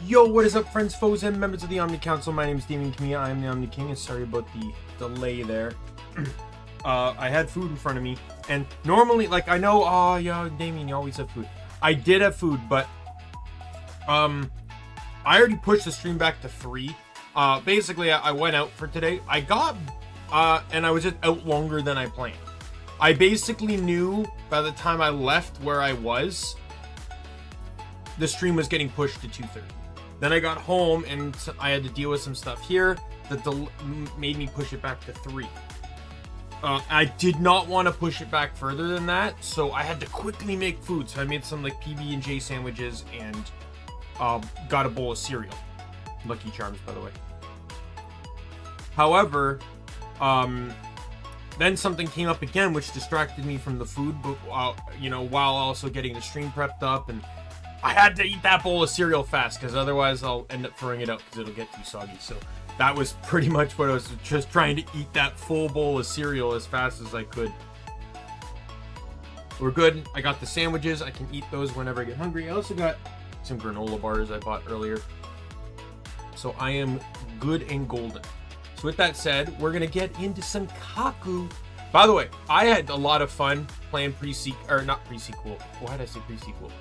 Yo, what is up, friends, foes, and members of the Omni Council? My name is Daimien Kamiya, I'm the Omni King, and sorry about the delay there. I had food in front of me, and normally, like, I know, oh, yeah, Daimien, you always have food. I did have food, but, I already pushed the stream back to 3. Basically, I went out for today. I got, and I was just out longer than I planned. I basically knew by the time I left where I was, the stream was getting pushed to 2:30. Then I got home and I had to deal with some stuff here that made me push it back to 3. I did not want to push it back further than that, so I had to quickly make food. So I made some like PB&J sandwiches and got a bowl of cereal. Lucky Charms, by the way. However, then something came up again which distracted me from the food, but while also getting the stream prepped up, and I had to eat that bowl of cereal fast because otherwise I'll end up throwing it out because it'll get too soggy. So that was pretty much what I was just trying to eat, that full bowl of cereal as fast as I could. We're good. I got the sandwiches. I can eat those whenever I get hungry. I also got some granola bars I bought earlier. So I am good and golden. So with that said, we're going to get into some Kaku. By the way, I had a lot of fun playing pre-sequel, or not pre-sequel. Why did I say pre-sequel?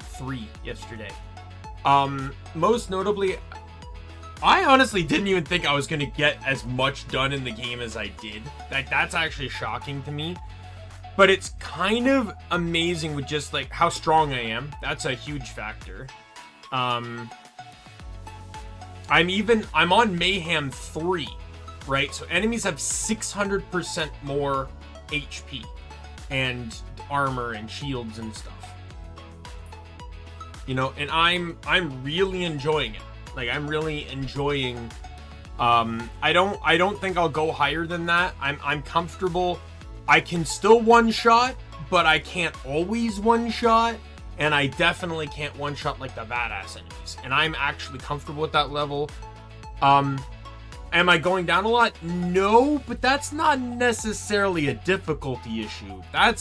3 yesterday. Most notably, I honestly didn't even think I was going to get as much done in the game as I did. Like, that's actually shocking to me. But it's kind of amazing with just like how strong I am. That's a huge factor. I'm on Mayhem 3, right? So enemies have 600% more HP and armor and shields and stuff. You know, and I'm really enjoying it. Like, I'm really enjoying. I don't think I'll go higher than that. I'm comfortable. I can still one-shot, but I can't always one-shot, and I definitely can't one-shot like the badass enemies. And I'm actually comfortable with that level. Am I going down a lot? No, but that's not necessarily a difficulty issue. I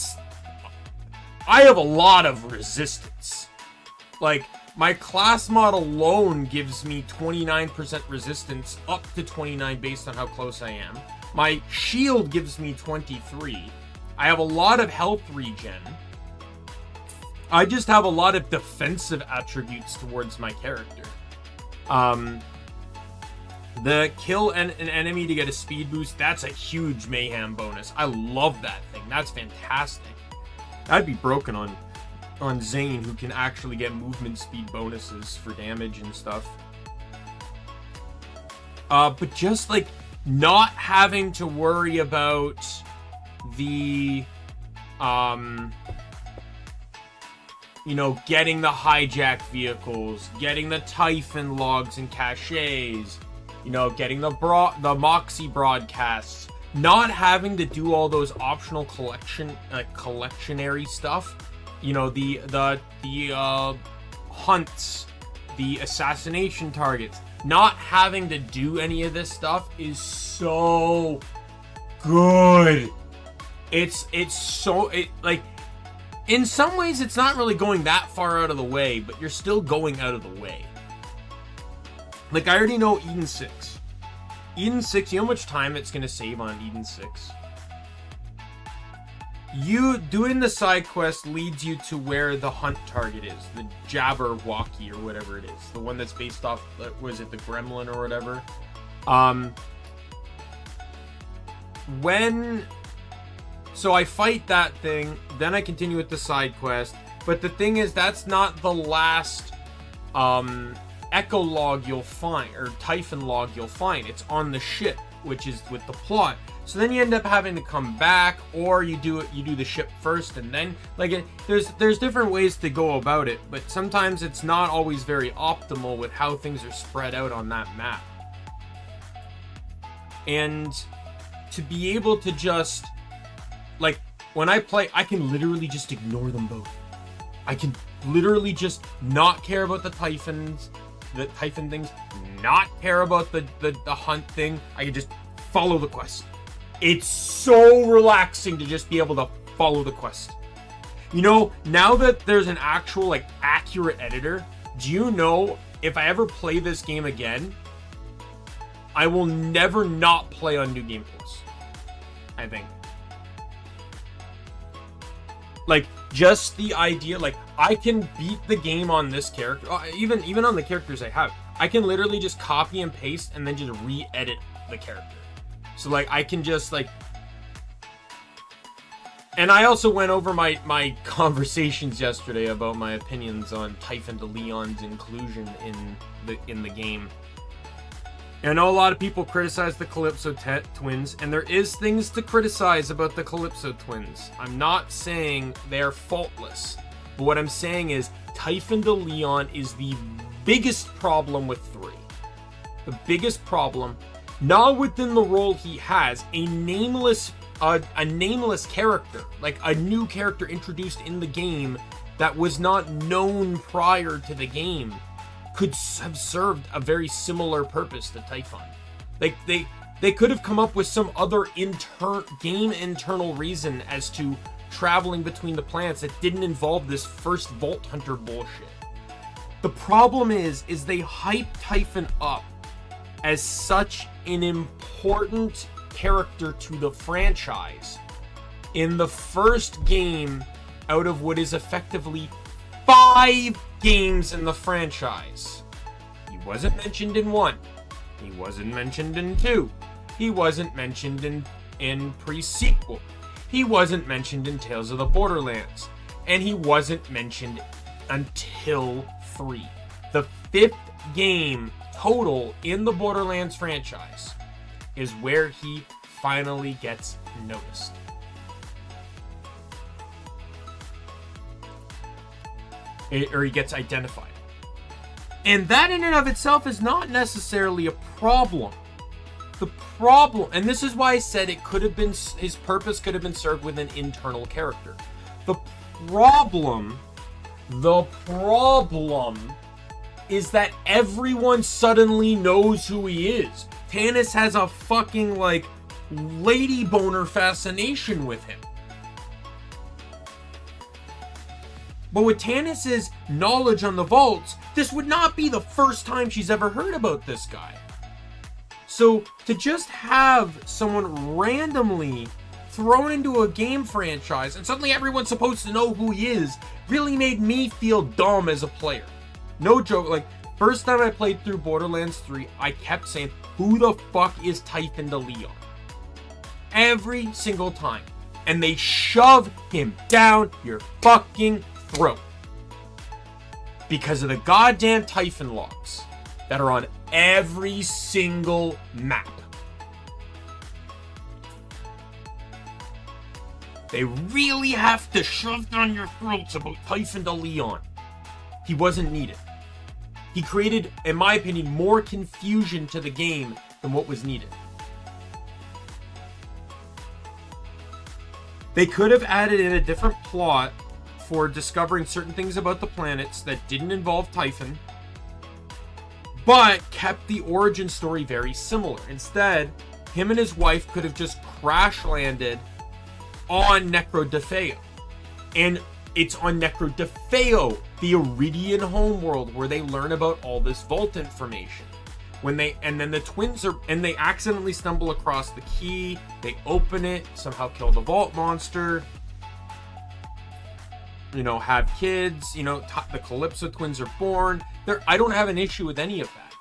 have a lot of resistance. Like, my class mod alone gives me 29% resistance, up to 29 based on how close I am. My shield gives me 23. I have a lot of health regen. I just have a lot of defensive attributes towards my character. The kill an enemy to get a speed boost, that's a huge mayhem bonus. I love that thing. That's fantastic. That'd be broken on Zane, who can actually get movement speed bonuses for damage and stuff. But just like not having to worry about the getting the hijack vehicles, getting the Typhon logs and caches, getting the Moxie broadcasts, not having to do all those optional collectionary stuff. The hunts, the assassination targets, not having to do any of this stuff is so good. It's like, in some ways it's not really going that far out of the way, but you're still going out of the way. Like, I already know Eden 6. Eden 6, you know how much time it's going to save on Eden 6? You doing the side quest leads you to where the hunt target is, the Jabberwocky or whatever it is, the one that's based off, was it the Gremlin or whatever? So I fight that thing, then I continue with the side quest, but the thing is, that's not the last Echo log you'll find, or Typhon log you'll find. It's on the ship, which is with the plot. So then you end up having to come back, or you do the ship first, and then there's different ways to go about it, but sometimes it's not always very optimal with how things are spread out on that map. And to be able to just, like, when I play, I can literally just ignore them both. I can literally just not care about the Typhon things, not care about the hunt thing. I can just follow the quest. It's so relaxing to just be able to follow the quest. Now that there's an actual, like, accurate editor, Do you know, if I ever play this game again, I will never not play on New Game Plus. I think. Like, just the idea, like, I can beat the game on this character, even on the characters I have. I can literally just copy and paste and then just re-edit the character. So, like, I can just, like... And I also went over my conversations yesterday about my opinions on Typhon de Leon's inclusion in the game. And I know a lot of people criticize the Calypso twins, and there is things to criticize about the Calypso twins. I'm not saying they're faultless, but what I'm saying is Typhon de Leon is the biggest problem with 3. The biggest problem, not within the role he has, a nameless character, like a new character introduced in the game that was not known prior to the game, could have served a very similar purpose to Typhon. Like, they could have come up with some other game internal reason as to traveling between the planets that didn't involve this first Vault Hunter bullshit. The problem is they hype Typhon up as such an important character to the franchise in the first game out of what is effectively 5 games in the franchise. He wasn't mentioned in 1. He wasn't mentioned in 2. He wasn't mentioned in pre-sequel. He wasn't mentioned in Tales of the Borderlands. And he wasn't mentioned until 3. The 5th game total in the Borderlands franchise is where he finally gets noticed. Or he gets identified. And that in and of itself is not necessarily a problem. The problem, and this is why I said it could have been, his purpose could have been served with an internal character. The problem is that everyone suddenly knows who he is. Tannis has a fucking, like, lady boner fascination with him. But with Tannis's knowledge on the vaults, this would not be the first time she's ever heard about this guy. So to just have someone randomly thrown into a game franchise and suddenly everyone's supposed to know who he is really made me feel dumb as a player. No joke, like, first time I played through Borderlands 3, I kept saying, who the fuck is Typhon de Leon? Every single time. And they shove him down your fucking throat. Because of the goddamn Typhon logs that are on every single map. They really have to shove down your throats about Typhon de Leon. He wasn't needed. He created, in my opinion, more confusion to the game than what was needed. They could have added in a different plot for discovering certain things about the planets that didn't involve Typhon, but kept the origin story very similar. Instead, him and his wife could have just crash landed on Necrodefeo. And it's on Necrodefeo, the Iridian homeworld, where they learn about all this vault information. And then the twins they accidentally stumble across the key, they open it, somehow kill the vault monster, have kids, the Calypso twins are born. I don't have an issue with any of that,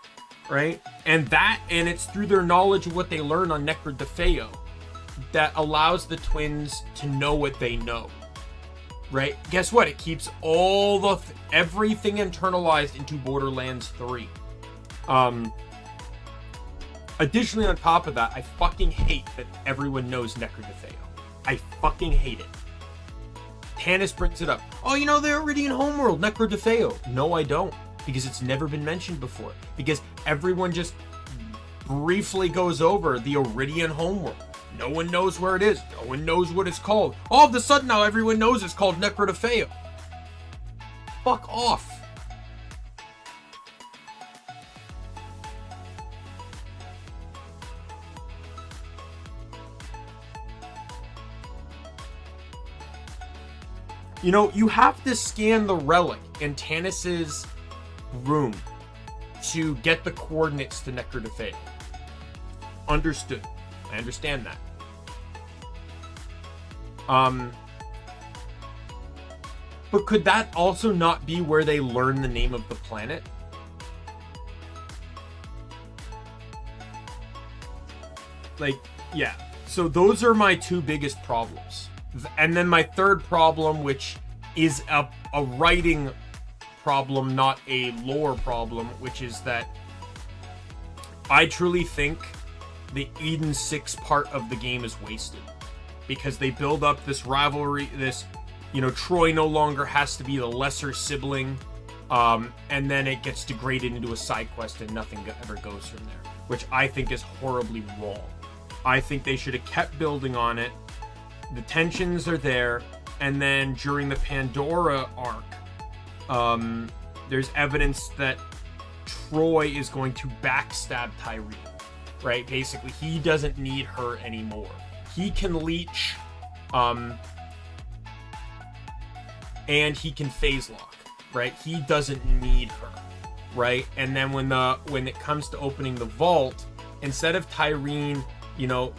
right? And it's through their knowledge of what they learn on Necrodefeo that allows the twins to know what they know, right? Guess what? It keeps everything internalized into Borderlands 3. Additionally, on top of that, I fucking hate that everyone knows Necrodefeo. I fucking hate it. Tannis brings it up. Oh, the Iridian homeworld, Necrodefeo. No, I don't. Because it's never been mentioned before. Because everyone just briefly goes over the Iridian homeworld. No one knows where it is. No one knows what it's called. All of a sudden now everyone knows it's called Necrodefeo. Fuck off. You have to scan the relic in Tannis's room to get the coordinates to Necrodefeo. Understood. I understand that. But could that also not be where they learn the name of the planet? Like, yeah. So those are my two biggest problems. And then my third problem, which is a writing problem, not a lore problem, which is that I truly think the Eden 6 part of the game is wasted. Because they build up this rivalry, this, you know, Troy no longer has to be the lesser sibling, and then it gets degraded into a side quest and nothing ever goes from there, which I think is horribly wrong. I think they should have kept building on it. The tensions are there, and then during the Pandora arc, there's evidence that Troy is going to backstab Tyreen, right? Basically, he doesn't need her anymore. He can leech, and he can phase lock, right? He doesn't need her, right? And then when it comes to opening the vault, instead of Tyreen, you know,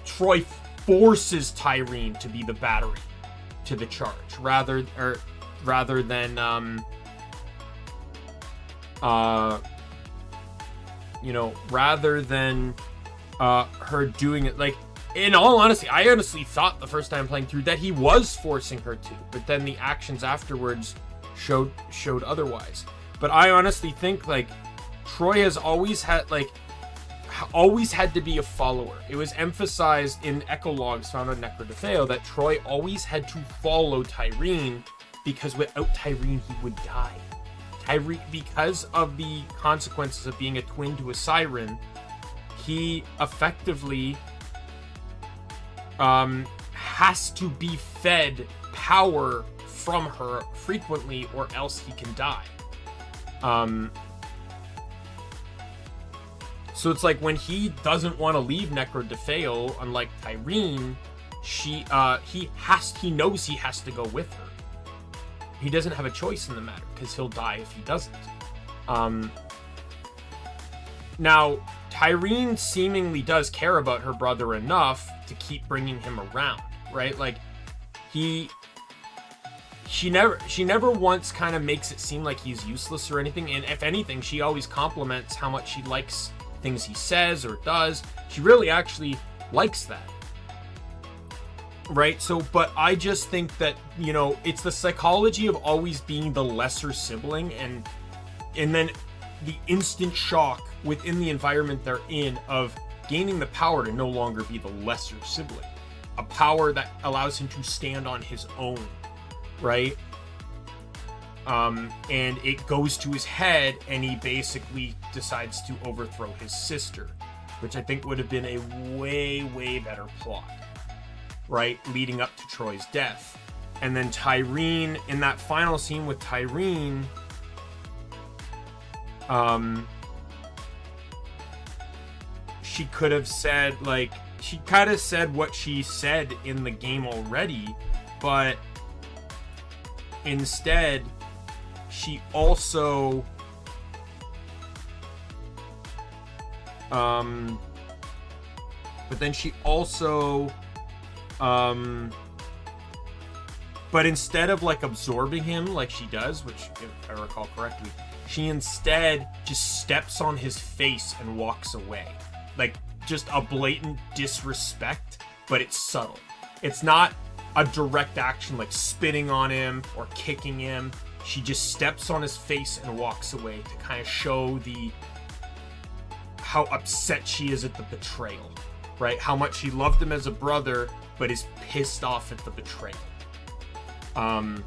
Troy forces Tyreen to be the battery to the charge, rather than her doing it. Like, in all honesty, I honestly thought the first time playing through that he was forcing her to, but then the actions afterwards showed otherwise. But I honestly think, like, Troy has always had to be a follower. It was emphasized in echologs found on Necrodefeo that Troy always had to follow Tyreen, because without Tyreen he would die. Because of the consequences of being a twin to a siren, he effectively has to be fed power from her frequently, or else he can die. So it's like when he doesn't want to leave Necrodefeo, unlike Tyreen, he knows he has to go with her. He doesn't have a choice in the matter, because he'll die if he doesn't. Now, Tyreen seemingly does care about her brother enough to keep bringing him around, right? Like, she never once kind of makes it seem like he's useless or anything, and if anything, she always compliments how much she likes things he says or does. She really actually likes that, right? So, but I just think that, you know, it's the psychology of always being the lesser sibling, and then the instant shock within the environment they're in of gaining the power to no longer be the lesser sibling, a power that allows him to stand on his own, right? And it goes to his head, and he basically decides to overthrow his sister, which I think would have been a way, way better plot, right? Leading up to Troy's death. And then Tyreen, in that final scene with Tyreen, she could have said, like, she kind of said what she said in the game already, but instead, she also but instead of, like, absorbing him like she does, which, if I recall correctly, she instead just steps on his face and walks away. Like, just a blatant disrespect, but it's subtle. It's not a direct action like spitting on him or kicking him. She just steps on his face and walks away to kind of show how upset she is at the betrayal, right? How much she loved him as a brother, but is pissed off at the betrayal. And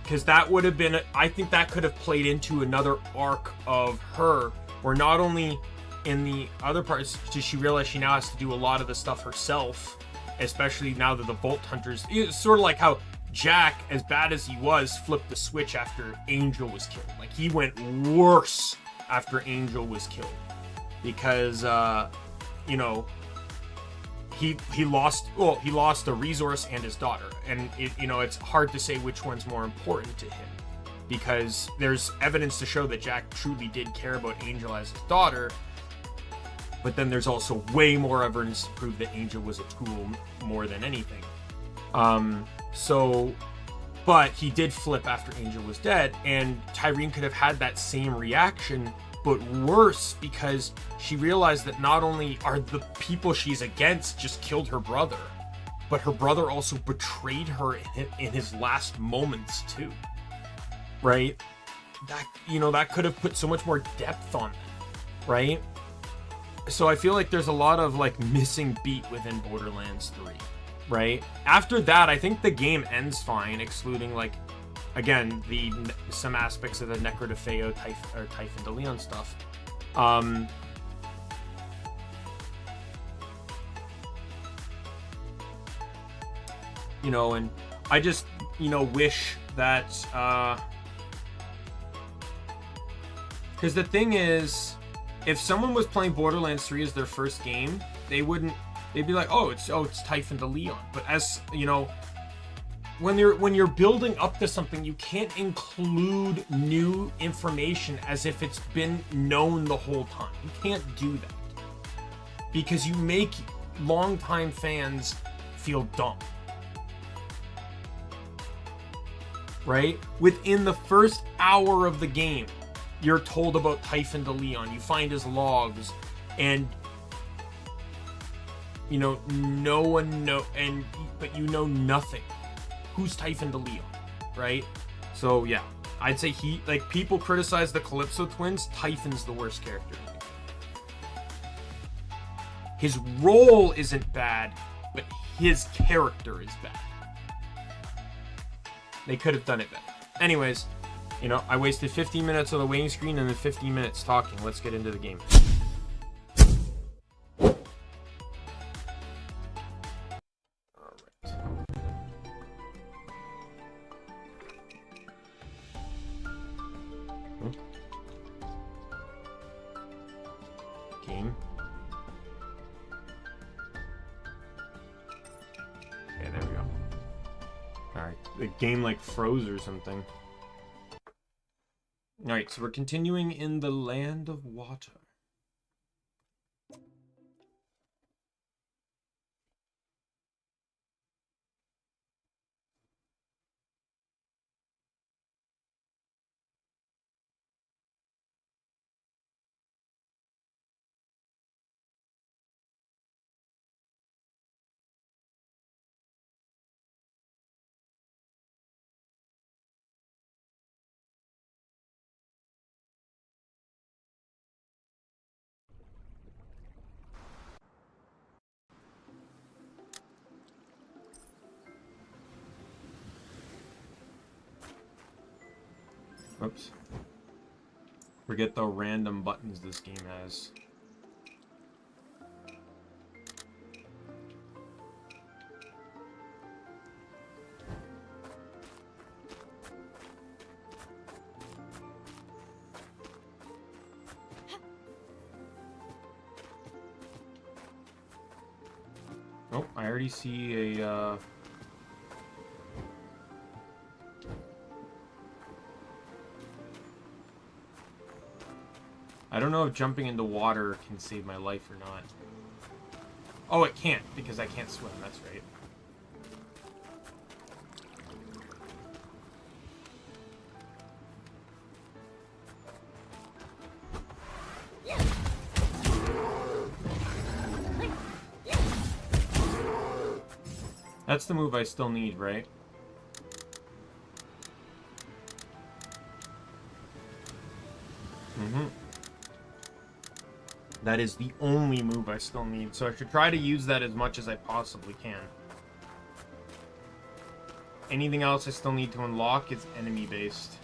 because that would have been, I think that could have played into another arc of her, where not only in the other parts does she realize she now has to do a lot of the stuff herself, especially now that the Vault Hunters, it's sort of like how Jack, as bad as he was, flipped the switch after Angel was killed. Like, he went worse after Angel was killed, because you know, he lost, well, he lost a resource and his daughter, and it's hard to say which one's more important to him, because there's evidence to show that Jack truly did care about Angel as his daughter, but then there's also way more evidence to prove that Angel was a tool more than anything. But he did flip after Angel was dead, and Tyreen could have had that same reaction, but worse, because she realized that not only are the people she's against just killed her brother, but her brother also betrayed her in his last moments too. Right? That could have put so much more depth on that, right? So I feel like there's a lot of like missing beat within Borderlands 3, right? After that, I think the game ends fine, excluding like, again, some aspects of the Necro de Feo Typhon de Leon stuff. And I just, wish that, because the thing is, if someone was playing Borderlands 3 as their first game, they'd be like, oh, it's Typhon de Leon. But as, when you're building up to something, you can't include new information as if it's been known the whole time. You can't do that, because you make longtime fans feel dumb. Right? Within the first hour of the game, you're told about Typhon de Leon. You find his logs, and no one but you know nothing. Who's Typhon de Leon, right? So yeah, I'd say people criticize the Calypso twins. Typhon's the worst character. His role isn't bad, but his character is bad. They could have done it better. Anyways, I wasted 15 minutes on the waiting screen and then 15 minutes talking. Let's get into the game. Game. Okay, there we go. Alright, the game like froze or something. Alright, so we're continuing in the Land of Water. Oops. Forget the random buttons this game has. Oh, I already see a, I don't know if jumping into water can save my life or not. Oh, it can't, because I can't swim, that's right. That's the move I still need, right? Mm-hmm. That is the only move I still need, so I should try to use that as much as I possibly can. Anything else I still need to unlock is enemy-based.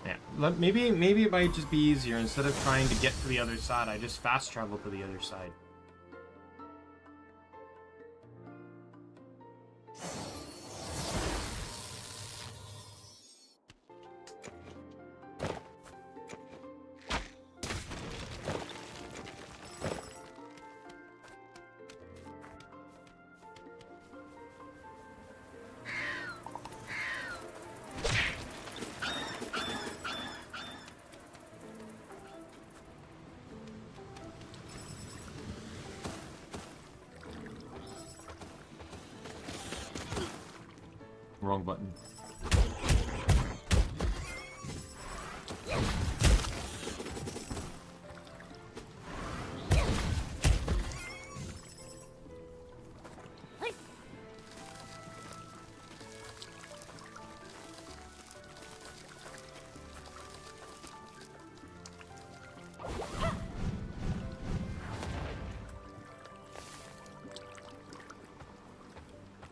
Yeah, maybe it might just be easier. Instead of trying to get to the other side, I just fast travel to the other side. Wrong button.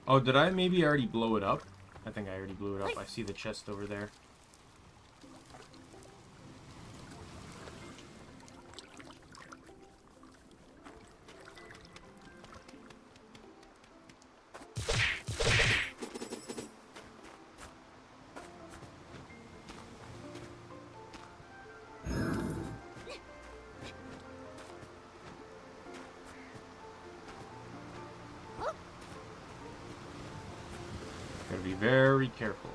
Oh, did I maybe already blow it up? I think I already blew it up. I see the chest over there. Gotta be very careful.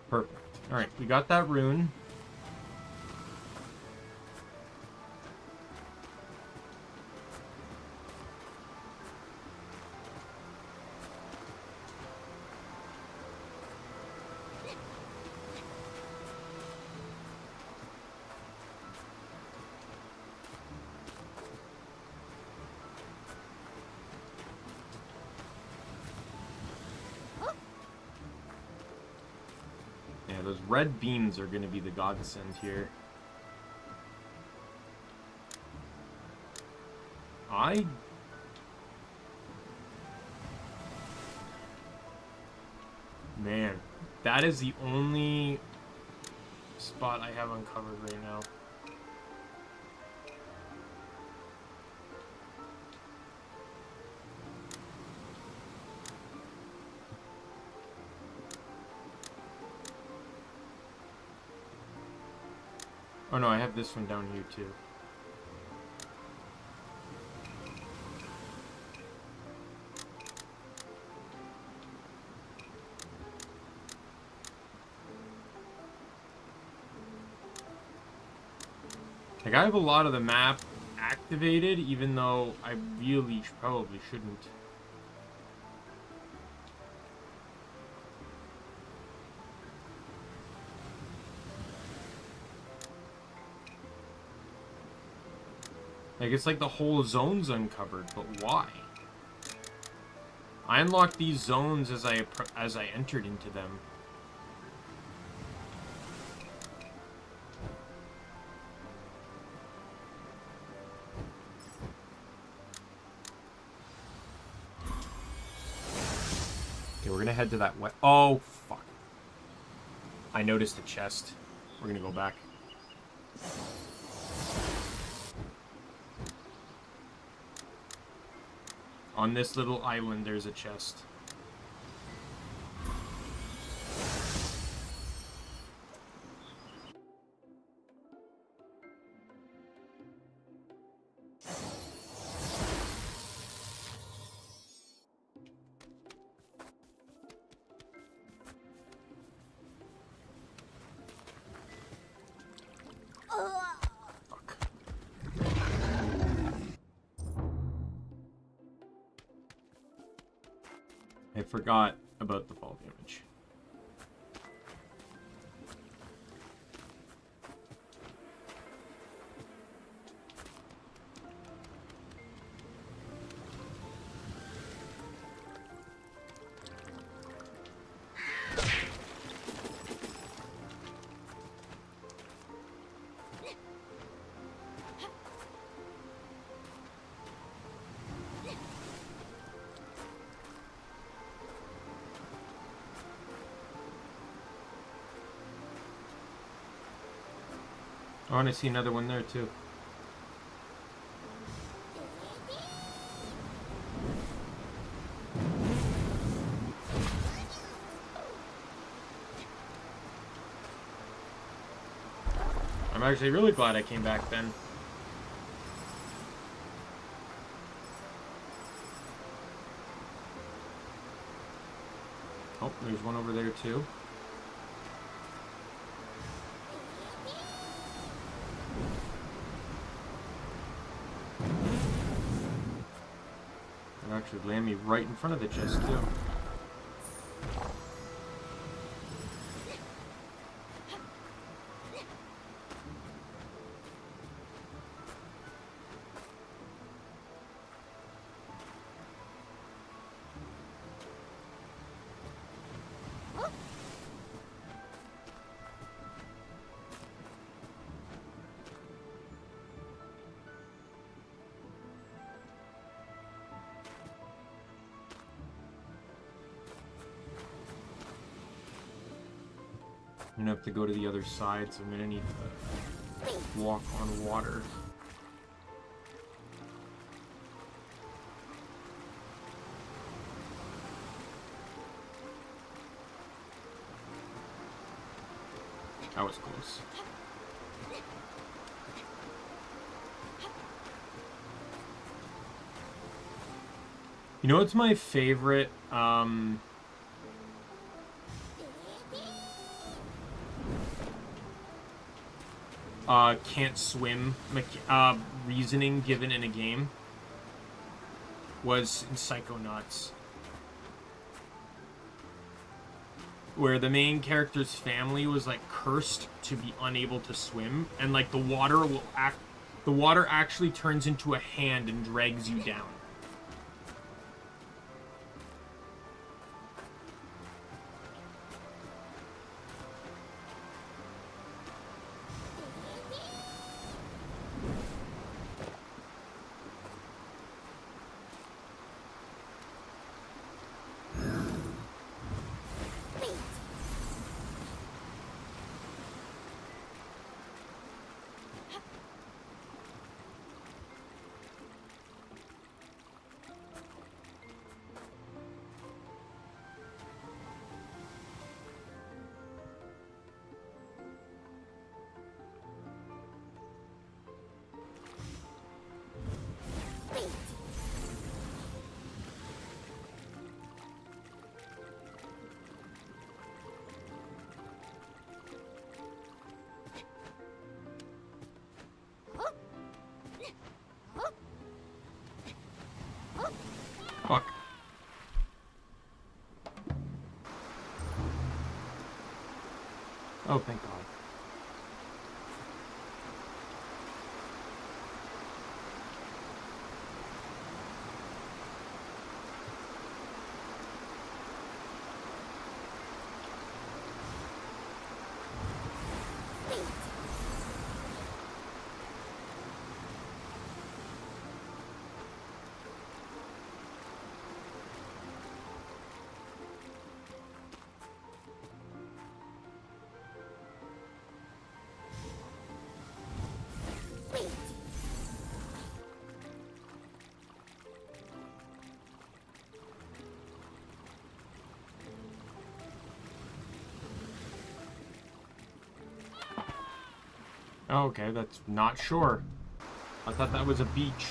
Perfect. Alright, we got that rune. Yeah, those red beams are going to be the godsend here. Man, that is the only spot I have uncovered right now. Oh no, I have this one down here too. Like, I have a lot of the map activated, even though I really probably shouldn't. Like, it's like the whole zone's uncovered, but why? I unlocked these zones as I entered into them. Okay, we're gonna head to that oh, fuck. I noticed a chest. We're gonna go back. On this little island, there's a chest. I forgot about the bulk image. Oh, and I see another one there, too. I'm actually really glad I came back then. Oh, there's one over there, too. It actually landed me right in front of the chest, too. I'm gonna have to go to the other side, so I'm gonna need to walk on water. That was close. You know what's my favorite, can't swim reasoning given in a game was in Psychonauts, where the main character's family was like cursed to be unable to swim, and like the water actually turns into a hand and drags you down. Fuck. Oh, thank God. Oh, okay, that's not sure. I thought that was a beach.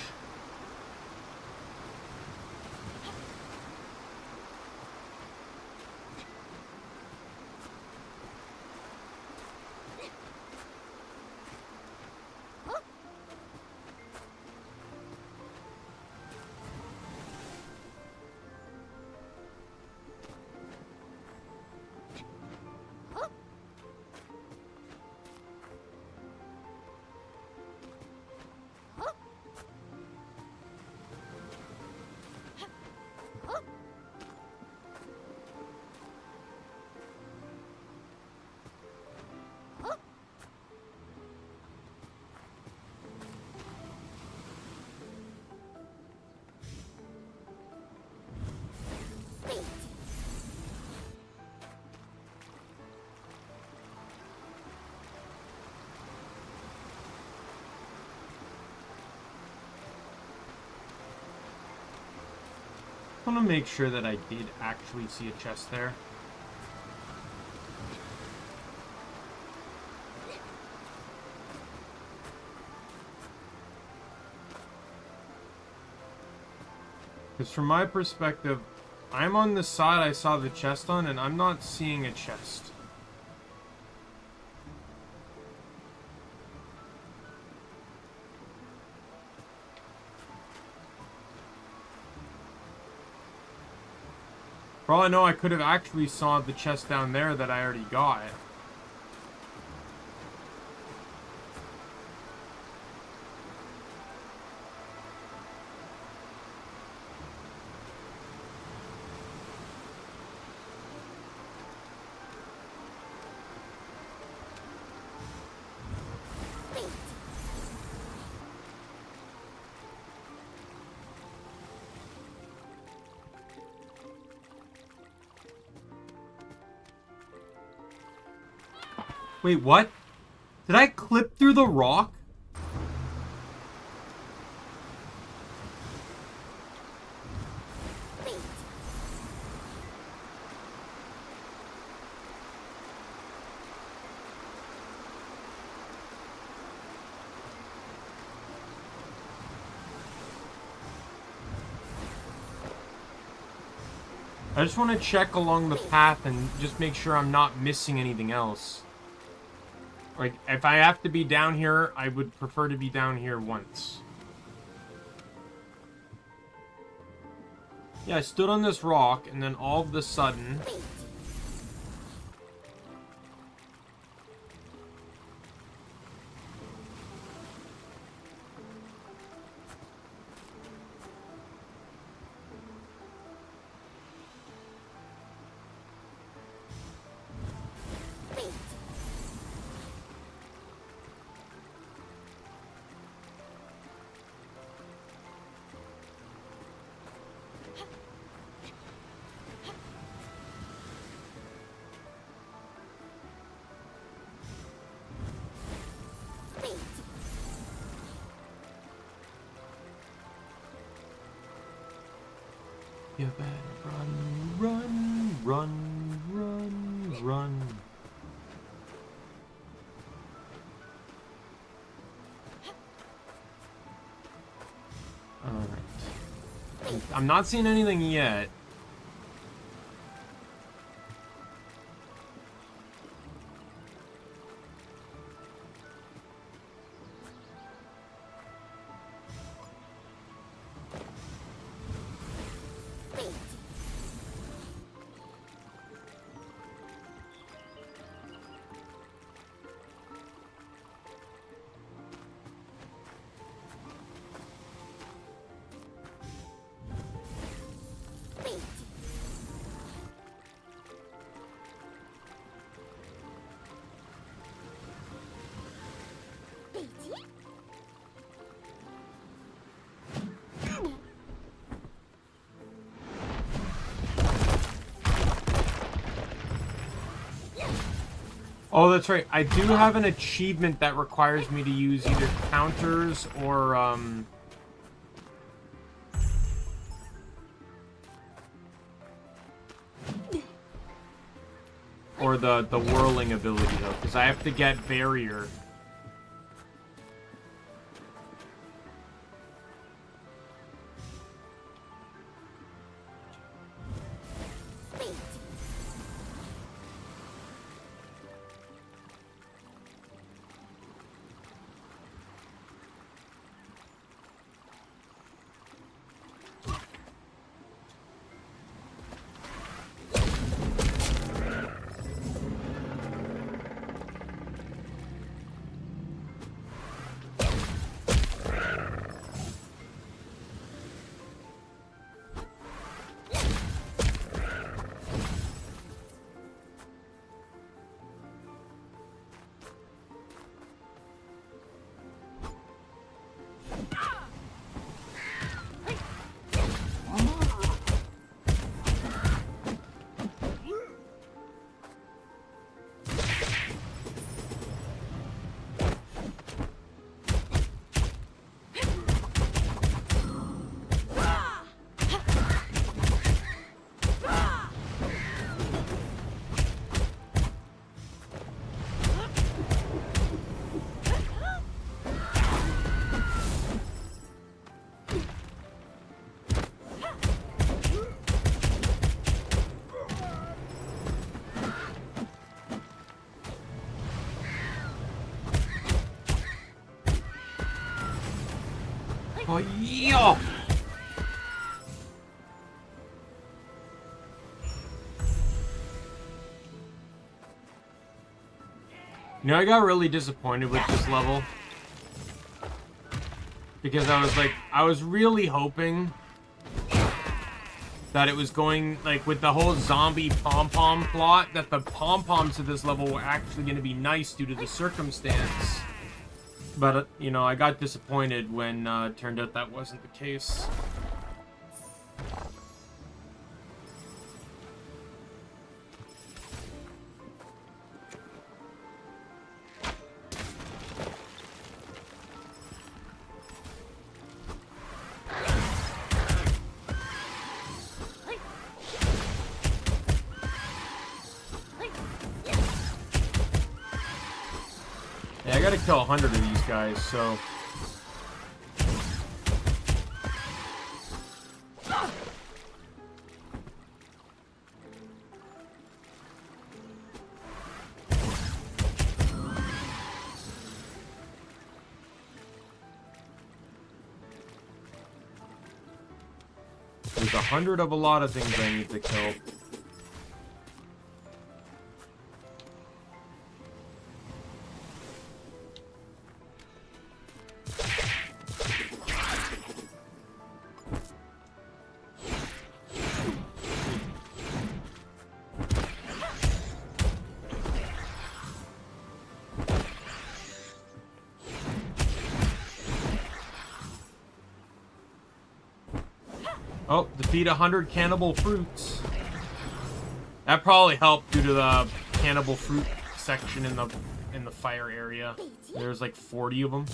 want to make sure that I did actually see a chest there. Because from my perspective, I'm on the side I saw the chest on, and I'm not seeing a chest. For all I know, I could have actually saw the chest down there that I already got. Wait, what? Did I clip through the rock? I just want to check along the path and just make sure I'm not missing anything else. Like, if I have to be down here, I would prefer to be down here once. Yeah, I stood on this rock, and then all of a sudden... You better run, run, run, run, run. Alright. I'm not seeing anything yet. Oh, that's right. I do have an achievement that requires me to use either counters or, the whirling ability, though, because I have to get barrier. Yo! You know, I got really disappointed with this level. Because I was really hoping that it was going, like, with the whole zombie pom-pom plot, that the pom-poms of this level were actually going to be nice due to the circumstance. But, you know, I got disappointed when it turned out that wasn't the case. Yeah, I gotta kill 100 of these guys, so... There's 100 of a lot of things I need to kill. Oh, defeat 100 cannibal fruits. That probably helped due to the cannibal fruit section in the fire area. There's like 40 of them.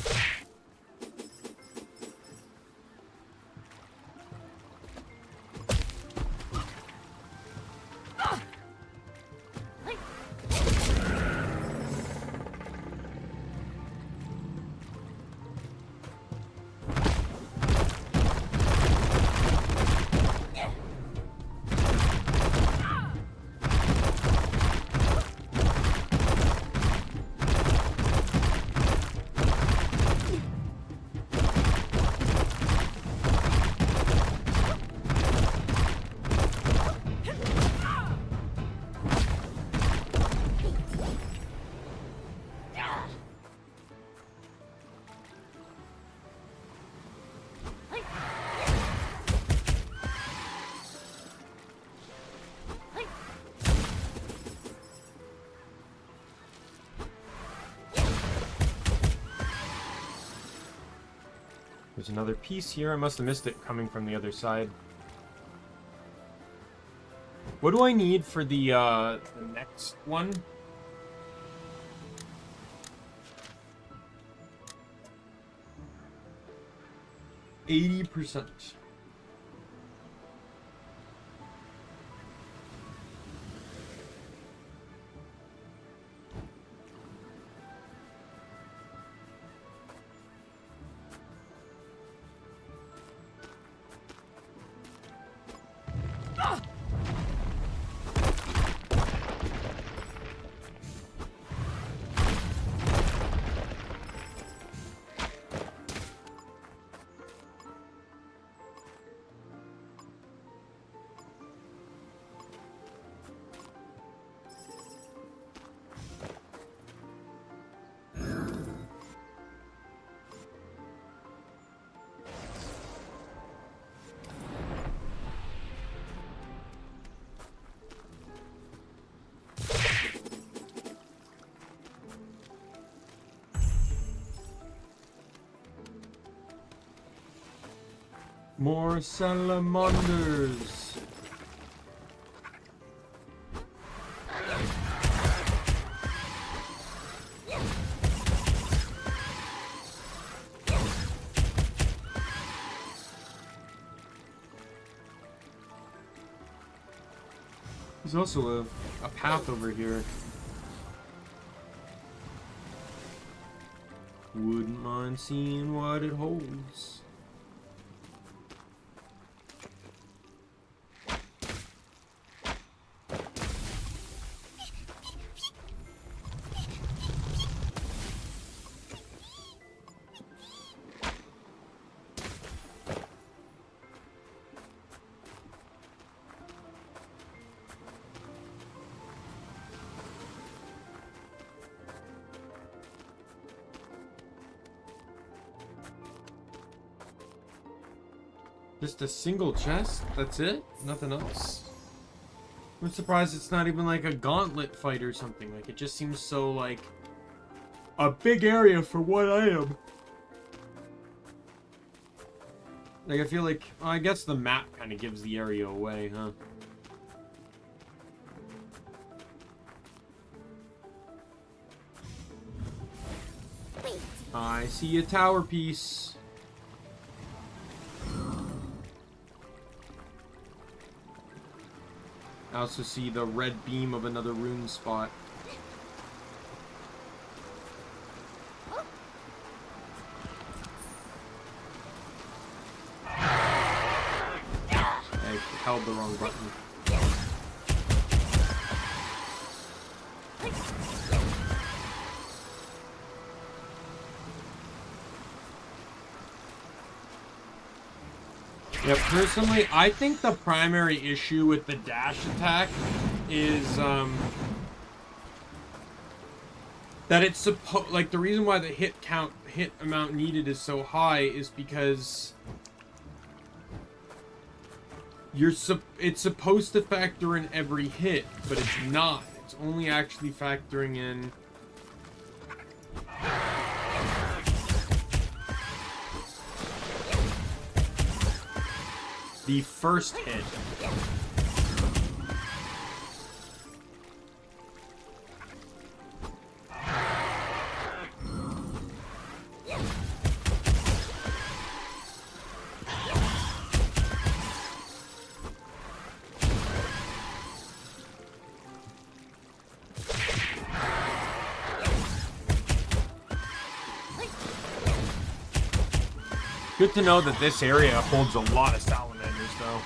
There's another piece here. I must have missed it coming from the other side. What do I need for the next one? %. More salamanders. There's also a path over here. Wouldn't mind seeing what it holds. Just a single chest? That's it? Nothing else? I'm surprised it's not even like a gauntlet fight or something. Like, it just seems so, like, a big area for one item. Like, I feel like, well, I guess the map kind of gives the area away, huh? I see a tower piece. I also see the red beam of another rune spot. I held the wrong button. Yeah, personally, I think the primary issue with the dash attack is, that it's like, the reason why the hit amount needed is so high is because it's supposed to factor in every hit, but it's not. It's only actually factoring in the first hit. Good to know that this area holds a lot of salamanders, though.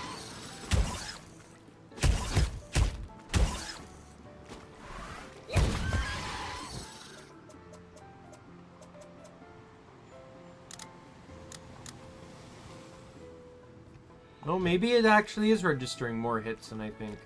Oh, maybe it actually is registering more hits than I think.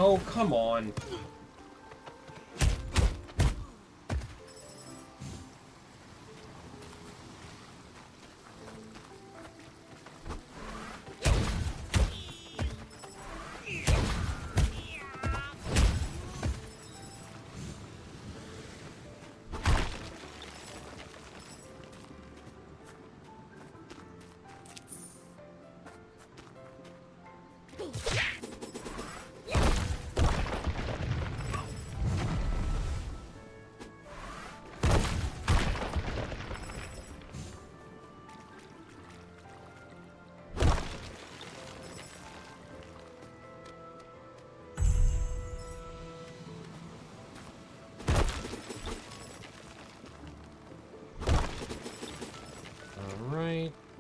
Oh, come on.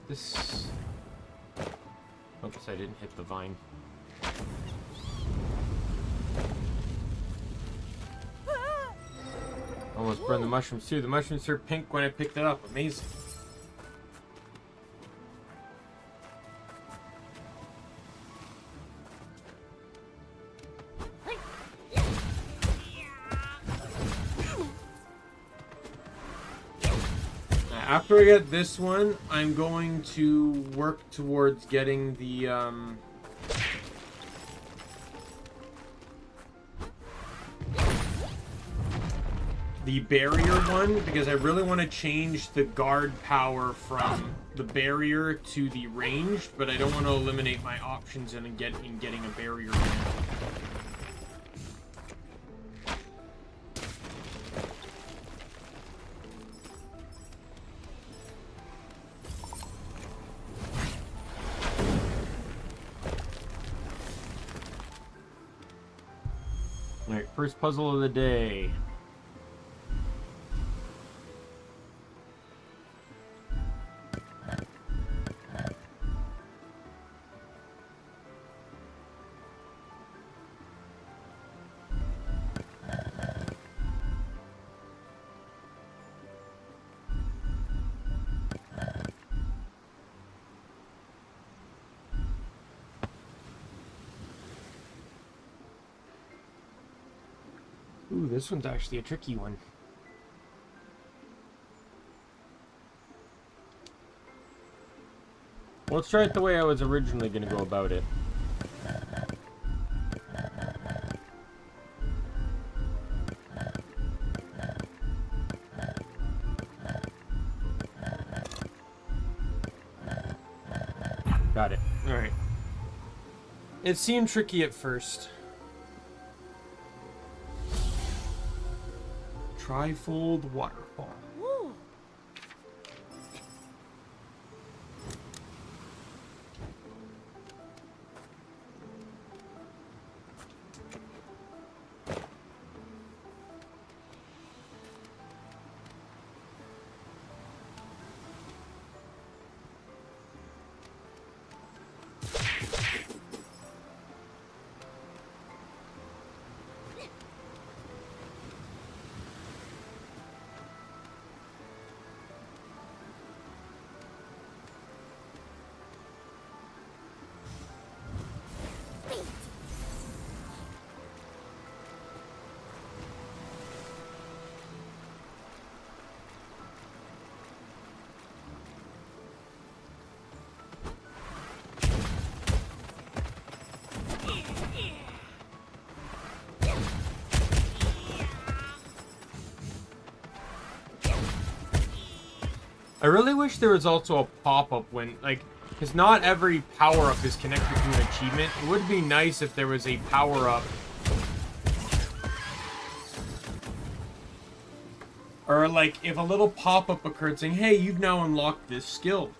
This... Oops, I didn't hit the vine. Almost burned the mushrooms too. The mushrooms turned pink when I picked it up. Amazing. After I get this one, I'm going to work towards getting the barrier one, because I really want to change the guard power from the barrier to the ranged, but I don't want to eliminate my options in getting a barrier. first puzzle of the day. Ooh, this one's actually a tricky one. Well, let's try it the way I was originally going to go about it. Got it. Alright. It seemed tricky at first. Trifold waterfall. Ooh. I really wish there was also a pop-up when, like, because not every power-up is connected to an achievement. It would be nice if there was a power-up. Or, like, if a little pop-up occurred saying, hey, you've now unlocked this skill.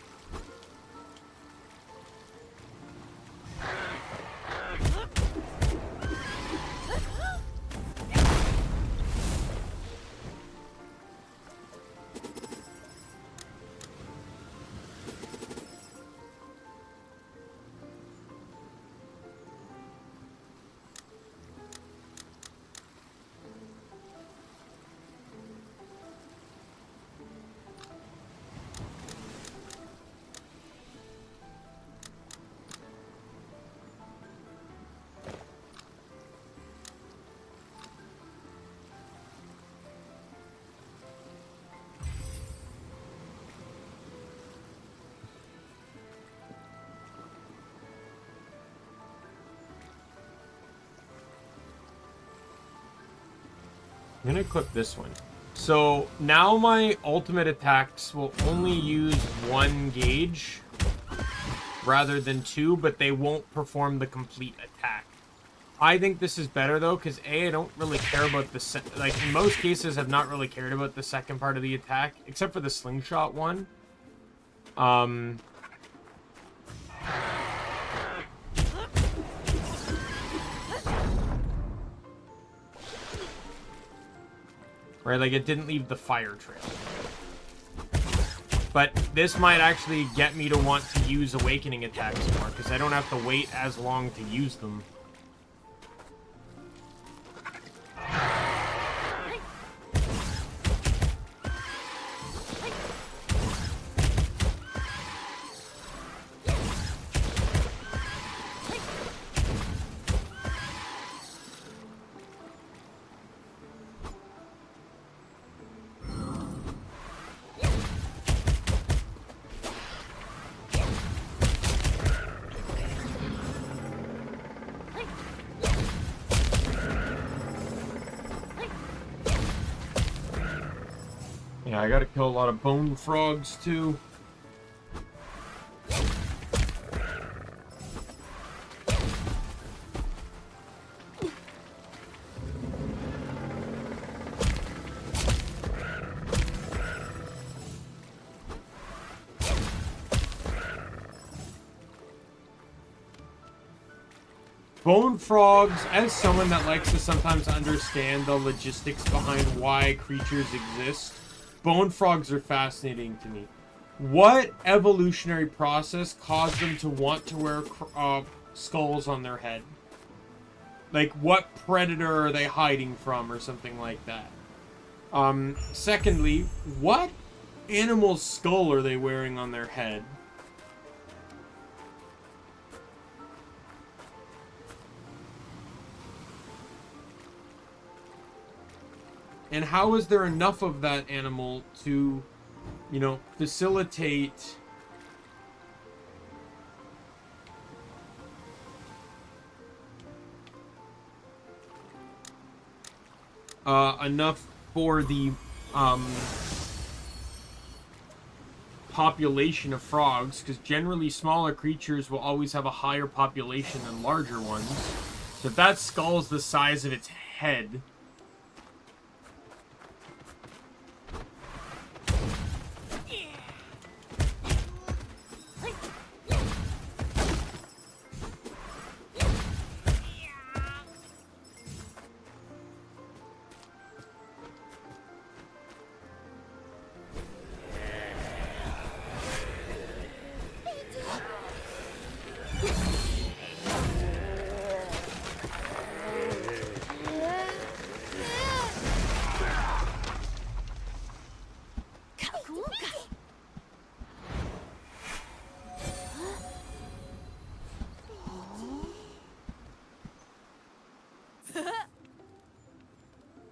I'm gonna equip this one. So now my ultimate attacks will only use one gauge rather than two, but they won't perform the complete attack. I think this is better though, because I don't really care about the like in most cases I've not really cared about the second part of the attack, except for the slingshot one. Right, like it didn't leave the fire trail. But this might actually get me to want to use awakening attacks more, because I don't have to wait as long to use them. Yeah, I gotta kill a lot of bone frogs too. Bone frogs, as someone that likes to sometimes understand the logistics behind why creatures exist, bone frogs are fascinating to me. What evolutionary process caused them to want to wear skulls on their head? Like, what predator are they hiding from or something like that? Secondly, what animal's skull are they wearing on their head? And how is there enough of that animal to, you know, facilitate enough for the population of frogs? Because generally smaller creatures will always have a higher population than larger ones. So if that skull is the size of its head,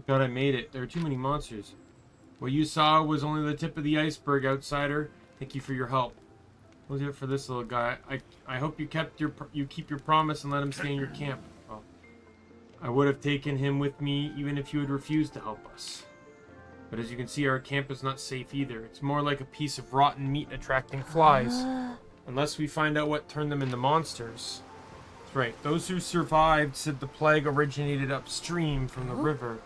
God, I made it. There are too many monsters. What you saw was only the tip of the iceberg, outsider. Thank you for your help. We'll do it for this little guy. I hope you keep your promise and let him stay in your camp. Well, I would have taken him with me even if you had refused to help us. But as you can see, our camp is not safe either. It's more like a piece of rotten meat attracting flies. Unless we find out what turned them into monsters. That's right. Those who survived said the plague originated upstream from the river.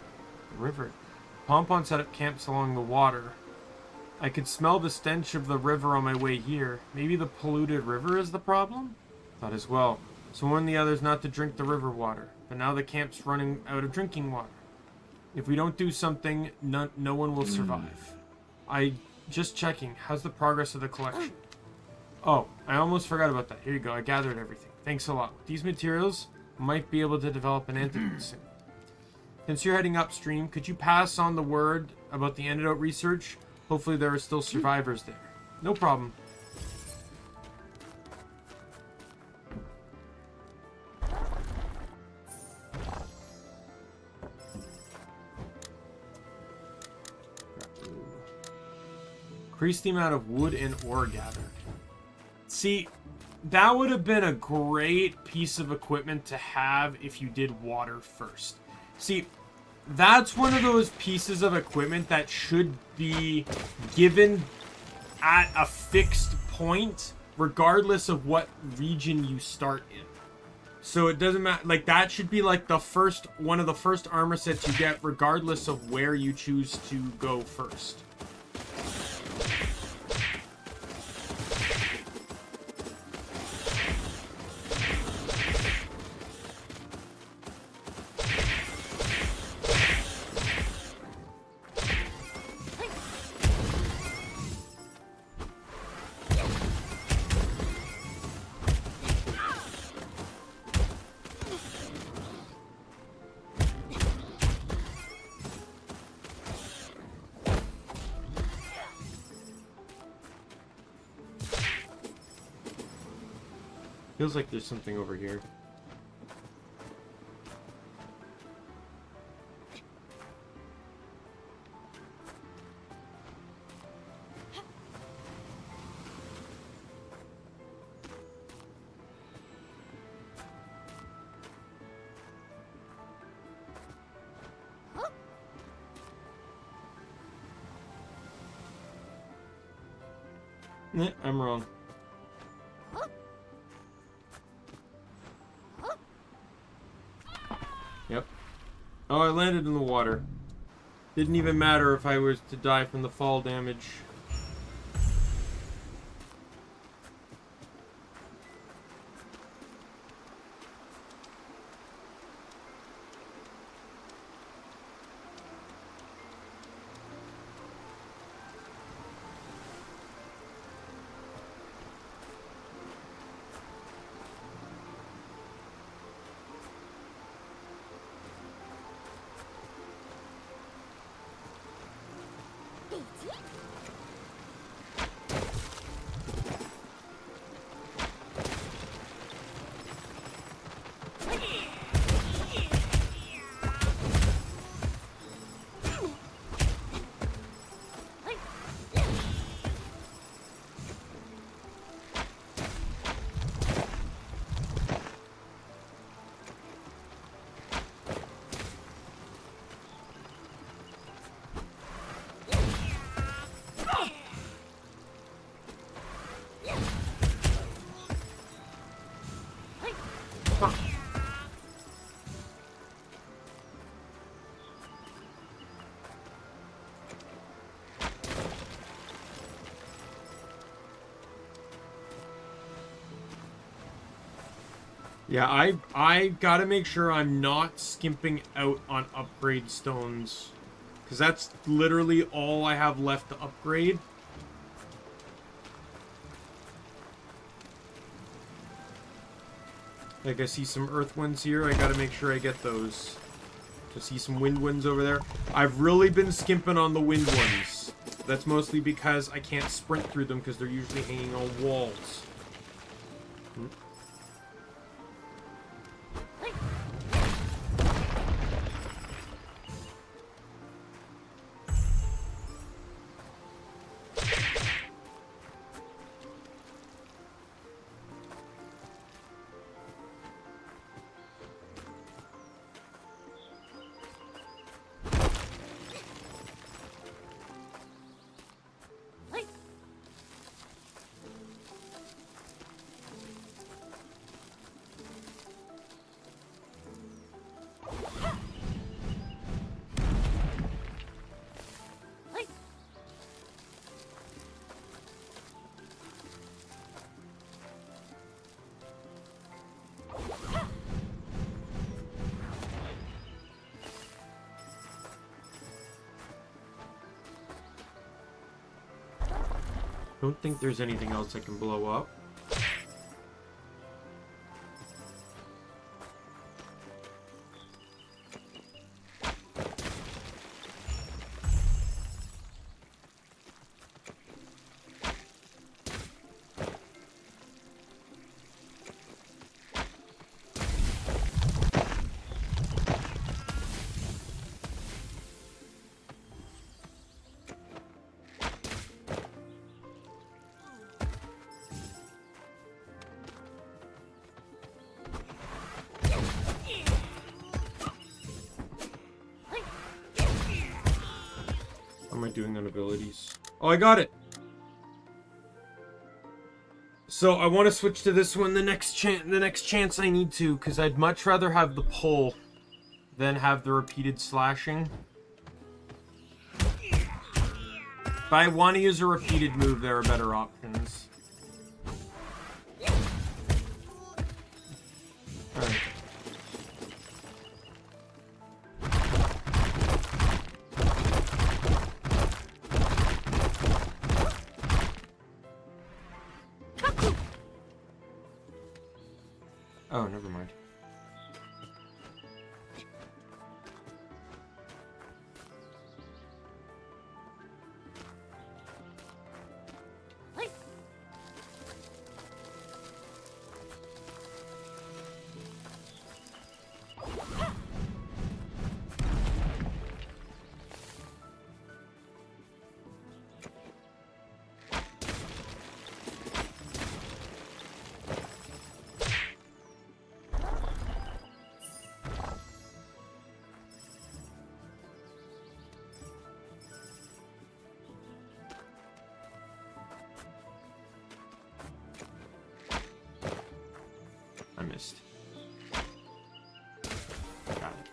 Pompon set up camps along the water. I could smell the stench of the river on my way here. Maybe the polluted river is the problem? Thought as well. So warn the others not to drink the river water. But now the camp's running out of drinking water. If we don't do something, no one will survive. Just checking. How's the progress of the collection? Oh, I almost forgot about that. Here you go. I gathered everything. Thanks a lot. With these materials, I might be able to develop an antidote soon. Since you're heading upstream, could you pass on the word about the antidote research? Hopefully there are still survivors there. No problem. Increase the amount of wood and ore gathered. See, that would have been a great piece of equipment to have if you did water first. See, that's one of those pieces of equipment that should be given at a fixed point, regardless of what region you start in. So it doesn't matter, like, that should be like one of the first armor sets you get, regardless of where you choose to go first. Feels like there's something over here. I'm wrong. Yep. Oh, I landed in the water. Didn't even matter if I was to die from the fall damage. Yeah, I gotta make sure I'm not skimping out on upgrade stones. Because that's literally all I have left to upgrade. Like, I see some earth winds here. I gotta make sure I get those. I see some wind winds over there. I've really been skimping on the wind ones. That's mostly because I can't sprint through them because they're usually hanging on walls. Don't think there's anything else I can blow up. How am I doing on abilities? Oh, I got it! So, I want to switch to this one the next chance I need to, because I'd much rather have the pull than have the repeated slashing. If I want to use a repeated move, there are better options. Alright. Oh, never mind. I missed. Got it.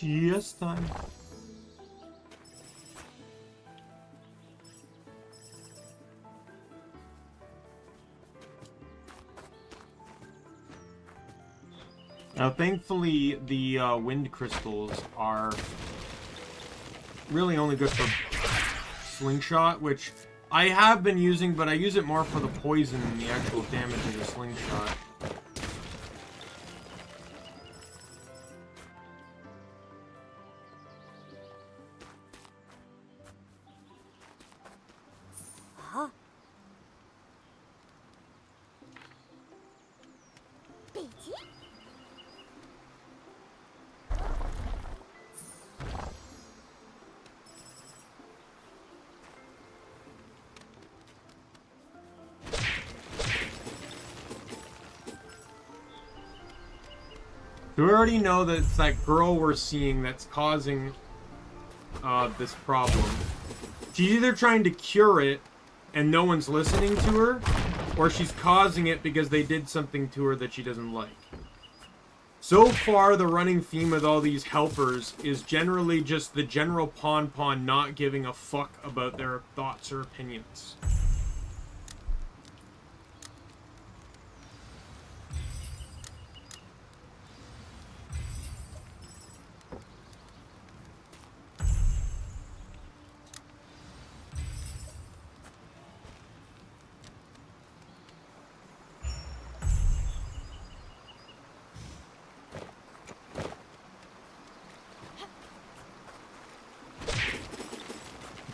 Just time. Now, thankfully, the wind crystals are really only good for slingshot, which I have been using, but I use it more for the poison than the actual damage of the slingshot. So we already know that it's that girl we're seeing that's causing this problem. She's either trying to cure it and no one's listening to her, or she's causing it because they did something to her that she doesn't like. So far, the running theme with all these helpers is generally just the general pawn not giving a fuck about their thoughts or opinions.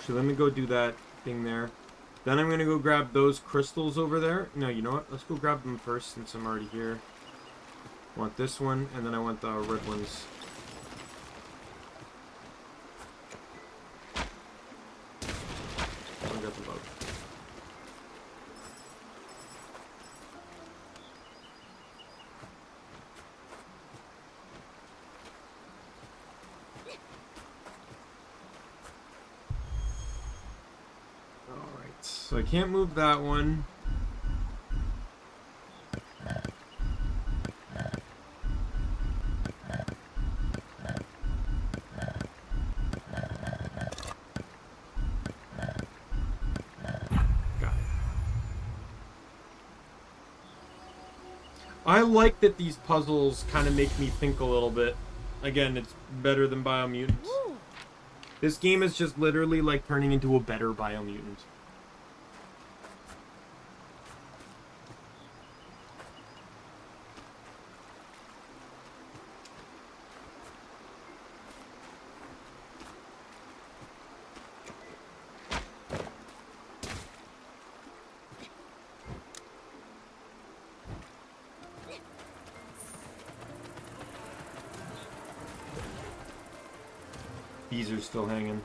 So let me go do that thing there. Then I'm going to go grab those crystals over there. No, you know what? Let's go grab them first since I'm already here. I want this one, and then I want the red ones. I'll get them both. So I can't move that one. Got it. I like that these puzzles kind of make me think a little bit. Again, it's better than Biomutant. This game is just literally like turning into a better Biomutant. These are still hanging.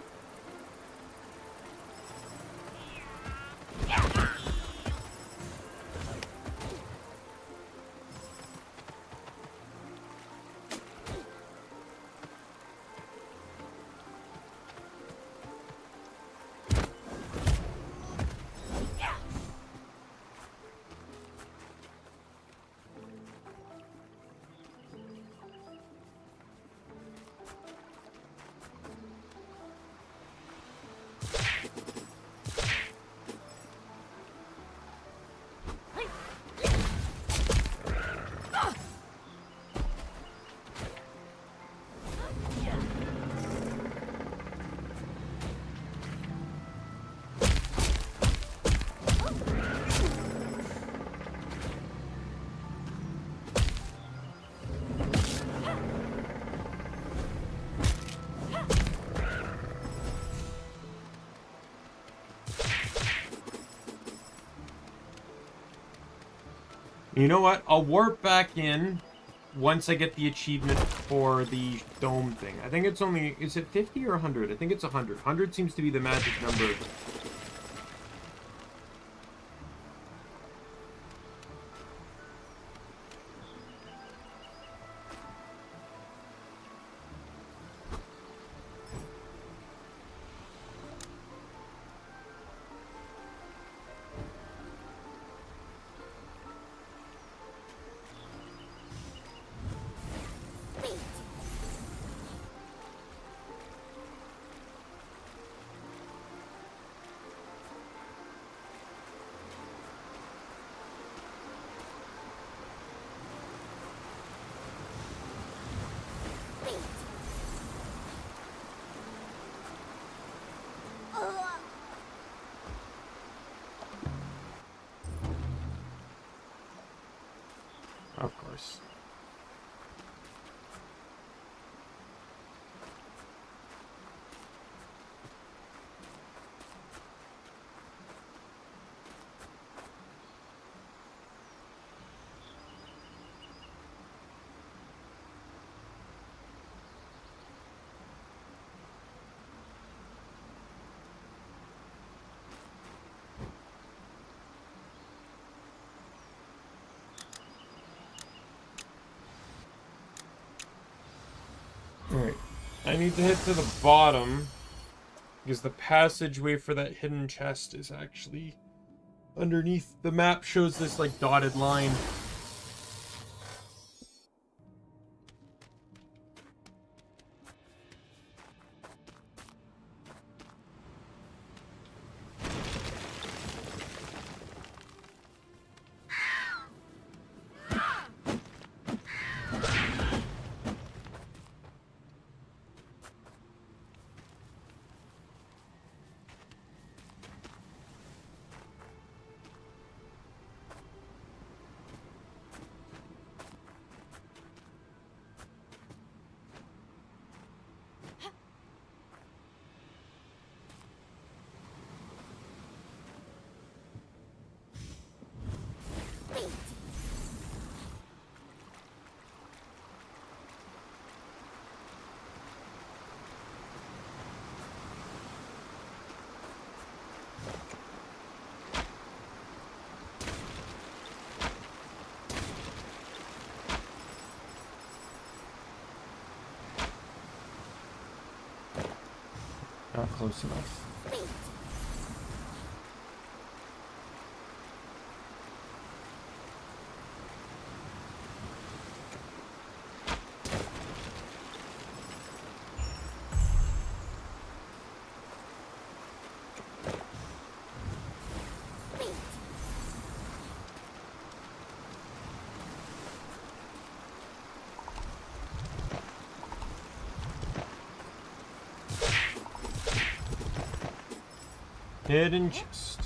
You know what? I'll warp back in once I get the achievement for the dome thing. I think it's only... Is it 50 or 100? I think it's 100. 100 seems to be the magic number. Of course. Alright. I need to hit to the bottom, because the passageway for that hidden chest is actually underneath. The map shows this, like, dotted line. Not close enough. Hidden chest.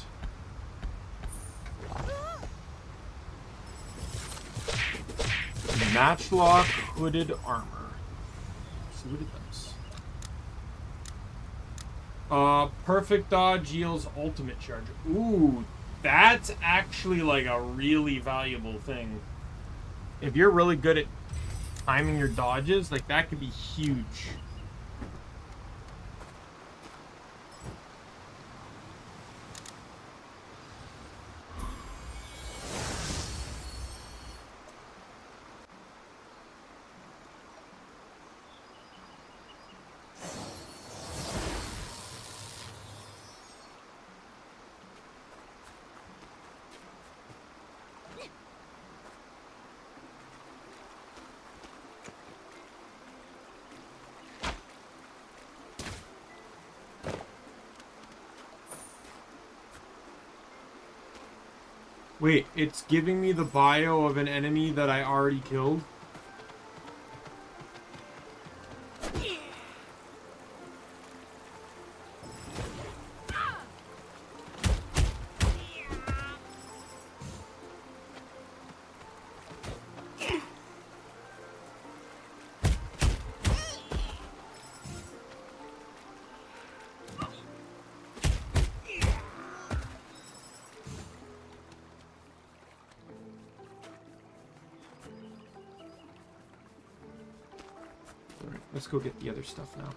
Matchlock hooded armor. Let's see what it does. Perfect dodge yields ultimate charge. Ooh, that's actually like a really valuable thing. If you're really good at timing your dodges, like that could be huge. Wait, it's giving me the bio of an enemy that I already killed? Let's go get the other stuff now.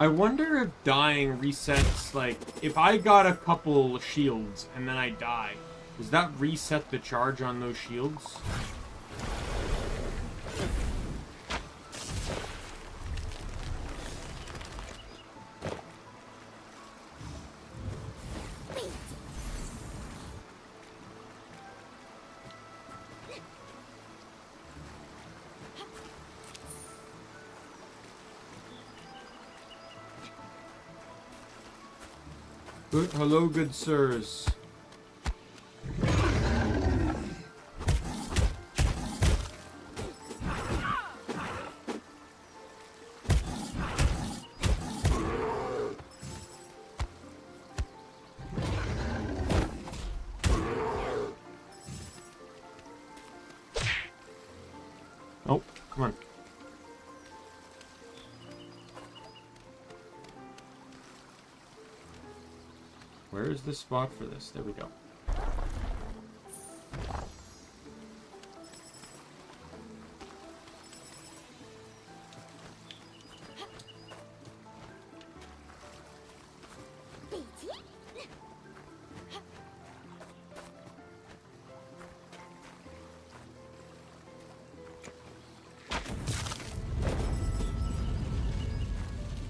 I wonder if dying resets, like, if I got a couple shields and then I die, does that reset the charge on those shields? Good, hello, good sirs. Oh, come on. Where is the spot for this? There we go.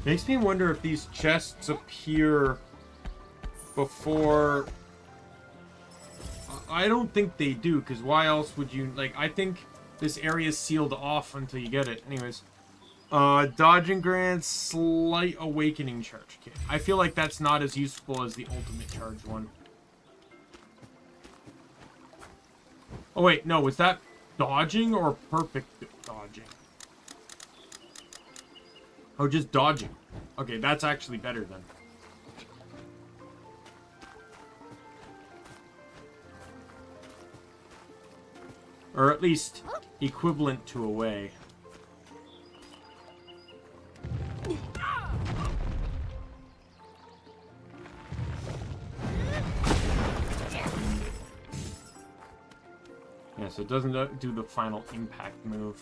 Makes me wonder if these chests appear before... I don't think they do, because why else would you... Like, I think this area is sealed off until you get it. Anyways. Dodging grants, slight awakening charge. Okay. I feel like that's not as useful as the ultimate charge one. Oh wait, no, was that dodging or perfect dodging? Oh, just dodging. Okay, that's actually better then. Or at least equivalent to away. Yeah, so it doesn't do the final impact move.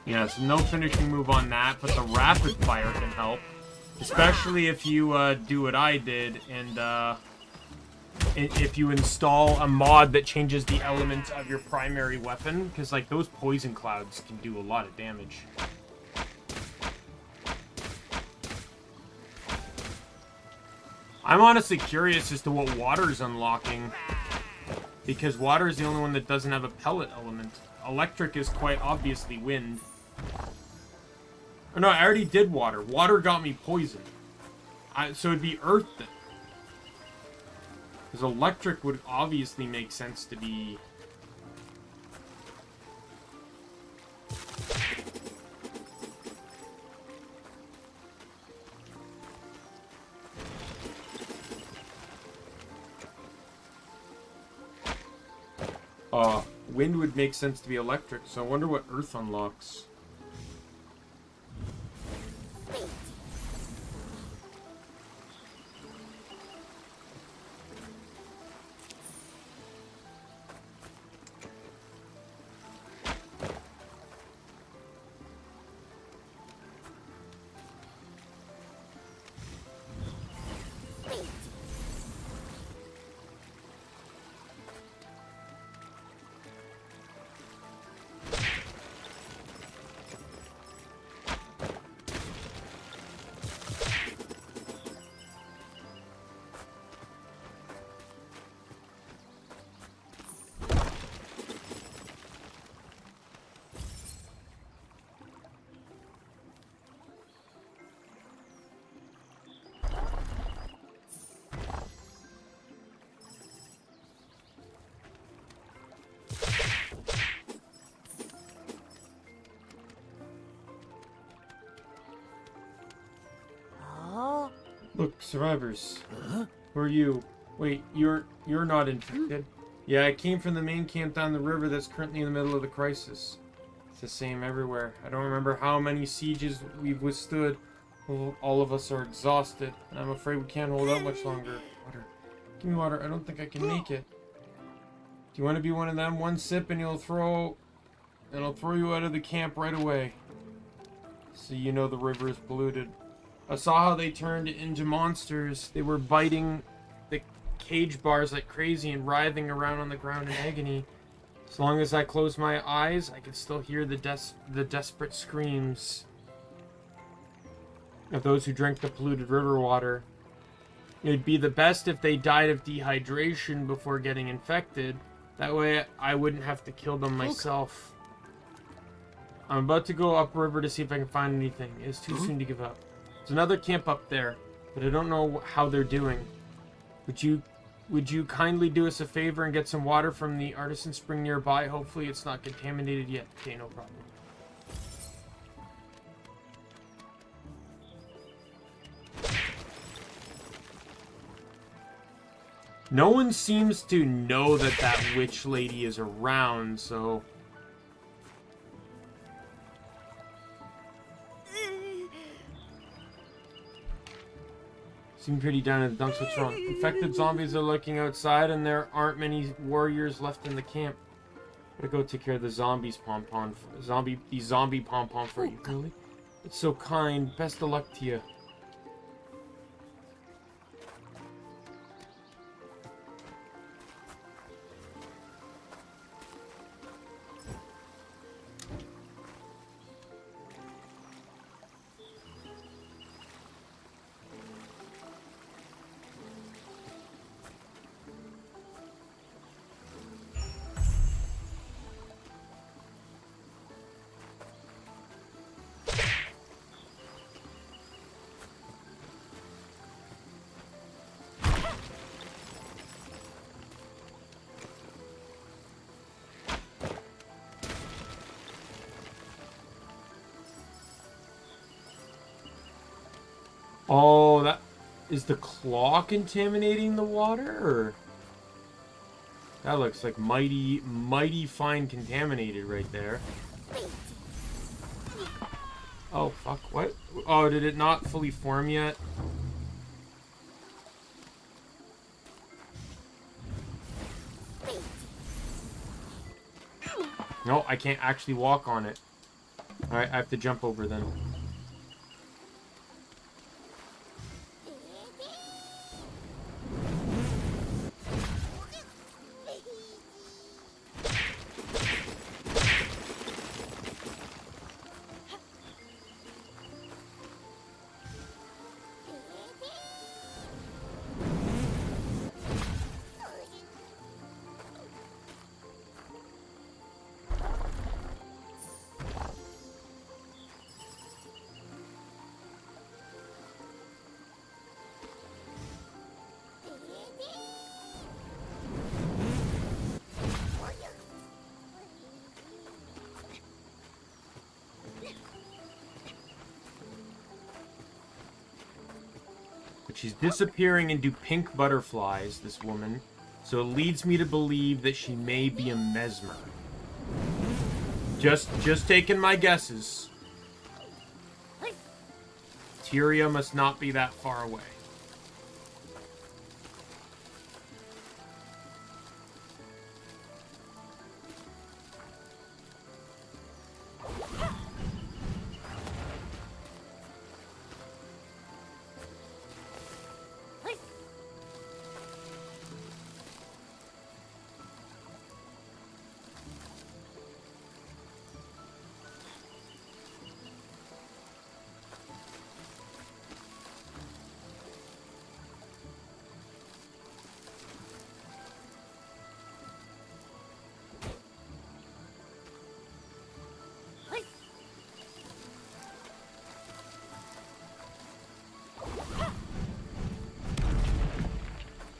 Yeah, so no finishing move on that, but the rapid fire can help. Especially if you do what I did, and if you install a mod that changes the element of your primary weapon, because like those poison clouds can do a lot of damage. I'm honestly curious as to what water's unlocking, because water is the only one that doesn't have a pellet element. Electric is quite obviously wind. Oh, no, I already did water. Water got me poisoned. So it'd be earth then. Because electric would obviously make sense to be... wind would make sense to be electric, so I wonder what earth unlocks. Look, survivors. Who are you? Wait, you're not infected. Yeah, I came from the main camp down the river that's currently in the middle of the crisis. It's the same everywhere. I don't remember how many sieges we've withstood. All of us are exhausted, and I'm afraid we can't hold out much longer. Water. Give me water. I don't think I can make it. Do you want to be one of them? One sip and you'll throw and I'll throw you out of the camp right away. So you know the river is polluted. I saw how they turned into monsters. They were biting the cage bars like crazy and writhing around on the ground in agony. As long as I close my eyes, I can still hear the desperate screams of those who drank the polluted river water. It'd be the best if they died of dehydration before getting infected. That way I wouldn't have to kill them myself. I'm about to go upriver to see if I can find anything. It's too soon to give up. There's another camp up there, but I don't know how they're doing. Would you kindly do us a favor and get some water from the artisan spring nearby? Hopefully it's not contaminated yet. Okay, no problem. No one seems to know that that witch lady is around, so... Seem pretty down in the dumps. What's wrong? Infected zombies are lurking outside, and there aren't many warriors left in the camp. Gotta go take care of the zombies pom-pom. These zombie pom-pom for you. Really? It's so kind. Best of luck to you. Oh, that is the claw contaminating the water? Or... That looks like mighty fine contaminated right there. Oh, fuck, what? Oh, did it not fully form yet? No, I can't actually walk on it. Alright, I have to jump over then. But she's disappearing into pink butterflies, this woman. So it leads me to believe that she may be a mesmer. Just taking my guesses. Tyria must not be that far away.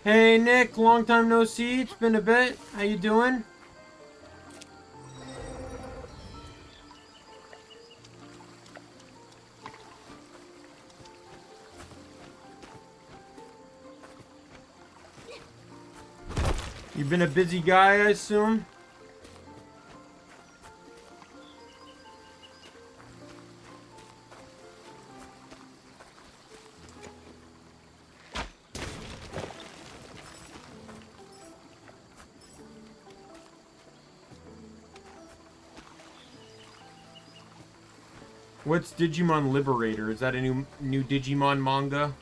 Hey Nick, long time no see. It's been a bit. How you doing? You've been a busy guy, I assume? What's Digimon Liberator? Is that a new Digimon manga?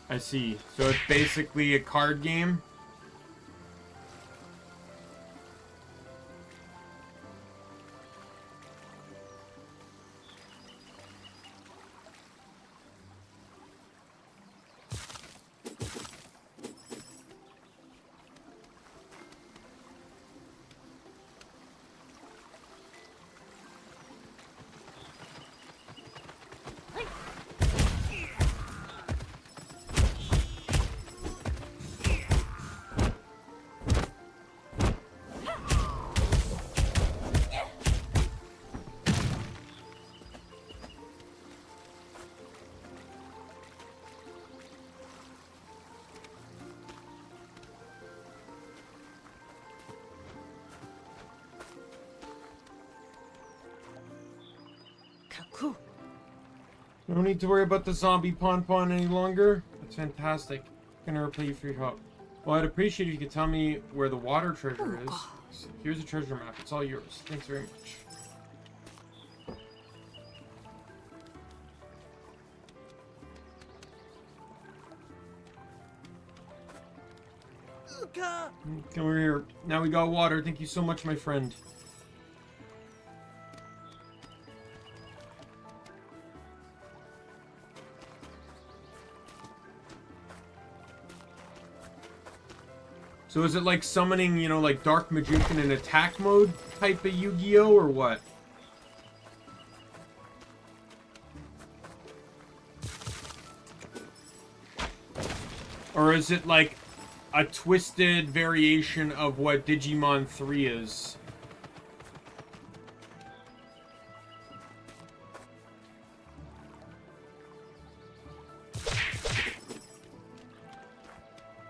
I see. So it's basically a card game? Kaku. No need to worry about the zombie Pon any longer. That's fantastic. I'm gonna repay you for your help. Well, I'd appreciate if you could tell me where the water treasure is. Here's a treasure map. It's all yours. Thanks very much. Come over here. Now we got water. Thank you so much, my friend. So is it like summoning, you know, like Dark Magician in attack mode type of Yu-Gi-Oh, or what? Or is it like a twisted variation of what Digimon 3 is?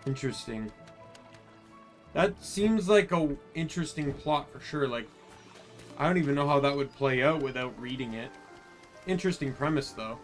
Interesting. That seems like a interesting plot for sure. Like, I don't even know how that would play out without reading it. Interesting premise, though.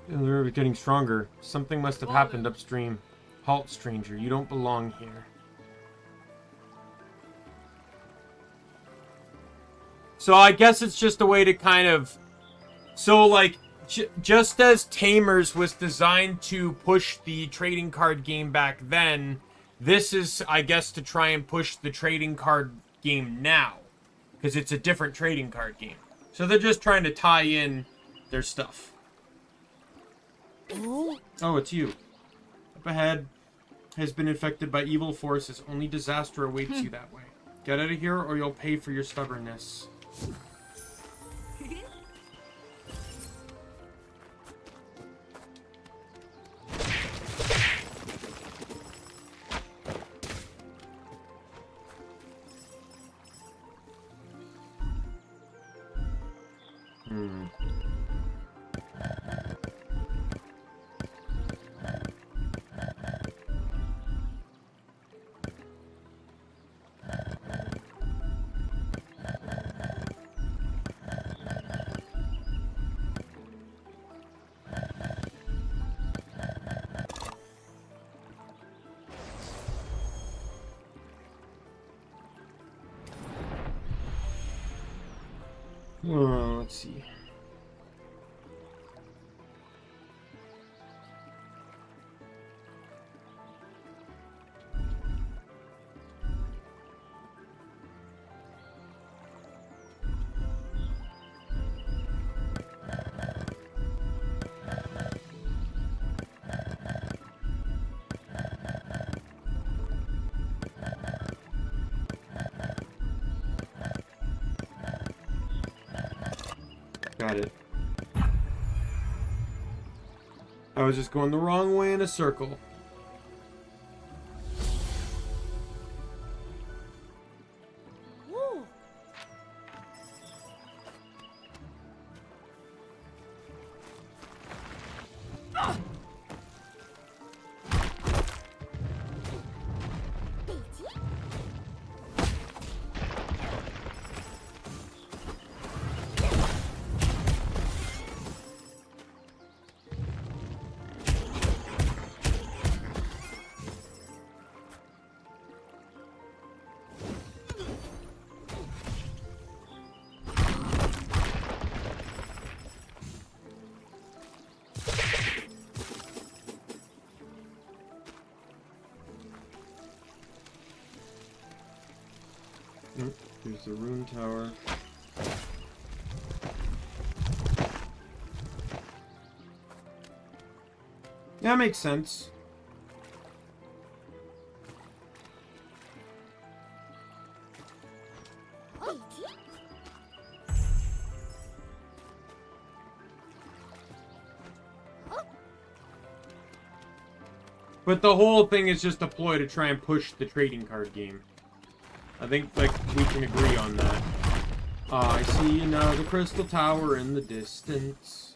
They're getting stronger. Something must have happened upstream. Halt, stranger. You don't belong here. So I guess it's just a way to kind of... So, like, just as Tamers was designed to push the trading card game back then, this is, I guess, to try and push the trading card game now. Because it's a different trading card game. So they're just trying to tie in their stuff. Oh, it's you. Up ahead has been infected by evil forces. Only disaster awaits you that way. Get out of here or you'll pay for your stubbornness. Let's see. at it. I was just going the wrong way in a circle. Here's the rune tower. Yeah, makes sense. But the whole thing is just a ploy to try and push the trading card game. I think, like, we can agree on that. I see now the crystal tower in the distance.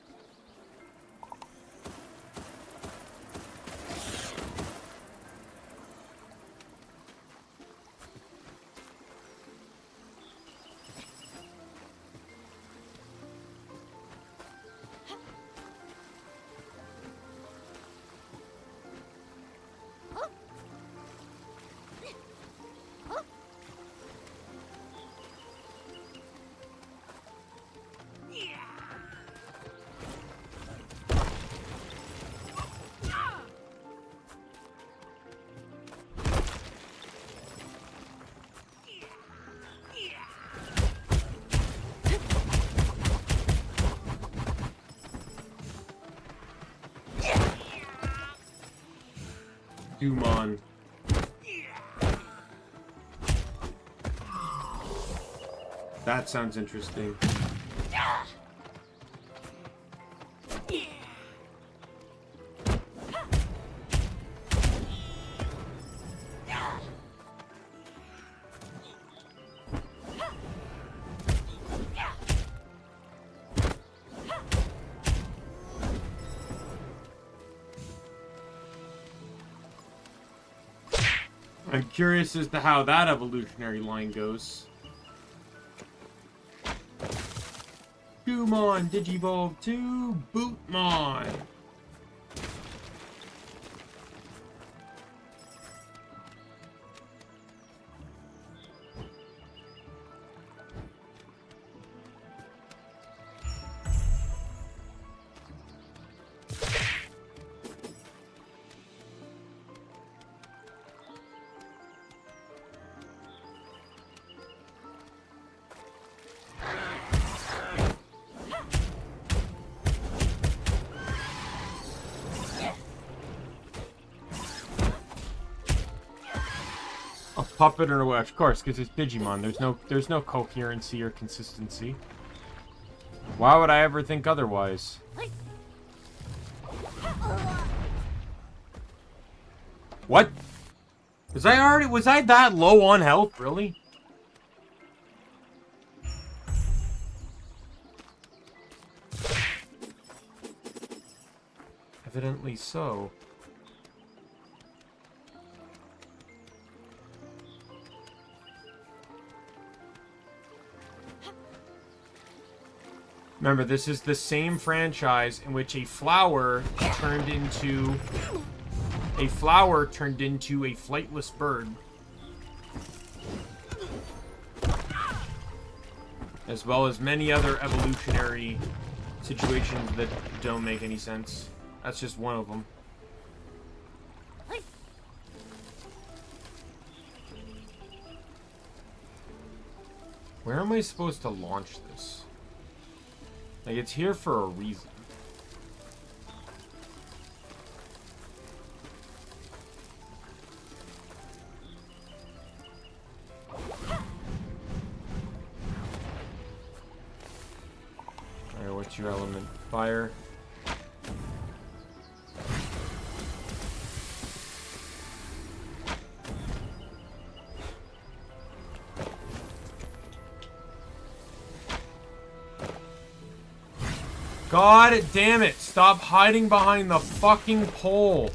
Dumon. That sounds interesting. I'm curious as to how that evolutionary line goes. Dumon Digivolve to Bootmon. Puppet or what? Of course, because it's Digimon. There's no coherency or consistency. Why would I ever think otherwise? What? Was I that low on health? Really? Evidently so. Remember, this is the same franchise in which a flower turned into a flightless bird. As well as many other evolutionary situations that don't make any sense. That's just one of them. Where am I supposed to launch this? Like, it's here for a reason. Alright, your element? Fire. God damn it! Stop hiding behind the fucking pole.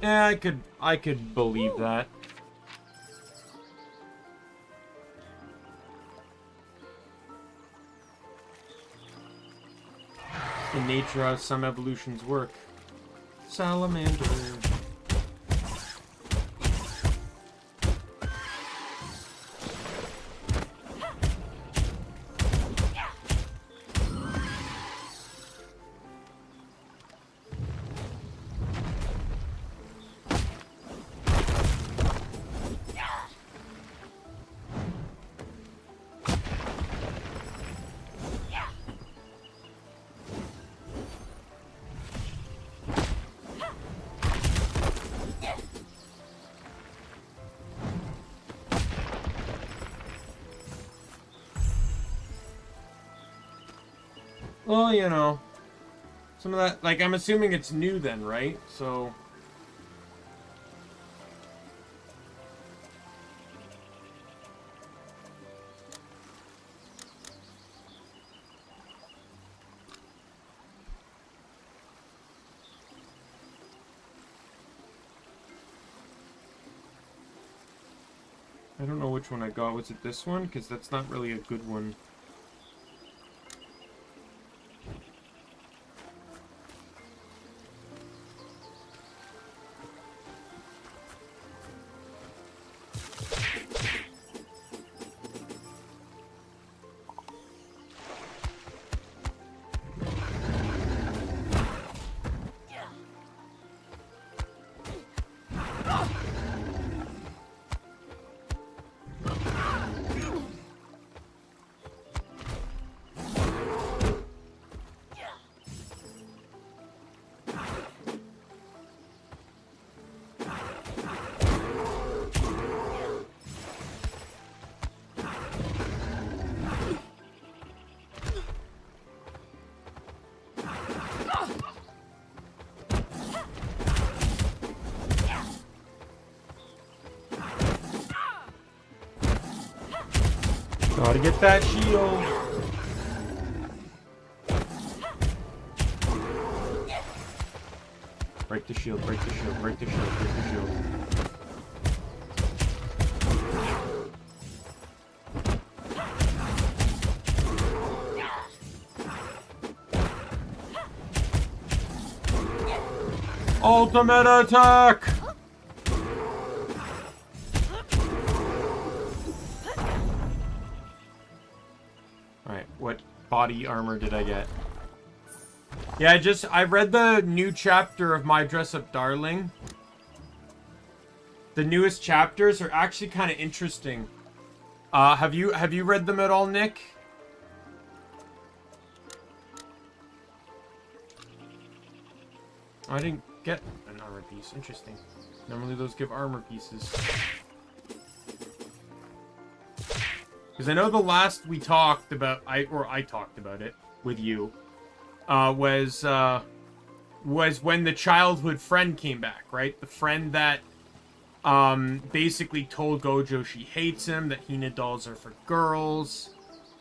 Yeah, I could believe that. In nature, how some evolutions work. Salamander. Well, you know, some of that, like, I'm assuming it's new then, right? So... I don't know which one I got. Was it this one? Because that's not really a good one. Gotta get that shield. Break the shield, break the shield, break the shield, break the shield. Ultimate attack! Alright, what body armor did I get? Yeah, I read the new chapter of My Dress Up Darling. The newest chapters are actually kind of interesting. Have you read them at all, Nick? I didn't get an armor piece. Interesting. Normally those give armor pieces. Because I know the last we talked about, I talked about it with you, was when the childhood friend came back, right? The friend that basically told Gojo she hates him, that Hina dolls are for girls,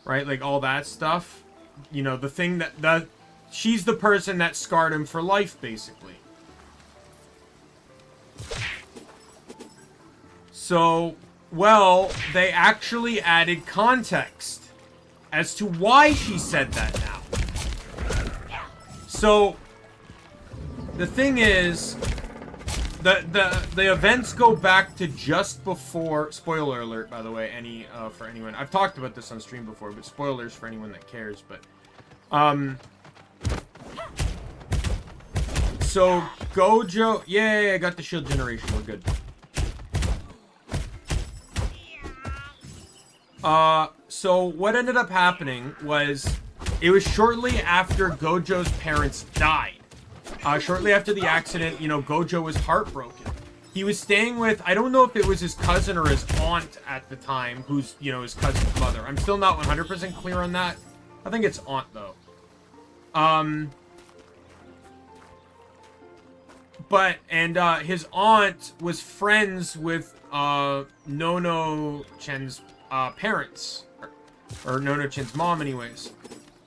right? Like all that stuff. You know, the thing that she's the person that scarred him for life, basically. So, well, they actually added context as to why she said that now. So, the thing is, the events go back to just before, spoiler alert, by the way, for anyone. I've talked about this on stream before, but spoilers for anyone that cares, but, so, Gojo, yeah, I got the shield generation, we're good. So what ended up happening was it was shortly after Gojo's parents died. Shortly after the accident, you know, Gojo was heartbroken. He was staying with, I don't know if it was his cousin or his aunt at the time, who's, you know, his cousin's mother. I'm still not 100% clear on that. I think it's aunt, though. His aunt was friends with, Nono-chan's, parents. Or Nono-chan's mom, anyways.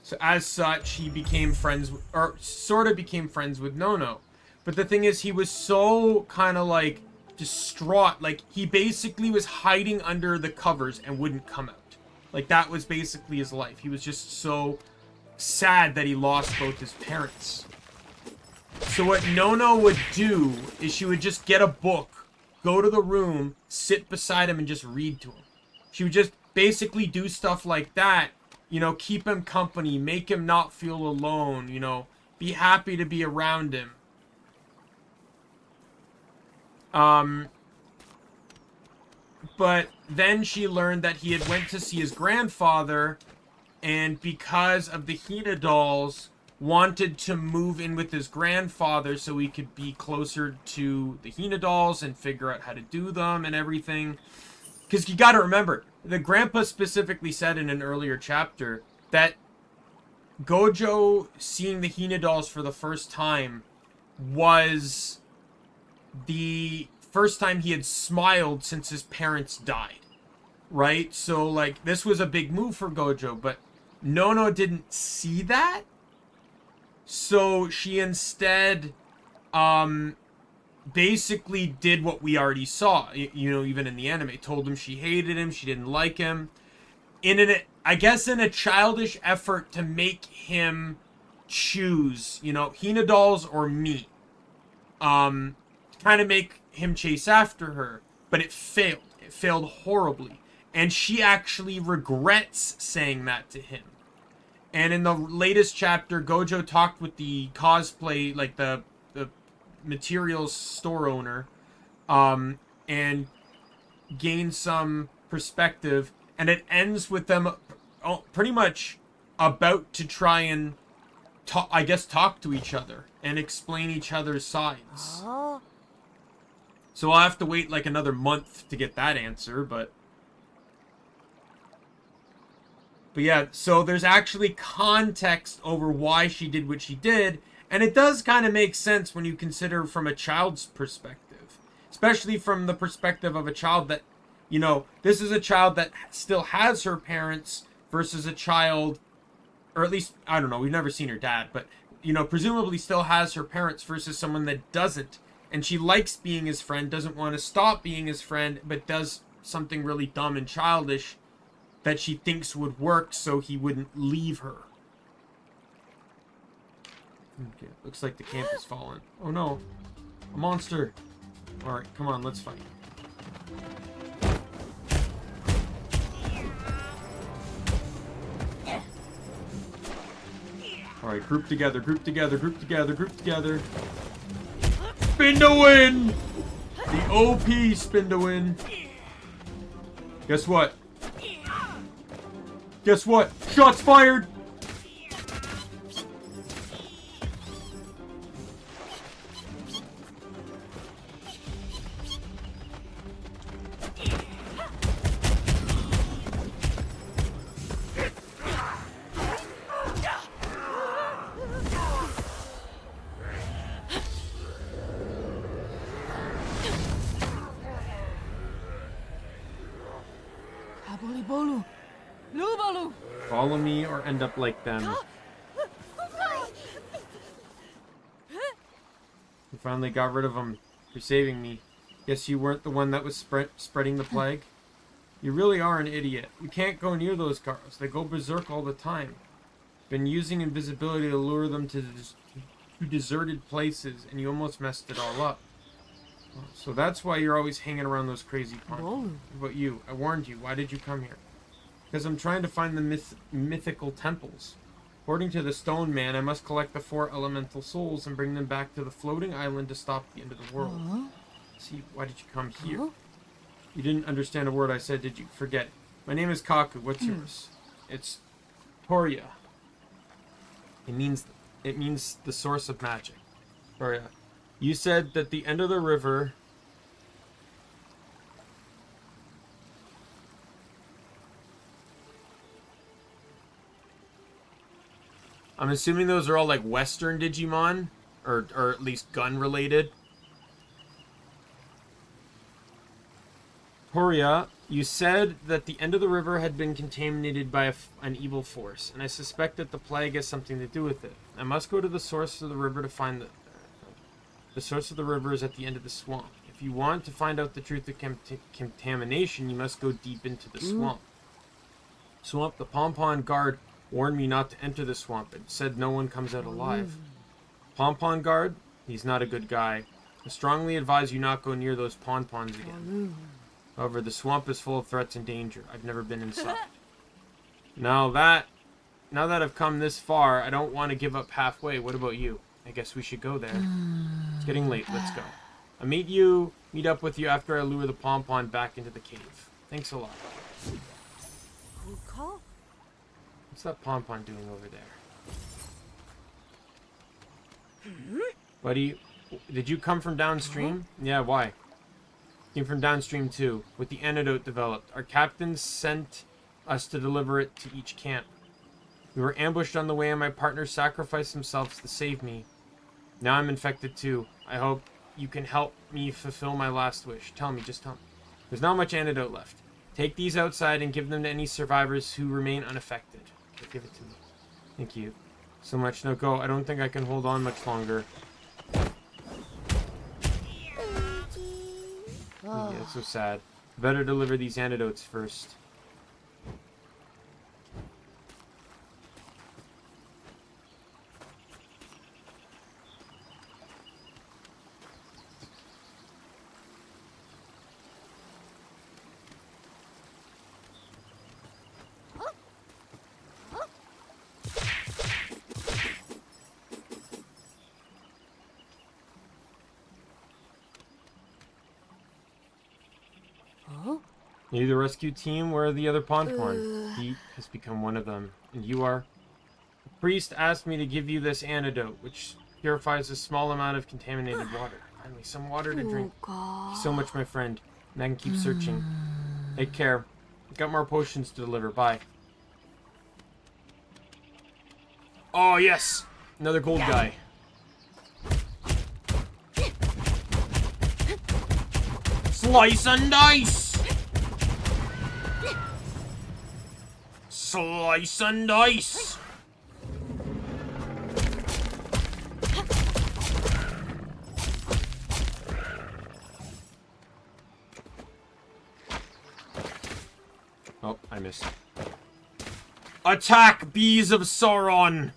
So, as such, he became friends, or sort of became friends with Nono. But the thing is, he was so kind of like distraught. Like, he basically was hiding under the covers and wouldn't come out. Like, that was basically his life. He was just so sad that he lost both his parents. So what Nono would do is she would just get a book, go to the room, sit beside him, and just read to him. She would just basically do stuff like that. You know, keep him company, make him not feel alone, you know, be happy to be around him. But then she learned that he had went to see his grandfather, and because of the Hina dolls, wanted to move in with his grandfather so he could be closer to the Hina dolls and figure out how to do them and everything. Because you gotta remember, the grandpa specifically said in an earlier chapter that Gojo seeing the Hina dolls for the first time was the first time he had smiled since his parents died, right? So, like, this was a big move for Gojo, but Nono didn't see that, so she instead, basically did what we already saw, you know, even in the anime. Told him she hated him, she didn't like him, I guess in a childish effort to make him choose, you know, Hina dolls or me. Kind of make him chase after her, but it failed. It failed horribly. And she actually regrets saying that to him. And in the latest chapter, Gojo talked with the cosplay, like the materials store owner, and gained some perspective. And it ends with them pretty much about to try and, talk to each other and explain each other's sides. So I'll have to wait like another month to get that answer, but yeah, so there's actually context over why she did what she did, and it does kind of make sense when you consider from a child's perspective. Especially from the perspective of a child that, you know, this is a child that still has her parents versus a child, or at least, I don't know, we've never seen her dad, but, you know, presumably still has her parents versus someone that doesn't. And she likes being his friend, doesn't want to stop being his friend, but does something really dumb and childish that she thinks would work so he wouldn't leave her. Okay, looks like the camp is falling. Oh no, a monster. Alright, come on, let's fight. Alright, group together, group together, group together, group together. Spin to win! The OP spin to win. Guess what? Guess what? Shots fired! Follow me or end up like them. You finally got rid of them. You're saving me. Guess you weren't the one that was spreading the plague? You really are an idiot. You can't go near those cars. They go berserk all the time. Been using invisibility to lure them to deserted places, and you almost messed it all up. So that's why you're always hanging around those crazy parts. What about you? I warned you. Why did you come here? Because I'm trying to find the mythical temples. According to the Stone Man, I must collect the 4 elemental souls and bring them back to the floating island to stop the end of the world. See, why did you come here? You didn't understand a word I said, did you? Forget it. My name is Kaku. What's yours? It's Toria. It means the source of magic. Toria. You said that the end of the river... I'm assuming those are all like Western Digimon, or at least gun related. Toria, you said that the end of the river had been contaminated by an evil force, and I suspect that the plague has something to do with it. I must go to the source of the river to find the source of the river is at the end of the swamp. If you want to find out the truth of contamination, you must go deep into the swamp. Swamp, the Pompon guard warned me not to enter the swamp and said no one comes out alive. Pompon guard? He's not a good guy. I strongly advise you not go near those pompons again. However, the swamp is full of threats and danger. I've never been inside. Now that I've come this far, I don't want to give up halfway. What about you? I guess we should go there. It's getting late. Let's go. I'll meet up with you after I lure the pompon back into the cave. Thanks a lot. What's that pompon doing over there? Buddy, did you come from downstream? Yeah, why? Came from downstream too, with the antidote developed. Our captain sent us to deliver it to each camp. We were ambushed on the way and my partner sacrificed themselves to save me. Now I'm infected too. I hope you can help me fulfill my last wish. Just tell me. There's not much antidote left. Take these outside and give them to any survivors who remain unaffected. Okay, give it to me. Thank you so much. No, go. I don't think I can hold on much longer. Yeah, it's so sad. Better deliver these antidotes first. You're the rescue team? Where are the other Pompon? He has become one of them. And you are? The priest asked me to give you this antidote, which purifies a small amount of contaminated water. Finally, some water to drink. Thank you so much, my friend. And I can keep searching. Take care. I've got more potions to deliver. Bye. Oh, yes! Another gold guy. Slice and dice! Slice and dice! Oh, I missed. Attack, bees of Sauron!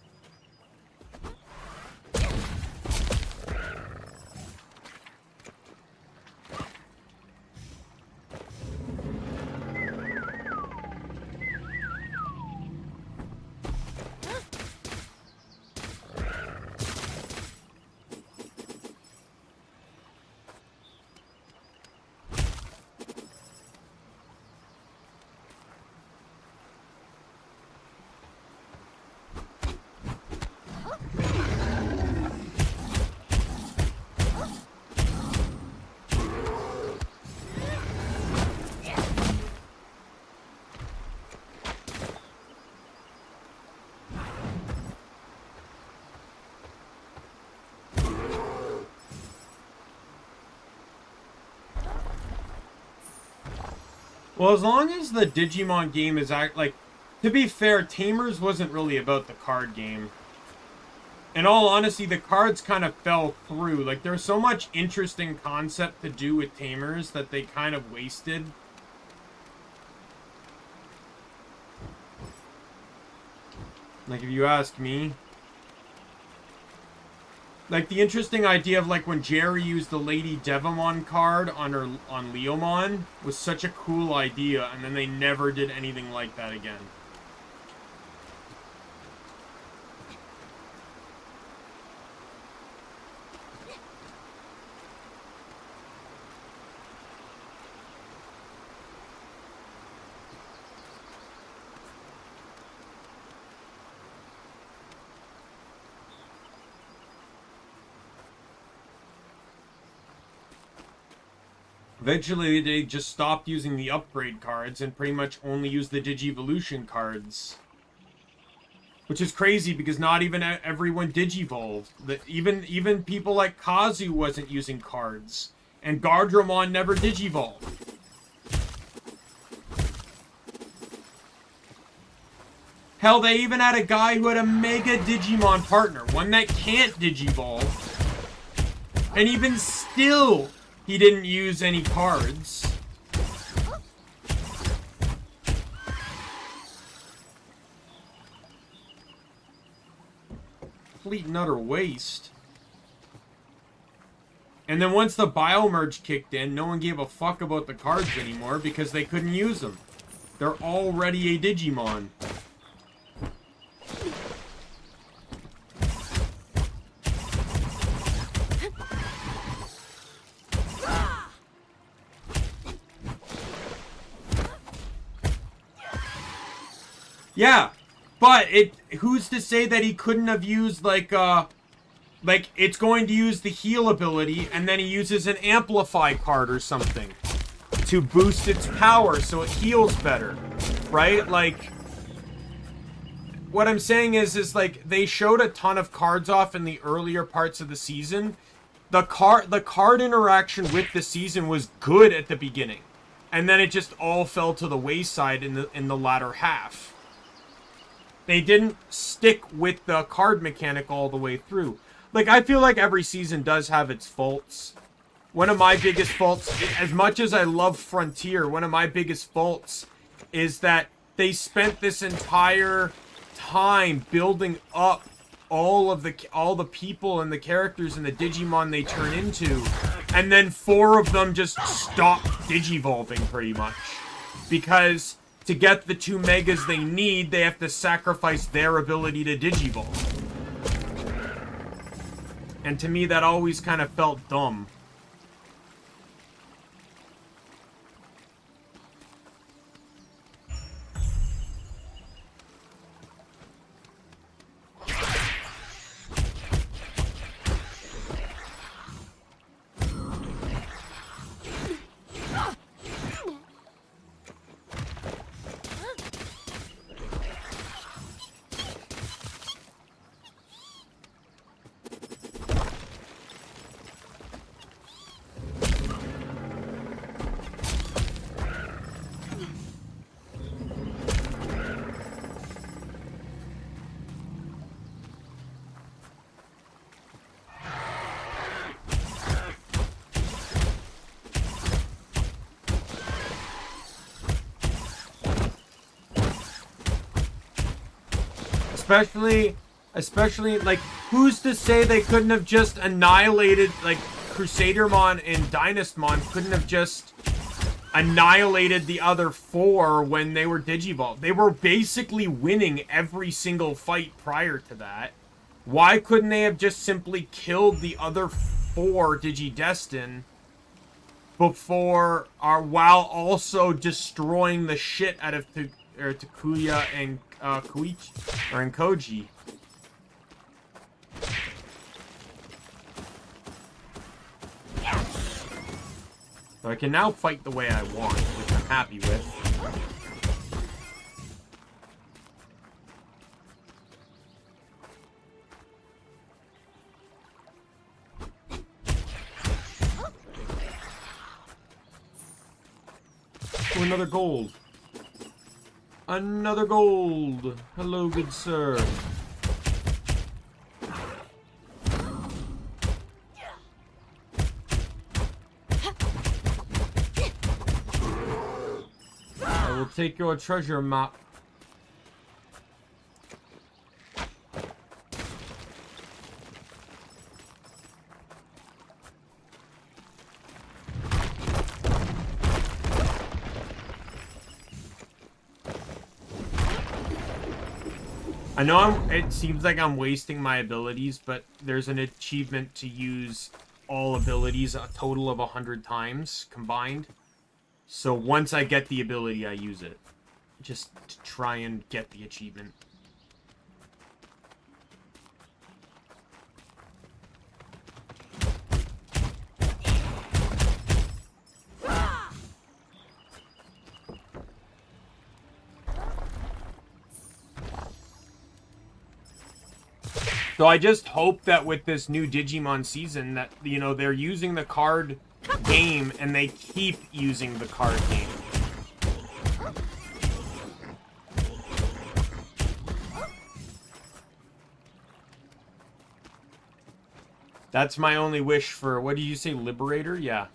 Well, as long as the Digimon game is like, to be fair, Tamers wasn't really about the card game. In all honesty, the cards kind of fell through. Like, there's so much interesting concept to do with Tamers that they kind of wasted. Like, if you ask me. Like, the interesting idea of, like, when Jerry used the Lady Devamon card on Leomon was such a cool idea, and then they never did anything like that again. Eventually, they just stopped using the upgrade cards and pretty much only used the Digivolution cards. Which is crazy because not even everyone Digivolved. Even people like Kazu wasn't using cards. And Gardramon never Digivolved. Hell, they even had a guy who had a Mega Digimon partner. One that can't Digivolve. And even still, he didn't use any cards. Complete and utter waste. And then once the Biomerge kicked in, no one gave a fuck about the cards anymore because they couldn't use them. They're already a Digimon. Yeah, but who's to say that he couldn't have used like it's going to use the heal ability and then he uses an amplify card or something to boost its power so it heals better, right? Like, what I'm saying is like they showed a ton of cards off in the earlier parts of the season. The card interaction with the season was good at the beginning, and then it just all fell to the wayside in the latter half. They didn't stick with the card mechanic all the way through. Like, I feel like every season does have its faults. One of my biggest faults, as much as I love Frontier, one of my biggest faults is that they spent this entire time building up all the people and the characters and the Digimon they turn into, and then 4 of them just stop Digivolving pretty much. Because to get the 2 Megas they need, they have to sacrifice their ability to Digivolve. And to me, that always kind of felt dumb. Especially, like, who's to say they couldn't have just annihilated, like, Crusadermon and Dynastmon couldn't have just annihilated the other 4 when they were Digivolved. They were basically winning every single fight prior to that. Why couldn't they have just simply killed the other 4 Digidestin before, or while also destroying the shit out of Takuya and Koichi, or in Koji? So I can now fight the way I want, which I'm happy with. Oh, another gold. Another gold. Hello, good sir. I will take your treasure map. I know it seems like I'm wasting my abilities, but there's an achievement to use all abilities a total of 100 times combined. So once I get the ability, I use it. Just to try and get the achievement. So I just hope that with this new Digimon season that, you know, they're using the card game and they keep using the card game. That's my only wish for, what did you say, Liberator? Yeah.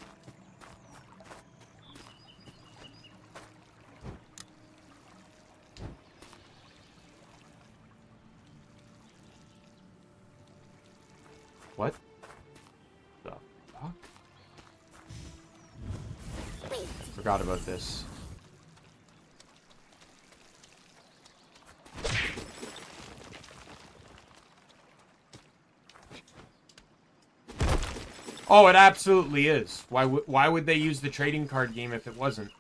What the fuck? Forgot about this. Oh, it absolutely is. Why would they use the trading card game if it wasn't?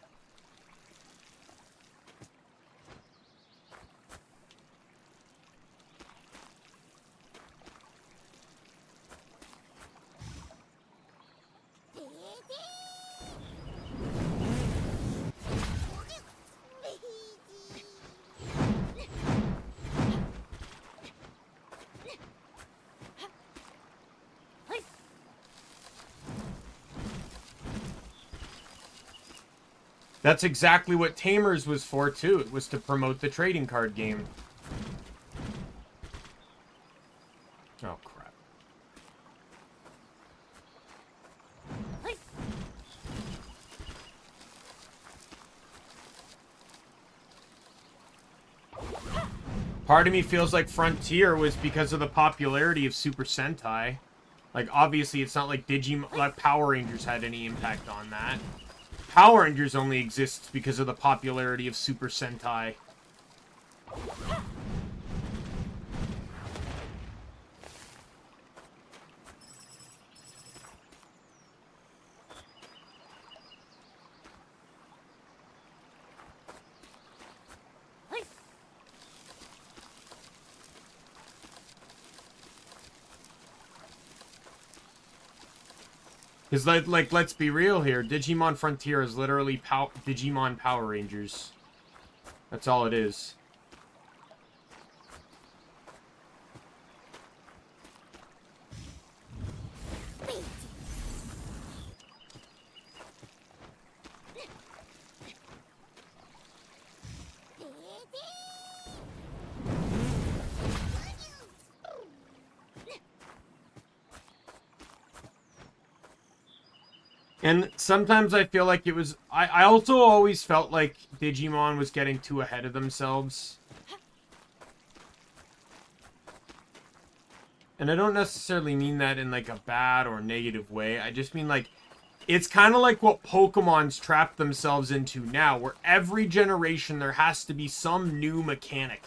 That's exactly what Tamers was for, too. It was to promote the trading card game. Oh, crap. Part of me feels like Frontier was because of the popularity of Super Sentai. Like, obviously, it's not like like Power Rangers had any impact on that. Power Rangers only exists because of the popularity of Super Sentai. Because, like, let's be real here. Digimon Frontier is literally Digimon Power Rangers. That's all it is. And sometimes I feel like it was... I also always felt like Digimon was getting too ahead of themselves. And I don't necessarily mean that in, like, a bad or negative way. I just mean, like, it's kind of like what Pokemon's trapped themselves into now, where every generation there has to be some new mechanic.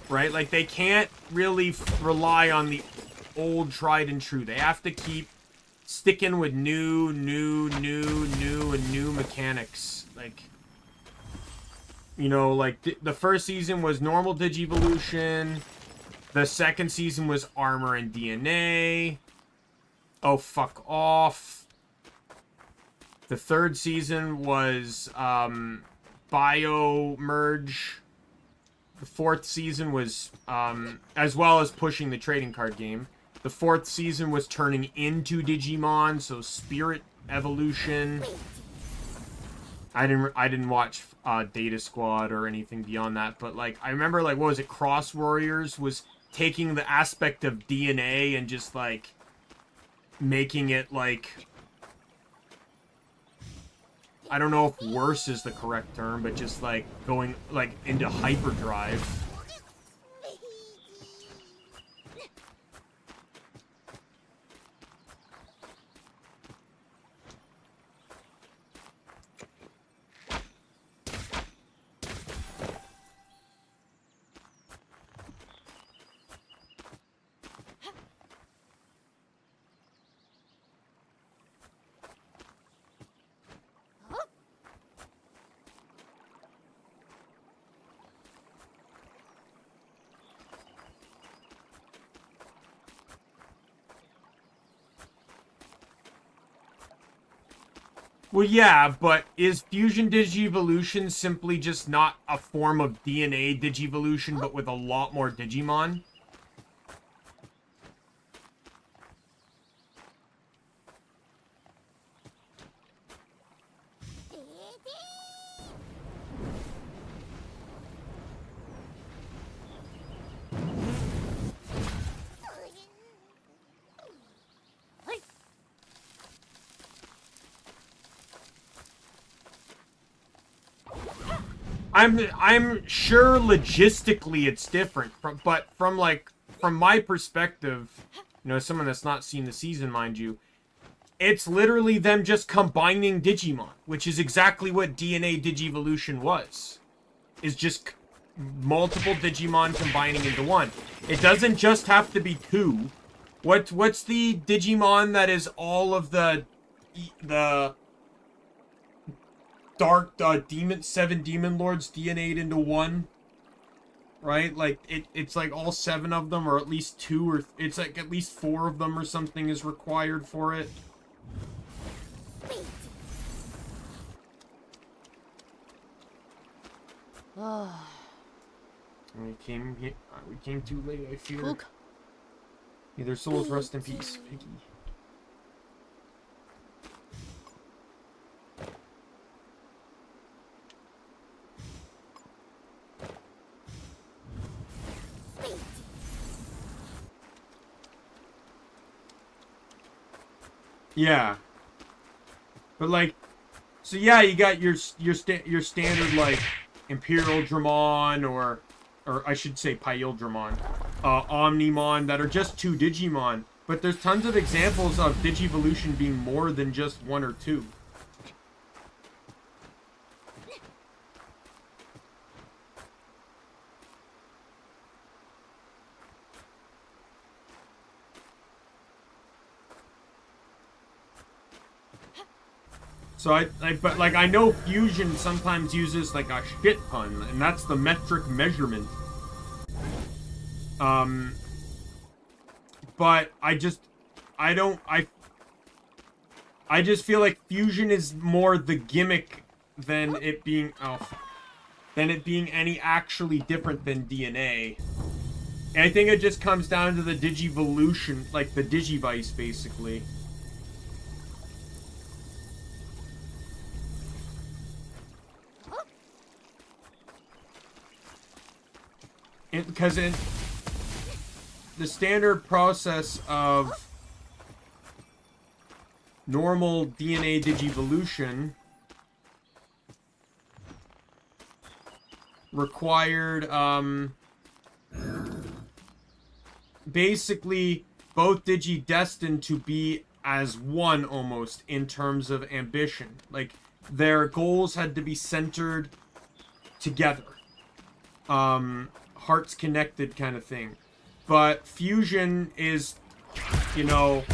Right? Like, they can't really rely on the old tried and true. They have to keep sticking with new mechanics. Like, you know, like the first season was normal Digivolution. The second season was Armor and DNA. Oh, fuck off. The third season was Bio Merge. The fourth season was, as well as pushing the trading card game. The fourth season was turning into Digimon, so Spirit Evolution. I didn't watch Data Squad or anything beyond that, but like I remember, like, what was it? Cross Warriors was taking the aspect of DNA and just like making it like, I don't know if worse is the correct term, but just like going like into hyperdrive. Well, yeah, but is fusion digivolution simply just not a form of DNA digivolution, but with a lot more Digimon? I'm sure logistically it's different, but from my perspective, you know, someone that's not seen the season, mind you, it's literally them just combining Digimon, which is exactly what DNA Digivolution was. Is just multiple Digimon combining into one. It doesn't just have to be two. What's the Digimon that is all of the dark seven demon lords DNA'd into one, right? Like it's like all seven of them, or at least two, or it's like at least four of them or something is required for it. We came too late, I fear. May their souls rest in peace, Piggy. Yeah. But like, so yeah, you got your standard like Imperial Dramon or I should say Pyildramon, Omnimon that are just two Digimon. But there's tons of examples of Digivolution being more than just one or two. So but like I know Fusion sometimes uses like a shit ton, and that's the metric measurement. But I just feel like Fusion is more the gimmick than it being any actually different than DNA. And I think it just comes down to the Digivolution, like the Digivice, basically. Because in the standard process of normal DNA digivolution required basically both Digidestined to be as one almost in terms of ambition. Like their goals had to be centered together. Hearts connected kind of thing. But Fusion is, you know,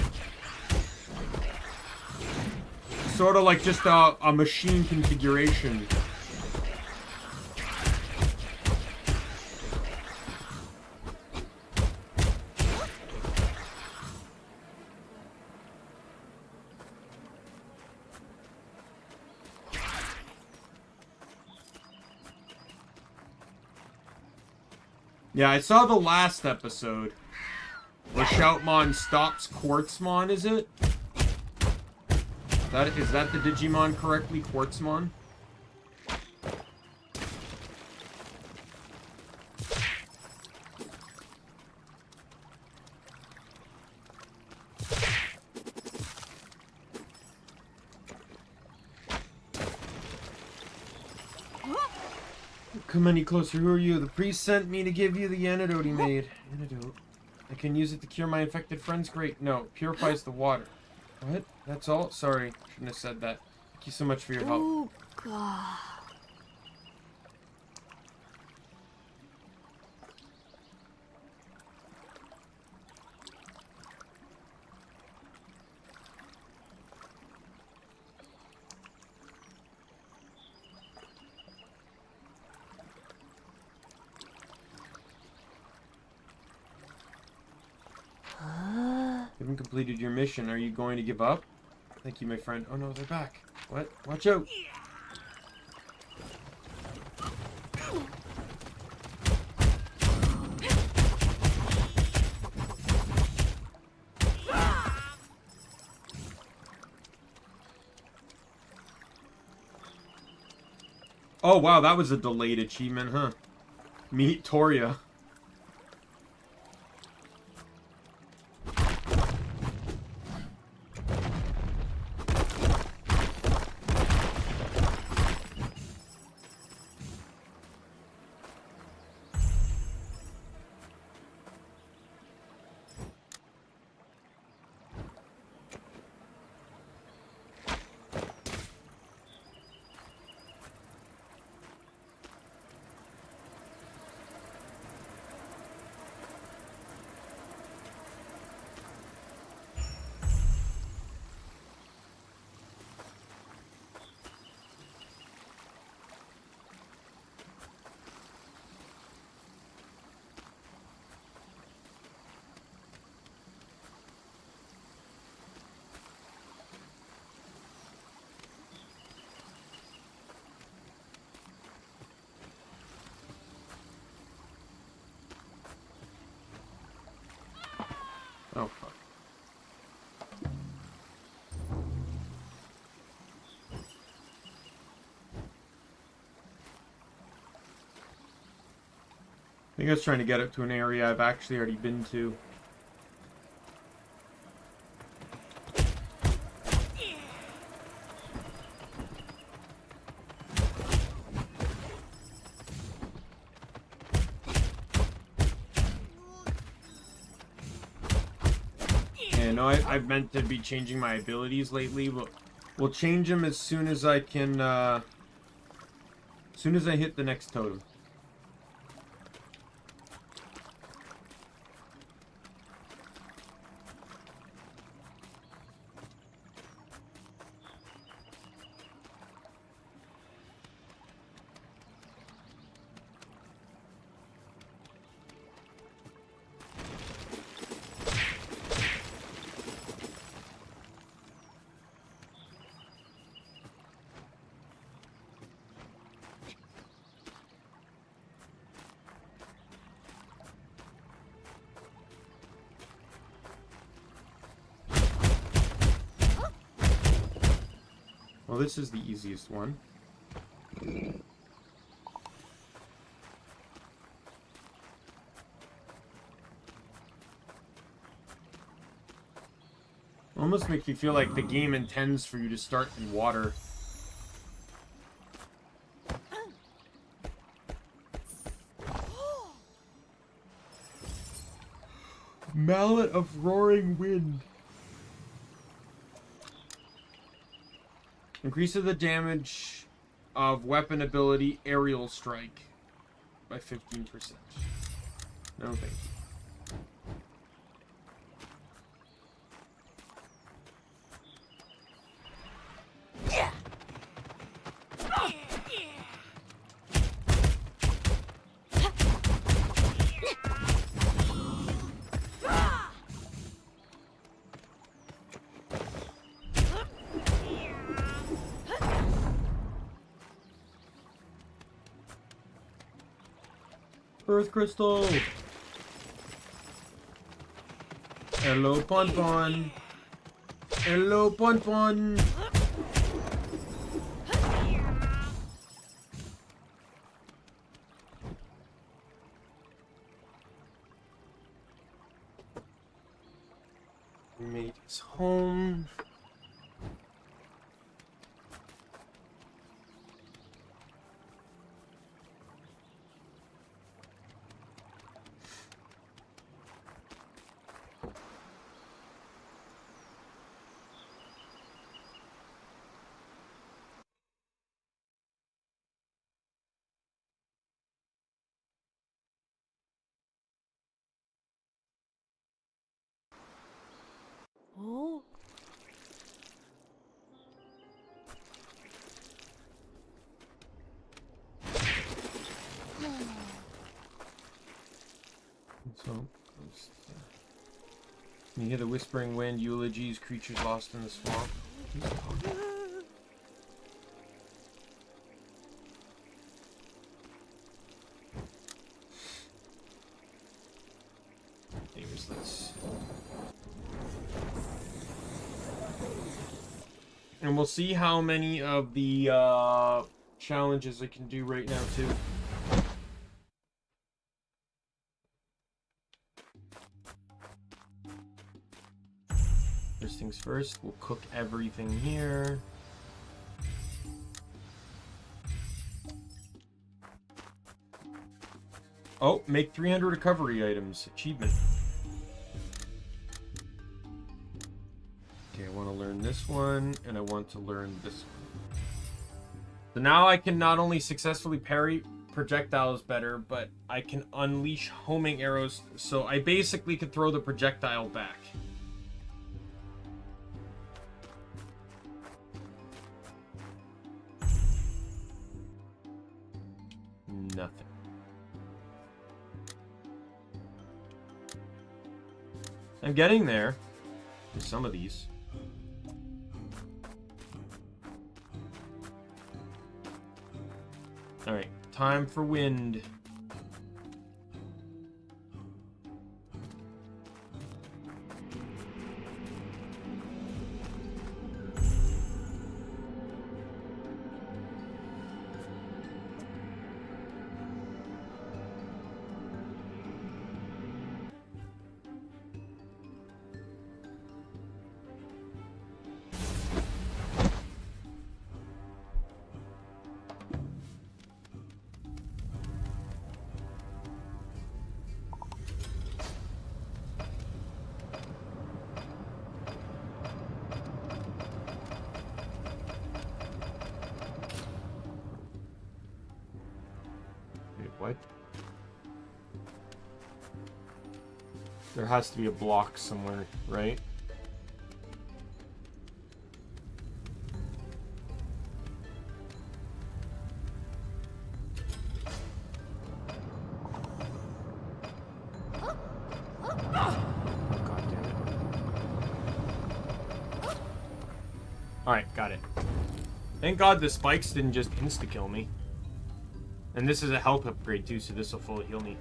sort of like just a machine configuration. Yeah, I saw the last episode where Shoutmon stops Quartzmon, is it? Is that the Digimon correctly? Quartzmon? Come any closer, who are you? The priest sent me to give you the antidote he made. Antidote? I can use it to cure my infected friends? Great. No, it purifies the water. What? That's all? Sorry, shouldn't have said that. Thank you so much for your help. Oh, God. You haven't completed your mission. Are you going to give up? Thank you, my friend. Oh no, they're back. What? Watch out. Oh wow, that was a delayed achievement, huh? Meet Toria. Oh, fuck. I think I was trying to get up to an area I've actually already been to. Yeah, no, I've meant to be changing my abilities lately, but we'll change them as soon as I can, as soon as I hit the next totem. Well, this is the easiest one. Almost makes me feel like the game intends for you to start in water. Mallet of Roaring Wind. Increases the damage of weapon ability Aerial Strike by 15%. No thank you. Earth Crystal! Hello, Pon Pon! Hello, Pon Pon! We made his home. Oh. So, you hear the whispering wind, eulogies, creatures lost in the swamp. Anyways, let's... And we'll see how many of the challenges I can do right now, too. First things first, we'll cook everything here. Oh, make 300 recovery items. Achievement. Okay, I want to learn this one, and I want to learn this one. So now I can not only successfully parry projectiles better, but I can unleash homing arrows, so I basically could throw the projectile back. Nothing. I'm getting there with some of these. Alright, time for wind. What? There has to be a block somewhere, right? Alright, got it. Thank God the spikes didn't just insta-kill me. And this is a health upgrade too, so this will fully heal me.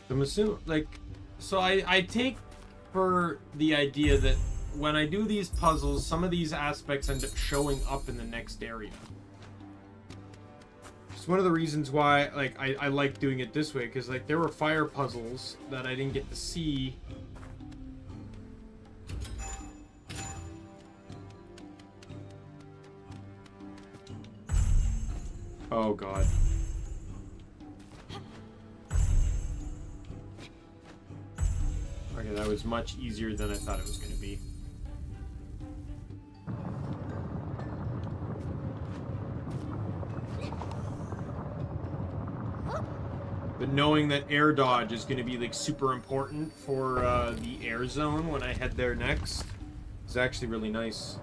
I'm assuming, like, so I take for the idea that when I do these puzzles, some of these aspects end up showing up in the next area. It's one of the reasons why, like, I like doing it this way, because, like, there were fire puzzles that I didn't get to see. Oh, God. Okay, that was much easier than I thought it was going to be. But knowing that air dodge is going to be like super important for the air zone when I head there next is actually really nice.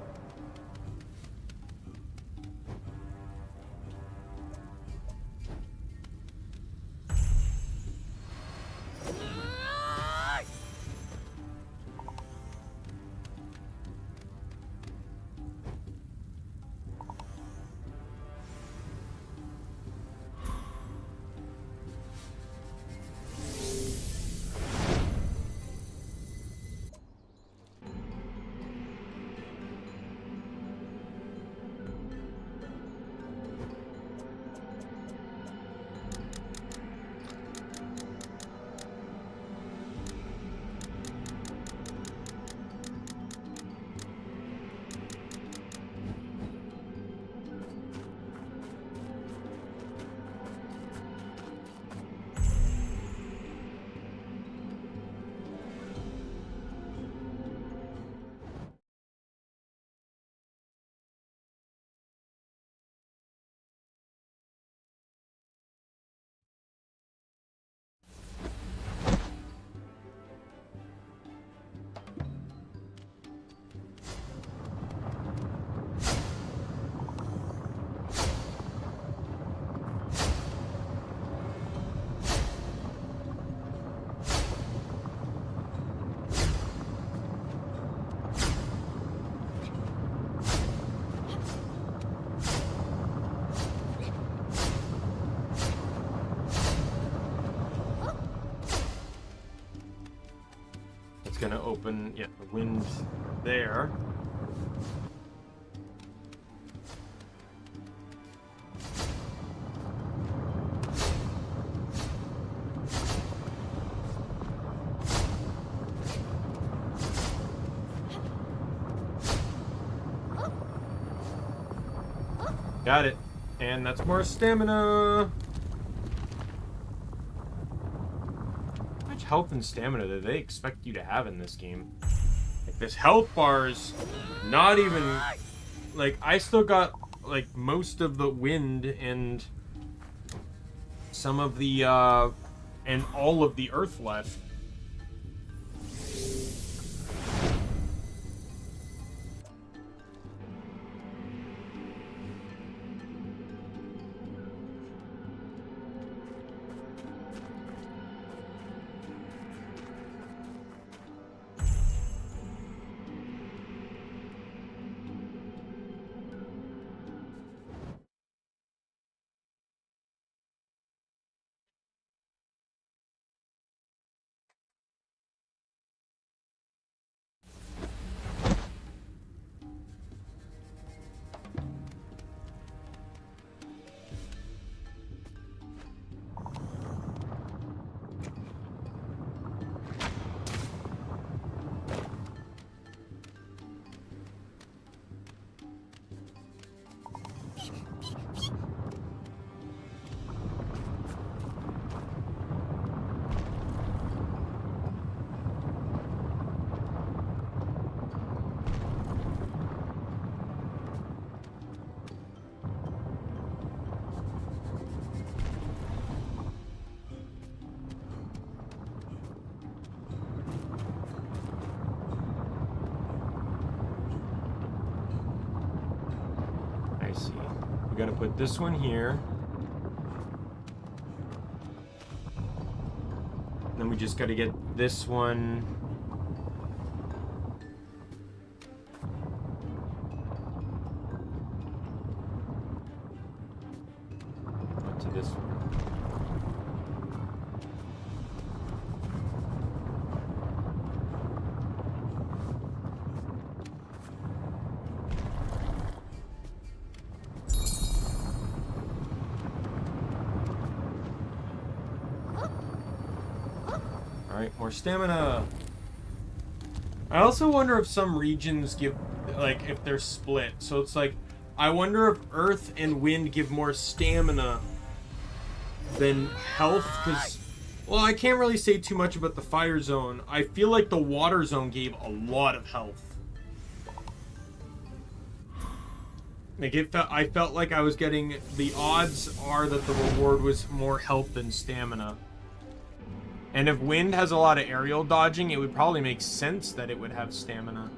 Gonna open, yeah, the wind there. Got it. And that's more stamina. Health and stamina that they expect you to have in this game. Like, this health bar's not even... Like, I still got, like, most of the wind and some of the, and all of the earth left. We gotta put this one here. Then we just gotta get this one. To this one. Alright, more stamina. I also wonder if some regions give, like, if they're split. So it's like, I wonder if earth and wind give more stamina than health, because, well, I can't really say too much about the fire zone. I feel like the water zone gave a lot of health. Like, I felt like I was getting, the odds are that the reward was more health than stamina. And if wind has a lot of aerial dodging, it would probably make sense that it would have stamina.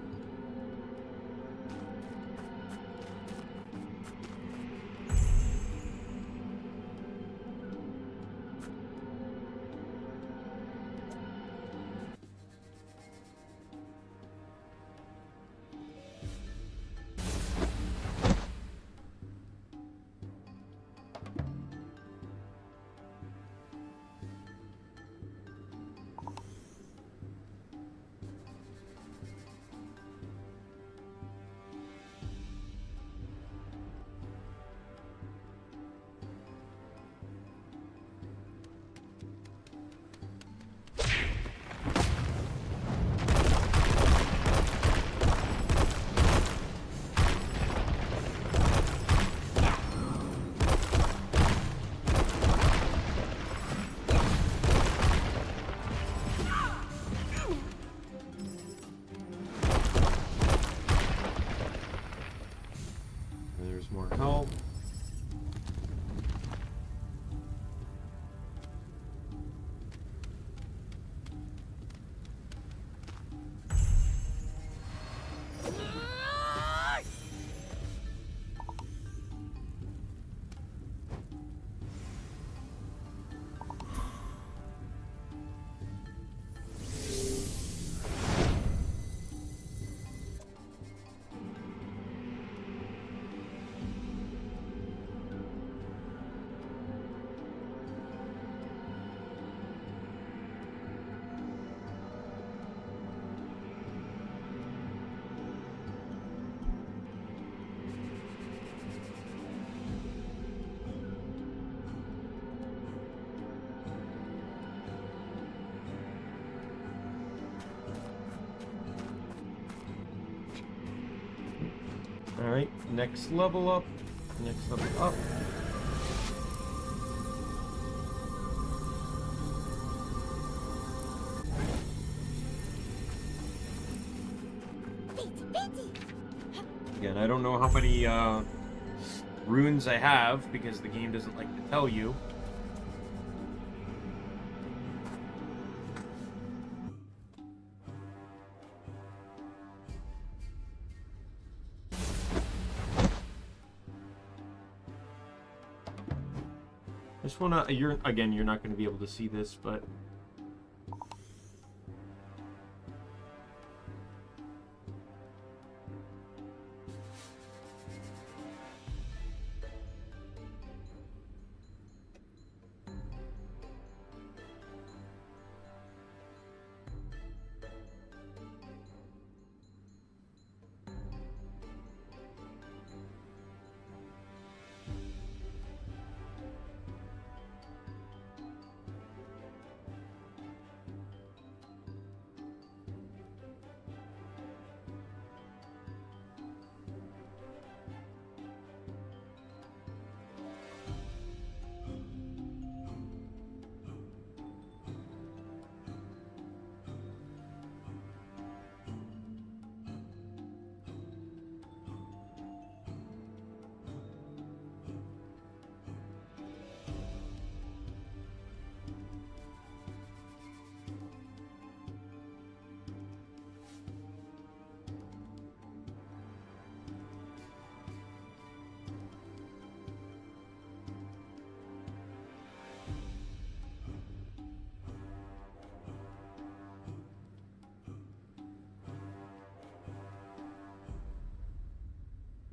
Alright, next level up. Next level up. Again, I don't know how many runes I have because the game doesn't like to tell you. Just wanna, you're not gonna be able to see this, but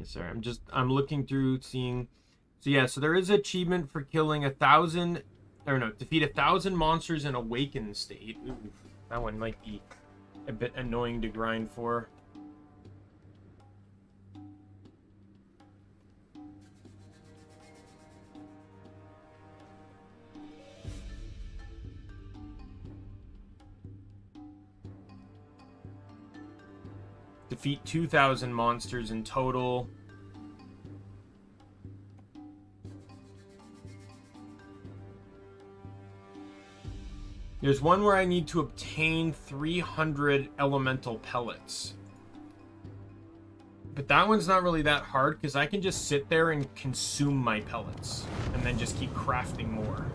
sorry, I'm looking through seeing. So yeah, so there is an achievement for killing defeat 1,000 monsters in awakened state. Ooh, that one might be a bit annoying to grind for. Defeat 2,000 monsters in total. There's one where I need to obtain 300 elemental pellets. But that one's not really that hard because I can just sit there and consume my pellets and then just keep crafting more.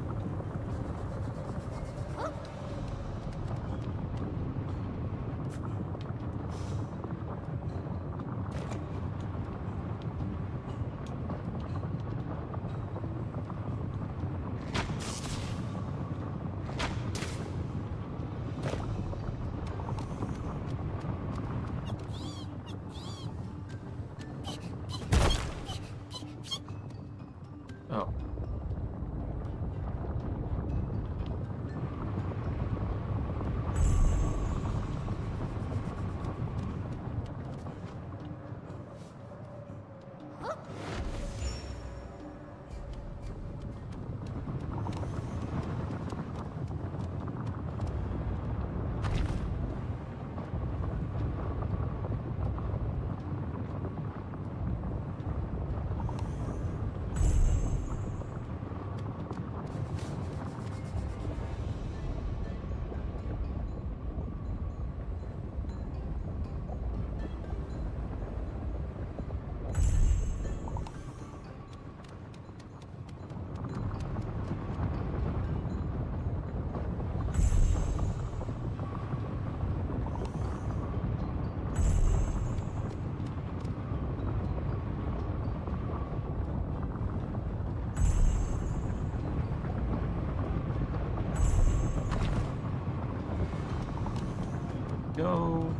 go.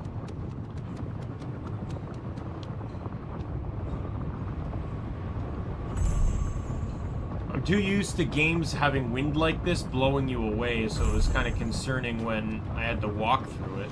I'm too used to games having wind like this blowing you away, so it was kind of concerning when I had to walk through it.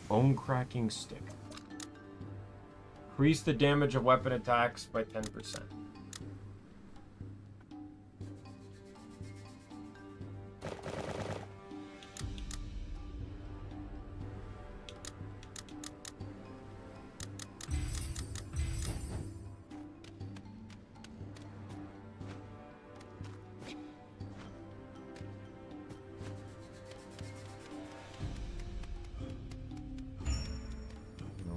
Bone cracking stick. Increase the damage of weapon attacks by 10%.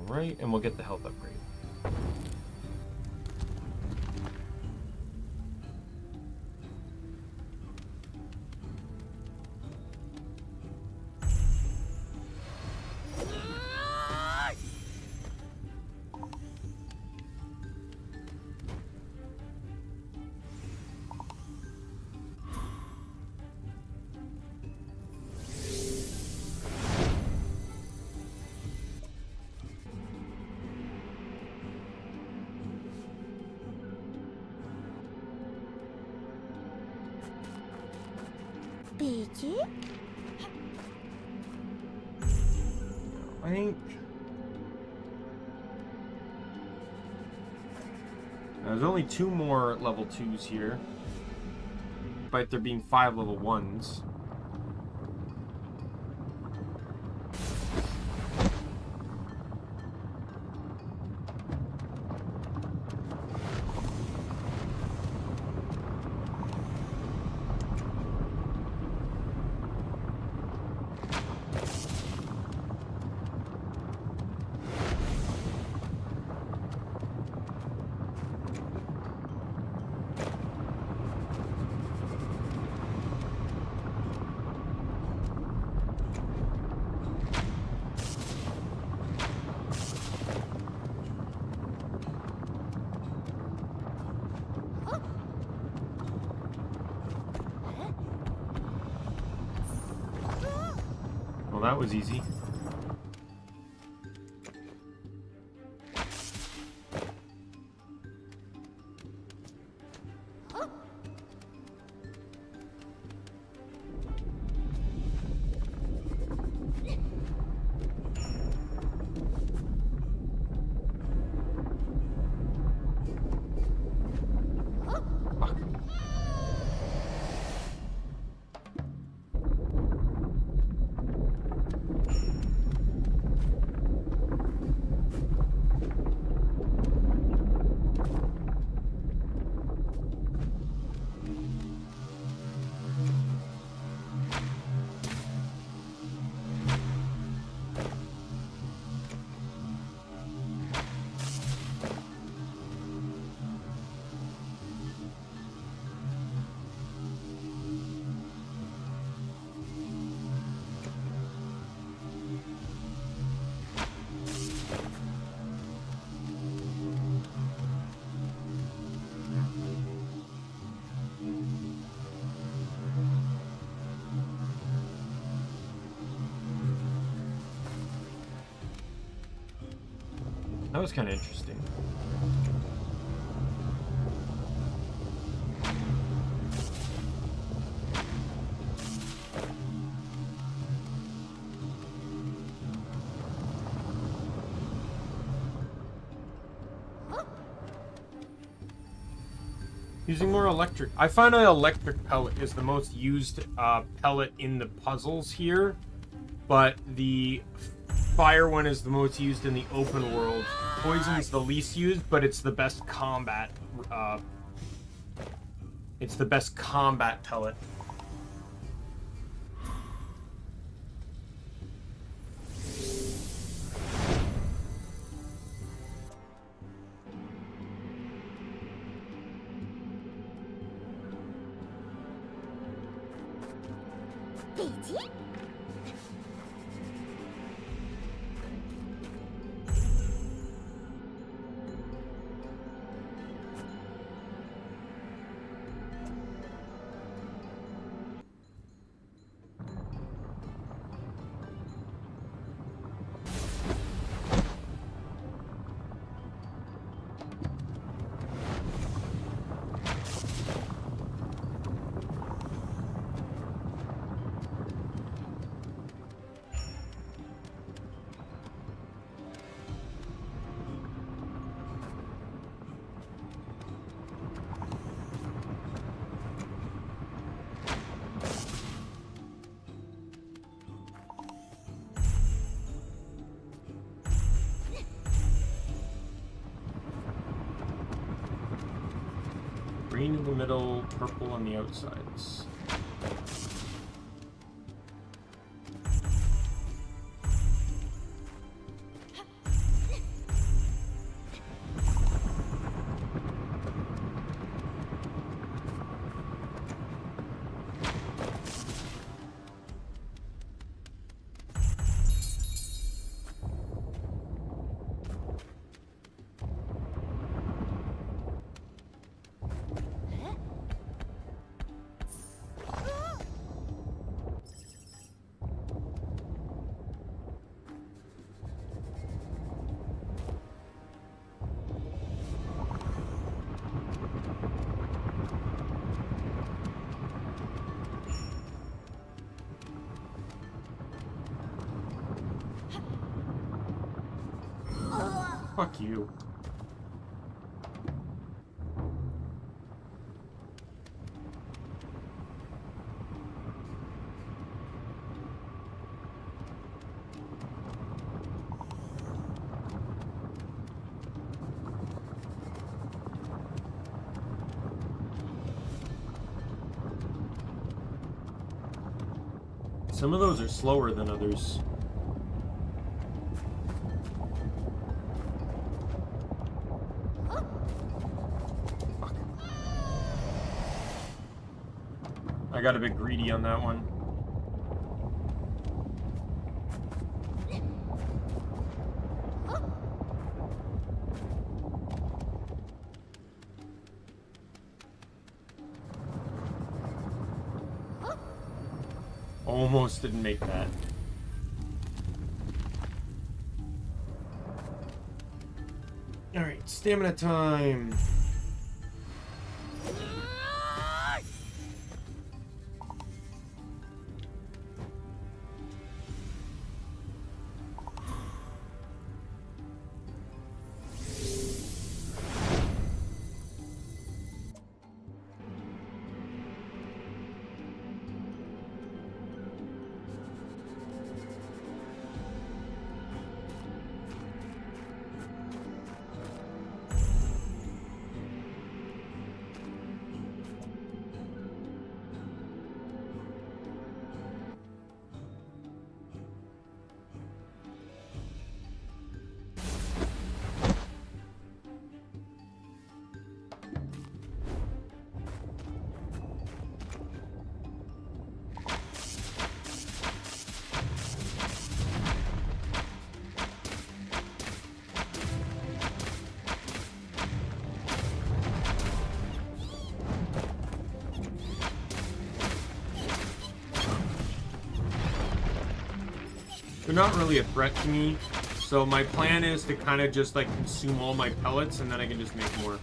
Right, and we'll get the health upgrade. I think there's only 2 more level 2s here, despite there being 5 level 1s. That was easy. That was kind of interesting. Using more electric. I find an electric pellet is the most used pellet in the puzzles here, but the fire one is the most used in the open world. Poison is the least used, but it's the best combat. It's the best combat pellet. Green in the middle, purple on the outsides. Fuck you. Some of those are slower than others. I got a bit greedy on that one. Almost didn't make that. Alright, stamina time. They're not really a threat to me, so my plan is to kind of just like consume all my pellets and then I can just make more.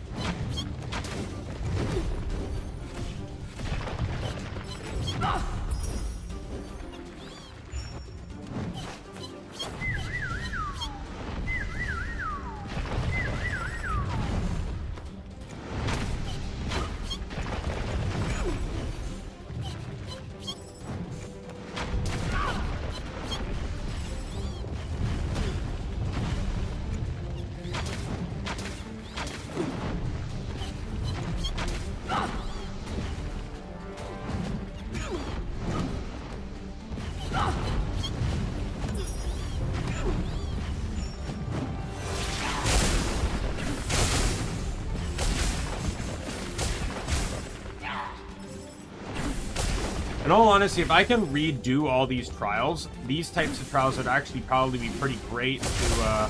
In all honesty, if I can redo all these trials, these types of trials would actually probably be pretty great to,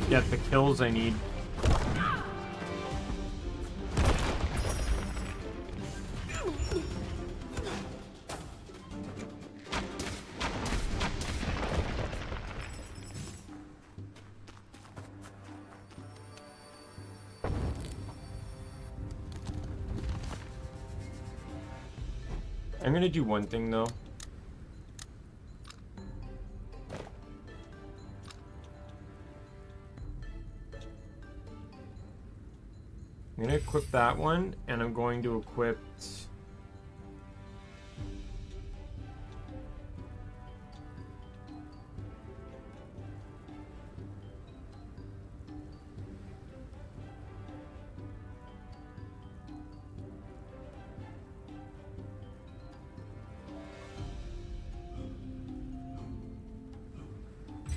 get the kills I need. I'm gonna do one thing though. I'm gonna equip that one, and I'm going to equip...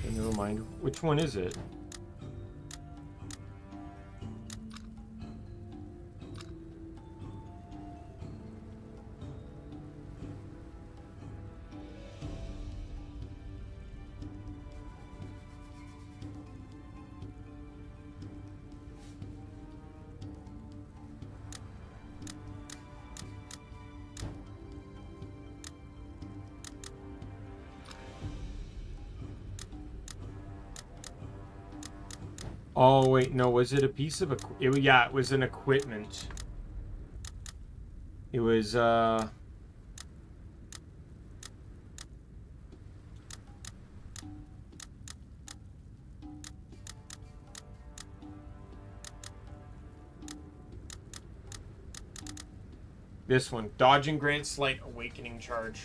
Okay, never mind. Which one is it? Oh, wait, no, was it a piece of yeah, it was an equipment. It was, this one. Dodge and grant slight awakening charge.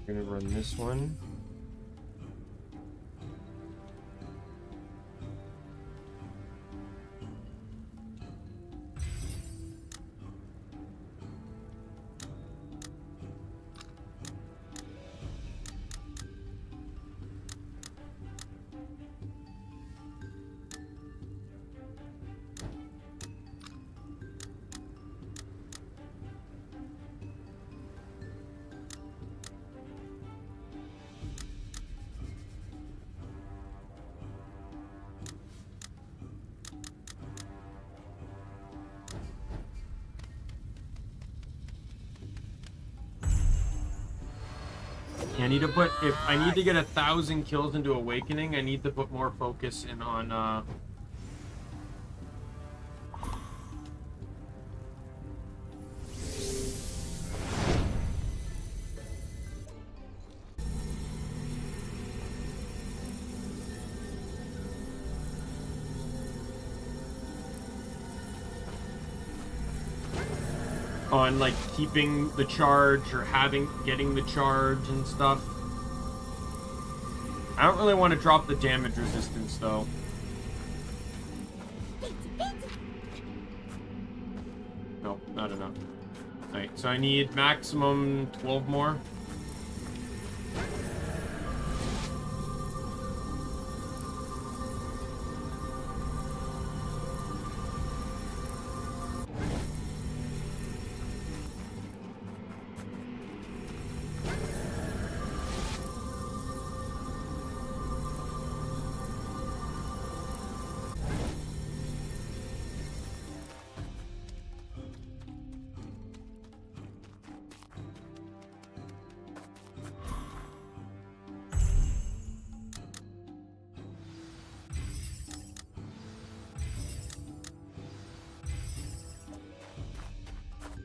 Gonna run this one. I need to put, if I need to get 1,000 kills into Awakening, I need to put more focus in on, like keeping the charge or getting the charge and stuff. I don't really want to drop the damage resistance though. Nope, not enough. Alright, so I need maximum 12 more.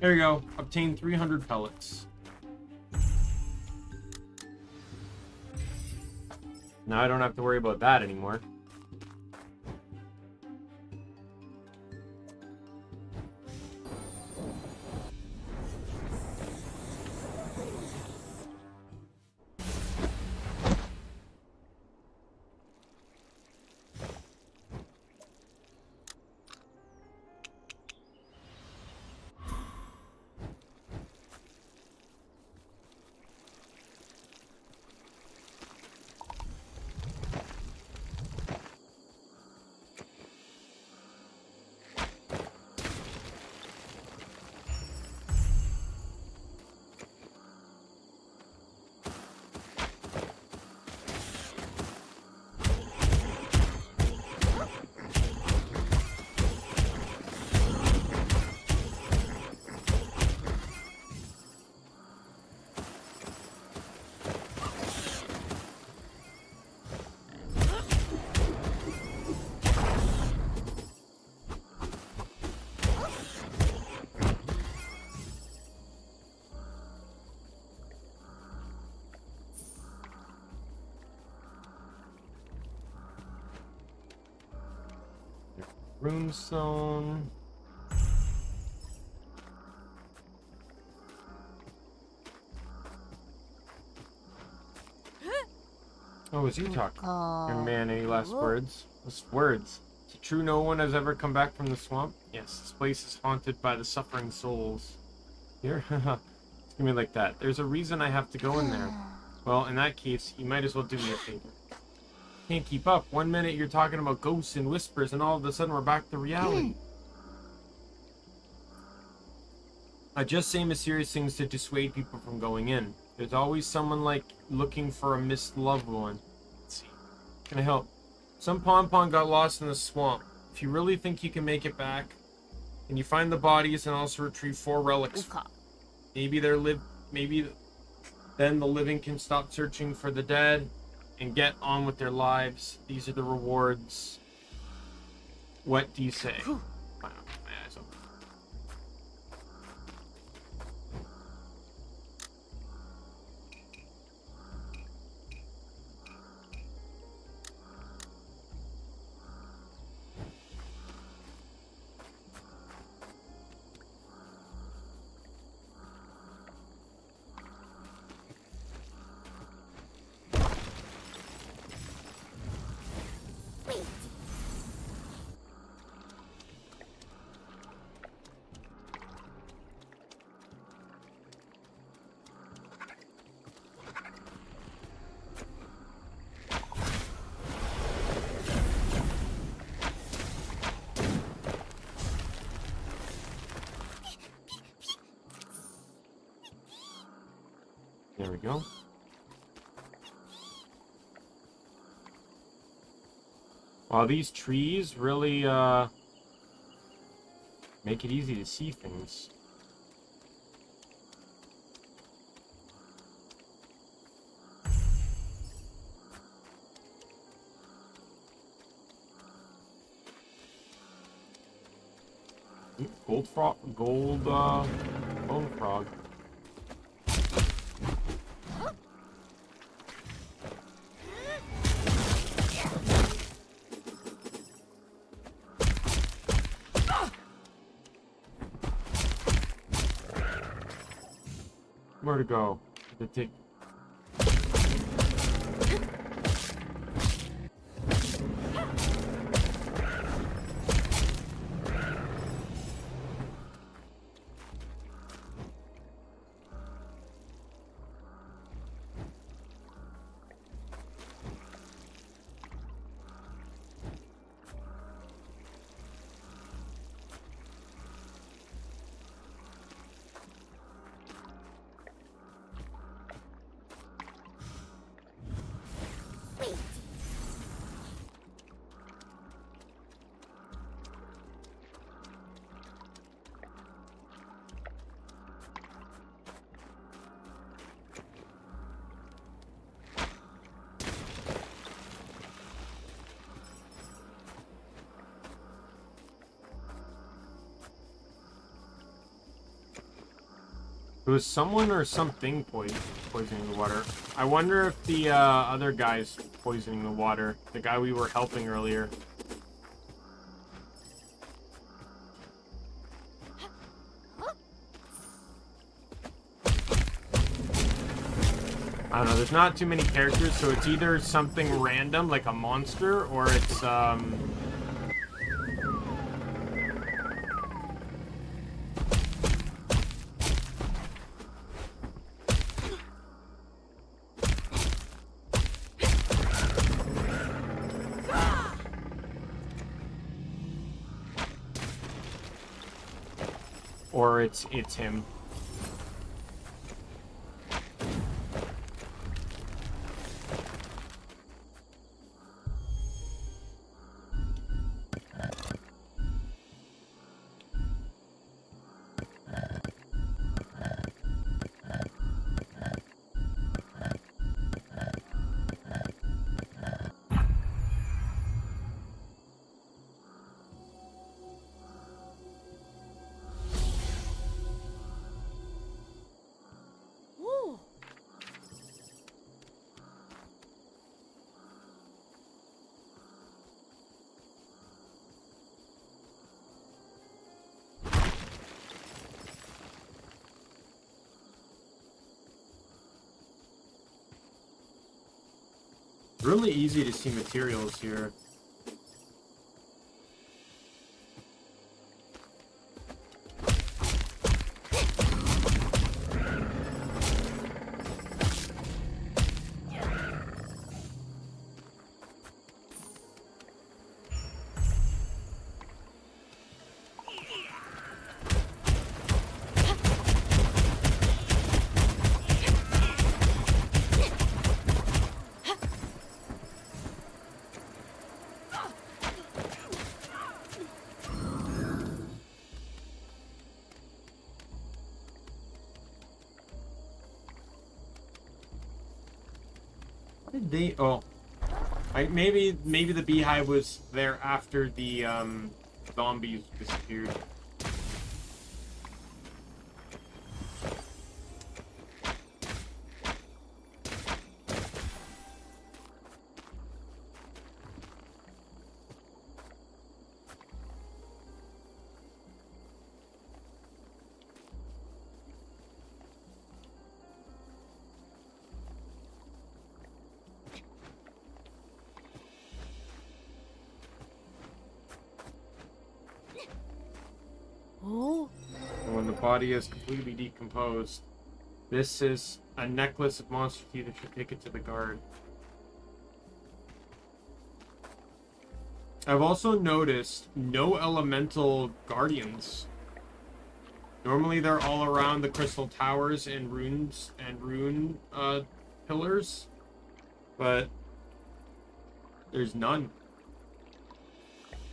There you go. Obtain 300 pellets. Now I don't have to worry about that anymore. Runestone. Oh, was you talking? Young man, any last words? Last words. Is it true no one has ever come back from the swamp? Yes, this place is haunted by the suffering souls. Here? Give me like that. There's a reason I have to go in there. Well, in that case, you might as well do me a favor. Can't keep up. 1 minute you're talking about ghosts and whispers, and all of a sudden we're back to reality. I just say mysterious things to dissuade people from going in. There's always someone like looking for a missed loved one. Let's see. Can I help? Some pom-pom got lost in the swamp. If you really think you can make it back, can you find the bodies and also retrieve 4 relics? Maybe then the living can stop searching for the dead and get on with their lives. These are the rewards. What do you say? Wow, my eyes open. There we go. Wow, these trees really make it easy to see things. Gold frog, bone frog. Where to go? To take. It was someone or something poisoned. poisoning the water. I wonder if the other guy's poisoning the water. The guy we were helping earlier. I don't know, there's not too many characters, so it's either something random, like a monster, or it's, or it's him. Really easy to see materials here. They maybe the beehive was there after the zombies disappeared. And when the body is completely decomposed, this is a necklace of monster teeth that should take it to the guard. I've also noticed no elemental guardians. Normally they're all around the crystal towers and runes and rune pillars, but there's none.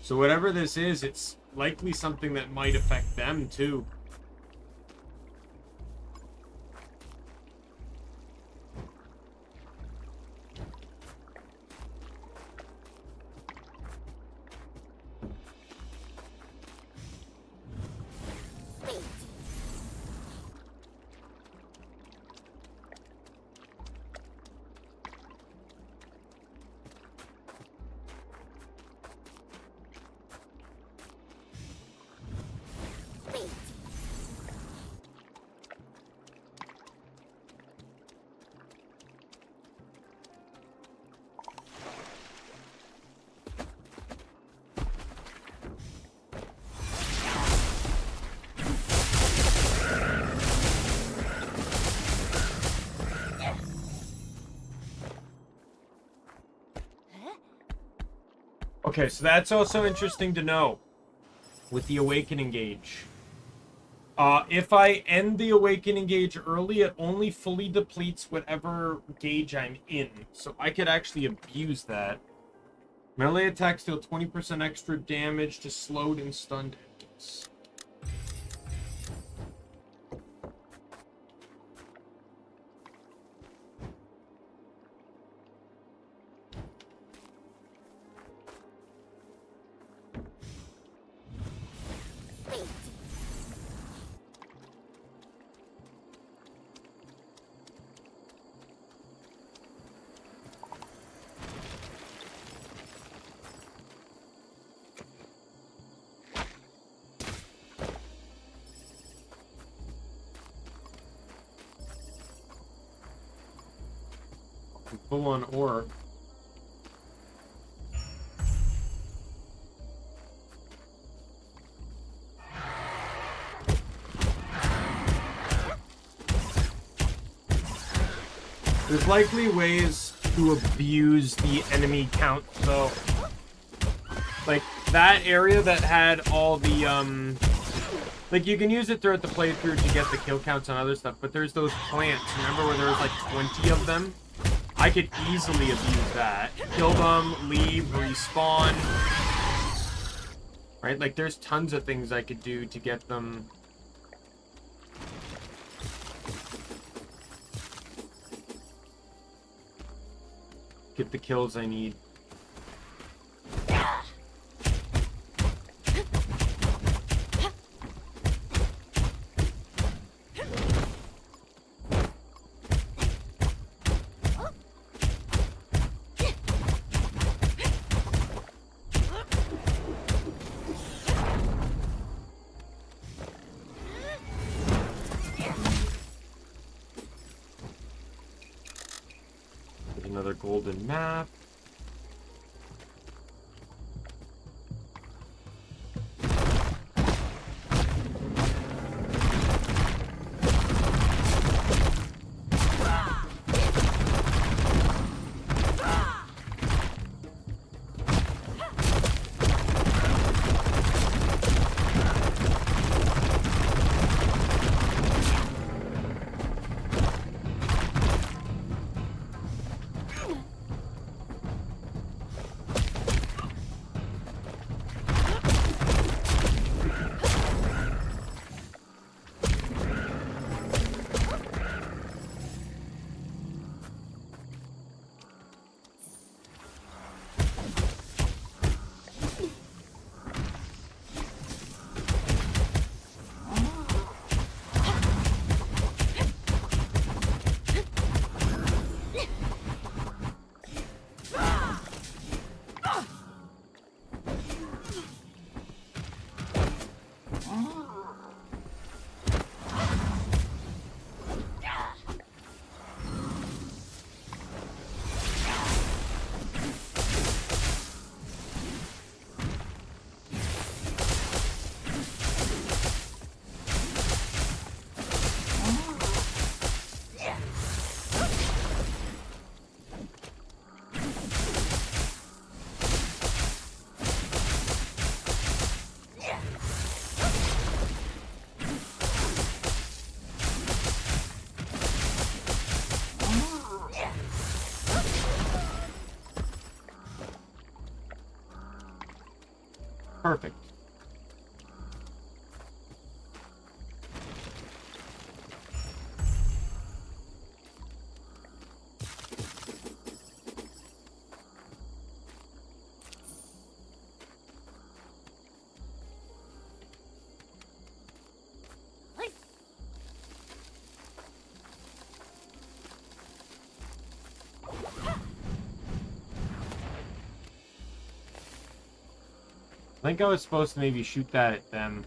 So whatever this is, it's likely something that might affect them too. Okay, so that's also interesting to know with the awakening gauge. If I end the awakening gauge early, it only fully depletes whatever gauge I'm in. So I could actually abuse that. Melee attacks deal 20% extra damage to slowed and stunned enemies. Full-on orc. There's likely ways to abuse the enemy count, though. Like, that area that had all the, like, you can use it throughout the playthrough to get the kill counts on other stuff, but there's those plants. Remember where there was, like, 20 of them? I could easily abuse that. Kill them, leave, respawn. Right? Like, there's tons of things I could do to get them... get the kills I need. Another golden map. Perfect. I think I was supposed to maybe shoot that at them.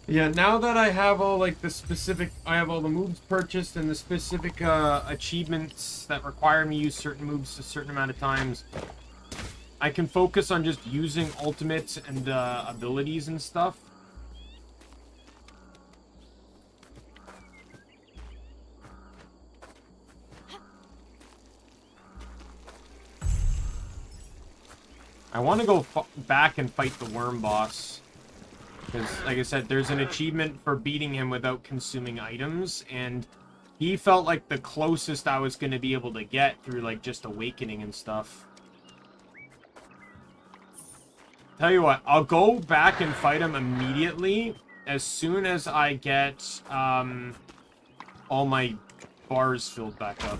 Yeah, now that I have all, like, the specific... I have all the moves purchased and the specific, achievements that require me to use certain moves a certain amount of times, I can focus on just using ultimates and, abilities and stuff. I want to go back and fight the worm boss. Because, like I said, there's an achievement for beating him without consuming items, and he felt like the closest I was going to be able to get through, like, just awakening and stuff. Tell you what, I'll go back and fight him immediately as soon as I get, all my bars filled back up.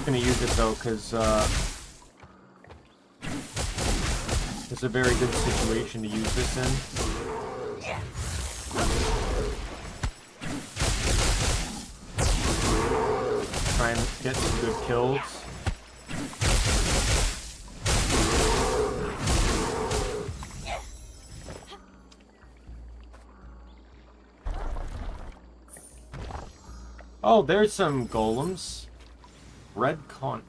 Gonna use it though, because it's a very good situation to use this in. Try and get some good kills. Oh, there's some golems. Red conch.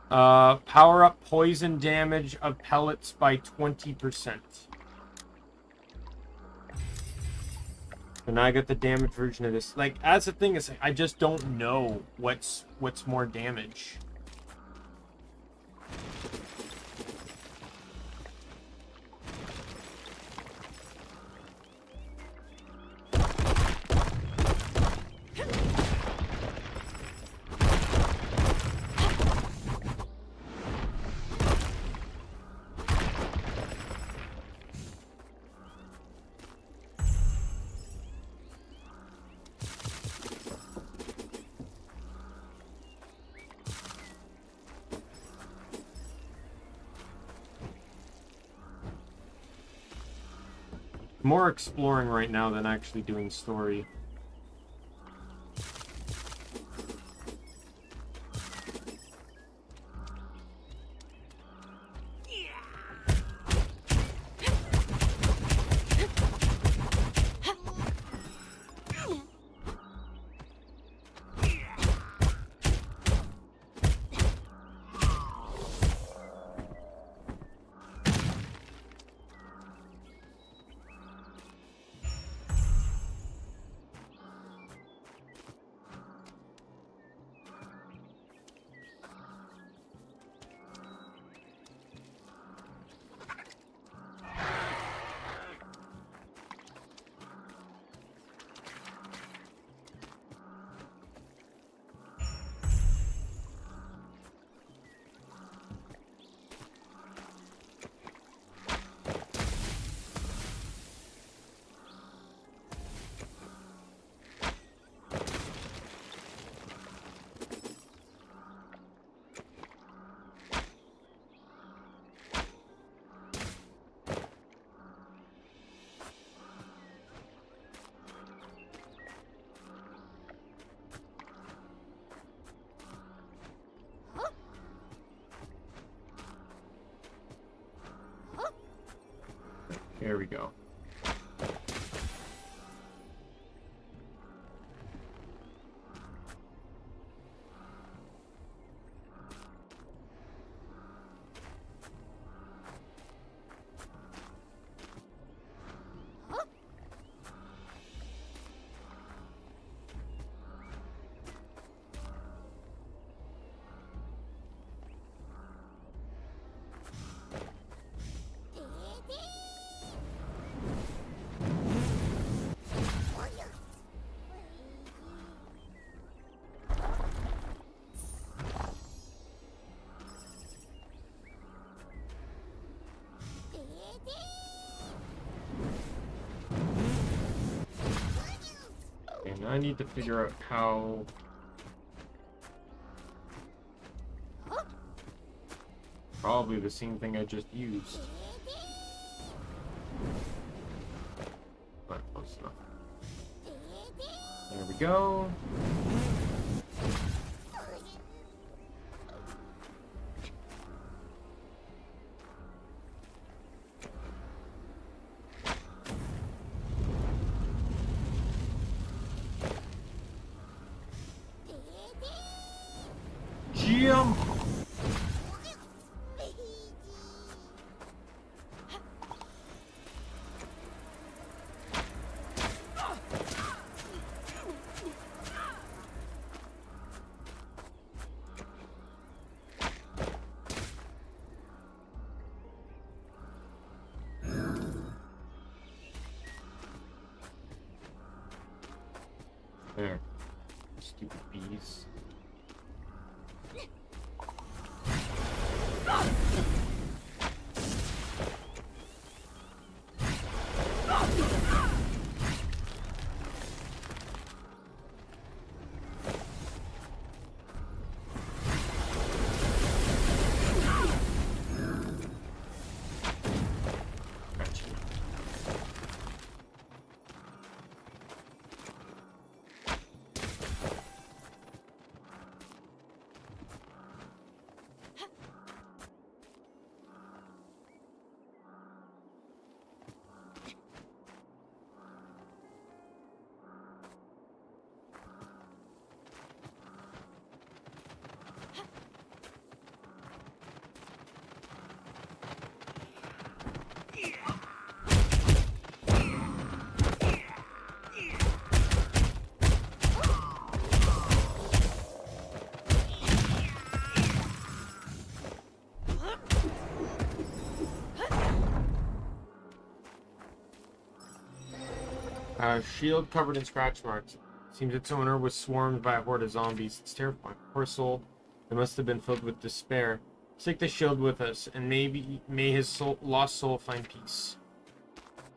Power up poison damage of pellets by 20%. So now I got the damage version of this. Like, that's the thing, is I just don't know what's more damage. More exploring right now than actually doing story. There we go. And I need to figure out how... Probably the same thing I just used. Not close enough. There we go. Jump! There. Stupid bees. Shield covered in scratch marks. Seems its owner was swarmed by a horde of zombies. It's terrifying. Poor soul. It must have been filled with despair. Let's take the shield with us, and may his lost soul find peace.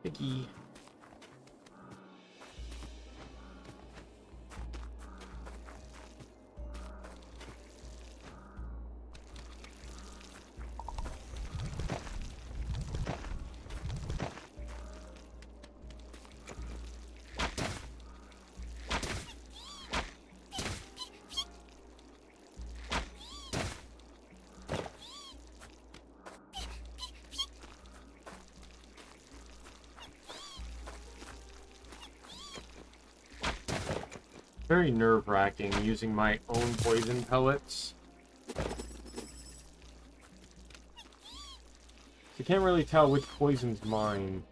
Vicky. Very nerve-wracking using my own poison pellets. You can't really tell which poison's mine.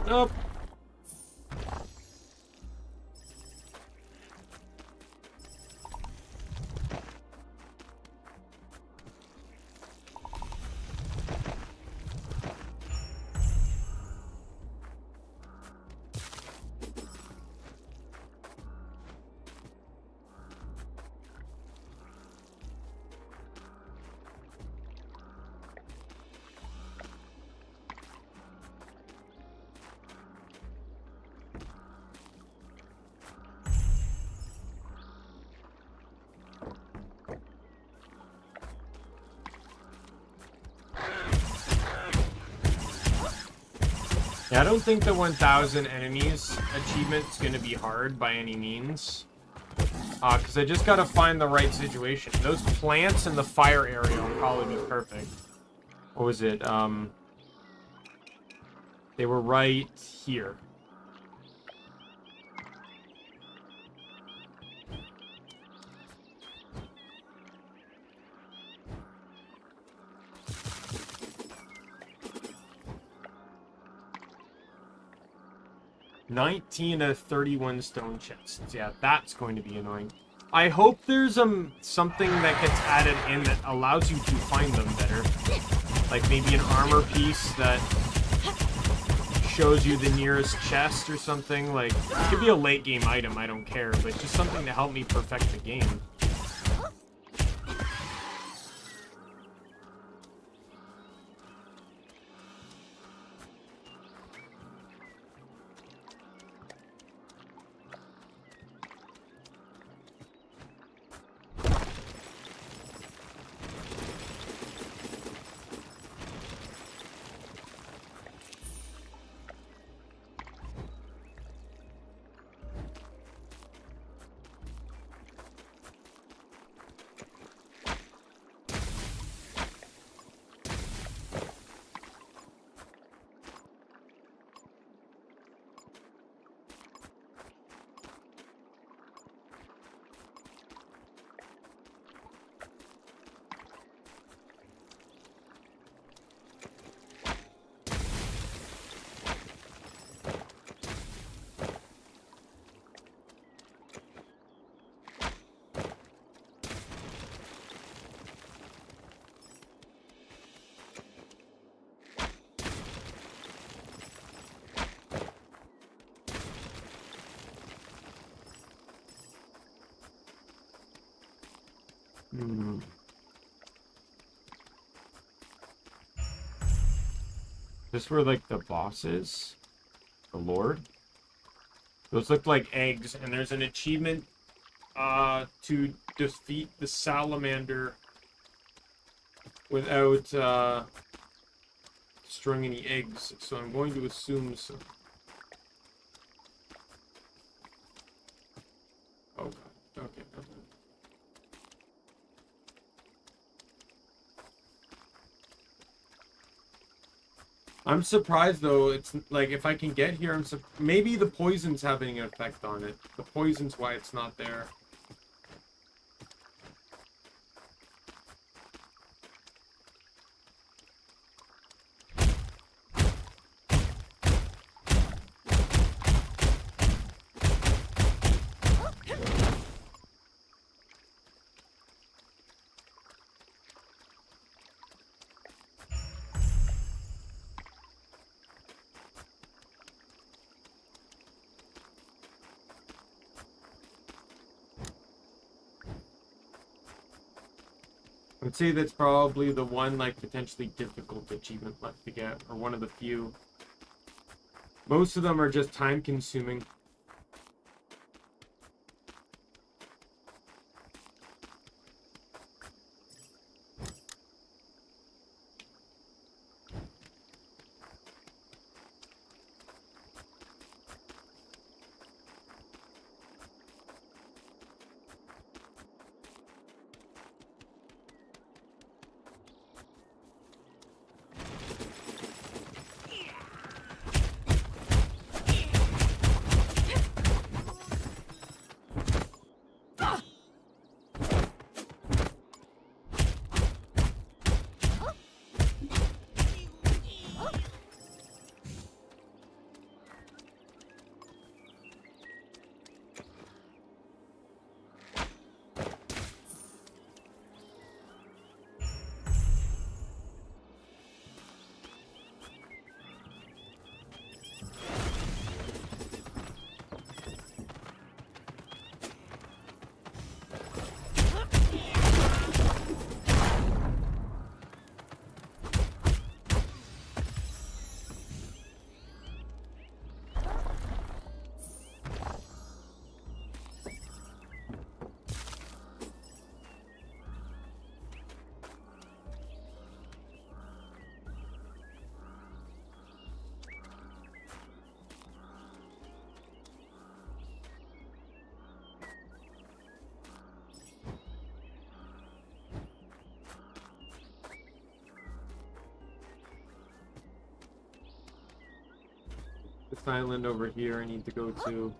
Nope. Yeah, I don't think the 1,000 enemies achievement is going to be hard by any means. Because I just got to find the right situation. Those plants in the fire area will probably be perfect. What was it? They were right here. $19 to 31 stone chests. Yeah, that's going to be annoying. I hope there's something that gets added in that allows you to find them better. Like maybe an armor piece that shows you the nearest chest or something. Like, it could be a late game item, I don't care, but just something to help me perfect the game. Hmm. This where like the boss is? The Lord? Those look like eggs, and there's an achievement to defeat the salamander without destroying any eggs. So I'm going to assume so. Oh god. Okay. I'm surprised though. It's like if I can get here, maybe the poison's having an effect on it. The poison's why it's not there. I would say that's probably the one, like, potentially difficult achievement left to get, or one of the few. Most of them are just time-consuming. This island over here I need to go to.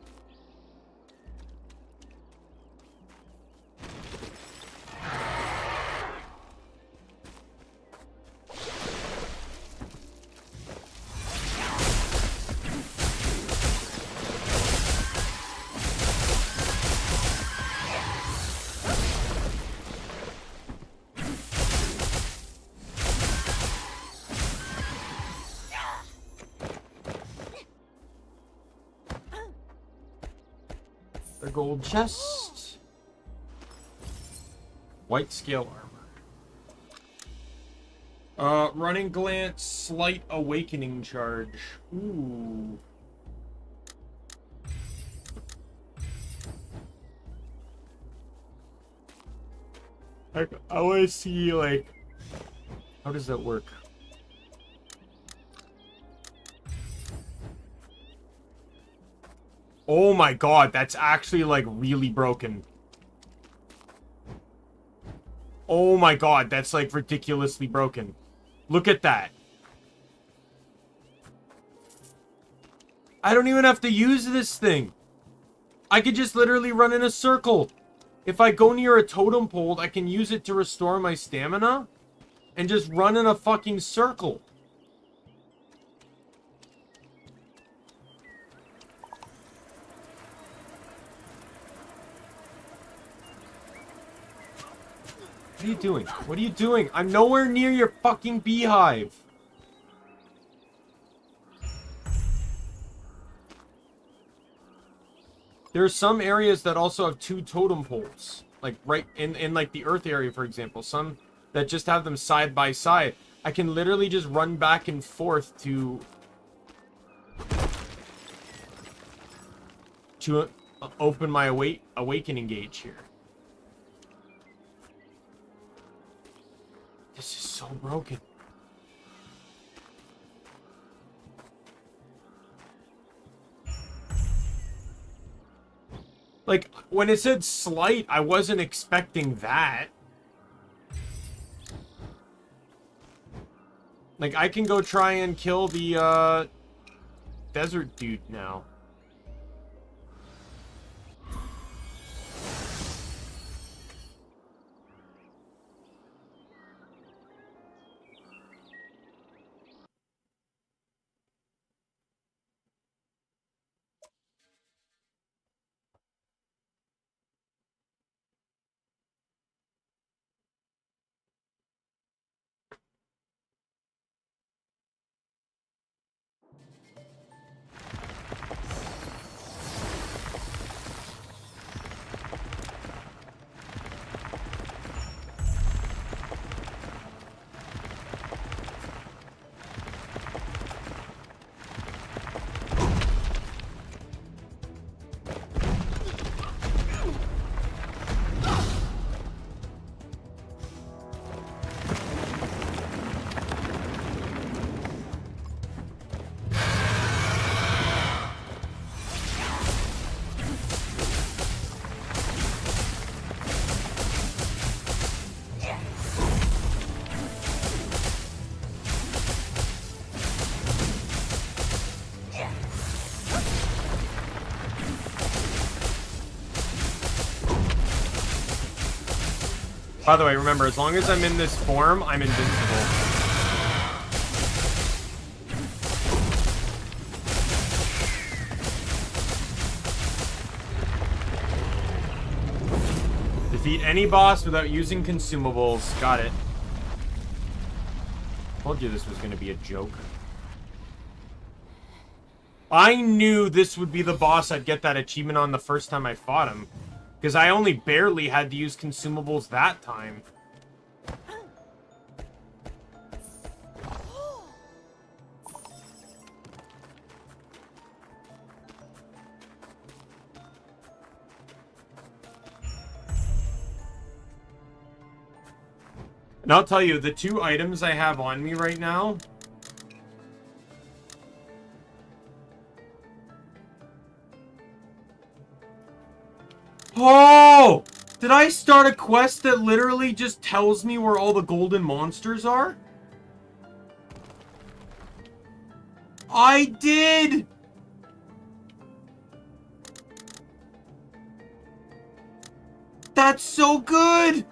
The gold chest. White scale armor. Running glance, slight awakening charge. Ooh. I want to see, like, how does that work? Oh my god, that's actually, like, really broken. Oh my god, that's, like, ridiculously broken. Look at that. I don't even have to use this thing. I could just literally run in a circle. If I go near a totem pole, I can use it to restore my stamina. And just run in a fucking circle. What are you doing? What are you doing? I'm nowhere near your fucking beehive. There are some areas that also have 2 totem poles. like right in like the Earth area, for example. Some that just have them side by side. I can literally just run back and forth to open my awakening gauge here. This is so broken. Like, when it said slight, I wasn't expecting that. Like, I can go try and kill the, desert dude now. By the way, remember, as long as I'm in this form, I'm invincible. Defeat any boss without using consumables. Got it. Told you this was going to be a joke. I knew this would be the boss I'd get that achievement on the first time I fought him. Because I only barely had to use consumables that time. And I'll tell you, the two items I have on me right now... Oh! Did I start a quest that literally just tells me where all the golden monsters are? I did! That's so good!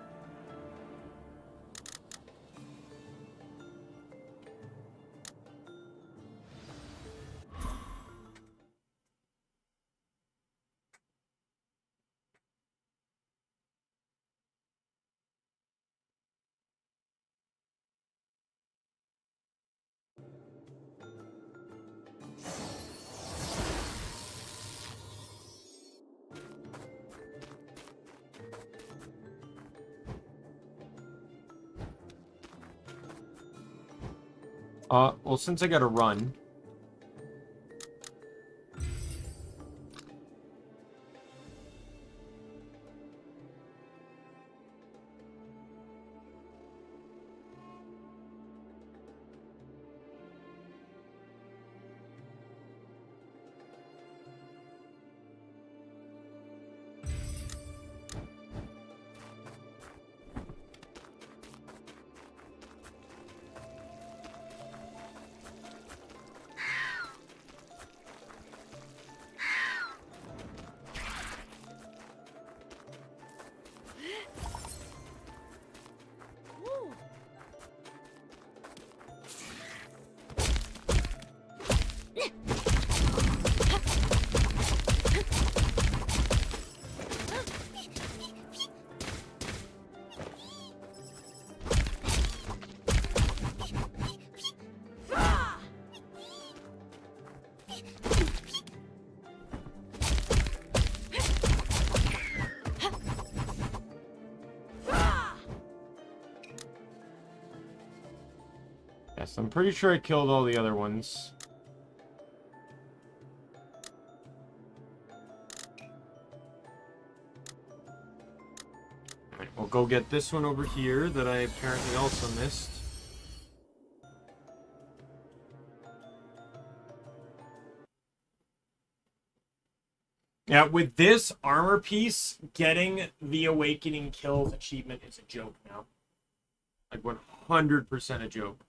Well, since I gotta run... Yes, I'm pretty sure I killed all the other ones. Alright, we'll go get this one over here that I apparently also missed. Yeah, with this armor piece, getting the Awakening Kills achievement is a joke now. Like 100% a joke.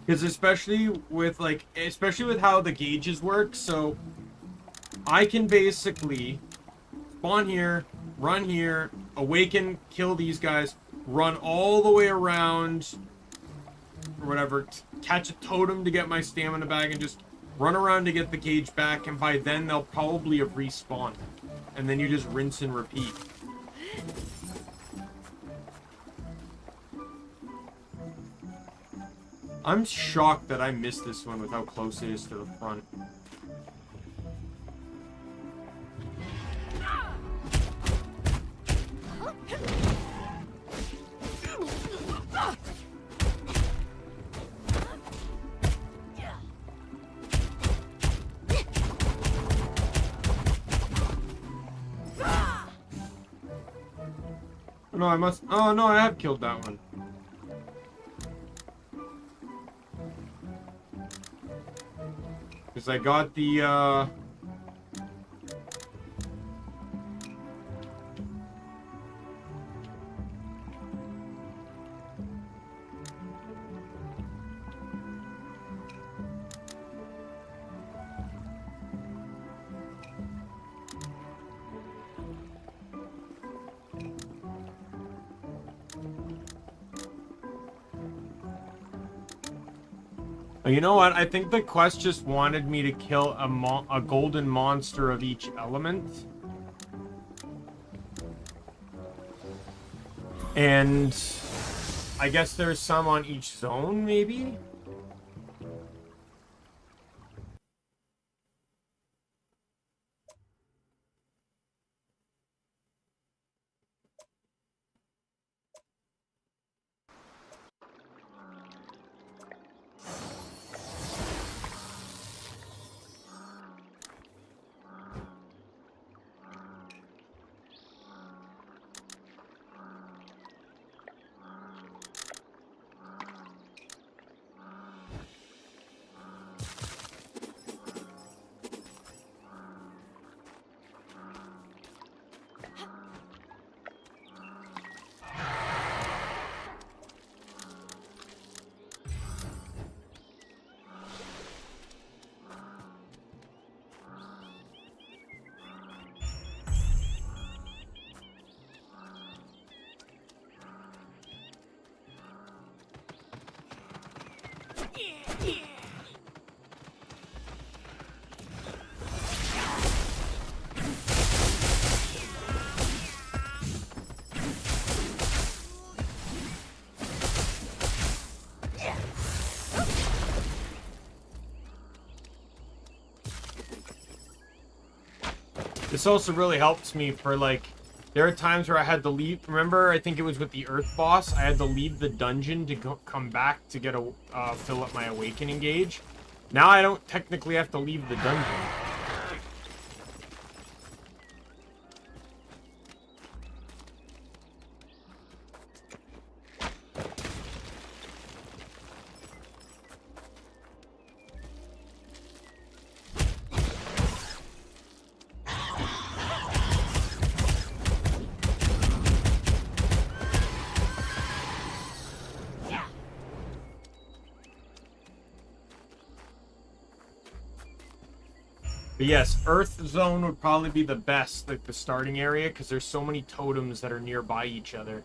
Because especially with how the gauges work, so I can basically spawn here, run here, awaken, kill these guys, run all the way around, or whatever, catch a totem to get my stamina back, and just run around to get the gauge back, and by then they'll probably have respawned. And then you just rinse and repeat. I'm shocked that I missed this one with how close it is to the front. No, I must... Oh, no, I have killed that one. Because I got the, You know what? I think the quest just wanted me to kill a golden monster of each element. And I guess there's some on each zone, maybe? This also really helps me for, like, there are times where I had to leave. Remember, I think it was with the Earth boss, I had to leave the dungeon to come back to get a fill up my Awakening gauge. Now I don't technically have to leave the dungeon. But yes, Earth Zone would probably be the best, like the starting area, because there's so many totems that are nearby each other.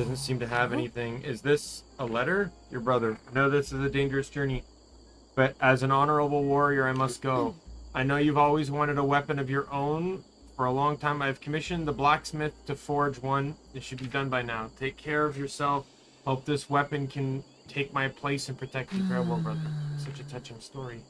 Doesn't seem to have anything. Is this a letter? Your brother. No, this is a dangerous journey. But as an honorable warrior, I must go. I know you've always wanted a weapon of your own. For a long time, I've commissioned the blacksmith to forge one. It should be done by now. Take care of yourself. Hope this weapon can take my place and protect you. Farewell, brother. Such a touching story.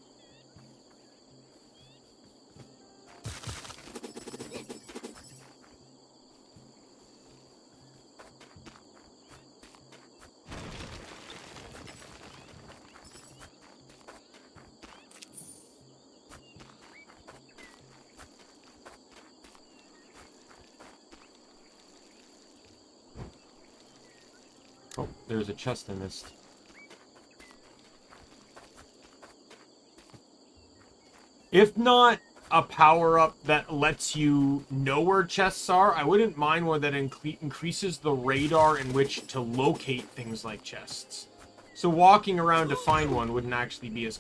Oh, there's a chest I missed. If not a power-up that lets you know where chests are, I wouldn't mind one that increases the radar in which to locate things like chests. So walking around to find one wouldn't actually be as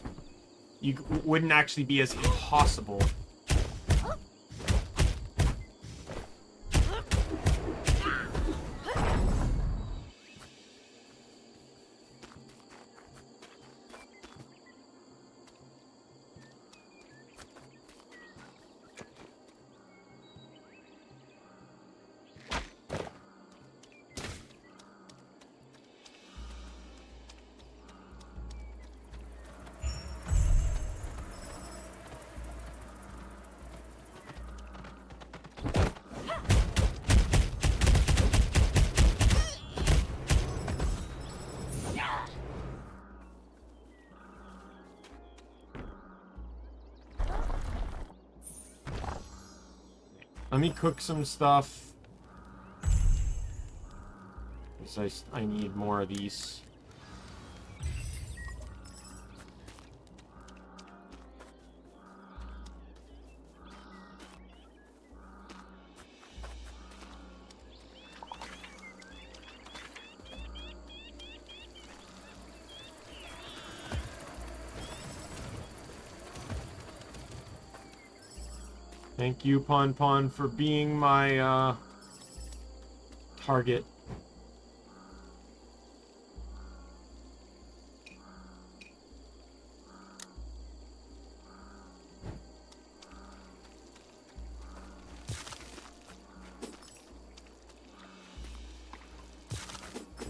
impossible. Let me cook some stuff. Because I need more of these. Thank you, Pon Pon, for being my, target.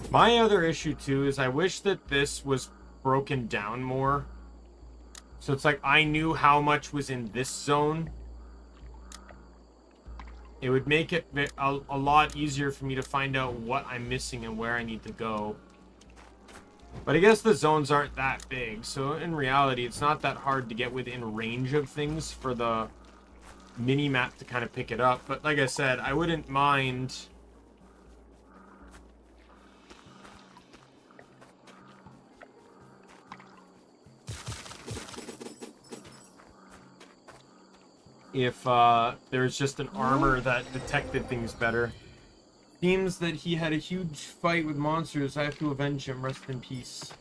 My other issue, too, is I wish that this was broken down more. So it's like I knew how much was in this zone. It would make it a lot easier for me to find out what I'm missing and where I need to go. But I guess the zones aren't that big, so in reality, it's not that hard to get within range of things for the mini-map to kind of pick it up. But like I said, I wouldn't mind... if there's just an armor that detected things better. Seems that he had a huge fight with monsters. I have to avenge him. Rest in peace.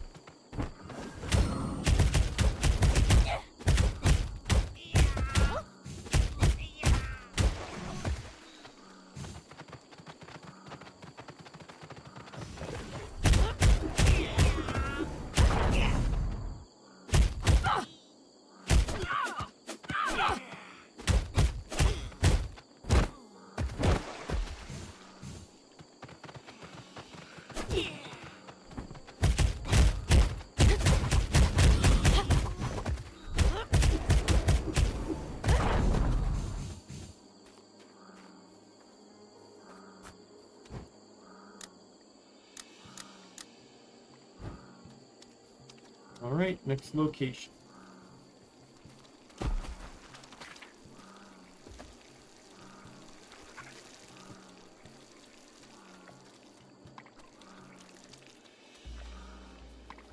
Alright, next location.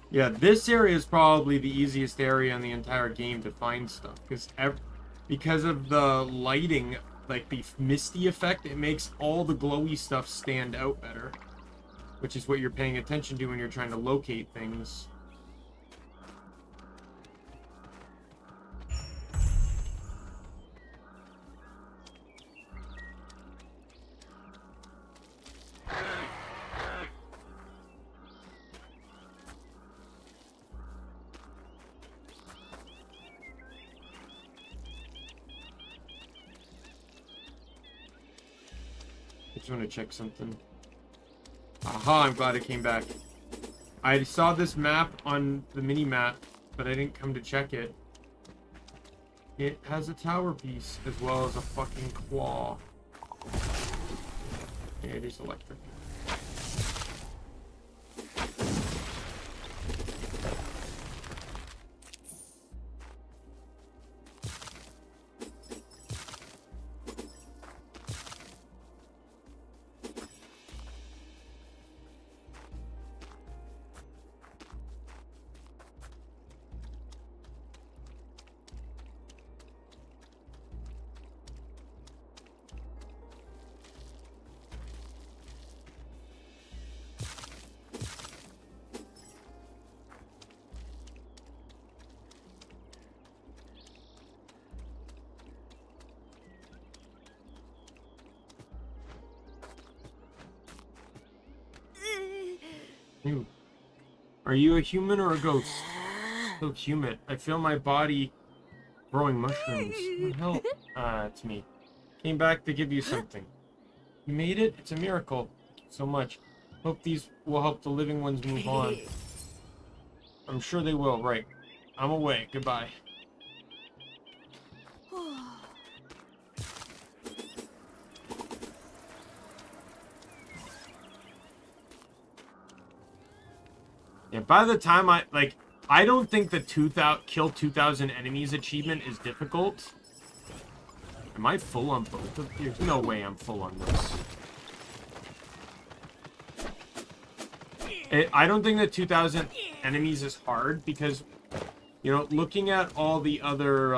Yeah, this area is probably the easiest area in the entire game to find stuff. Because of the lighting, like the misty effect, it makes all the glowy stuff stand out better. Which is what you're paying attention to when you're trying to locate things. just want to check something. Aha, I'm glad it came back. I saw this map on the mini-map, but I didn't come to check it. It has a tower piece, as well as a fucking claw. Yeah, it is electric. You. Are you a human or a ghost? So human. I feel my body growing mushrooms. What help? It's me. Came back to give you something. You made it? It's a miracle. Thank you so much. Hope these will help the living ones move on. I'm sure they will, right. I'm away. Goodbye. Yeah, by the time I don't think the kill 2,000 enemies achievement is difficult. Am I full on both of these? There's no way I'm full on this. I don't think that 2,000 enemies is hard because, you know, looking at all the other,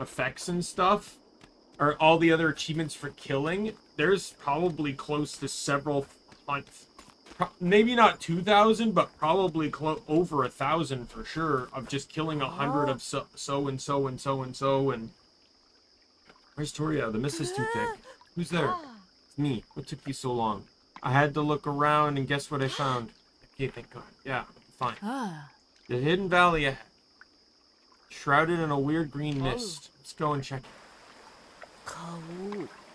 effects and stuff, or all the other achievements for killing, there's probably close to several, maybe not 2,000, but probably over 1,000 for sure, of just killing 100 of so and so and so and so. And where's Toria? The mist is too thick. Who's there? It's me. What took you so long? I had to look around, and guess what I found? Okay, thank God. Yeah, fine. The hidden valley, shrouded in a weird green mist. Let's go and check it.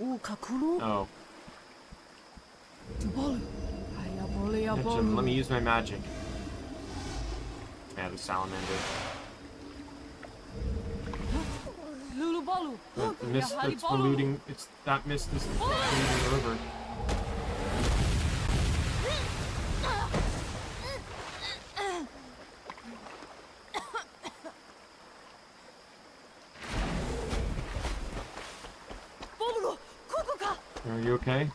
Oh. Let me use my magic. Yeah, the salamander. The mist that's polluting, that mist is polluting the river. Are you okay?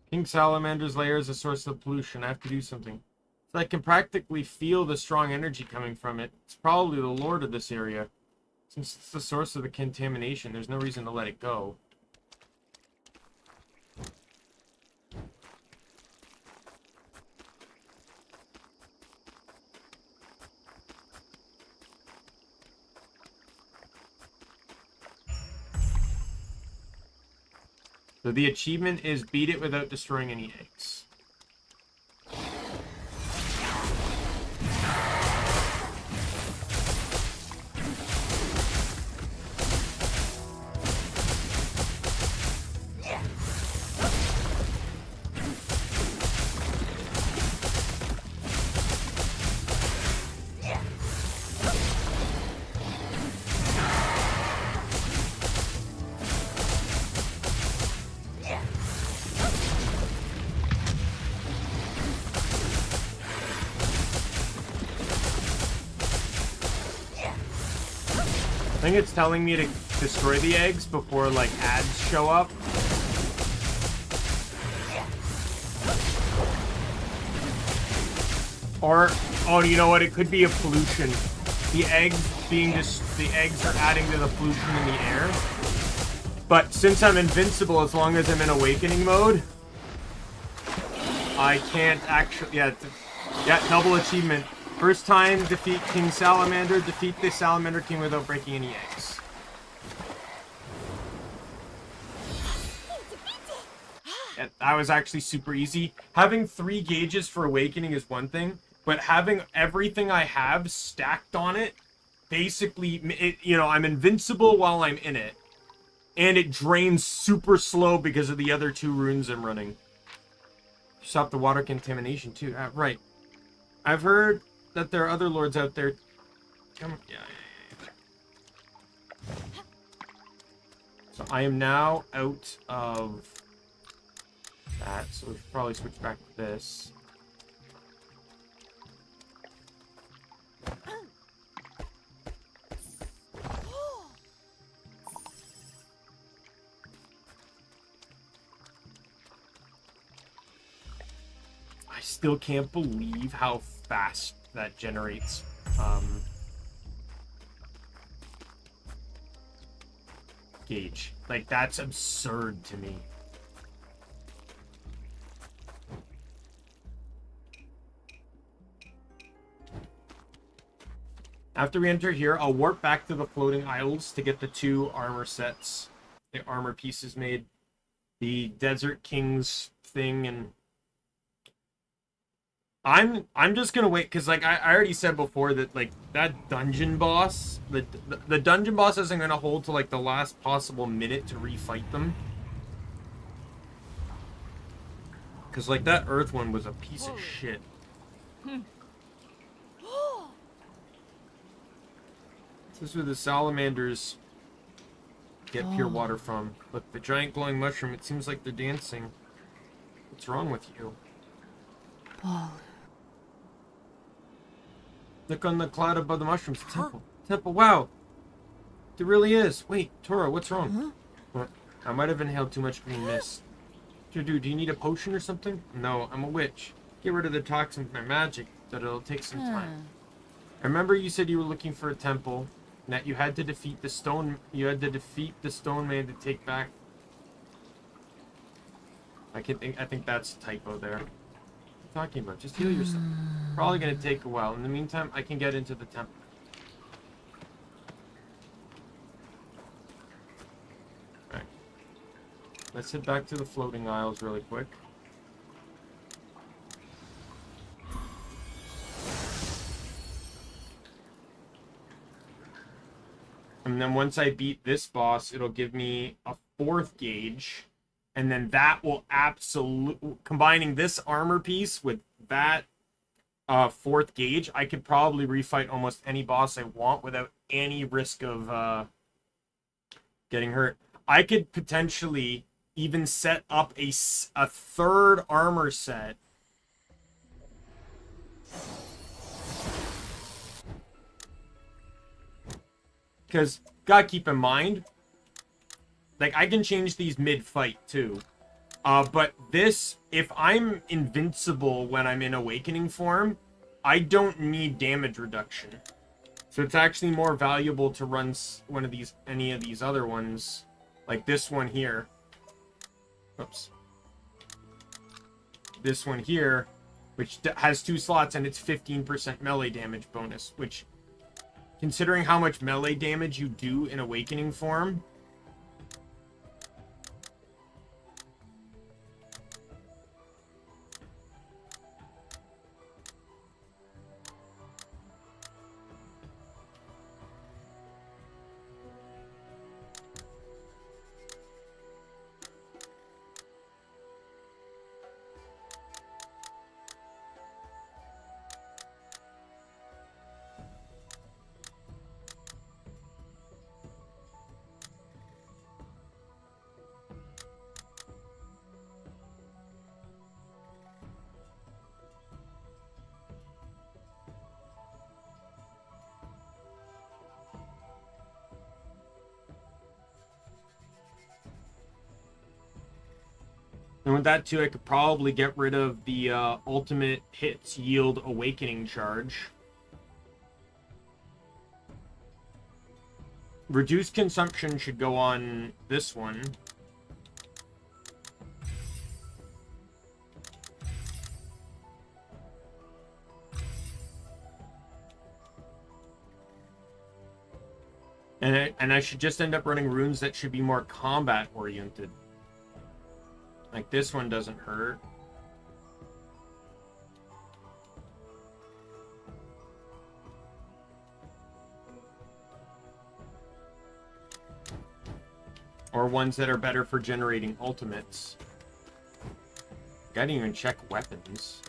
King Salamander's lair is a source of pollution. I have to do something. So I can practically feel the strong energy coming from it. It's probably the lord of this area. Since it's the source of the contamination, there's no reason to let it go. So the achievement is beat it without destroying any eggs. I think it's telling me to destroy the eggs before, like, ads show up. Or, oh, you know what? It could be a pollution. The eggs are adding to the pollution in the air. But since I'm invincible, as long as I'm in awakening mode, I can't actually, yeah, double achievement. First time, defeat King Salamander. Defeat the Salamander King without breaking any eggs. Yeah, that was actually super easy. Having 3 gauges for awakening is one thing, but having everything I have stacked on it, basically, you know, I'm invincible while I'm in it. And it drains super slow because of the other 2 runes I'm running. Stop the water contamination too. Right. I've heard that there are other lords out there. Come on. Yeah. So I am now out of that. So we should probably switch back to this. I still can't believe how fast that generates gauge. Like, that's absurd to me. After we enter here, I'll warp back to the floating isles to get the 2 armor sets, the armor pieces made, the Desert King's thing, and I'm just gonna wait, because like I already said before that like that dungeon boss, the dungeon boss isn't gonna hold to like the last possible minute to refight them, because like that earth one was a piece of shit. This is where the salamanders get pure water from. Look, the giant glowing mushroom, it seems like they're dancing. What's wrong with you? Look on the cloud above the mushrooms. Temple. Temple, wow. There really is. Wait, Tora, what's wrong? What? I might have inhaled too much green mist. Dude, do you need a potion or something? No, I'm a witch. Get rid of the toxin with my magic, but it'll take some time. I remember you said you were looking for a temple, and that you had to defeat the stone. You had to defeat the stone man to take back. I think that's a typo there. What are you talking about? Just heal yourself. Probably gonna take a while. In the meantime, I can get into the temple. Alright. Let's head back to the floating isles really quick. And then once I beat this boss, it'll give me a 4th gauge. And then that will absolutely... Combining this armor piece with that 4th gauge, I could probably refight almost any boss I want without any risk of getting hurt. I could potentially even set up a 3rd armor set. Because, gotta keep in mind, like, I can change these mid-fight, too. But this, if I'm invincible when I'm in Awakening form, I don't need damage reduction. So it's actually more valuable to run one of these, any of these other ones, like this one here. Oops. This one here, which has 2 slots, and it's 15% melee damage bonus, which... Considering how much melee damage you do in Awakening form. And with that too, I could probably get rid of the ultimate hits yield Awakening charge. Reduced consumption should go on this one. And I should just end up running runes that should be more combat oriented. Like this one doesn't hurt. Or ones that are better for generating ultimates. I didn't even check weapons.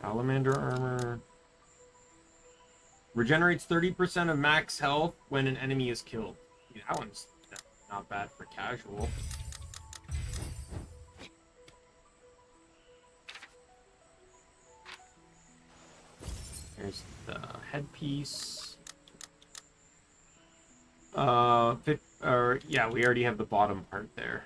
Salamander armor. Regenerates 30% of max health when an enemy is killed. Yeah, that one's not bad for casual. There's the headpiece. Yeah, we already have the bottom part there.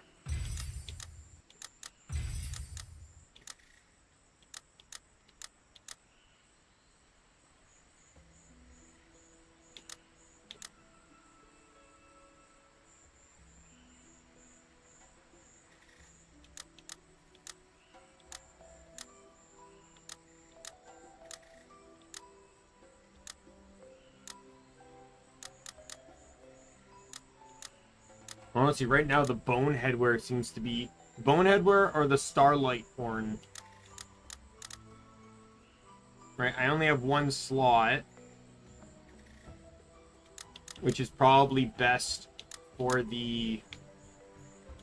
Honestly, right now the boneheadwear seems to be boneheadwear or the starlight horn. Right, I only have one slot, which is probably best for the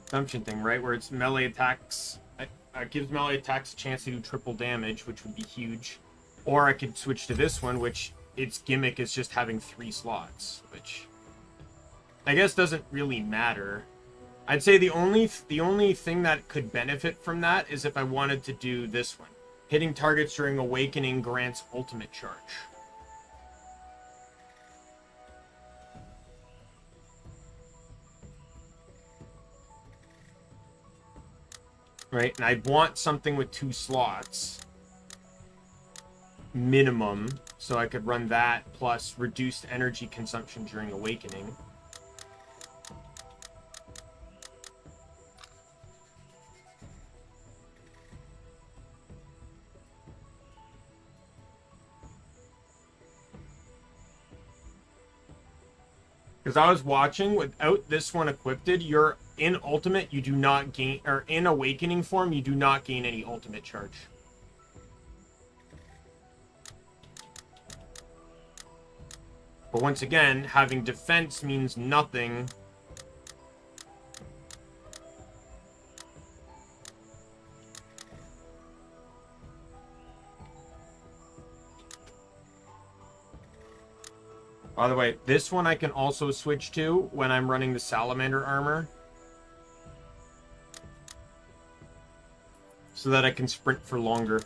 consumption thing, right? Where it's melee attacks. It gives melee attacks a chance to do triple damage, which would be huge. Or I could switch to this one, which its gimmick is just having 3 slots, which I guess doesn't really matter. I'd say the only thing that could benefit from that is if I wanted to do this one. Hitting targets during Awakening grants ultimate charge. Right, and I'd want something with 2 slots. Minimum. So I could run that plus reduced energy consumption during Awakening. Because I was watching, without this one equipped, you're in Ultimate, you do not gain, or in Awakening form, you do not gain any Ultimate charge. But once again, having defense means nothing. By the way, this one I can also switch to when I'm running the Salamander armor. So that I can sprint for longer.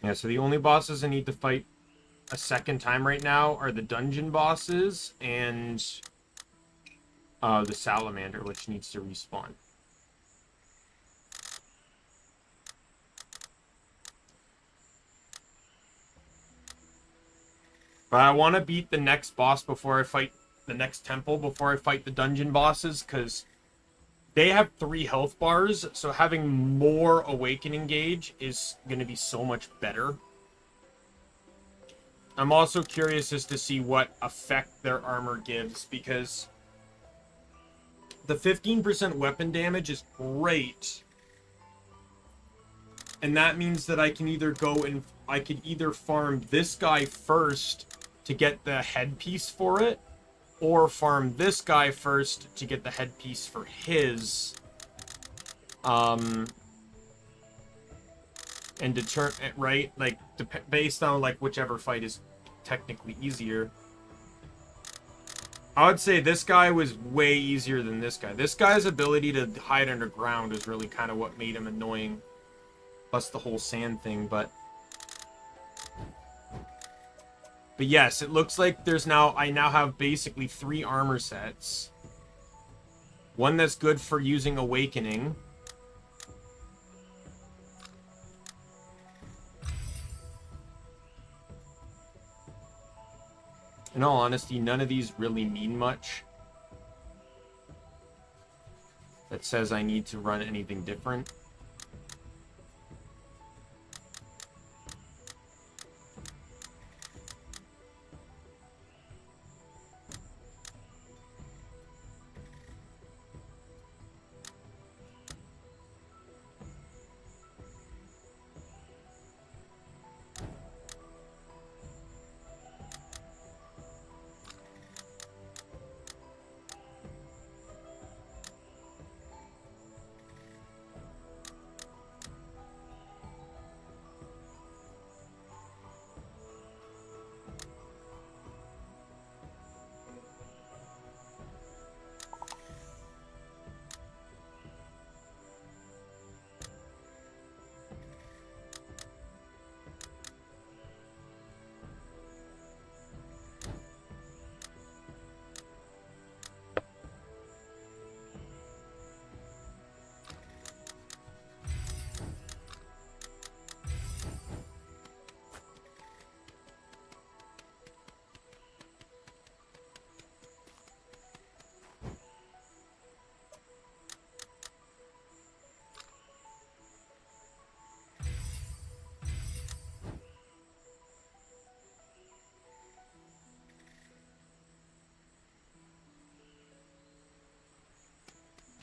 Yeah, so the only bosses I need to fight a second time right now are the dungeon bosses and the Salamander, which needs to respawn. But I want to beat the next boss before I fight the next temple, before I fight the dungeon bosses, because they have 3 health bars, so having more Awakening gauge is going to be so much better. I'm also curious as to see what effect their armor gives, because the 15% weapon damage is great. And that means that I can either go and I could either farm this guy first to get the headpiece for it, or farm this guy first to get the headpiece for his. and right, like based on like whichever fight is technically easier. I would say this guy was way easier than this guy. This guy's ability to hide underground is really kind of what made him annoying. Plus the whole sand thing, but yes, it looks like I now have basically 3 armor sets. One that's good for using Awakening. In all honesty, none of these really mean much. That says I need to run anything different.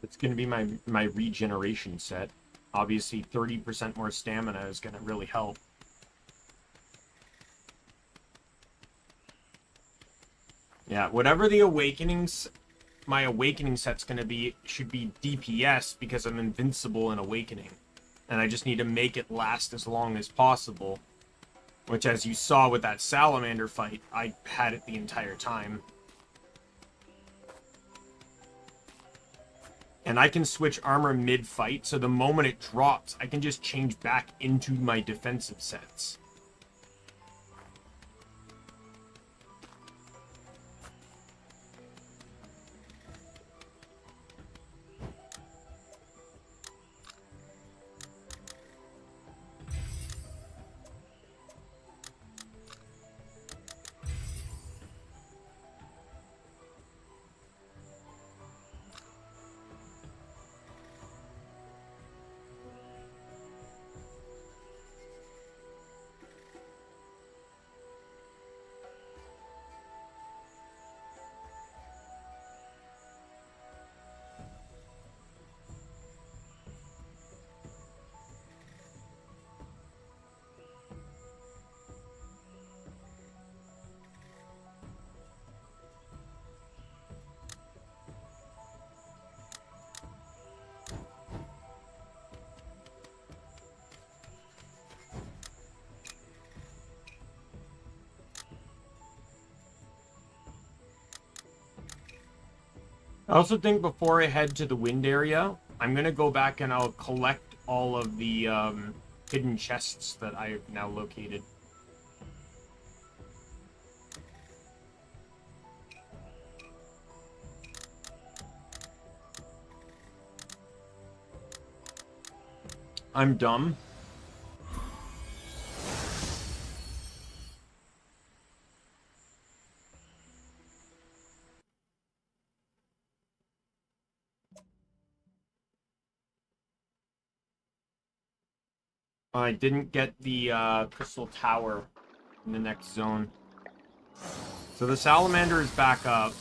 It's going to be my regeneration set. Obviously, 30% more stamina is going to really help. Yeah, whatever the awakenings, my awakening set's going to be, should be DPS because I'm invincible in awakening. And I just need to make it last as long as possible. Which, as you saw with that salamander fight, I had it the entire time. And I can switch armor mid-fight, so the moment it drops, I can just change back into my defensive sets. I also think before I head to the wind area, I'm going to go back and I'll collect all of the hidden chests that I have now located. I'm dumb. I didn't get the crystal tower in the next zone. So the salamander is back up.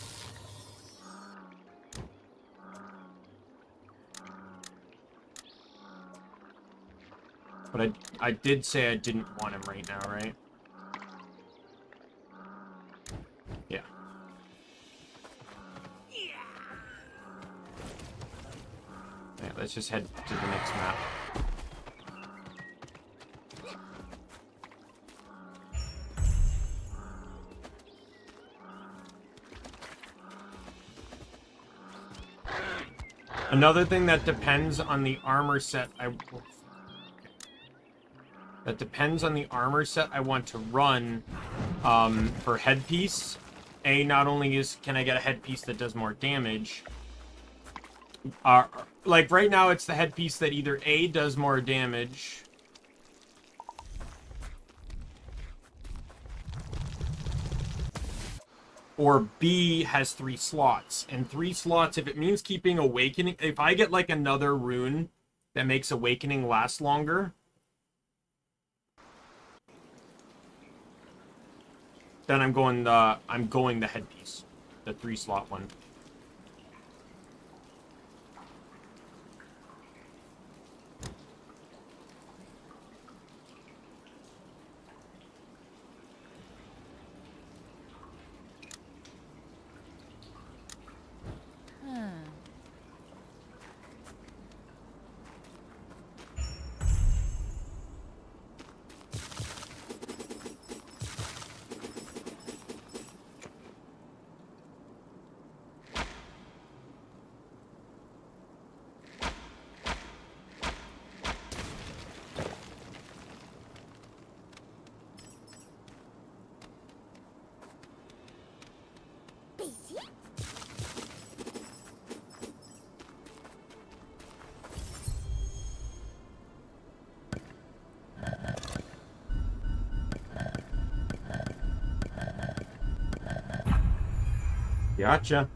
But I did say I didn't want him right now, right? Yeah. Yeah, let's just head to the next map. Another thing that depends on the armor set that depends on the armor set I want to run for headpiece. Not only can I get a headpiece that does more damage, like right now it's the headpiece that either A, does more damage, or B, has 3 slots. And 3 slots, if it means keeping Awakening, if I get like another rune that makes Awakening last longer, then I'm going the headpiece, the 3 slot one. Gotcha.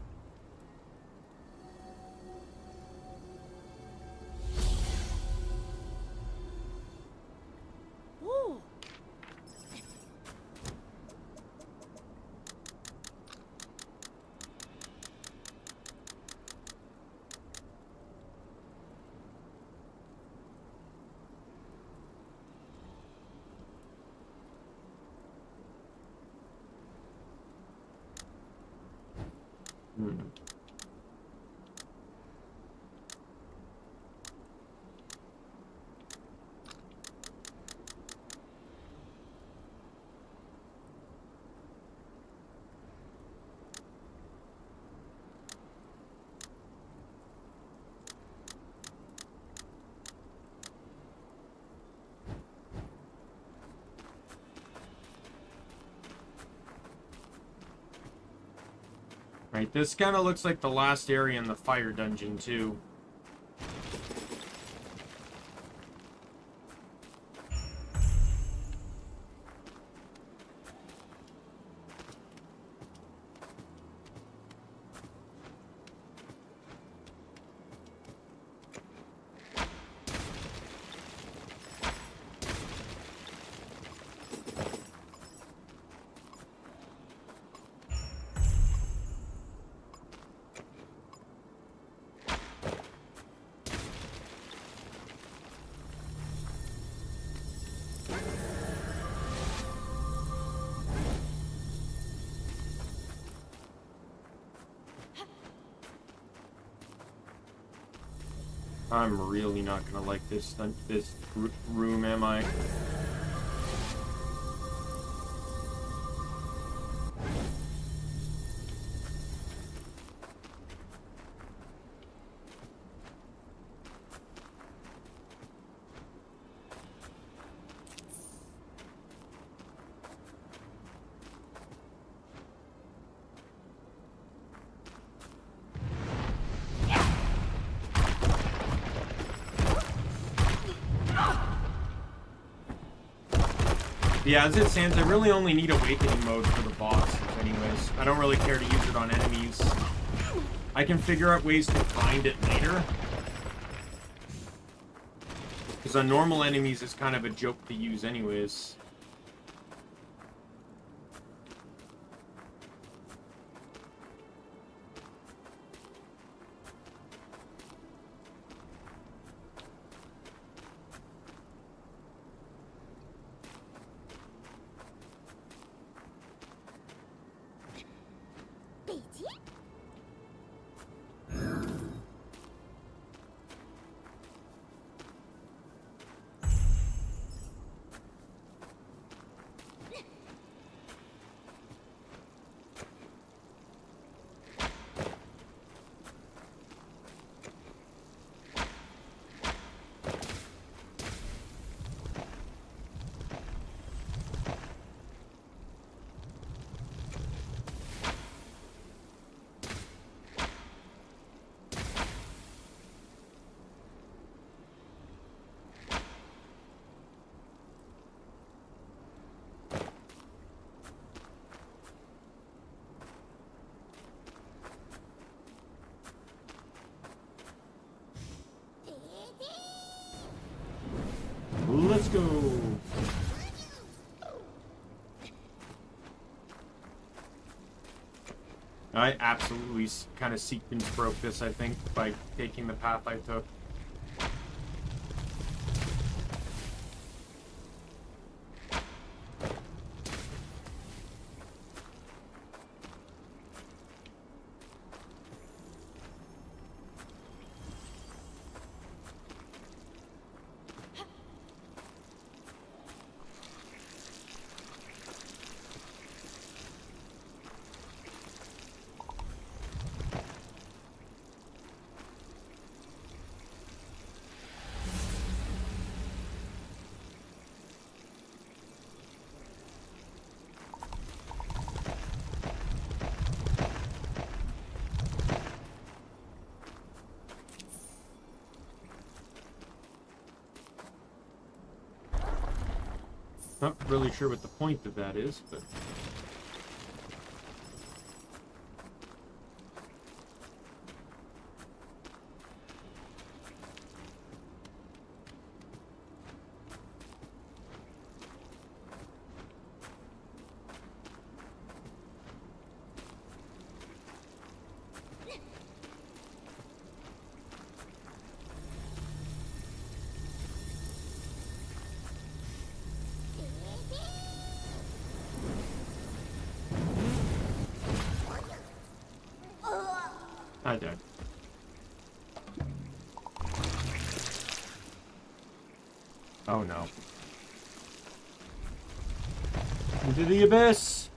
Right, this kind of looks like the last area in the fire dungeon, too. I'm really not gonna like this room, am I? Yeah, as it stands, I really only need Awakening mode for the bosses anyways. I don't really care to use it on enemies. I can figure out ways to find it later. Because on normal enemies, it's kind of a joke to use anyways. I absolutely kind of sequence broke this, I think, by taking the path I took. Not really sure what the point of that is, but... I died. Oh no. Into the abyss!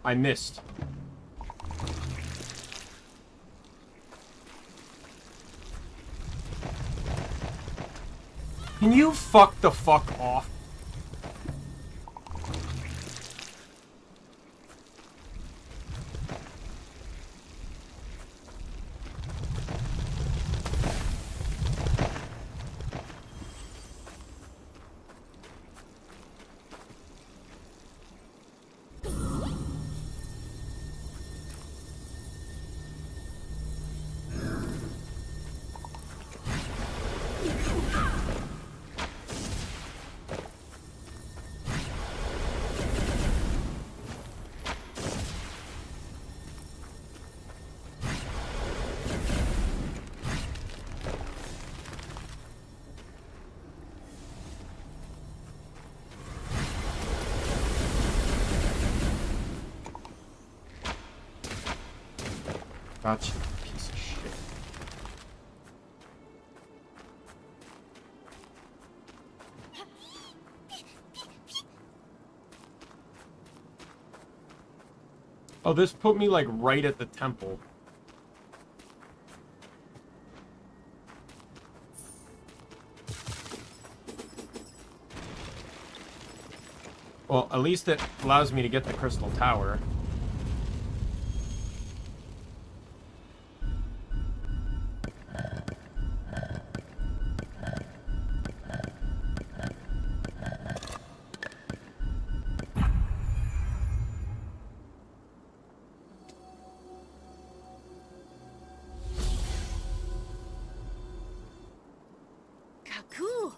I missed. Can you fuck the fuck off? Gotcha, piece of shit. Oh, this put me, like, right at the temple. Well, at least it allows me to get the crystal tower. Kaku.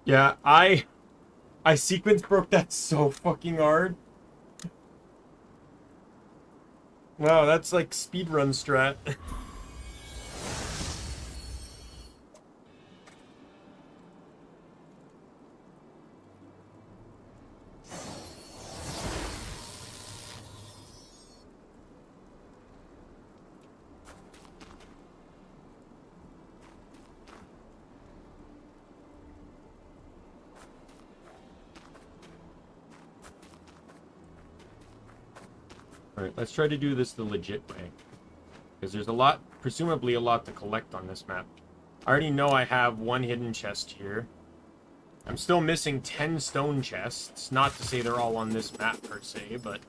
Yeah, I sequence broke that so fucking hard. Wow, that's like speedrun strat. Alright, let's try to do this the legit way. Because there's a lot, presumably a lot to collect on this map. I already know I have one hidden chest here. I'm still missing 10 stone chests. Not to say they're all on this map per se, but...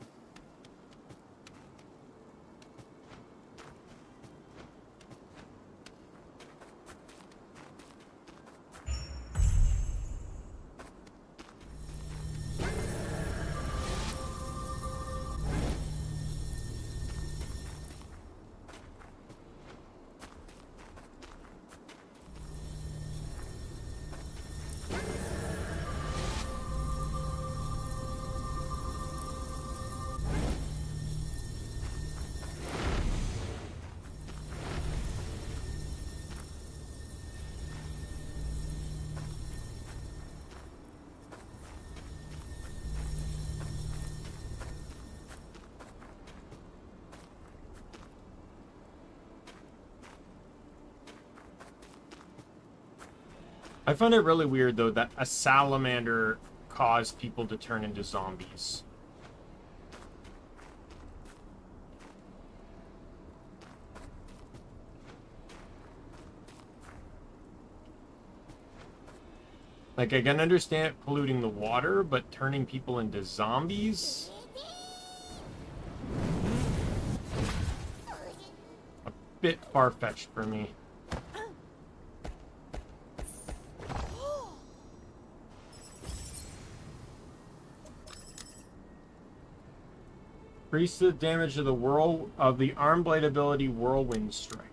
I find it really weird, though, that a salamander caused people to turn into zombies. Like, I can understand polluting the water, but turning people into zombies? A bit far-fetched for me. Increase the damage of the arm blade ability Whirlwind Strike.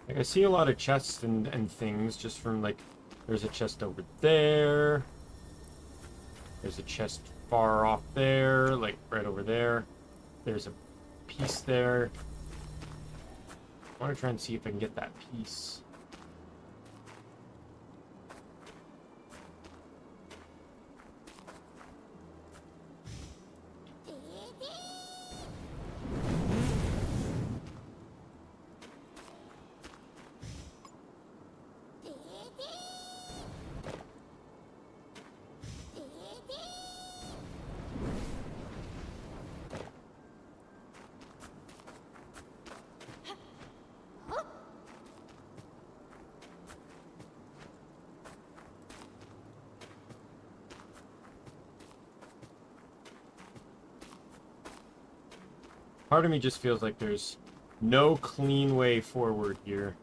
Like, I see a lot of chests and things just from, like, there's a chest over there. There's a chest far off there, like, right over there. There's a piece there. I want to try and see if I can get that piece. Part of me just feels like there's no clean way forward here.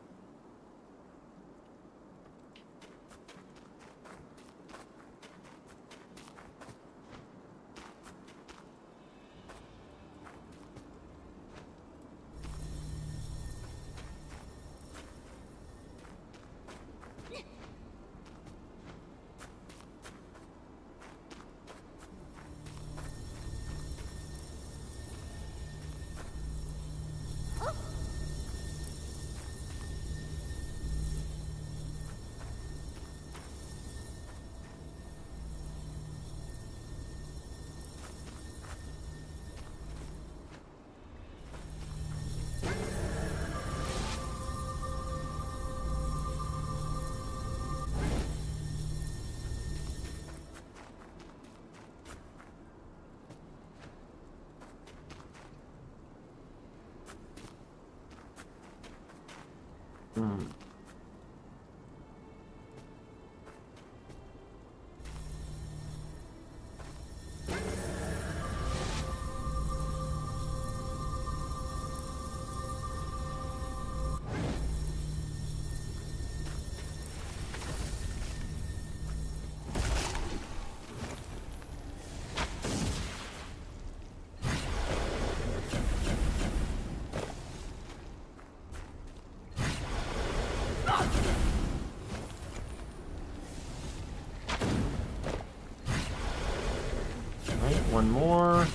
One more.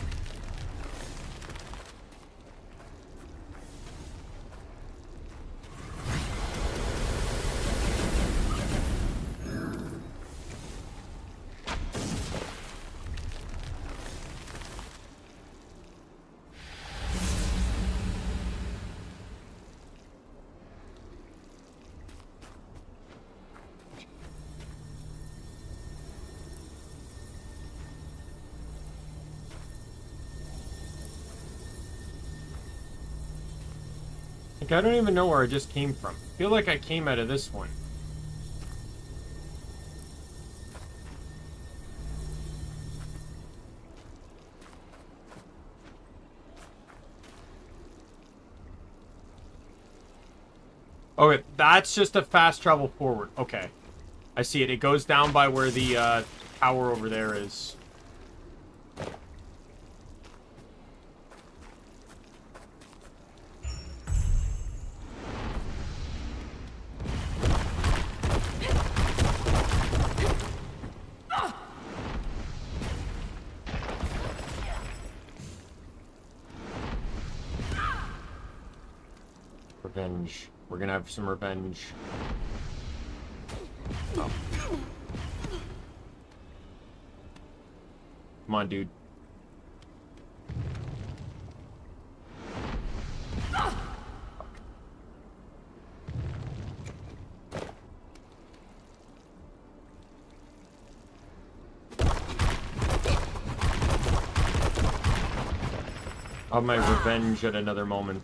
Like, I don't even know where I just came from. I feel like I came out of this one. Okay, that's just a fast travel forward. Okay. I see it. It goes down by where the tower over there is. Revenge. We're gonna have some revenge. Oh. Come on, dude. I'll have my revenge at another moment.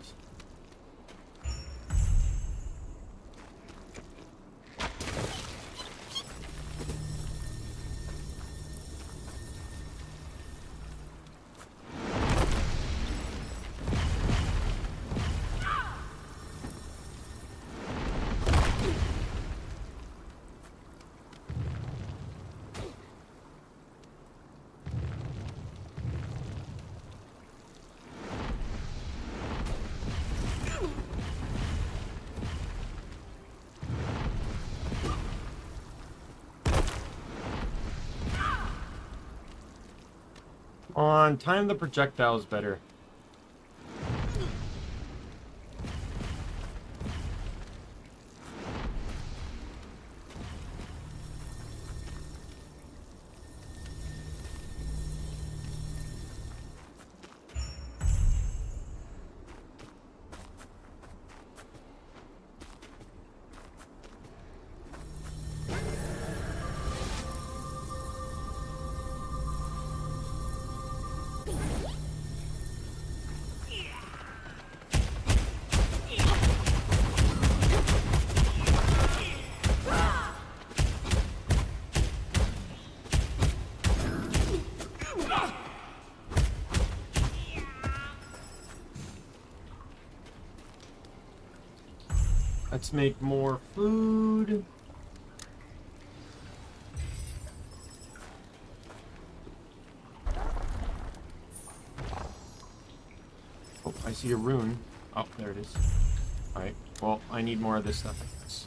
On time the projectiles better. Let's make more food. Oh, I see a rune. Oh, there it is. Alright, well, I need more of this stuff, I guess.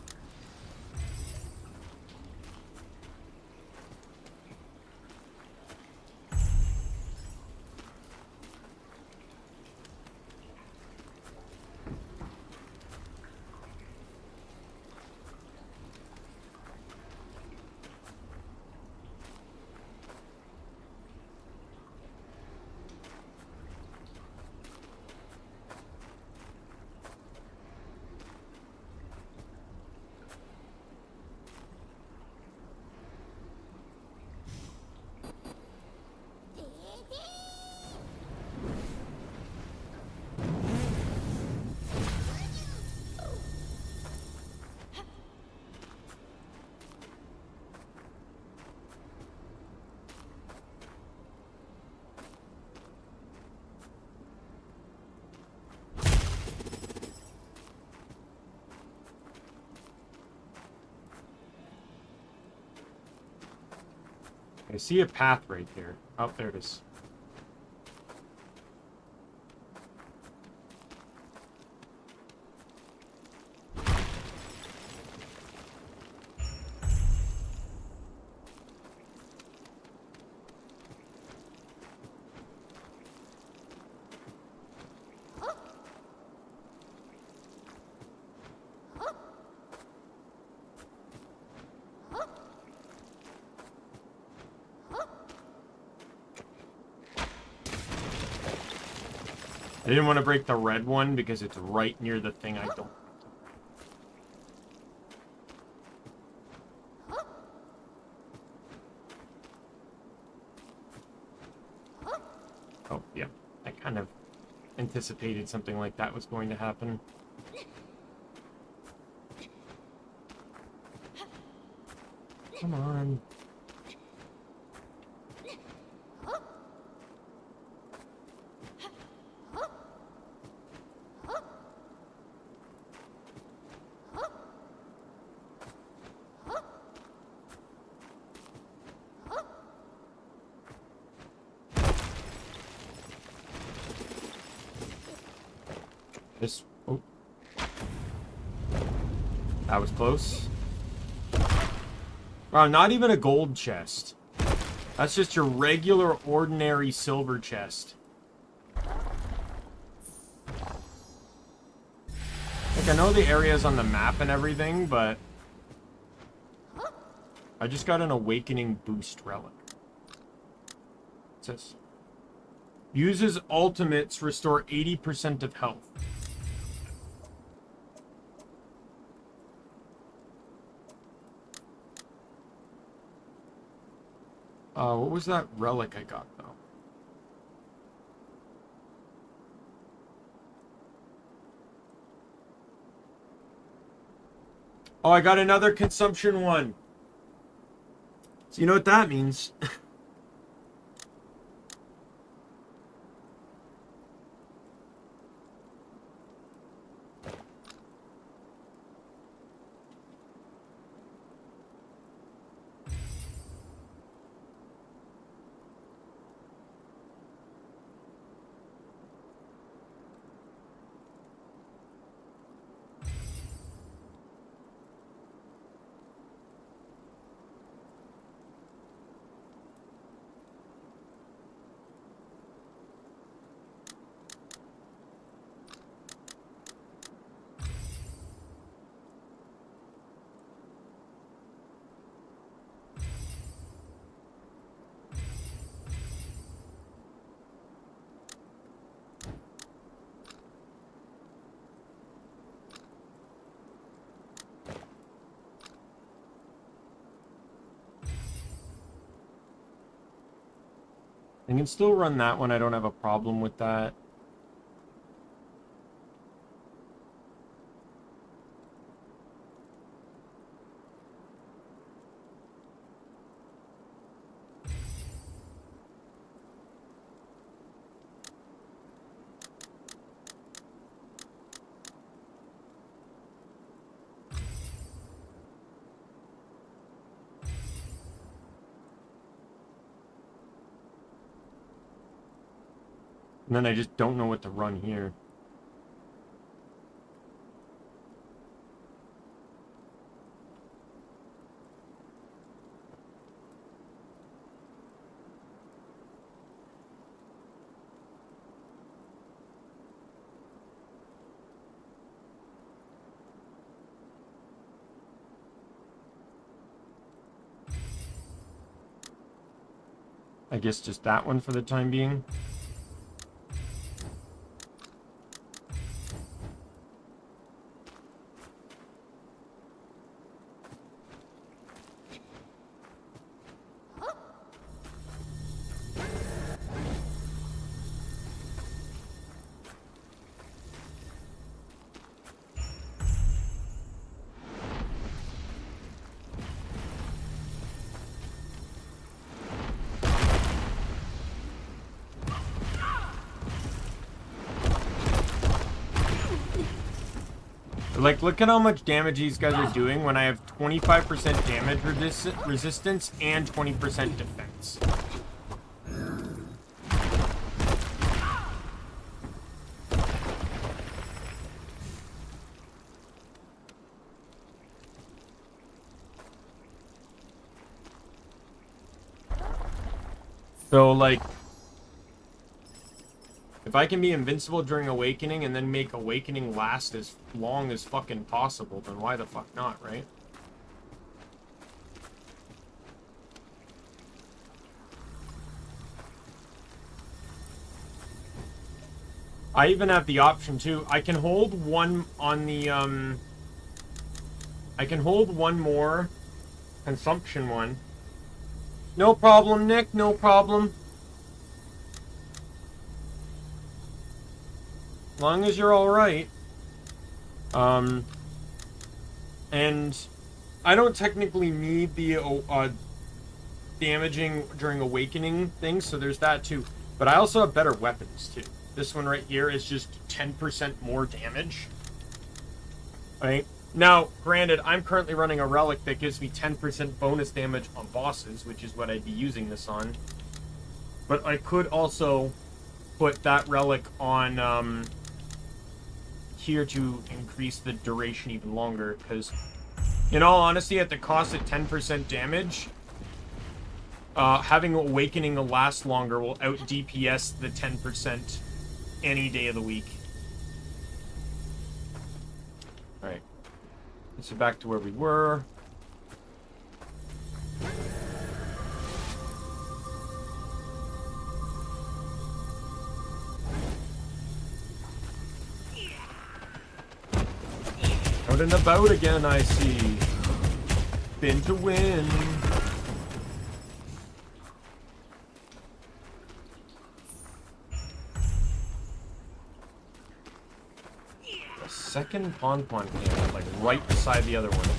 I see a path right there. Oh, there it is. I didn't want to break the red one because it's right near the thing I don't. Oh, yeah. I kind of anticipated something like that was going to happen. Come on. This... Oh. That was close. Wow, not even a gold chest. That's just your regular, ordinary silver chest. Like, I know the areas on the map and everything, but... I just got an Awakening Boost Relic. What's this? Uses ultimates, restore 80% of health. What was that relic I got, though? Oh, I got another consumption one. So you know what that means? I can still run that one. I don't have a problem with that. And then I just don't know what to run here. I guess just that one for the time being. Like, look at how much damage these guys are doing when I have 25% damage resistance and 20% defense. So, like, if I can be invincible during Awakening and then make Awakening last as long as fucking possible, then why the fuck not, right? I even have the option, too. I can hold one on the, I can hold one more consumption one. No problem, Nick. No problem. As long as you're alright. And I don't technically need the damaging during Awakening thing, so there's that too. But I also have better weapons too. This one right here is just 10% more damage. Right? Now, granted, I'm currently running a relic that gives me 10% bonus damage on bosses, which is what I'd be using this on. But I could also put that relic on, here to increase the duration even longer, because in all honesty, at the cost of 10% damage, having Awakening last longer will out DPS the 10% any day of the week. Alright. So back to where we were. Out and about again, I see. Been to win. The second Pon camp, like right beside the other one.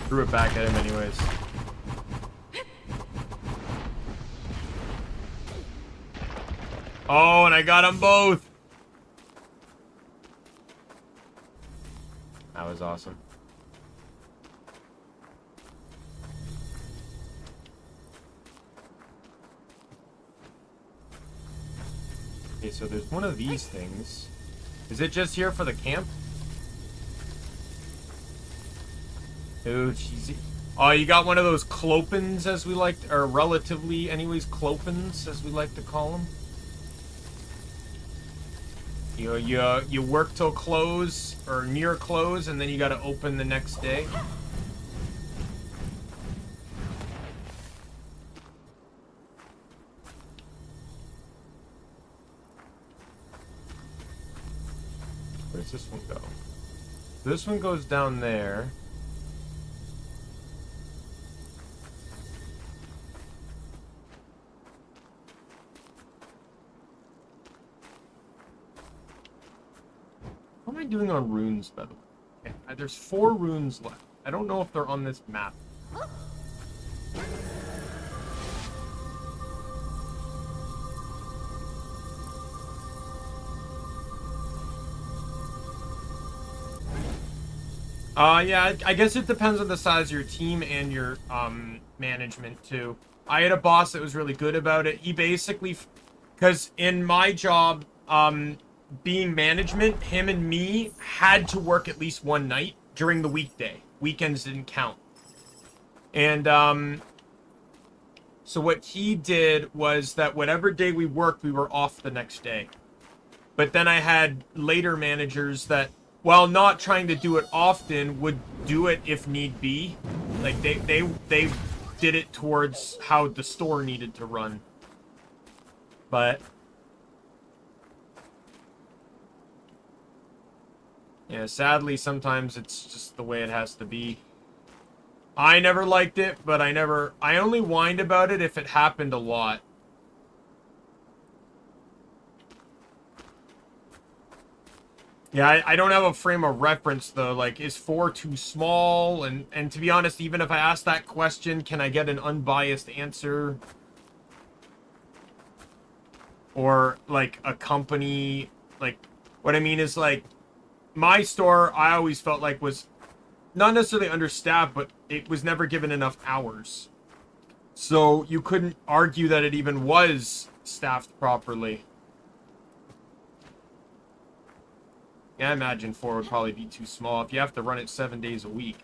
Threw it back at him anyways. Oh, and I got them both. That was awesome. Okay, so there's one of these things. Is it just here for the camp? Oh, cheesy. Oh, you got one of those clopins, as we like, or relatively, anyways, clopins, as we like to call them. You work till close, or near close, and then you gotta open the next day. Where's this one go? This one goes down there. What am I doing on runes, by the way? Okay, there's 4 runes left. I don't know if they're on this map. Yeah, I guess it depends on the size of your team and your, management, too. I had a boss that was really good about it. He basically... Because in my job, being management, him and me had to work at least one night during the weekday. Weekends didn't count. And, so what he did was that whatever day we worked, we were off the next day. But then I had later managers that, while not trying to do it often, would do it if need be. Like, they did it towards how the store needed to run. But... yeah, sadly, sometimes it's just the way it has to be. I never liked it, but I only whined about it if it happened a lot. Yeah, I don't have a frame of reference, though. Like, is 4 too small? And to be honest, even if I ask that question, can I get an unbiased answer? Or, like, a company... like, what I mean is, like, my store, I always felt like was not necessarily understaffed, but it was never given enough hours. So you couldn't argue that it even was staffed properly. Yeah, I imagine 4 would probably be too small if you have to run it 7 days a week.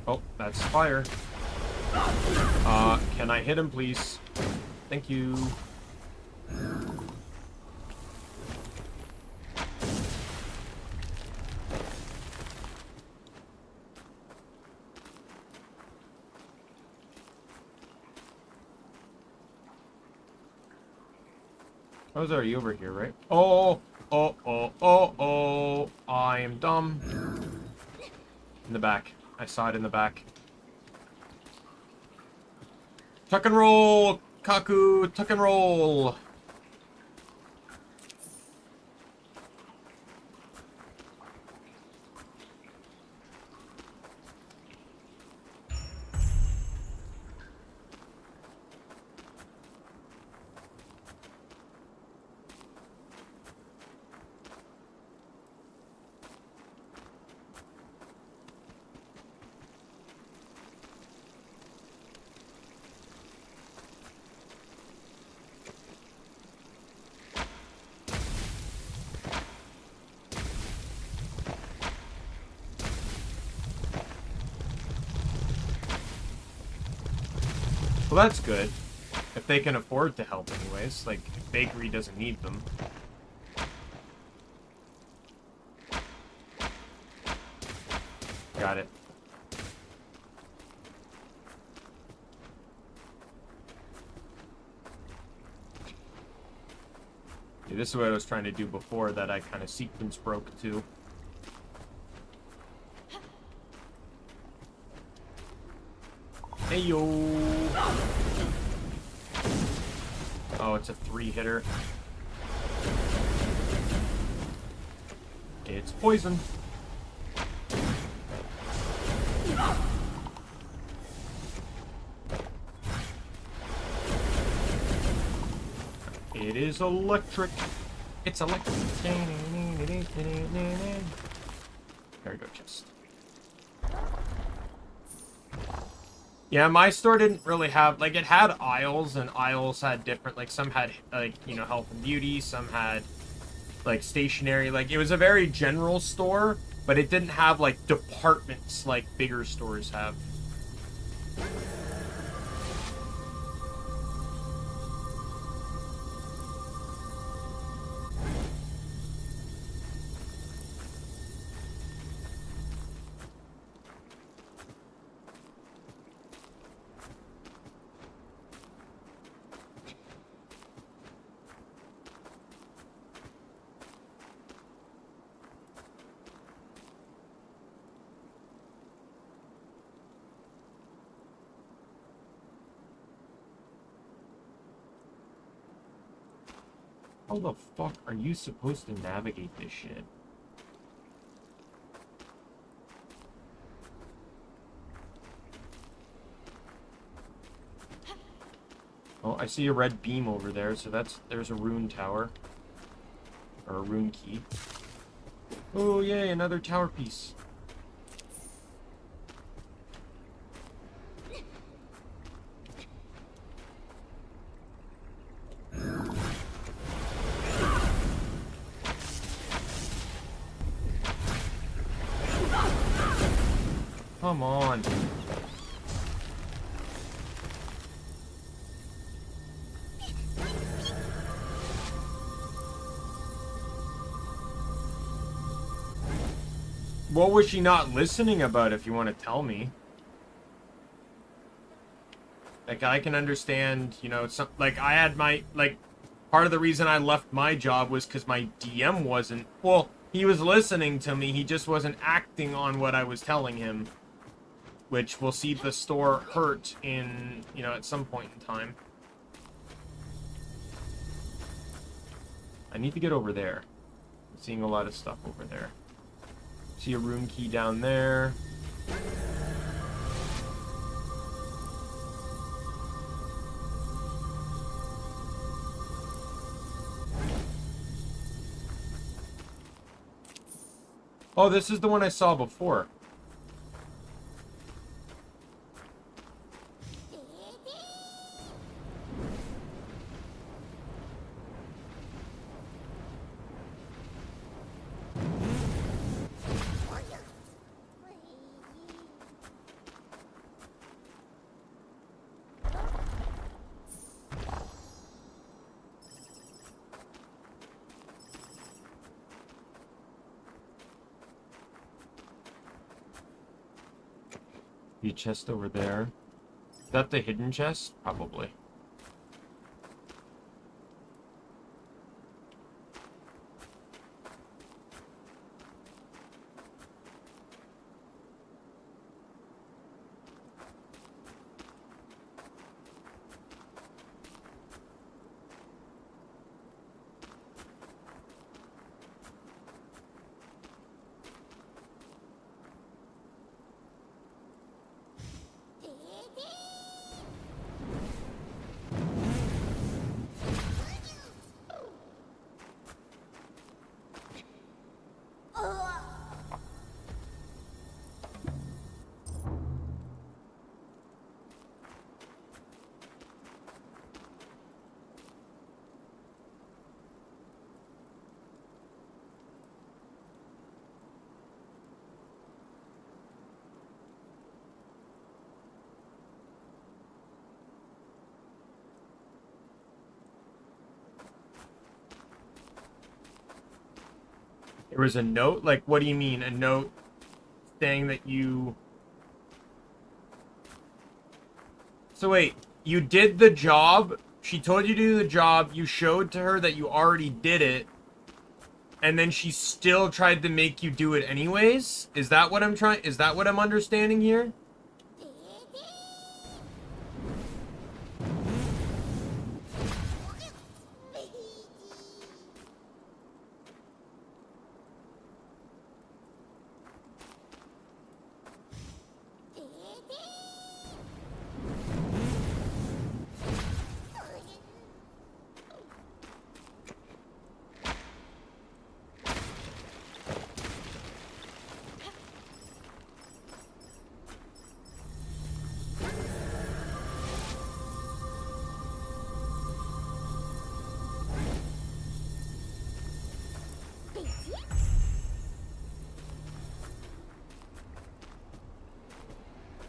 Oh, that's fire. Can I hit him, please? Thank you. I was already over here, right? Oh, oh, oh, oh, oh. I am dumb. In the back. I saw it in the back. Tuck and roll, Kaku. Tuck and roll. Well, that's good. If they can afford to help anyways. Like, if Bakery doesn't need them. Got it. Yeah, this is what I was trying to do before that I kind of sequence broke too. Hey yo! Oh, it's a 3-hitter. It's poison. It is electric. It's electric. There we go, chest. Yeah, my store didn't really have, like, it had aisles, and aisles had different, like, some had, like, you know, health and beauty, some had, like, stationery. Like, it was a very general store, but it didn't have, like, departments like bigger stores have. How the fuck are you supposed to navigate this shit? Oh, I see a red beam over there, so there's a rune tower. Or a rune key. Oh, yay, another tower piece. Come on. What was she not listening about, if you want to tell me? Like, I can understand, you know, some, like, I had my, like, part of the reason I left my job was because my DM wasn't, well, he was listening to me, he just wasn't acting on what I was telling him. Which will see the store hurt in, you know, at some point in time. I need to get over there. I'm seeing a lot of stuff over there. See a room key down there. Oh, this is the one I saw before. The chest over there. Is that the hidden chest? Probably. There was a note? Like, what do you mean? A note saying that you... So wait, you did the job, she told you to do the job, you showed to her that you already did it, and then she still tried to make you do it anyways? Is that what I'm understanding here?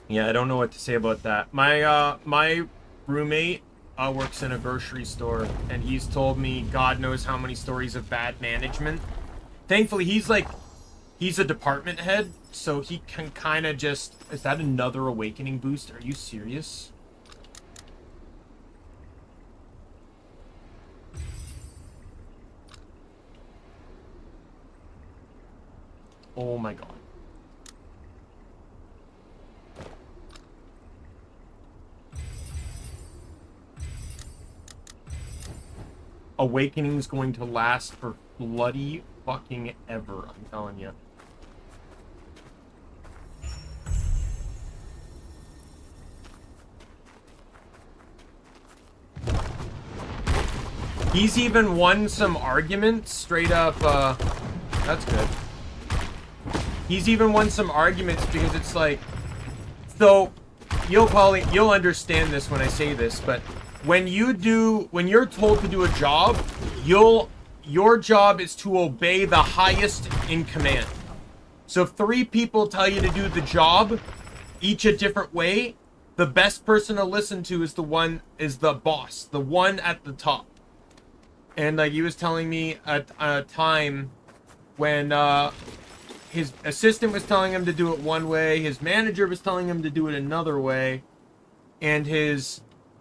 Yeah, I don't know what to say about that. My roommate works in a grocery store, and he's told me God knows how many stories of bad management. Thankfully, he's a department head, so he can kind of just... Is that another awakening boost? Are you serious? Oh my god. Awakening's going to last for bloody fucking ever, I'm telling you. He's even won some arguments straight up, that's good. He's even won some arguments because it's like, so you'll understand this when I say this, but when you're told to do a job, your job is to obey the highest in command. So if 3 people tell you to do the job, each a different way, the best person to listen to is the boss, the one at the top. And like he was telling me at a time when his assistant was telling him to do it one way, his manager was telling him to do it another way, and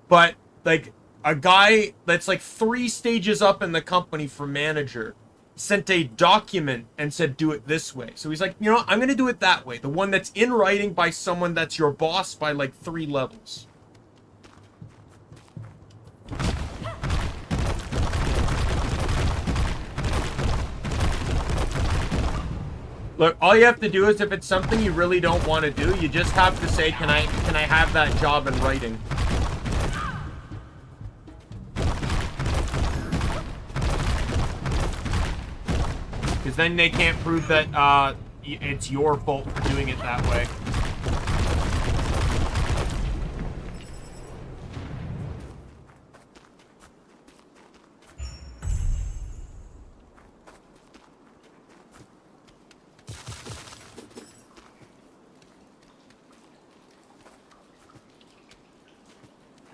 but like a guy that's like 3 stages up in the company for manager sent a document and said do it this way. So he's like, you know what? I'm gonna do it that way, the one that's in writing by someone that's your boss by like 3 levels. Look, all you have to do is if it's something you really don't want to do, you just have to say, can I have that job in writing? Because then they can't prove that it's your fault for doing it that way.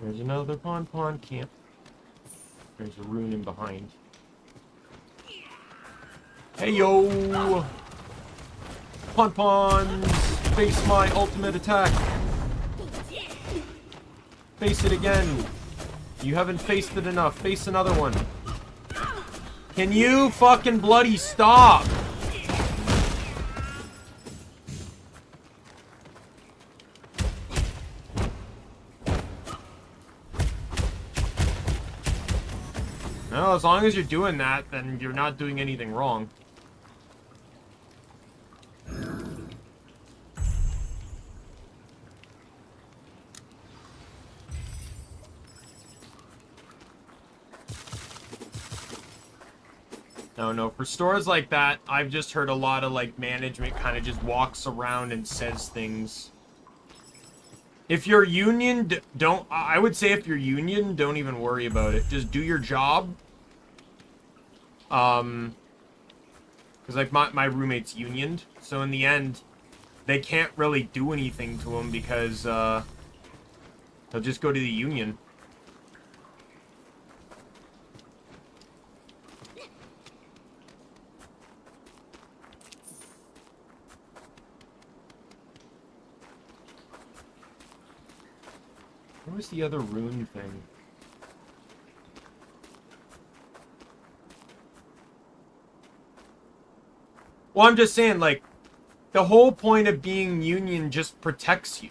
There's another pon camp. There's a rune in behind. Hey yo! Pons! Face my ultimate attack! Face it again! You haven't faced it enough. Face another one. Can you fucking bloody stop? No, as long as you're doing that, then you're not doing anything wrong. No, for stores like that, I've just heard a lot of, like, management kind of just walks around and says things. If you're union, I would say if you're union, don't even worry about it. Just do your job. Because, like, my roommate's unioned, so in the end, they can't really do anything to him because, they'll just go to the union. What was the other rune thing? Well, I'm just saying, like, the whole point of being union just protects you,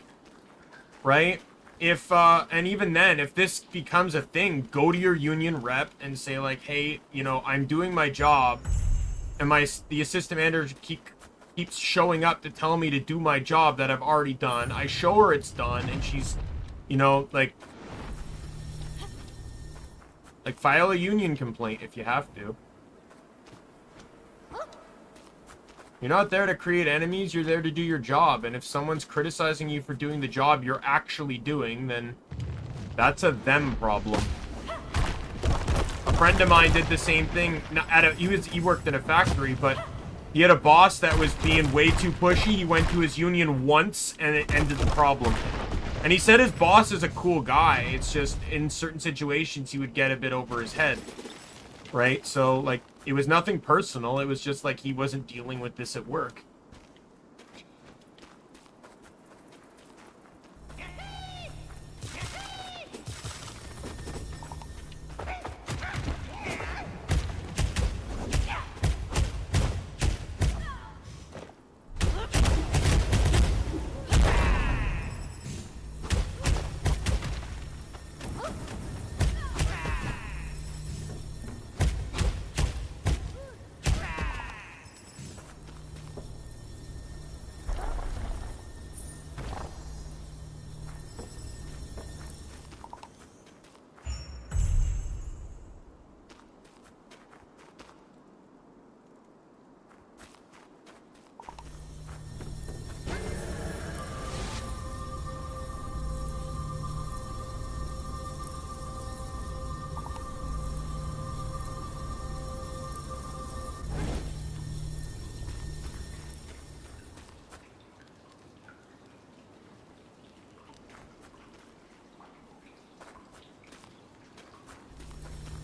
right? If, and even then, if this becomes a thing, go to your union rep and say, like, hey, you know, I'm doing my job, and the assistant manager keeps showing up to tell me to do my job that I've already done. I show her it's done, and she's, you know, like, file a union complaint if you have to. You're not there to create enemies, you're there to do your job. And if someone's criticizing you for doing the job you're actually doing, then that's a them problem. A friend of mine did the same thing. He worked in a factory, but he had a boss that was being way too pushy. He went to his union once, and it ended the problem. And he said his boss is a cool guy. It's just, in certain situations, he would get a bit over his head. Right? So, like, it was nothing personal. It was just like he wasn't dealing with this at work.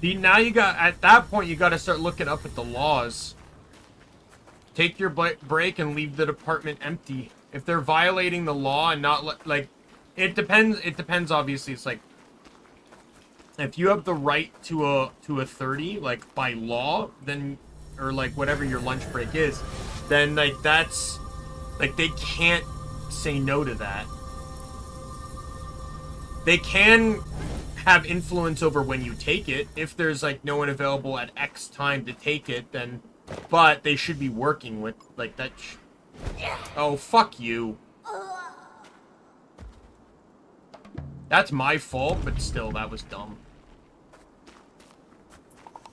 Now you got, at that point, you got to start looking up at the laws. Take your break and leave the department empty. If they're violating the law and not, like, it depends, obviously. It's like, if you have the right to a 30, like, by law, then, or, like, whatever your lunch break is, then, like, that's, like, they can't say no to that. They can have influence over when you take it. If there's, like, no one available at X time to take it, then, but they should be working with, like, that. Oh, fuck you. That's my fault, but still, that was dumb.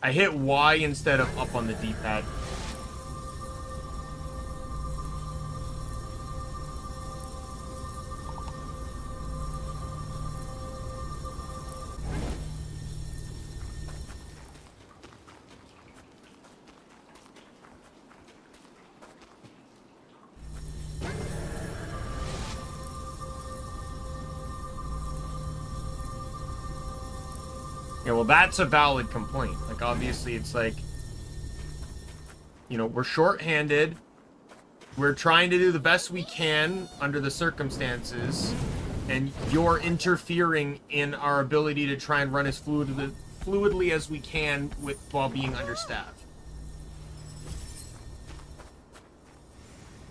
I hit Y instead of up on the D-pad. Yeah, well, that's a valid complaint. Like, obviously, it's like, you know, we're short-handed. We're trying to do the best we can under the circumstances, and you're interfering in our ability to try and run as fluidly as we can while being understaffed.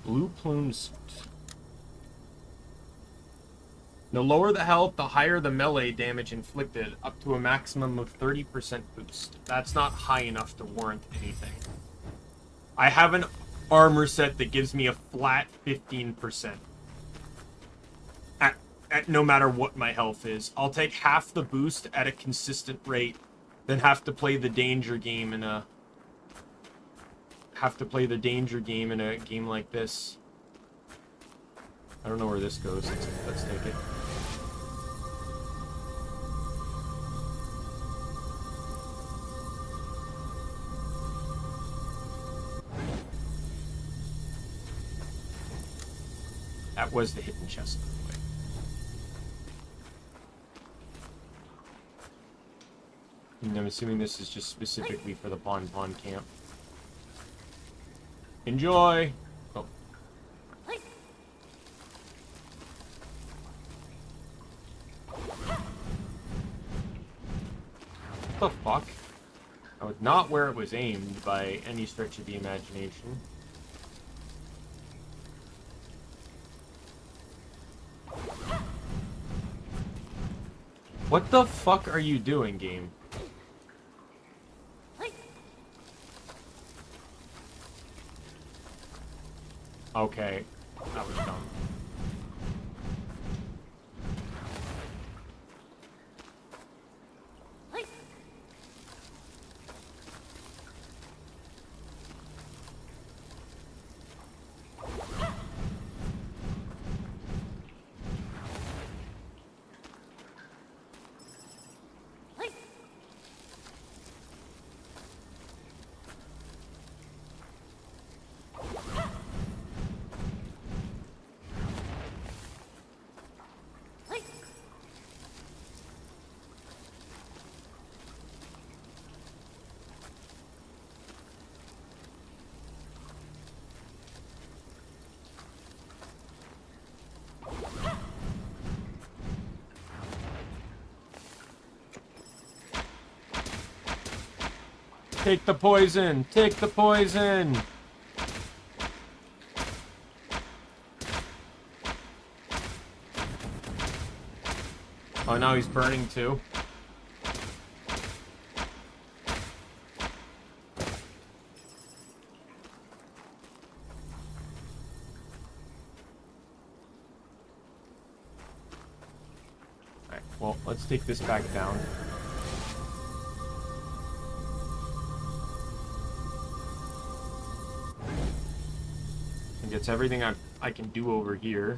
Blue plume suit. The lower the health, the higher the melee damage inflicted, up to a maximum of 30% boost. That's not high enough to warrant anything. I have an armor set that gives me a flat 15%. At no matter what my health is. I'll take half the boost at a consistent rate, then have to play the danger game in a... game like this. I don't know where this goes. Let's take it. That was the hidden chest, by the way. And I'm assuming this is just specifically for the Bon camp. Enjoy! Oh. the fuck? That was not where it was aimed by any stretch of the imagination. What the fuck are you doing, game? Okay, that was dumb. Take the poison! Take the poison! Oh, now he's burning too. Alright, well, let's take this back down. It's everything I can do over here.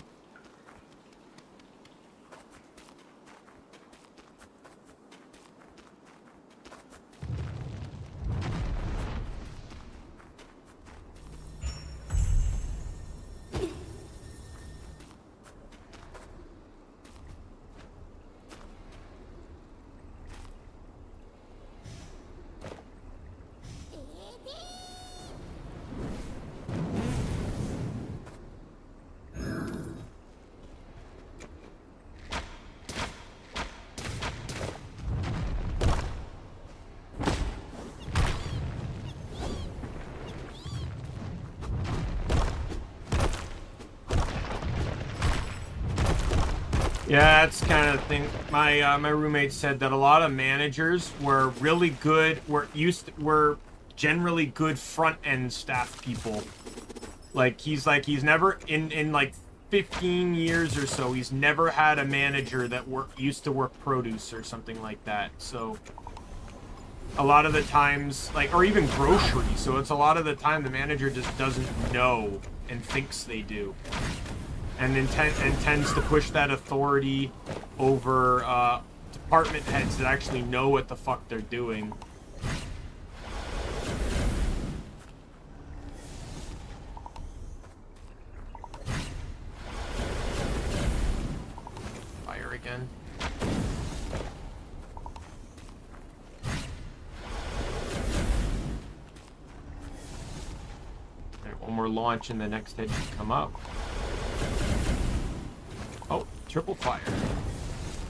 Yeah, that's kind of the thing. My roommate said that a lot of managers were really good, were generally good front end staff people. He's never in like 15 years or so, he's never had a manager that used to work produce or something like that. So a lot of the times, or even grocery. So it's a lot of the time the manager just doesn't know and thinks they do. And tends to push that authority over department heads that actually know what the fuck they're doing. Fire again. Alright, one more launch and the next head should come up. Oh, triple fire.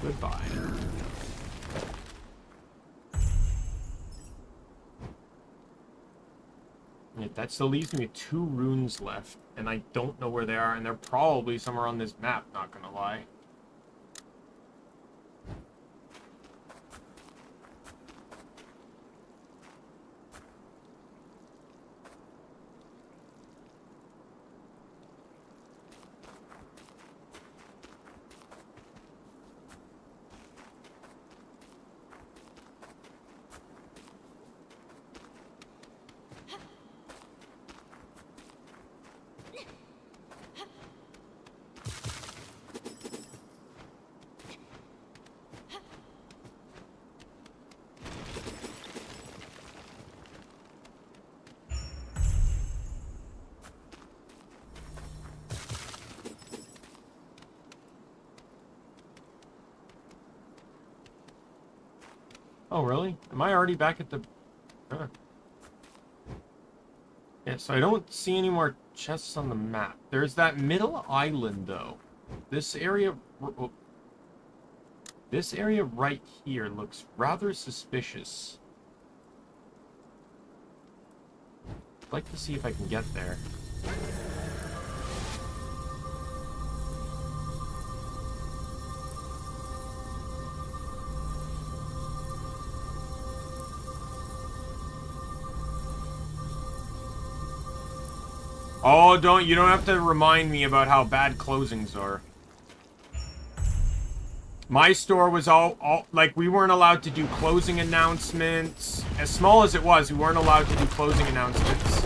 Goodbye. Yeah, that still leaves me with 2 runes left, and I don't know where they are, and they're probably somewhere on this map, not gonna lie. Oh, really? Am I already back at the... Huh. Yeah, so I don't see any more chests on the map. There's that middle island, though. This area... This area right here looks rather suspicious. I'd like to see if I can get there. Oh, you don't have to remind me about how bad closings are. My store was all like, we weren't allowed to do closing announcements. As small as it was, we weren't allowed to do closing announcements.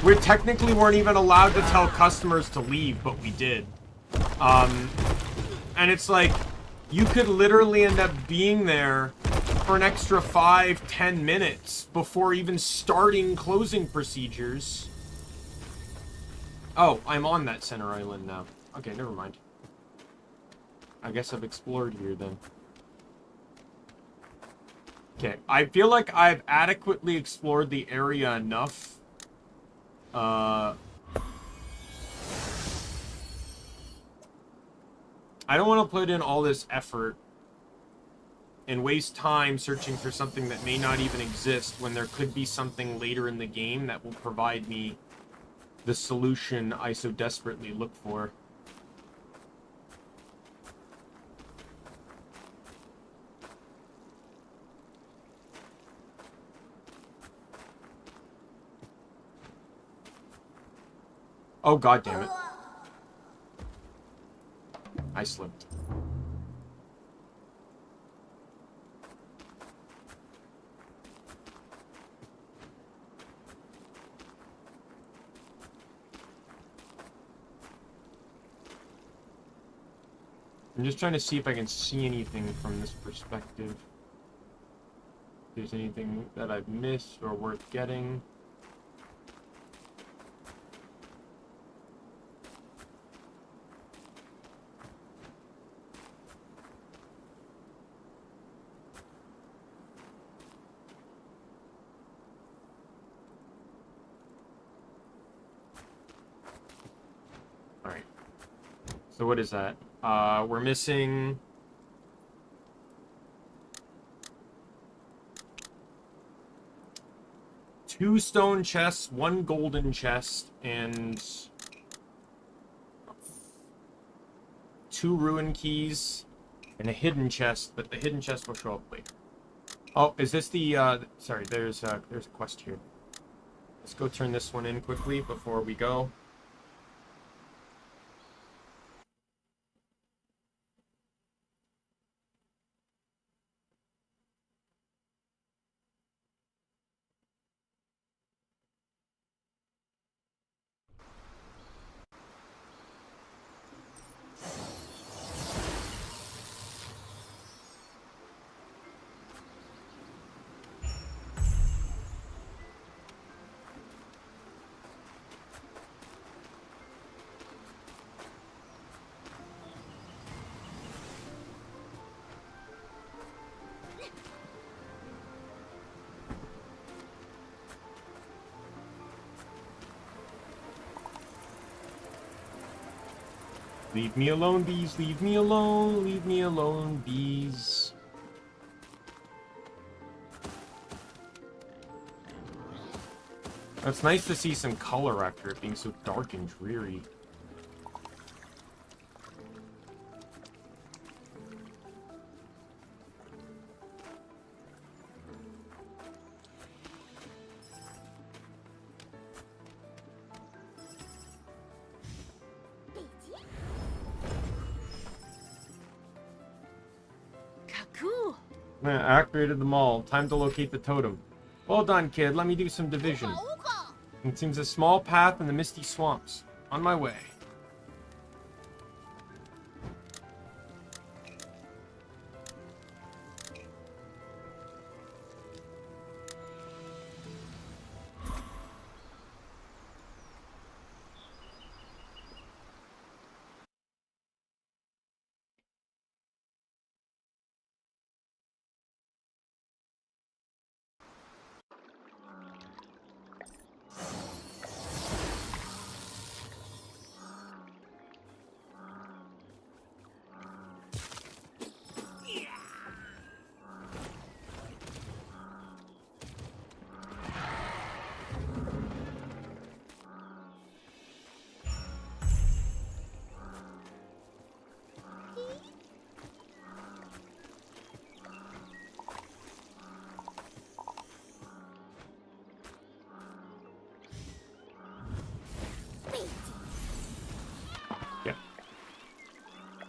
We technically weren't even allowed to tell customers to leave, but we did. And it's like, you could literally end up being there for an extra 5-10 minutes before even starting closing procedures. Oh, I'm on that center island now. Okay, never mind. I guess I've explored here then. Okay, I feel like I've adequately explored the area enough. I don't want to put in all this effort and waste time searching for something that may not even exist when there could be something later in the game that will provide me the solution I so desperately look for. Oh, god damn it. I slipped. I'm just trying to see if I can see anything from this perspective. If there's anything that I've missed or worth getting. Alright. So what is that? We're missing... two stone chests, one golden chest, and... two ruin keys, and a hidden chest, but the hidden chest will show up later. Oh, is this the, sorry, there's a quest here. Let's go turn this one in quickly before we go. Leave me alone, bees. Leave me alone. Leave me alone, bees. It's nice to see some color after it being so dark and dreary. Kaku. I activated them all. Time to locate the totem. Well done, kid. Let me do some division. It seems a small path in the misty swamps. On my way.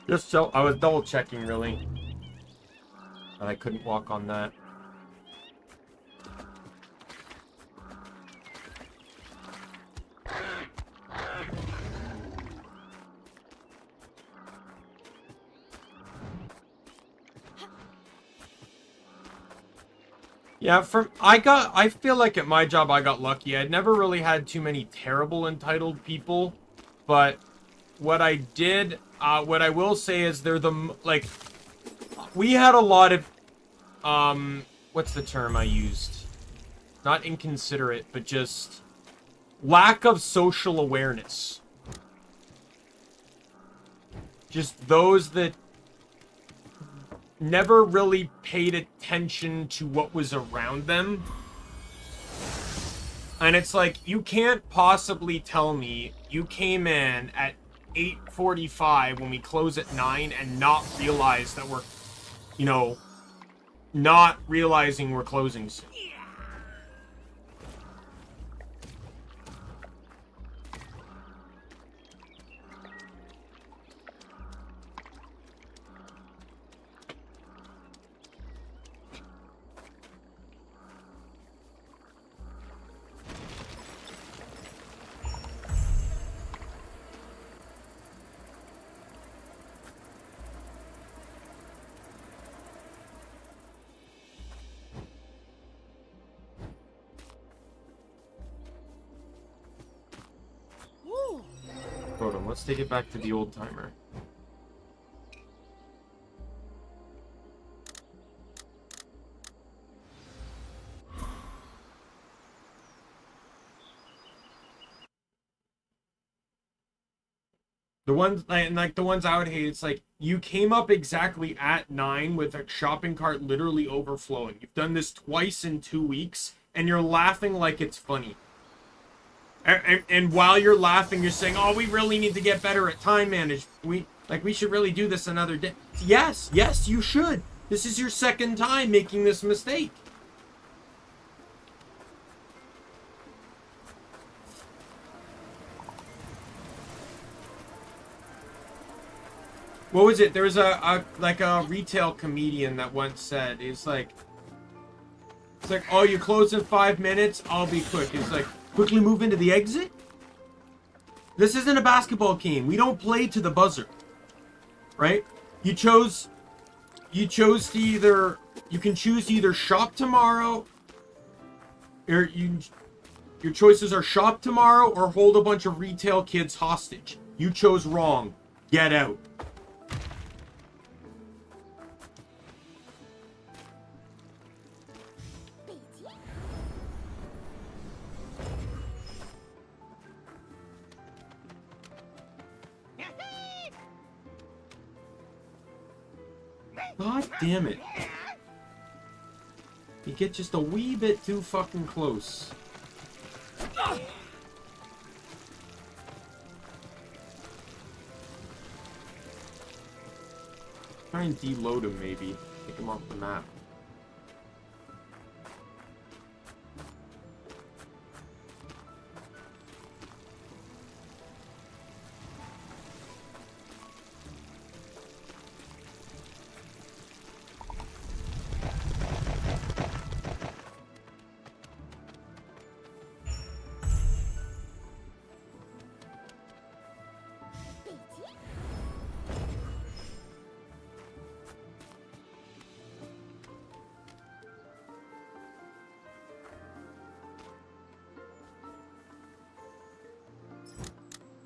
Just so I was double checking, really. And I couldn't walk on that. Yeah, I feel like at my job I got lucky. I'd never really had too many terrible entitled people, but what I will say is they're like, we had a lot of, what's the term I used? Not inconsiderate, but just lack of social awareness. Just those that never really paid attention to what was around them. And it's like, you can't possibly tell me you came in at 8:45 when we close at 9 and not realize that we're, you know, not realizing we're closing soon. Ooh. Hold on, let's take it back to the old timer. The ones, like the ones I would hate, it's like, you came up exactly at 9 with a shopping cart literally overflowing. You've done this twice in 2 weeks, and you're laughing like it's funny. And while you're laughing, you're saying, oh, we really need to get better at time management. We should really do this another day. Yes, you should. This is your second time making this mistake. What was it? There was a retail comedian that once said, it's like, oh, you close in 5 minutes? I'll be quick. It's like, quickly move into the exit? This isn't a basketball game. We don't play to the buzzer. Right? You chose to either, you can choose to either shop tomorrow, or your choices are shop tomorrow or hold a bunch of retail kids hostage. You chose wrong. Get out. God damn it. You get just a wee bit too fucking close. Try and deload him, maybe. Take him off the map.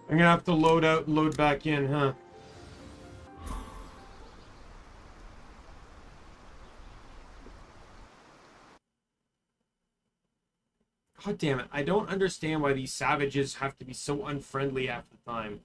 I'm gonna have to load out and load back in, huh? God damn it. I don't understand why these savages have to be so unfriendly half the time.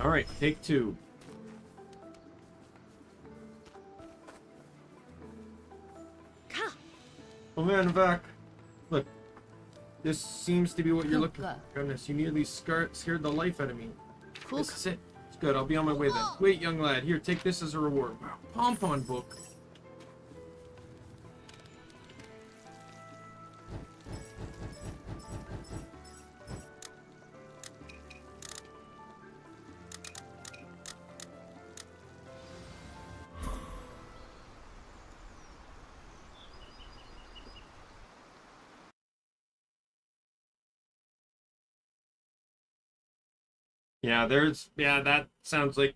Alright, take 2. Ka. Oh man, I'm back. Look. This seems to be what you're looking for. Kuka. Goodness, you nearly scared the life out of me. Cook. This is it. It's good, I'll be on my way then. Wait, young lad. Here, take this as a reward. Wow, pom-pom book. Yeah, that sounds like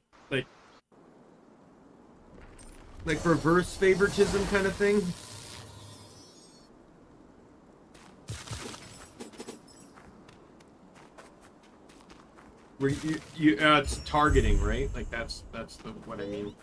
reverse favoritism kind of thing. Where it's targeting, right? Like that's what I mean.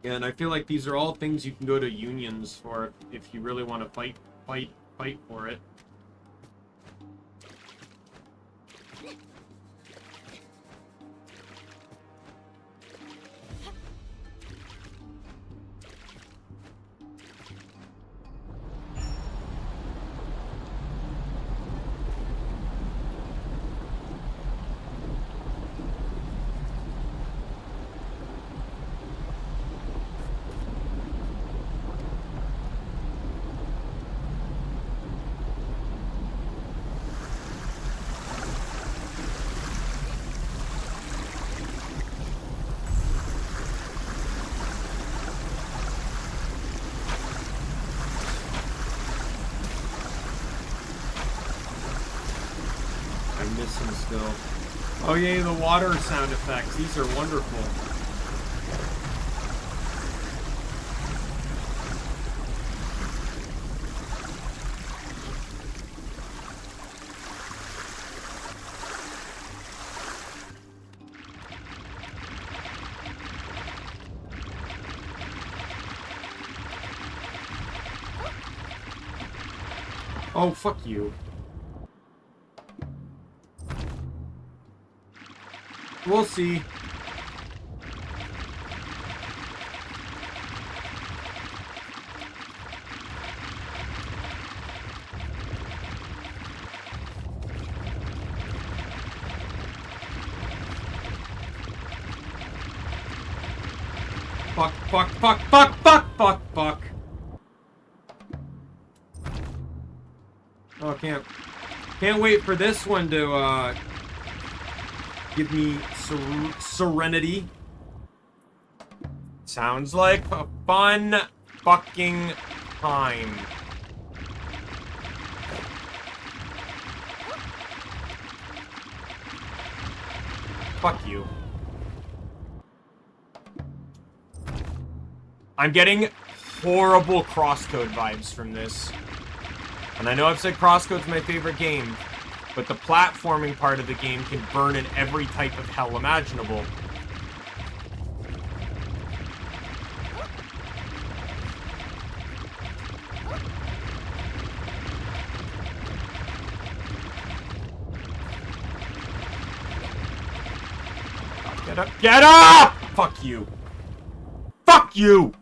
Yeah, and I feel like these are all things you can go to unions for if you really want to fight for it. Still. Oh yay, the water sound effects. These are wonderful. Oh, fuck you. We'll see. Fuck, fuck, fuck, fuck, fuck, fuck, fuck. Oh, can't wait for this one to, give me serenity. Sounds like a fun fucking time. Fuck you. I'm getting horrible Crosscode vibes from this. And I know I've said Crosscode's my favorite game, but the platforming part of the game can burn in every type of hell imaginable. Get up! Get up! Fuck you! Fuck you!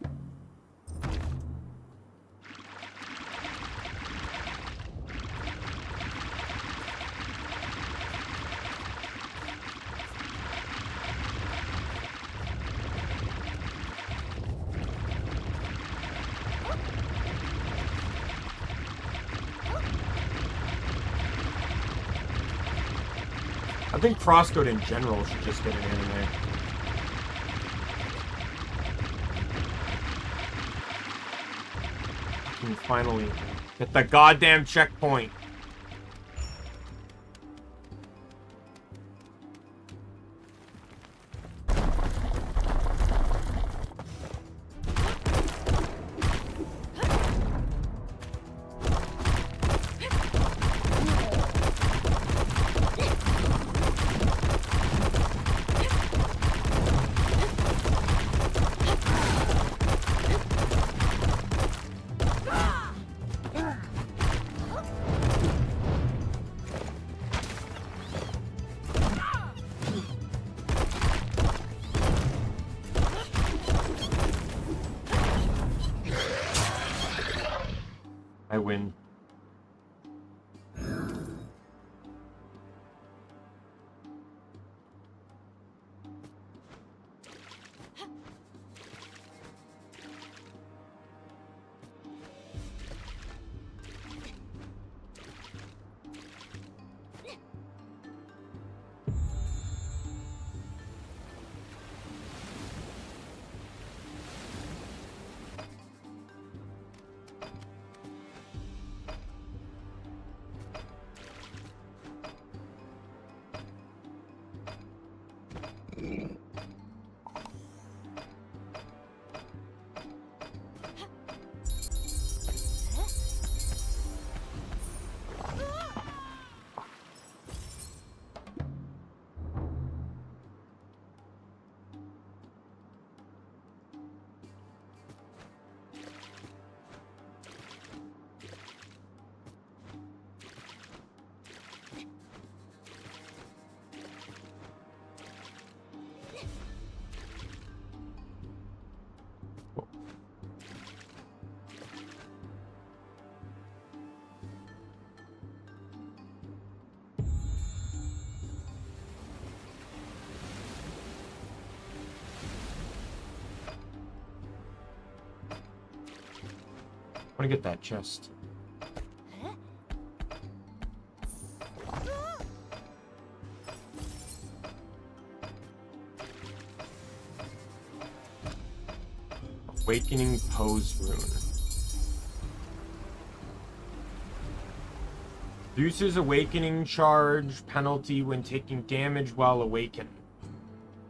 I think Crosscode in general should just get an anime. And finally, get the goddamn checkpoint. I win. I want to get that chest. Awakening Pose Rune. Reduces awakening charge penalty when taking damage while awakened.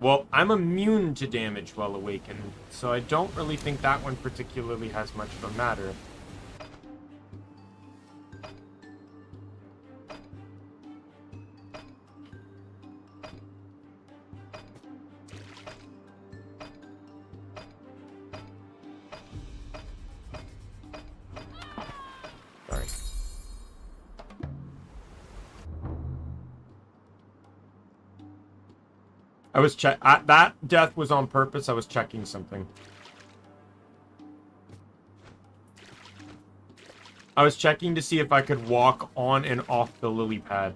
Well, I'm immune to damage while awakened, so I don't really think that one particularly has much of a matter. Sorry. I was that death was on purpose. I was checking something. I was checking to see if I could walk on and off the lily pad.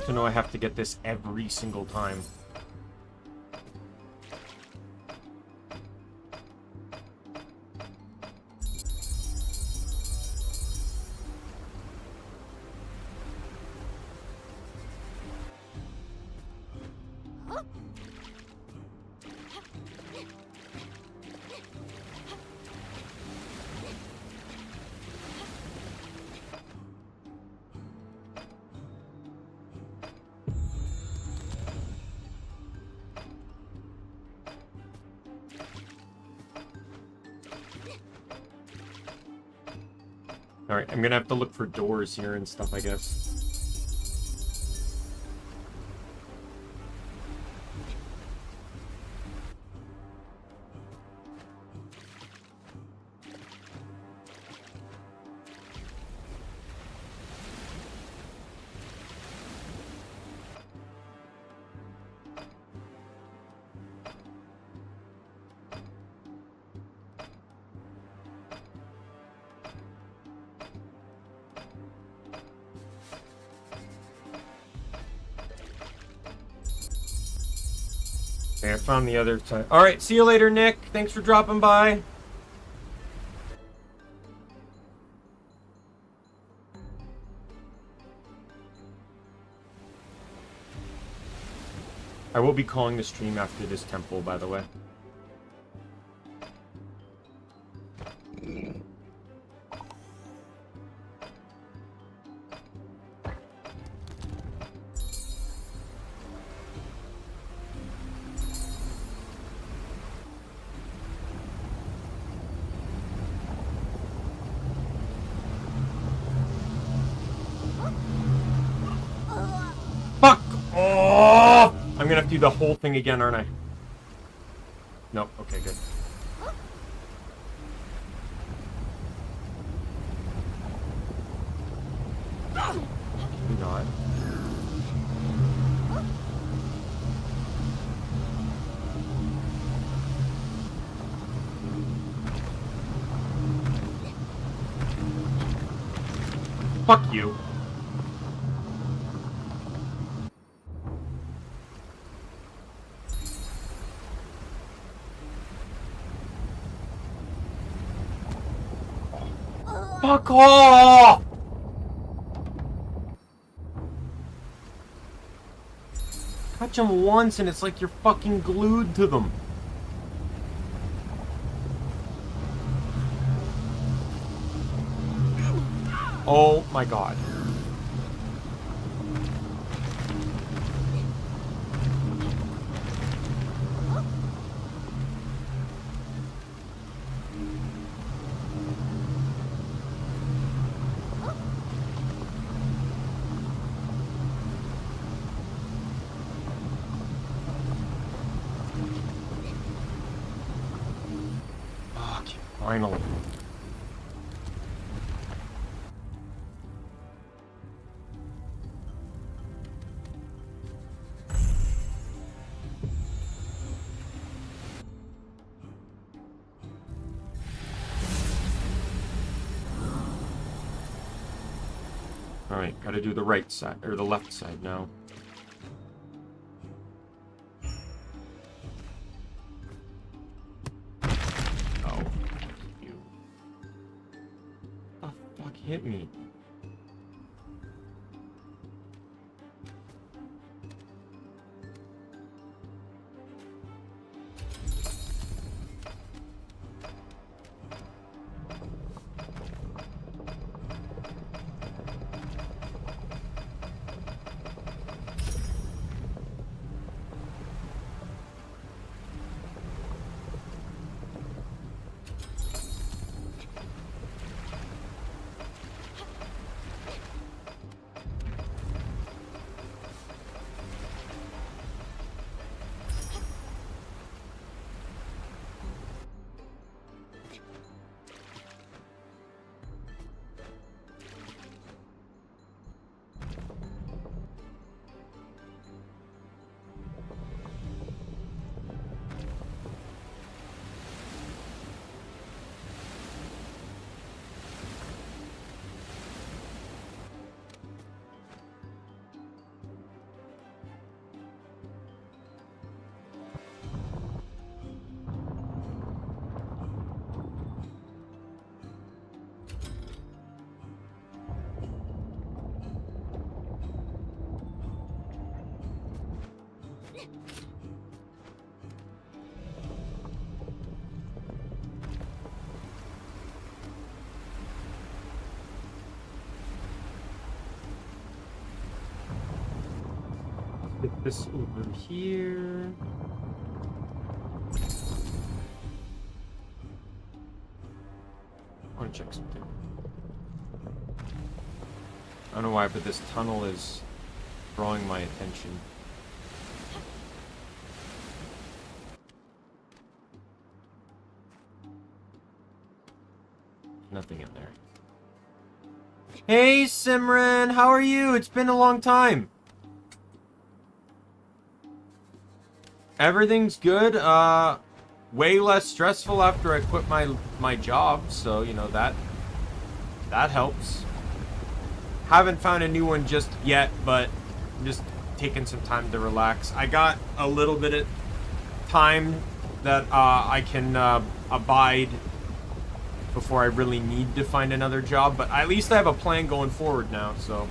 To know I have to get this every single time. Alright, I'm gonna have to look for doors here and stuff, I guess. Okay, I found the other side. Alright, see you later, Nick. Thanks for dropping by. I will be calling the stream after this temple, by the way. Fuck off! I'm gonna have to do the whole thing again, aren't I? Nope. Okay, good. Maybe not. Fuck you. Fuck off! Touch them once and it's like you're fucking glued to them. Oh my god. Okay, finally. Alright, gotta do the right side, or the left side now. Oh, you. What the fuck hit me? Get this over here. I want to check something. I don't know why, but this tunnel is drawing my attention. Nothing in there. Hey, Simran, how are you? It's been a long time. Everything's good. Way less stressful after I quit my job, so you know that helps. Haven't found a new one just yet, but I'm just taking some time to relax. I got a little bit of time that I can abide before I really need to find another job, but at least I have a plan going forward now, so.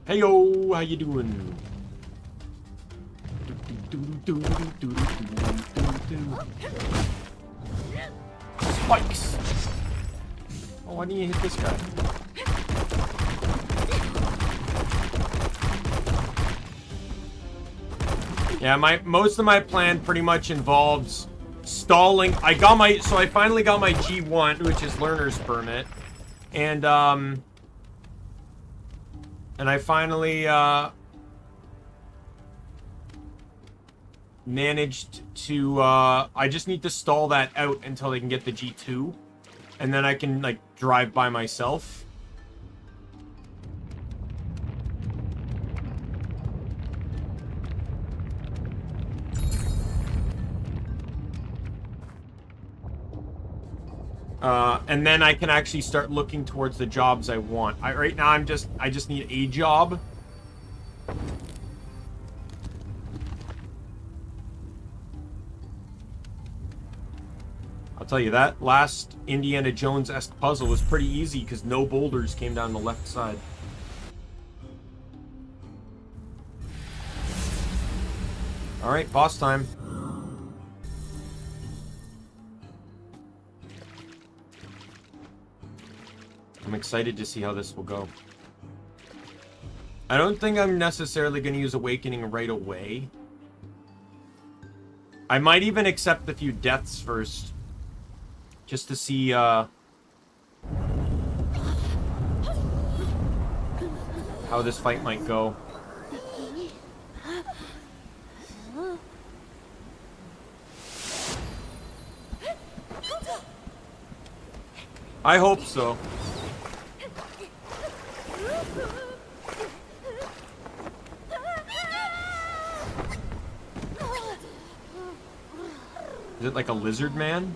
Hey yo, how you doing? Spikes! Oh, why didn't you hit this guy? Yeah, most of my plan pretty much involves stalling. So I finally got my G1, which is learner's permit, and I finally managed to, I just need to stall that out until they can get the G2. And then I can, like, drive by myself. And then I can actually start looking towards the jobs I want. Right now, I just need a job. I'll tell you, that last Indiana Jones-esque puzzle was pretty easy because no boulders came down the left side. Alright, boss time. I'm excited to see how this will go. I don't think I'm necessarily going to use Awakening right away. I might even accept a few deaths first. Just to see, how this fight might go. I hope so. Is it like a lizard man?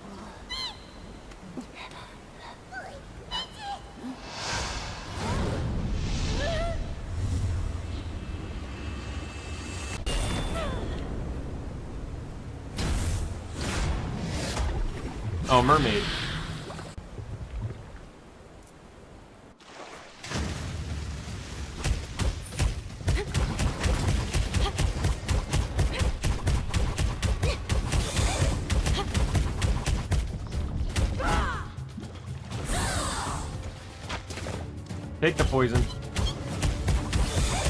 Oh, mermaid. Take the poison.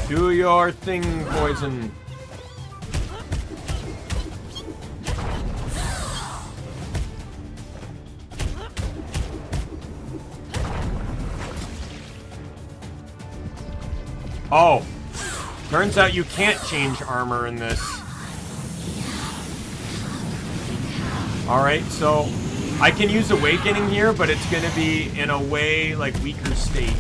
Do your thing, poison. Oh, turns out you can't change armor in this. Alright, so I can use Awakening here, but it's going to be in a way like weaker state.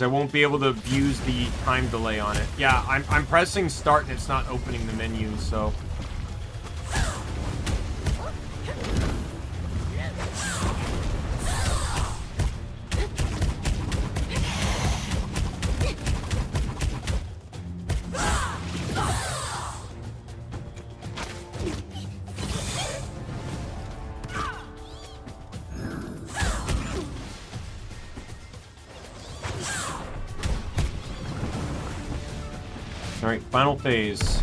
I won't be able to use the time delay on it. Yeah, I'm pressing start and it's not opening the menu, so... Alright, final phase.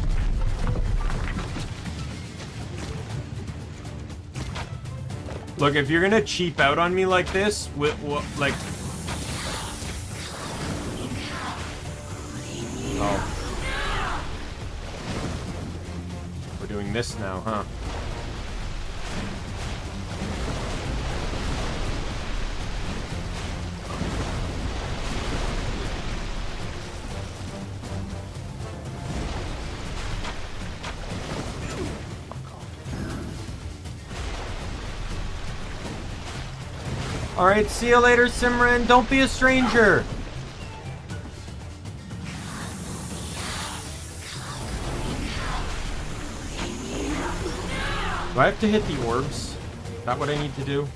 Look, if you're gonna cheap out on me like this, like... Oh. We're doing this now, huh? Alright, see you later, Simran. Don't be a stranger. Do I have to hit the orbs? Is that what I need to do?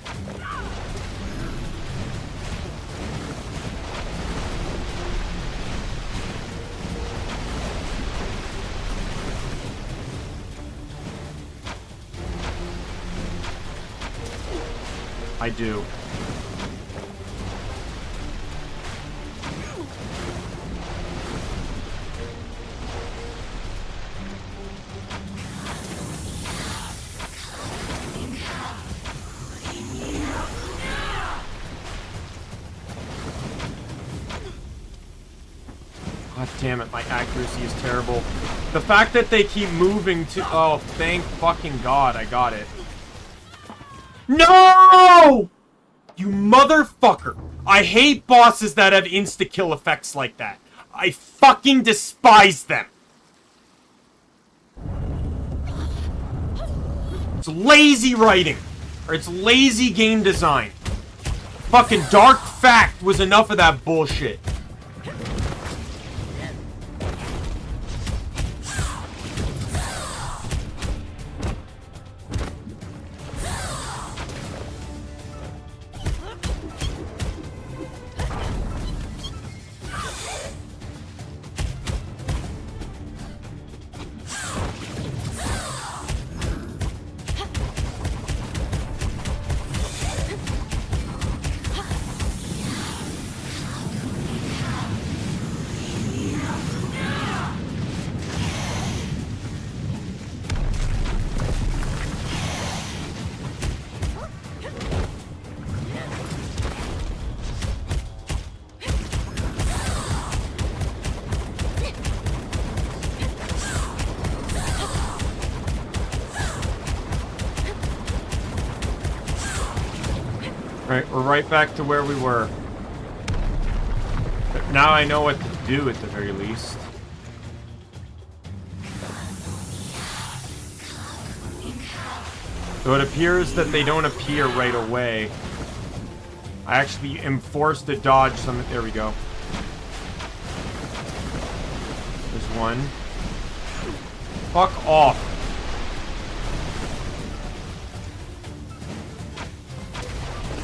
I do. God damn it, my accuracy is terrible. The fact that they keep moving to... Oh, thank fucking God, I got it. No! You motherfucker. I hate bosses that have insta-kill effects like that. I fucking despise them. It's lazy writing. Or it's lazy game design. Fucking Dark Fact was enough of that bullshit. Right, we're right back to where we were. But now I know what to do at the very least. So it appears that they don't appear right away. I actually am forced to dodge some. There we go. There's one. Fuck off.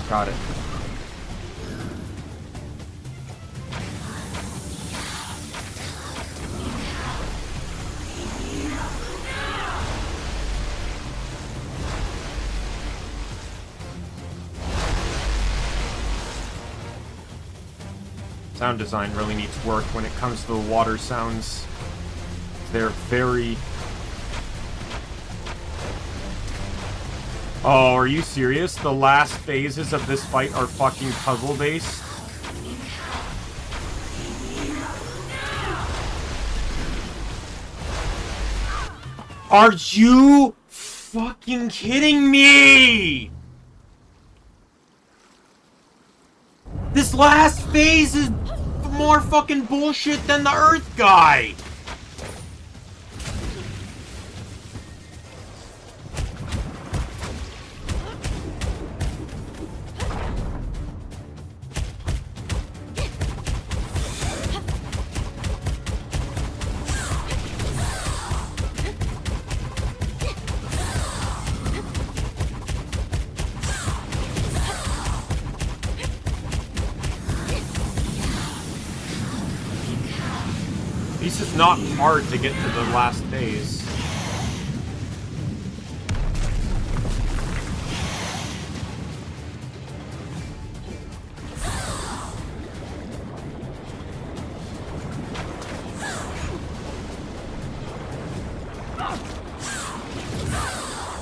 Got it. Sound design really needs work when it comes to the water sounds. They're very... Oh, are you serious? The last phases of this fight are fucking puzzle-based? Are you fucking kidding me? This last phase is more fucking bullshit than the Earth guy! This is not hard to get to the last phase.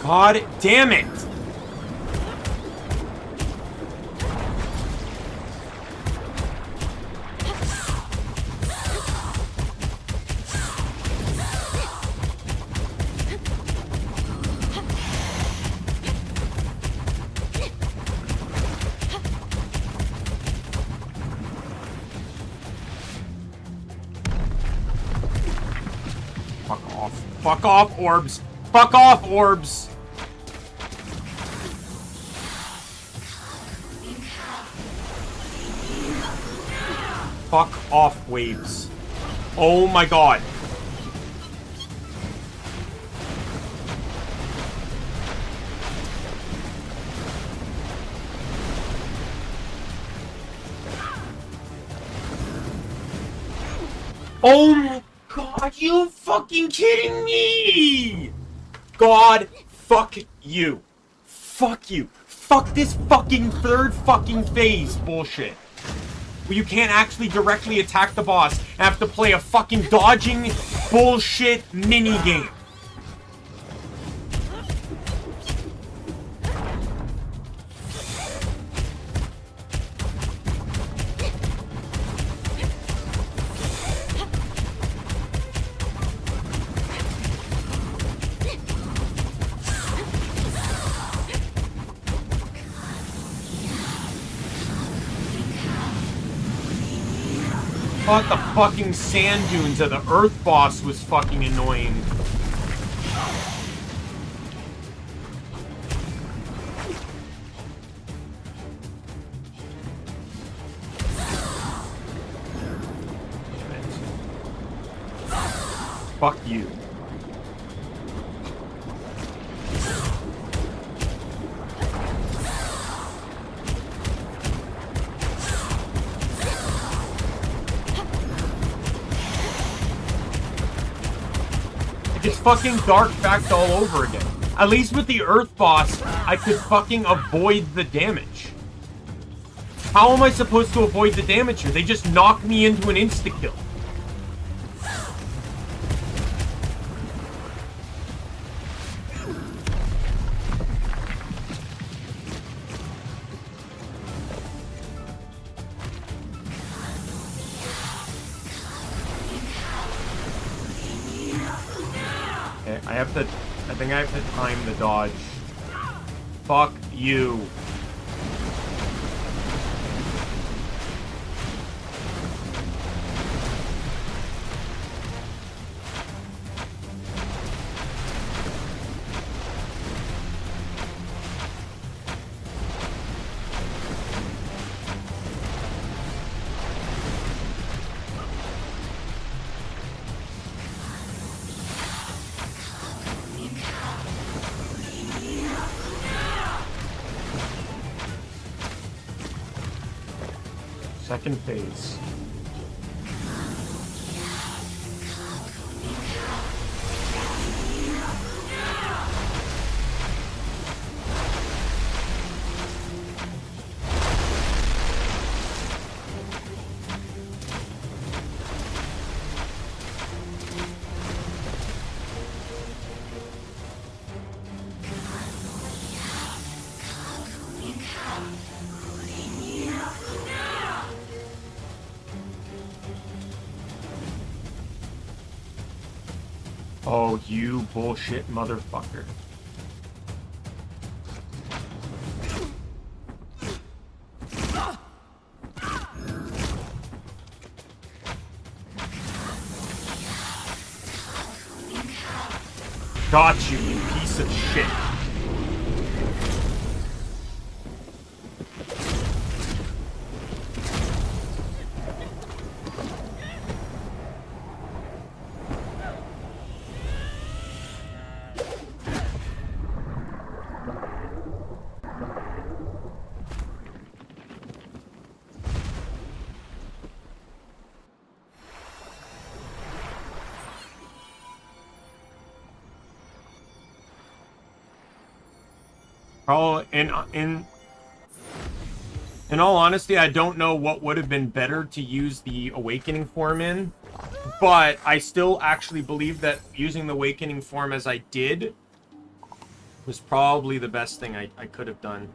God damn it! Fuck off. Fuck off, orbs! Fuck off, orbs! Fuck off, waves. Oh my god. Oh my god, you fucking kidding me? God, fuck you. Fuck you. Fuck this fucking third fucking phase bullshit. Where you can't actually directly attack the boss and have to play a fucking dodging bullshit minigame. thought the fucking sand dunes of the Earth boss was fucking annoying. Fuck you. It's fucking Dark Fact all over again. At least with the Earth boss, I could fucking avoid the damage. How am I supposed to avoid the damage here? They just knock me into an insta-kill. I think I have to time the dodge. Fuck you. Second phase. Oh, you bullshit motherfucker. Got you, you piece of shit. Oh, in all honesty, I don't know what would have been better to use the Awakening form in, but I still actually believe that using the Awakening form as I did was probably the best thing I could have done.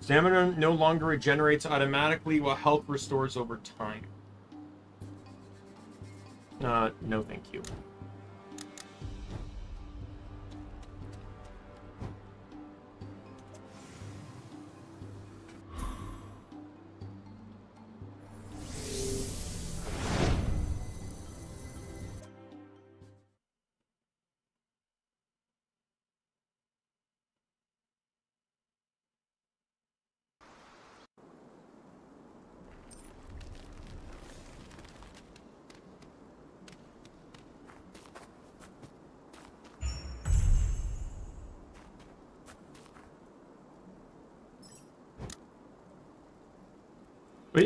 Stamina no longer regenerates automatically while health restores over time. No thank you.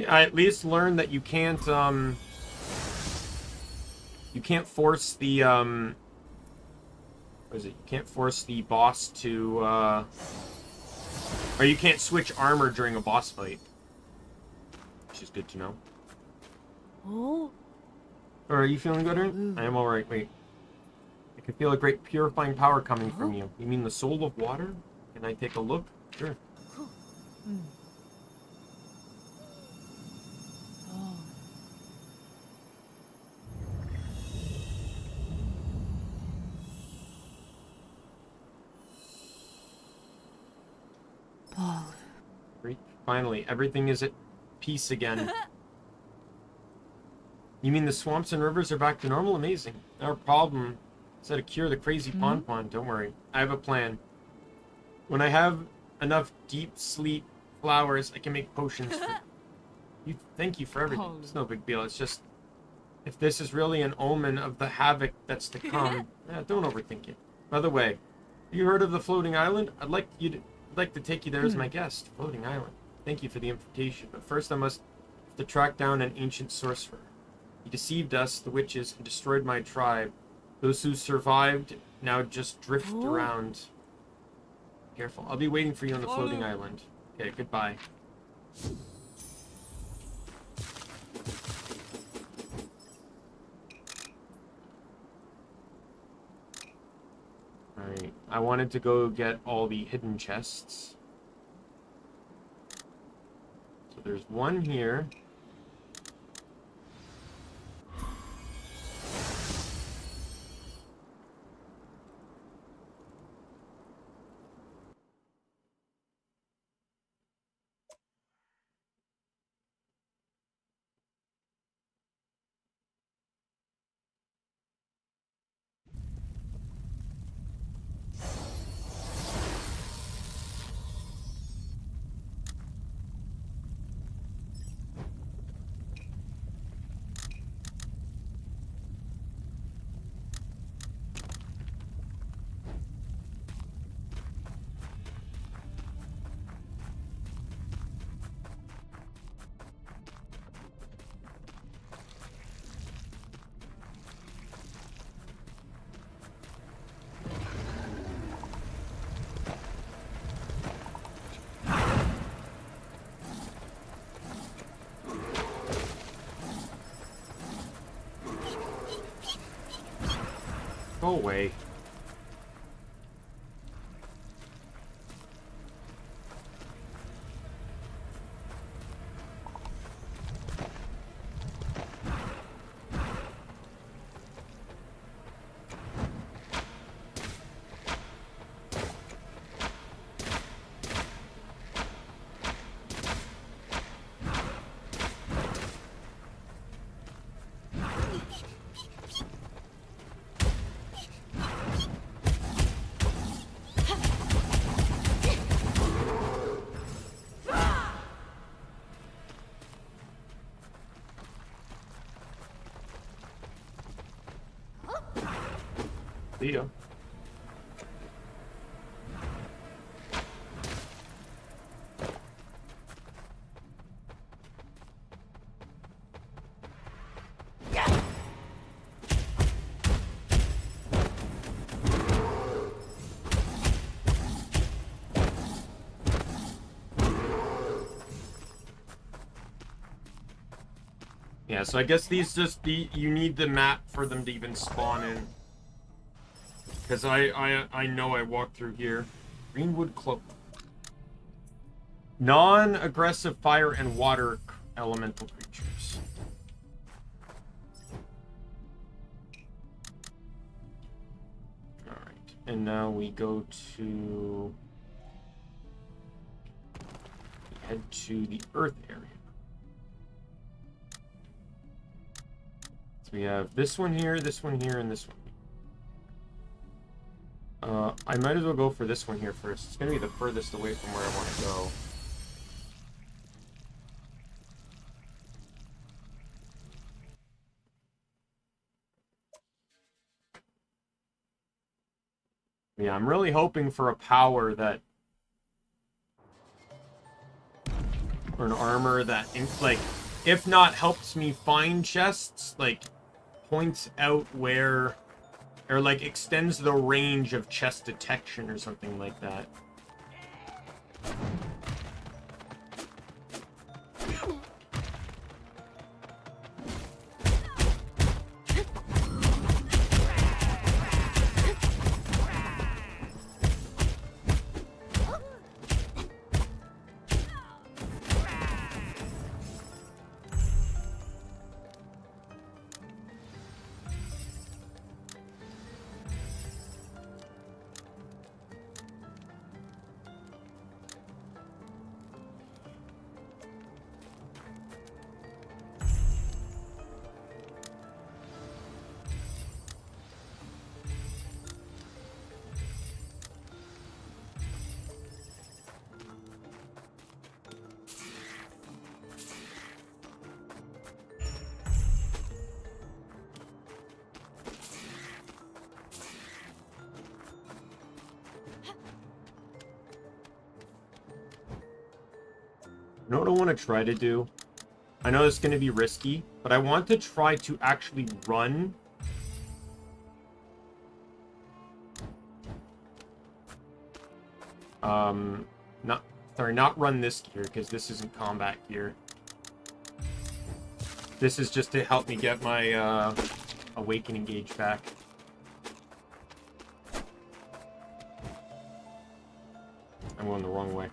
I at least learned that you can't force the what is it? You can't force the boss to or you can't switch armor during a boss fight. Which is good to know. Oh. Or are you feeling good? I am alright, wait. I can feel a great purifying power coming from you. You mean the soul of water? Can I take a look? Sure. Oh. Finally, everything is at peace again. You mean the swamps and rivers are back to normal? Amazing. Our problem is how to cure the crazy pond. Don't worry. I have a plan. When I have enough deep sleep flowers, I can make potions for you. Thank you for everything. It's no big deal. It's just, if this is really an omen of the havoc that's to come, don't overthink it. By the way, have you heard of the floating island? I'd like to take you there as my guest. Floating island. Thank you for the invitation, but first I must have to track down an ancient sorcerer. He deceived us, the witches, and destroyed my tribe. Those who survived now just drift around. Careful. I'll be waiting for you on the floating island. Okay, goodbye. Alright. I wanted to go get all the hidden chests. So there's one here. Go away. See ya. Yeah, so I guess these just you need the map for them to even spawn in. Because I know I walked through here. Greenwood Cloak. Non-aggressive fire and water elemental creatures. Alright. And now we go to... head to the Earth area. So we have this one here, and this one. I might as well go for this one here first. It's going to be the furthest away from where I want to go. Yeah, I'm really hoping for a power that... or an armor that, like, if not helps me find chests, like, points out where... or, like, extends the range of chest detection or something like that. You know what I want to try to do? I know it's going to be risky, but I want to try to actually run. Not run this gear, because this isn't combat gear. This is just to help me get my awakening gauge back. I'm going the wrong way.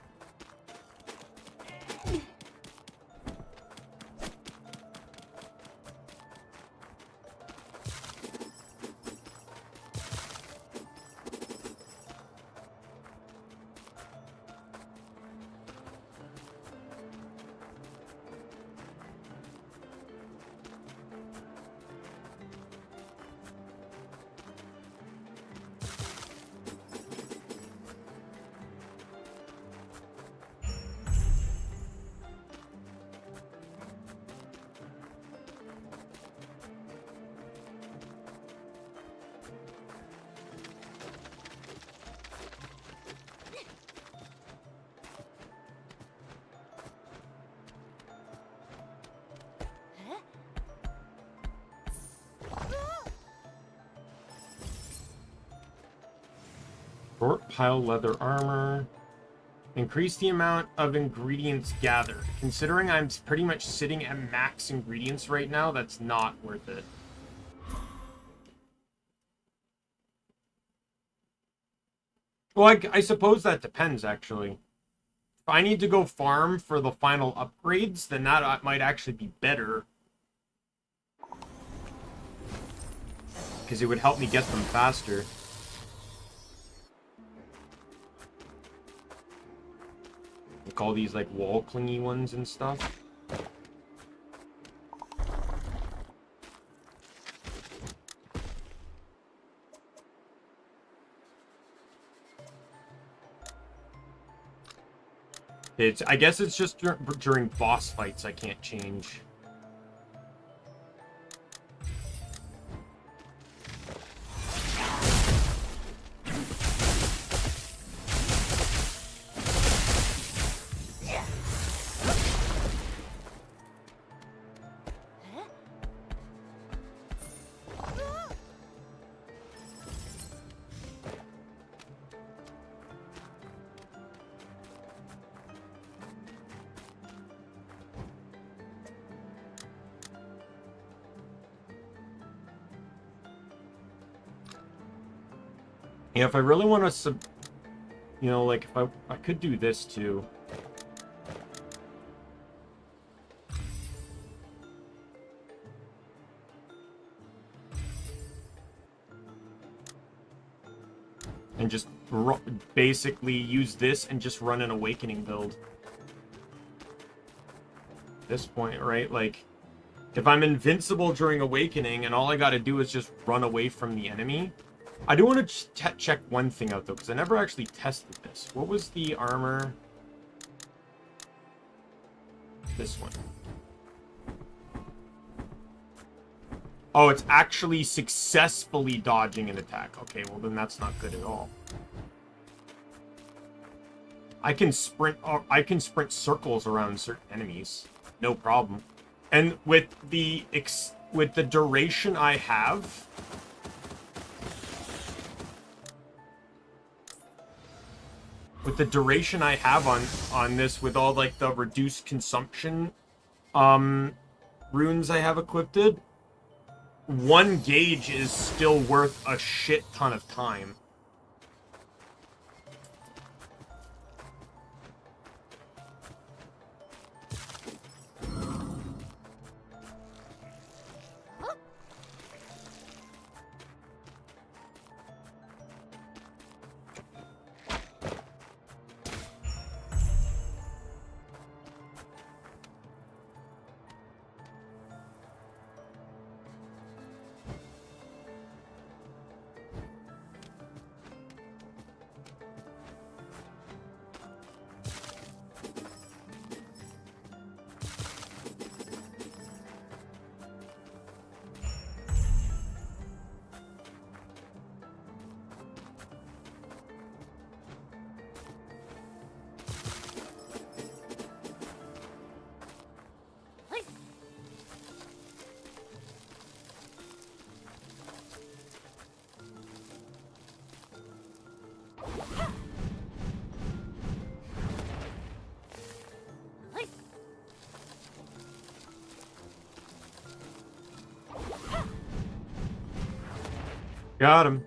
Short pile leather armor. Increase the amount of ingredients gathered. Considering I'm pretty much sitting at max ingredients right now, that's not worth it. Well, I suppose that depends, actually. If I need to go farm for the final upgrades, then that might actually be better. Because it would help me get them faster. Like all these like wall clingy ones and stuff. I guess it's just during boss fights I can't change. Yeah, if I really want to you know, like if I could do this too. And just basically use this and just run an awakening build. At this point, right? Like, if I'm invincible during awakening and all I gotta do is just run away from the enemy. I do want to check one thing out, though, because I never actually tested this. What was the armor? This one. Oh, it's actually successfully dodging an attack. Okay, well, then that's not good at all. I can sprint circles around certain enemies. No problem. And with the duration I have... With the duration I have on this, with all like the reduced consumption runes I have equipped, one gauge is still worth a shit ton of time. Got him.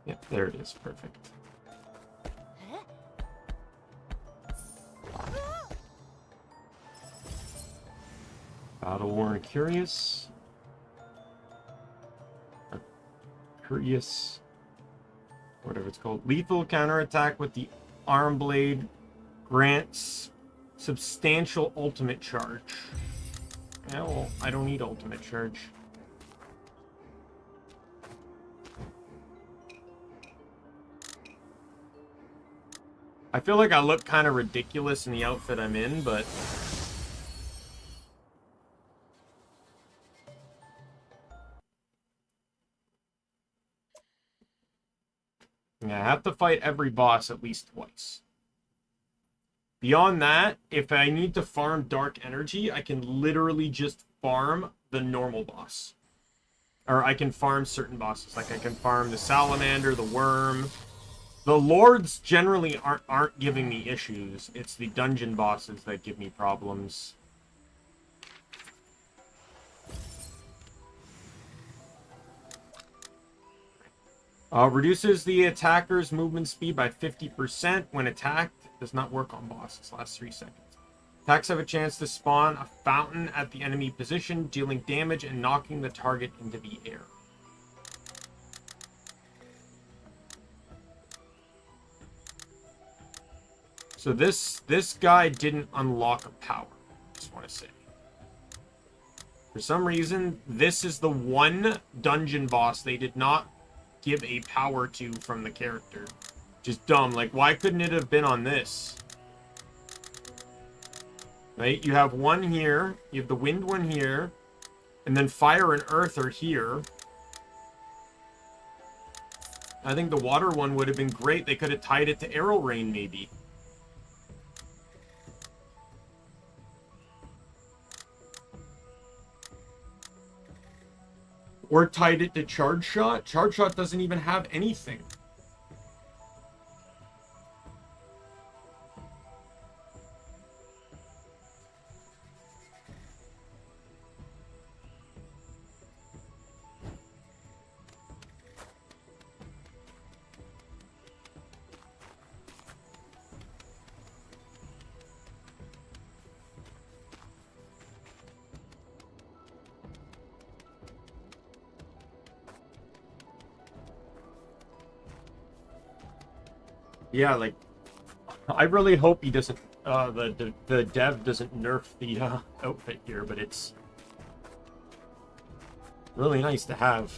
Yep, there it is. Perfect. Battle Worn Curious. Or Curious. Whatever it's called. Lethal counterattack with the arm blade grants substantial ultimate charge. Yeah, well, I don't need ultimate charge. I feel like I look kind of ridiculous in the outfit I'm in, but... yeah, I have to fight every boss at least twice. Beyond that, if I need to farm dark energy, I can literally just farm the normal boss. Or I can farm certain bosses. Like I can farm the salamander, the worm. The lords generally aren't giving me issues. It's the dungeon bosses that give me problems. Reduces the attacker's movement speed by 50% when attacked. Does not work on bosses. Lasts 3 seconds. Attacks have a chance to spawn a fountain at the enemy position, dealing damage and knocking the target into the air. So this guy didn't unlock a power. Just want to say. For some reason, this is the one dungeon boss they did not give a power to from the character. Just dumb. Like, why couldn't it have been on this? Right? You have one here. You have the wind one here. And then fire and earth are here. I think the water one would have been great. They could have tied it to arrow rain, maybe. Or tied it to charge shot. Charge shot doesn't even have anything. Yeah, like, I really hope he doesn't, the dev doesn't nerf the outfit here, but it's really nice to have.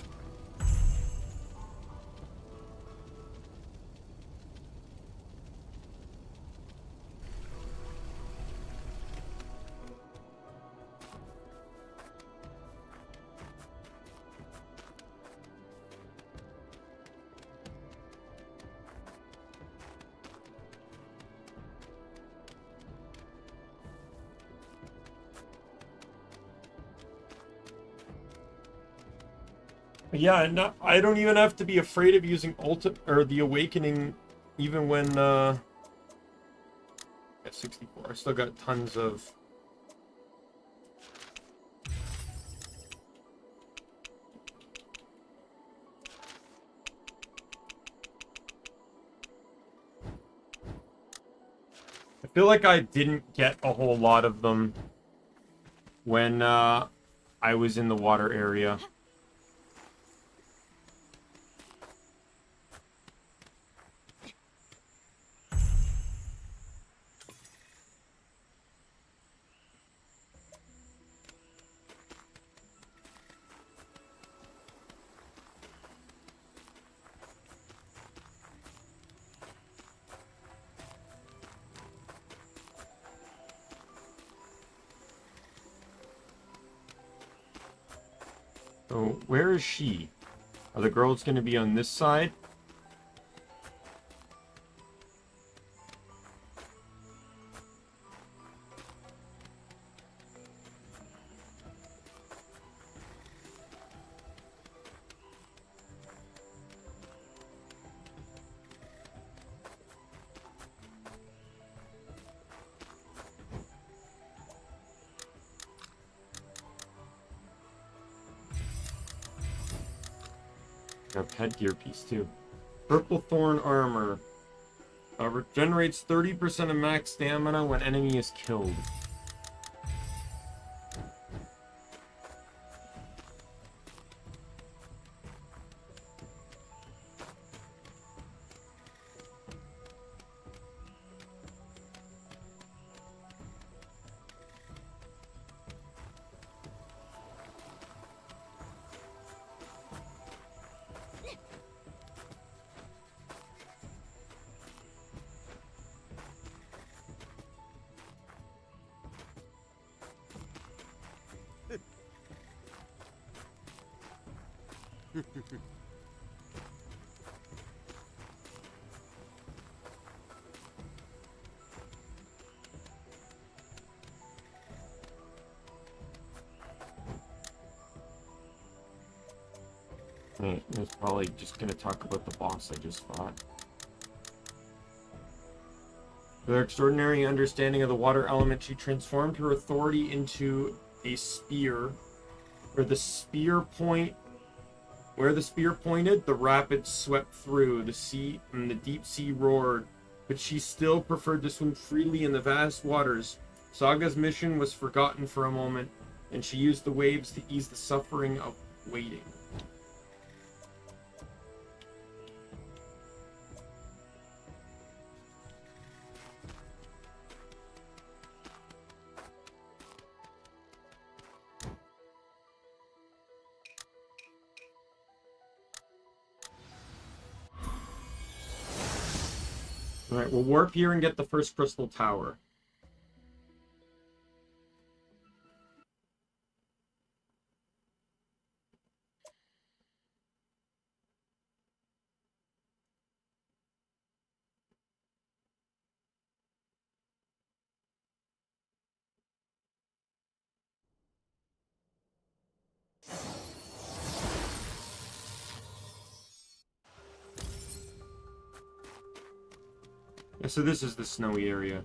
Yeah, no, I don't even have to be afraid of using or the awakening, even when at 64. I still got tons of. I feel like I didn't get a whole lot of them when I was in the water area. So, where is she? Are the girls going to be on this side? Got a headgear piece too. Purple Thorn Armor. Regenerates 30% of max stamina when enemy is killed. Right, I was probably just gonna talk about the boss I just fought. With her extraordinary understanding of the water element, she transformed her authority into a spear. Where the spear pointed, the rapids swept through the sea, and the deep sea roared. But she still preferred to swim freely in the vast waters. Saga's mission was forgotten for a moment, and she used the waves to ease the suffering of waiting. Alright, we'll warp here and get the first crystal tower. Yeah, so this is the snowy area.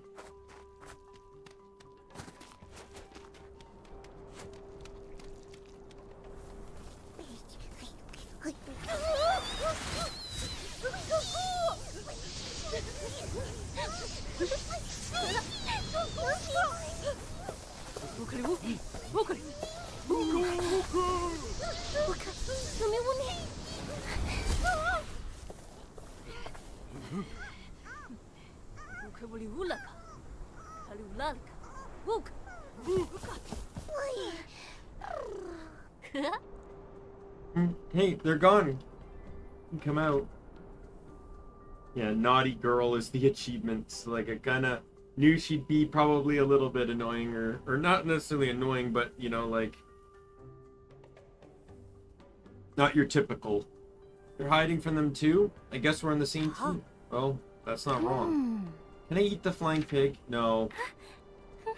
Hey, they're gone. Come out. Yeah, naughty girl is the achievement. So, like, I kinda knew she'd be probably a little bit annoying, or not necessarily annoying, but, you know, like, not your typical. You're hiding from them too? I guess we're on the same team. Well, that's not wrong. Can I eat the flying pig? No.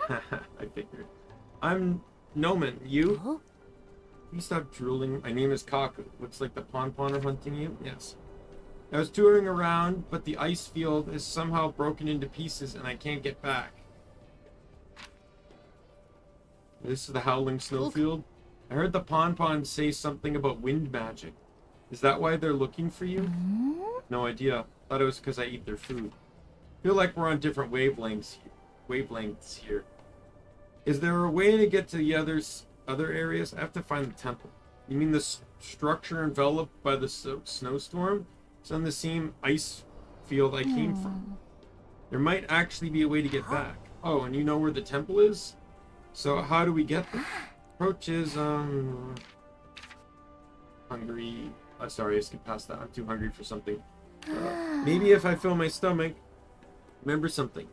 I figured. I'm Noman. You? Please stop drooling. My name is Kaku. Looks like the Pon-Pon are hunting you? Yes. I was touring around, but the ice field is somehow broken into pieces and I can't get back. This is the Howling Snowfield. I heard the Pon-Pon say something about wind magic. Is that why they're looking for you? No idea. Thought it was because I eat their food. feel like we're on different wavelengths here. Is there a way to get to the other areas? I have to find the temple. You mean the structure enveloped by the snowstorm? It's on the same ice field I came from. There might actually be a way to get back. Oh, and you know where the temple is? So how do we get there? Approach is, hungry. Sorry, I skipped past that. I'm too hungry for something. Maybe if I fill my stomach. Remember something.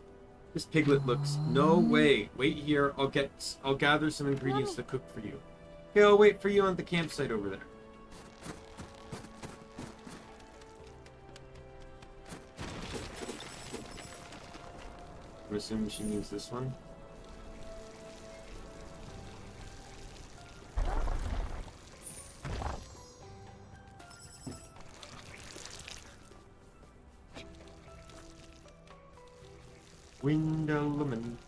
This piglet looks... No way. Wait here. I'll gather some ingredients to cook for you. Okay, I'll wait for you on the campsite over there. I'm assuming she means this one. Wind element.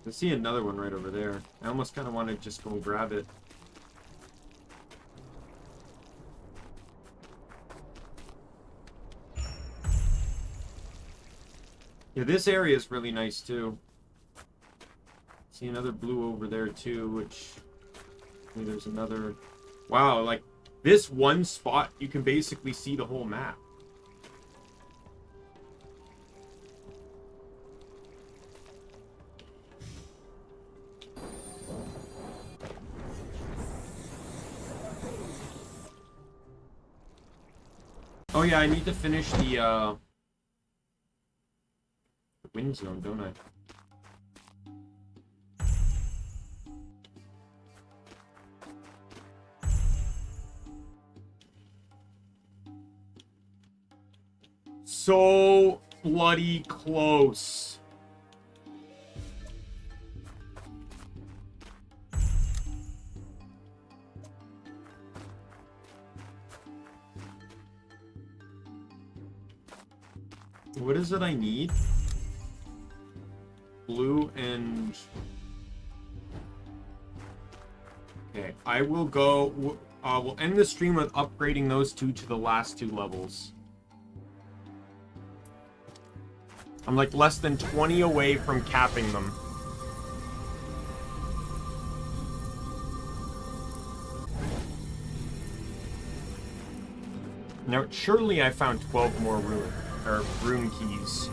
I see another one right over there. I almost kind of want to just go and grab it. Yeah, this area is really nice too. See another blue over there too, which... There's another... Wow, like, this one spot, you can basically see the whole map. Oh yeah, I need to finish the wind zone, don't I? So bloody close. What is it I need? Blue and... Okay, I will go... we'll end the stream with upgrading those two to the last two levels. I'm like less than 20 away from capping them. Now, surely I found 12 more room keys.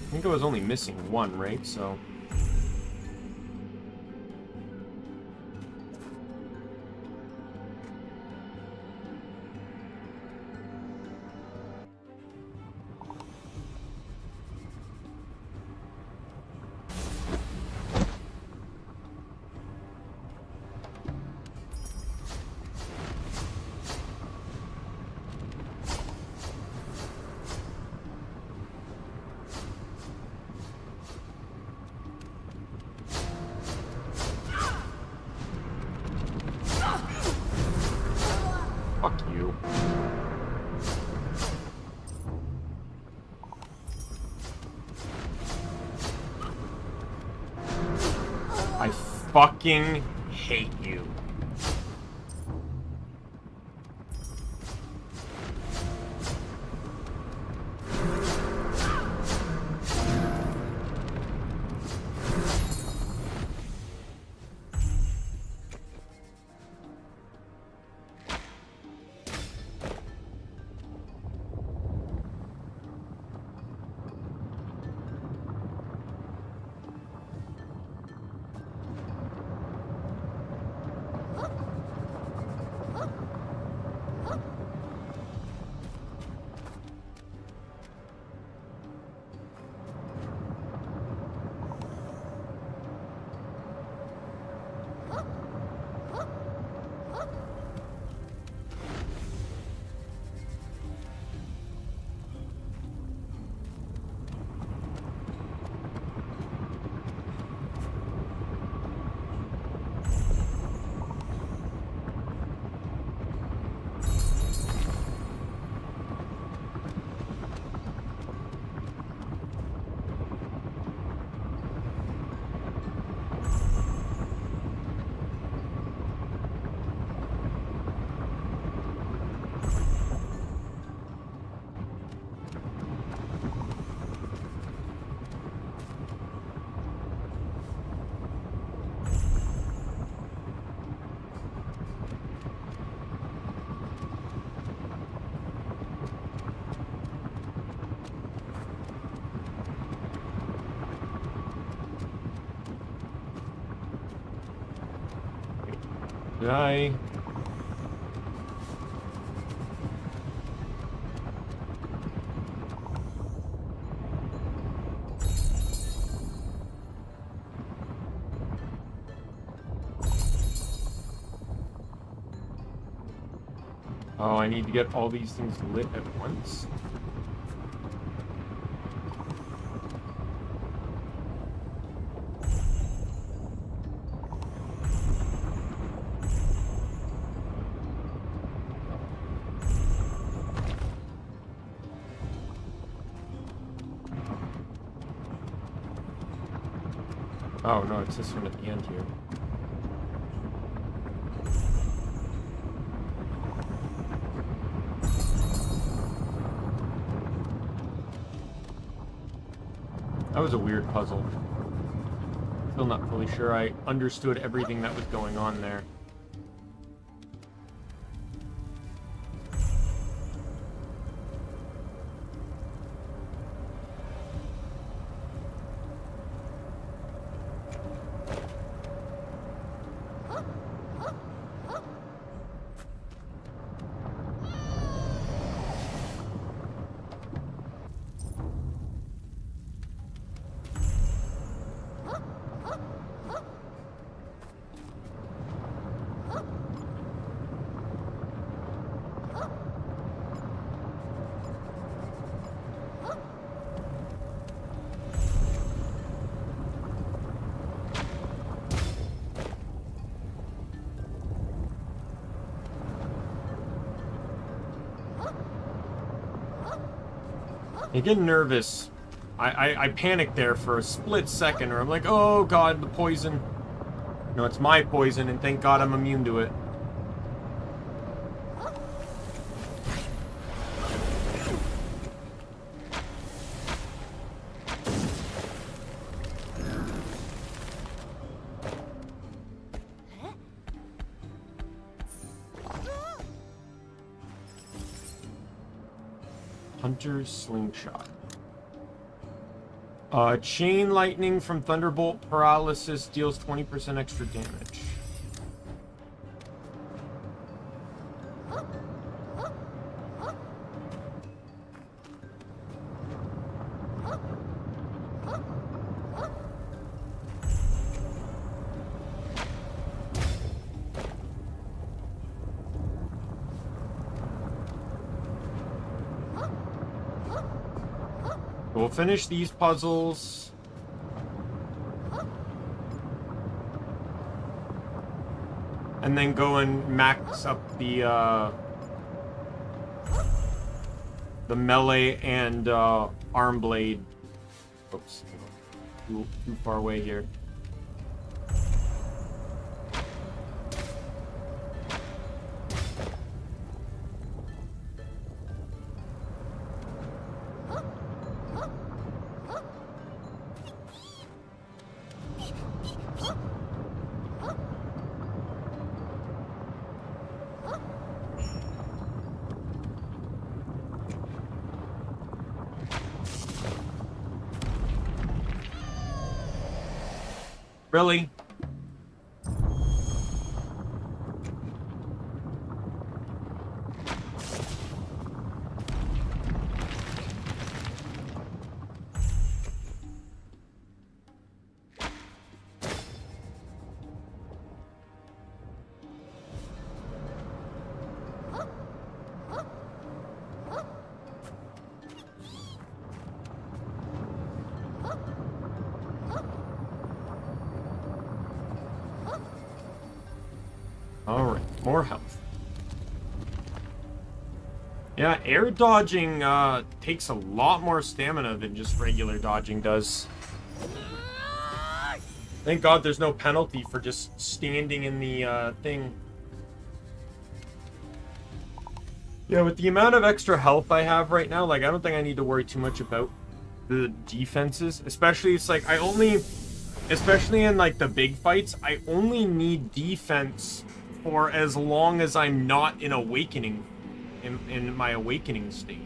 I think I was only missing one, right? So... fucking hate you. I? Oh, I need to get all these things lit at once. Oh no, it's this one at the end here. That was a weird puzzle. Still not fully sure I understood everything that was going on there. I get nervous. I panic there for a split second, or I'm like, oh god, the poison. No, it's my poison, and thank god I'm immune to it. Hunter's slingshot. Chain lightning from thunderbolt paralysis deals 20% extra damage. We'll finish these puzzles. And then go and max up the melee and arm blade. Oops. Too far away here. Really? Alright, more health. Yeah, air dodging takes a lot more stamina than just regular dodging does. Thank God there's no penalty for just standing in the thing. Yeah, with the amount of extra health I have right now, like, I don't think I need to worry too much about the defenses. Especially, it's like, especially in, like, the big fights, I only need defense for as long as I'm not in awakening, in my awakening state.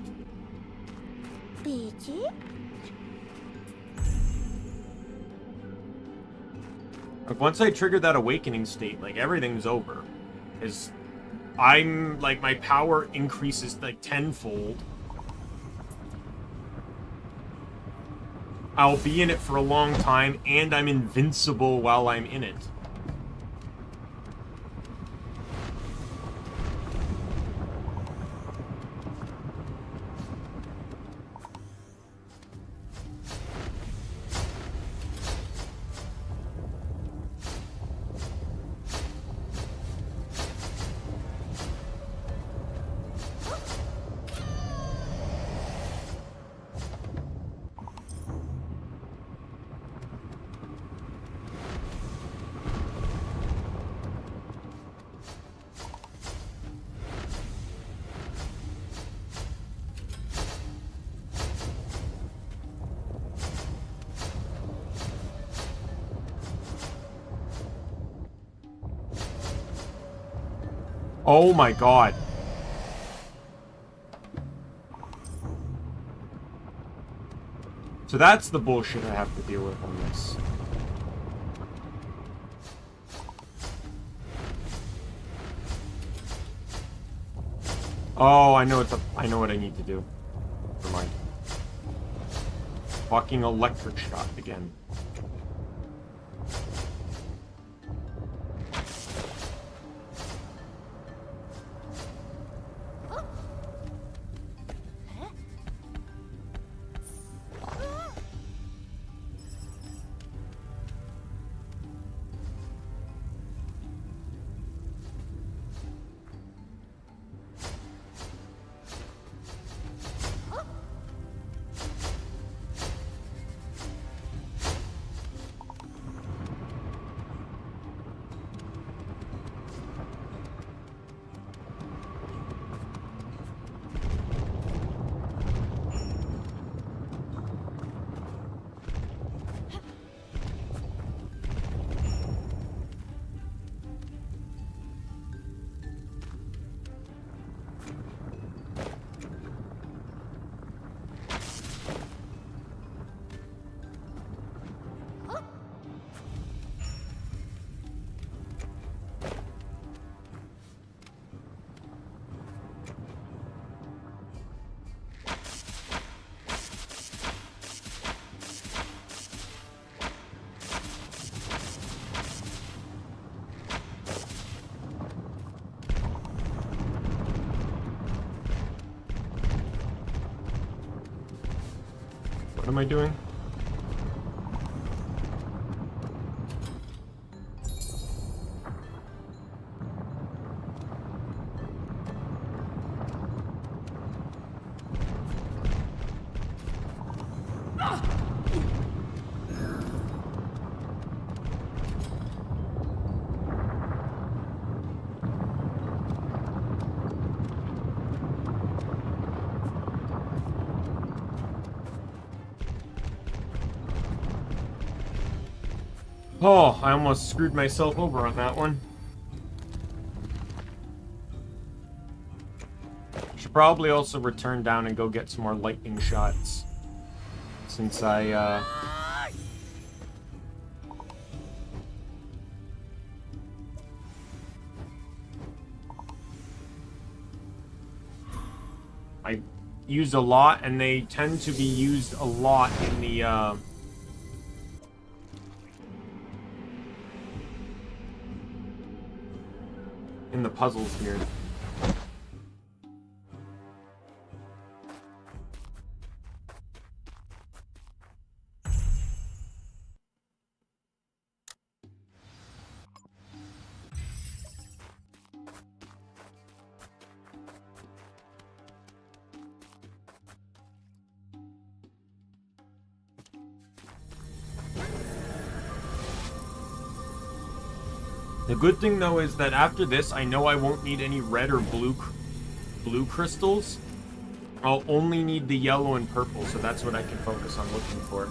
Like, once I trigger that awakening state, like, everything's over. Because I'm, like, my power increases, like, tenfold. I'll be in it for a long time, and I'm invincible while I'm in it. Oh my god. So that's the bullshit I have to deal with on this. Oh, I know what I need to do. Never mind. Fucking electric shot again. What am I doing? Oh, I almost screwed myself over on that one. Should probably also return down and go get some more lightning shots. Since I used a lot, and they tend to be used a lot in the puzzles here. The good thing, though, is that after this, I know I won't need any red or blue crystals. I'll only need the yellow and purple, so that's what I can focus on looking for.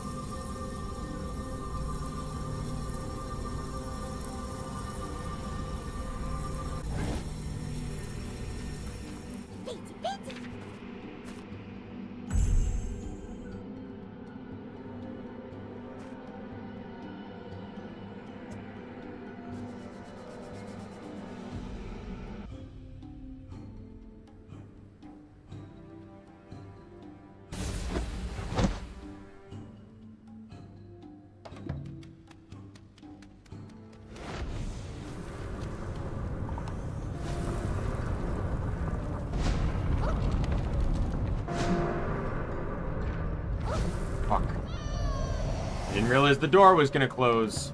Didn't realize the door was gonna close.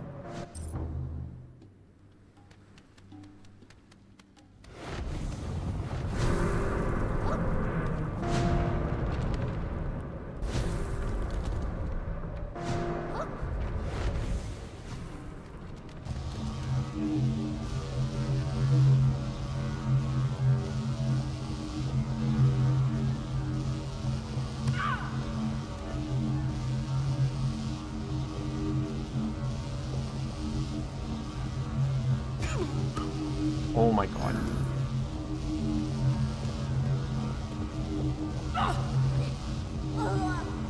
Oh my god.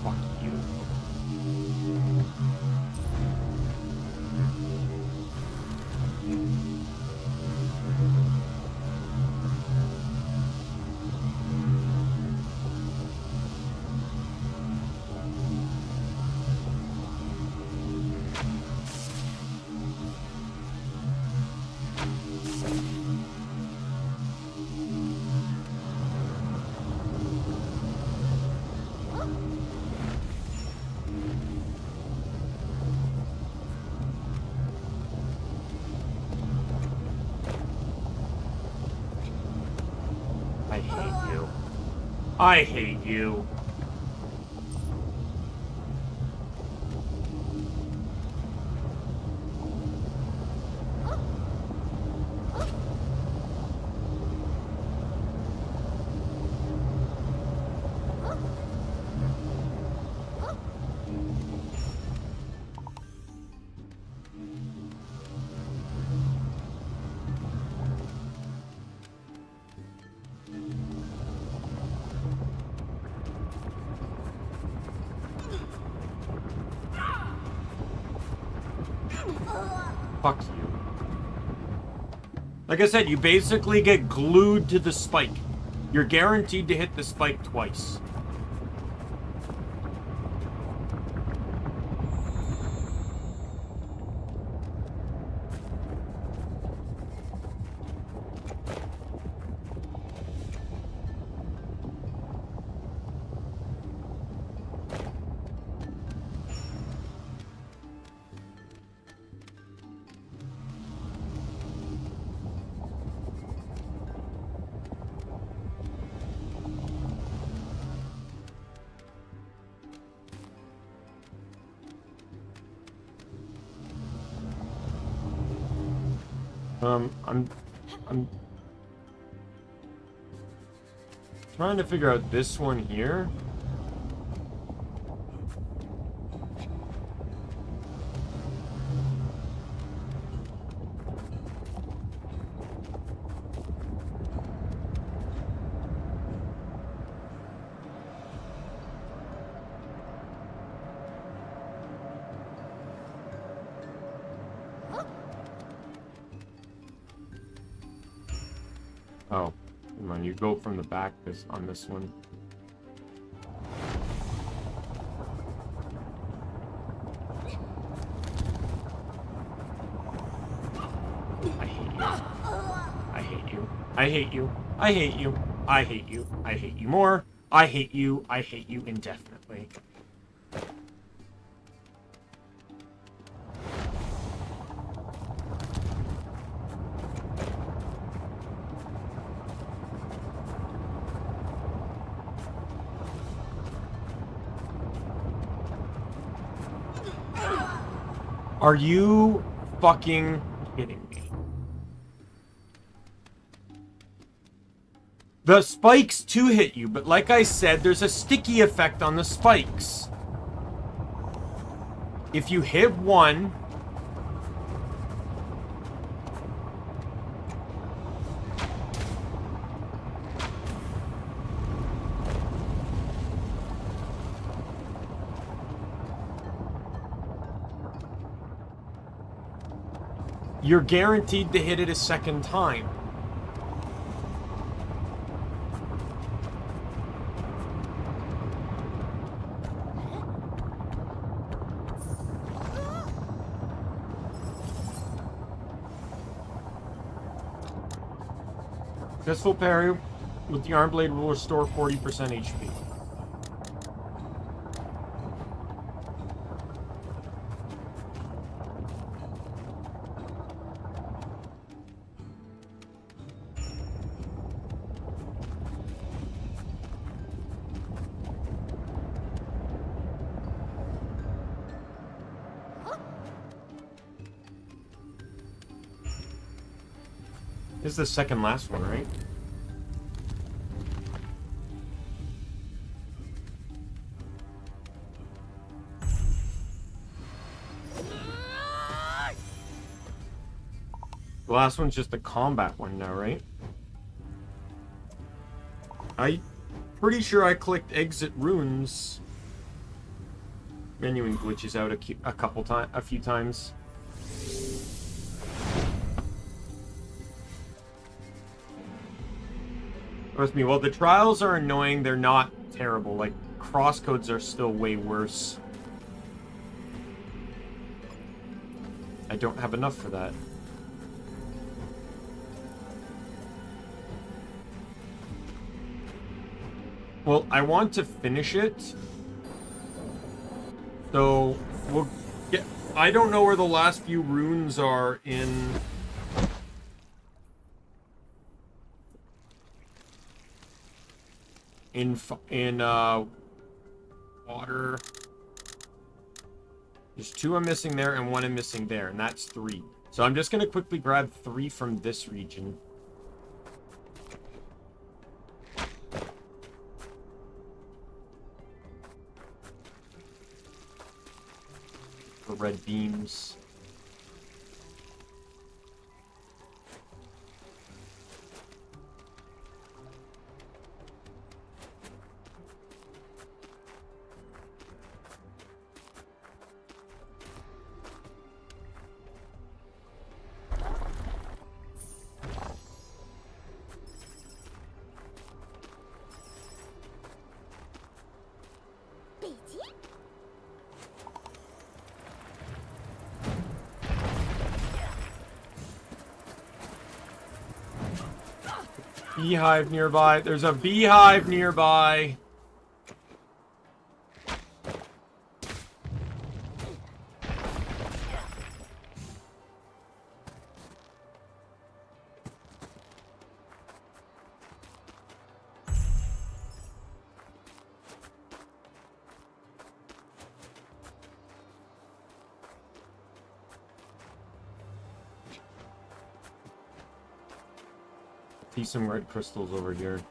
Fuck you. I hate you. I hate you. Fuck you. Like I said, you basically get glued to the spike. You're guaranteed to hit the spike twice. I'm trying to figure out this one here. Oh, come on, you go from the back on this one. I hate you. I hate you. I hate you. I hate you. I hate you. I hate you more. I hate you. I hate you indefinitely. Are you fucking kidding me? The spikes too hit you, but like I said, there's a sticky effect on the spikes. If you hit one... you're guaranteed to hit it a second time. Successful parry with the arm blade will restore 40% HP. This is the second last one, right? The last one's just a combat one now, right? I'm pretty sure I clicked exit runes. Menuing glitches out a few times. Trust me, while the trials are annoying, they're not terrible. Like, crosscodes are still way worse. I don't have enough for that. Well, I want to finish it. So, we'll get... I don't know where the last few runes are in... water. There's 2 I'm missing there and 1 I'm missing there, and that's 3. So I'm just going to quickly grab 3 from this region. For red beams. Beehive nearby. There's a beehive nearby. See some red crystals over here.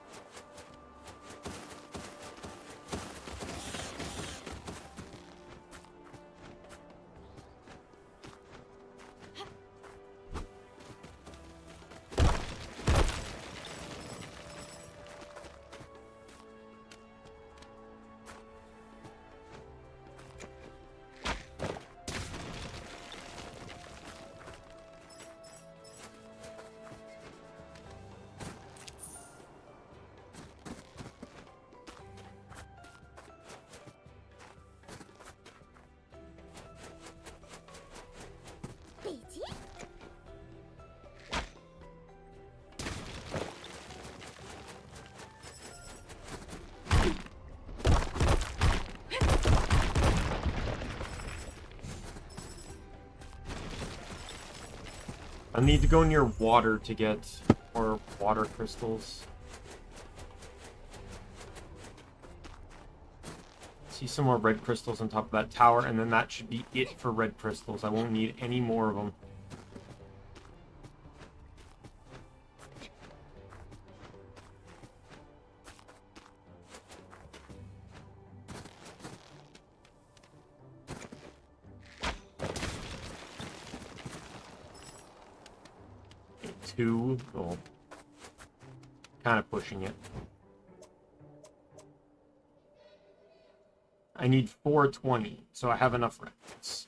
I need to go near water to get more water crystals. See some more red crystals on top of that tower, and then that should be it for red crystals. I won't need any more of them. Oh, kind of pushing it. I need 420, so I have enough reds.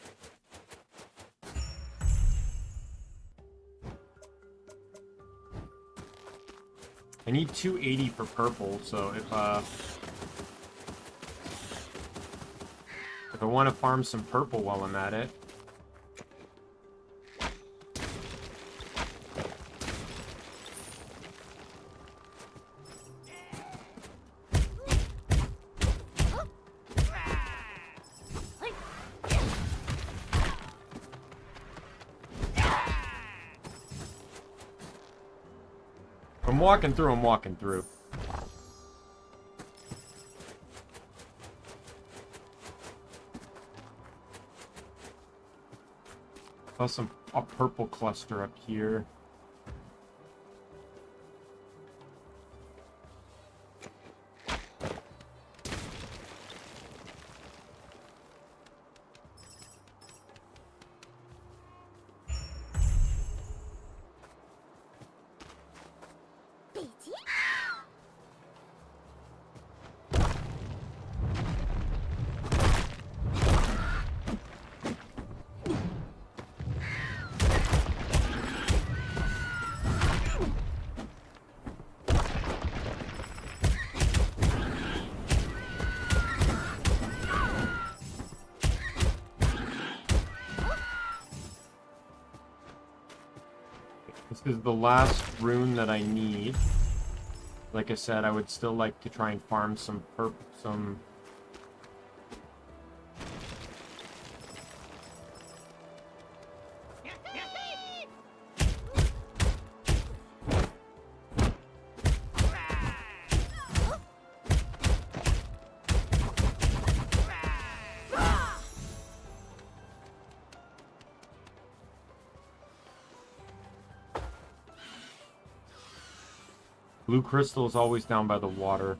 I need 280 for purple, so if I want to farm some purple while I'm at it. I'm walking through. Oh, a purple cluster up here. This is the last rune that I need. Like I said, I would still like to try and farm some blue crystal is always down by the water.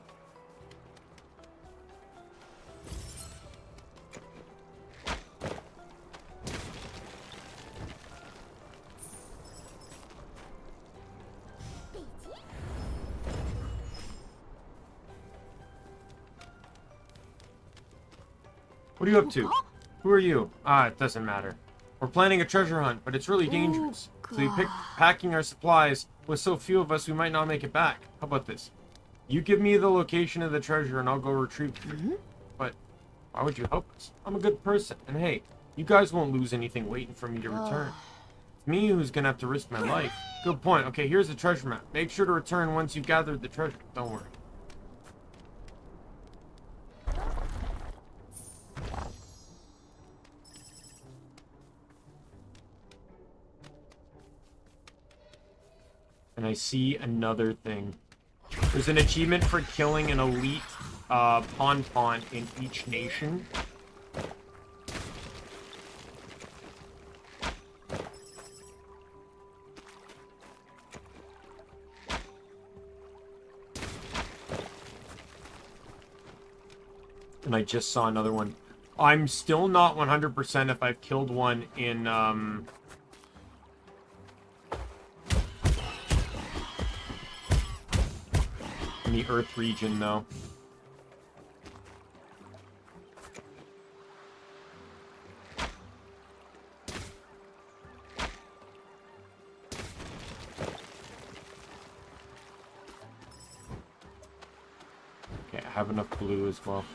What are you up to? Who are you? Ah, it doesn't matter. We're planning a treasure hunt, but it's really dangerous. So we picked packing our supplies. With so few of us, we might not make it back. How about this? You give me the location of the treasure and I'll go retrieve it. But why would you help us? I'm a good person. And hey, you guys won't lose anything waiting for me to return. It's me who's gonna have to risk my life. Good point. Okay, here's the treasure map. Make sure to return once you've gathered the treasure. Don't worry. And I see another thing. There's an achievement for killing an elite Pon in each nation. And I just saw another one. I'm still not 100% if I've killed one in the Earth region, though. Okay, I have enough blue as well.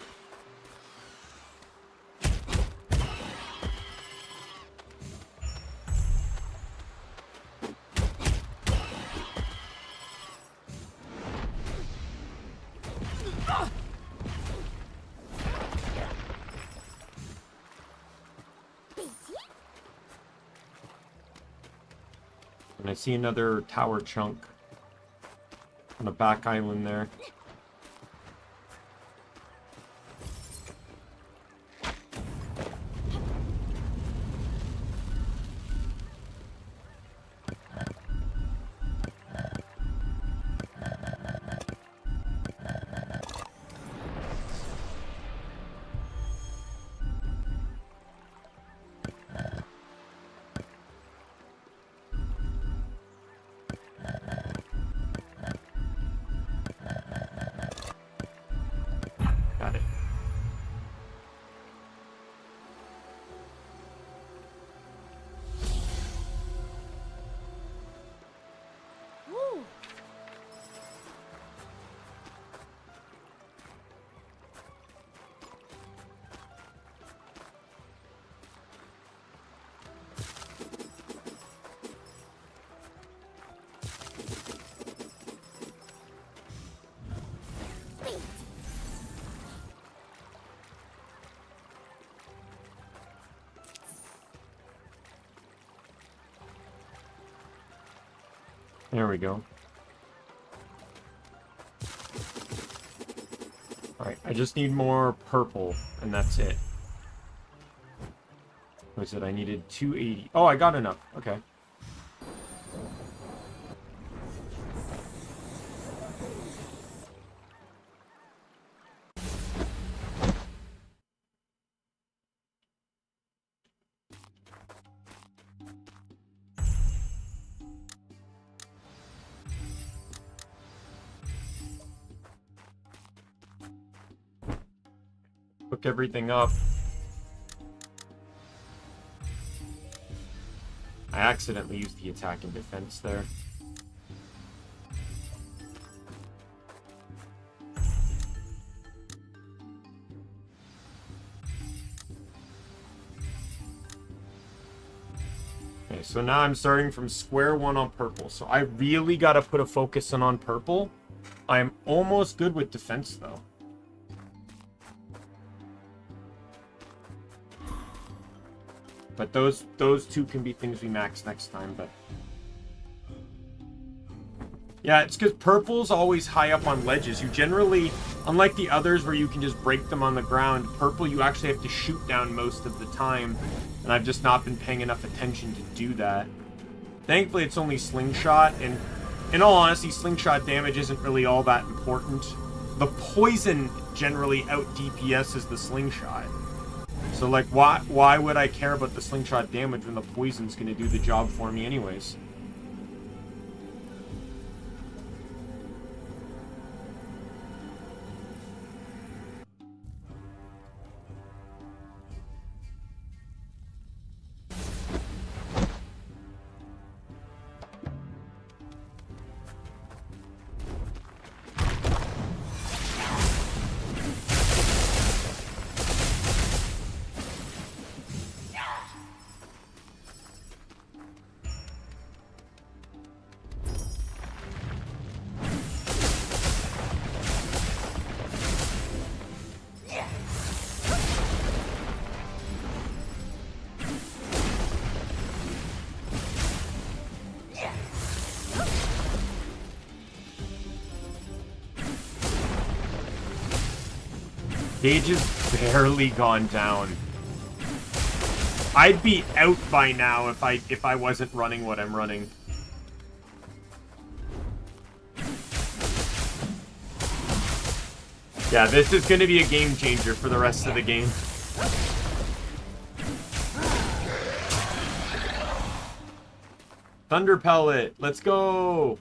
And I see another tower chunk on the back island there. There we go. Alright, I just need more purple, and that's it. What is it? I needed 280. Oh, I got enough. Okay. Hook everything up. I accidentally used the attack and defense there. Okay, so now I'm starting from square one on purple. So I really got to put a focus on purple. I'm almost good with defense, though. But those two can be things we max next time, but... Yeah, it's because purple's always high up on ledges. You generally, unlike the others where you can just break them on the ground, purple you actually have to shoot down most of the time. And I've just not been paying enough attention to do that. Thankfully, it's only slingshot, and in all honesty, slingshot damage isn't really all that important. The poison generally out DPS's the slingshot. So, like, why would I care about the slingshot damage when the poison's going to do the job for me anyways? Gauge has barely gone down. I'd be out by now if I wasn't running what I'm running. Yeah, this is going to be a game changer for the rest of the game. Thunder Pellet, let's go!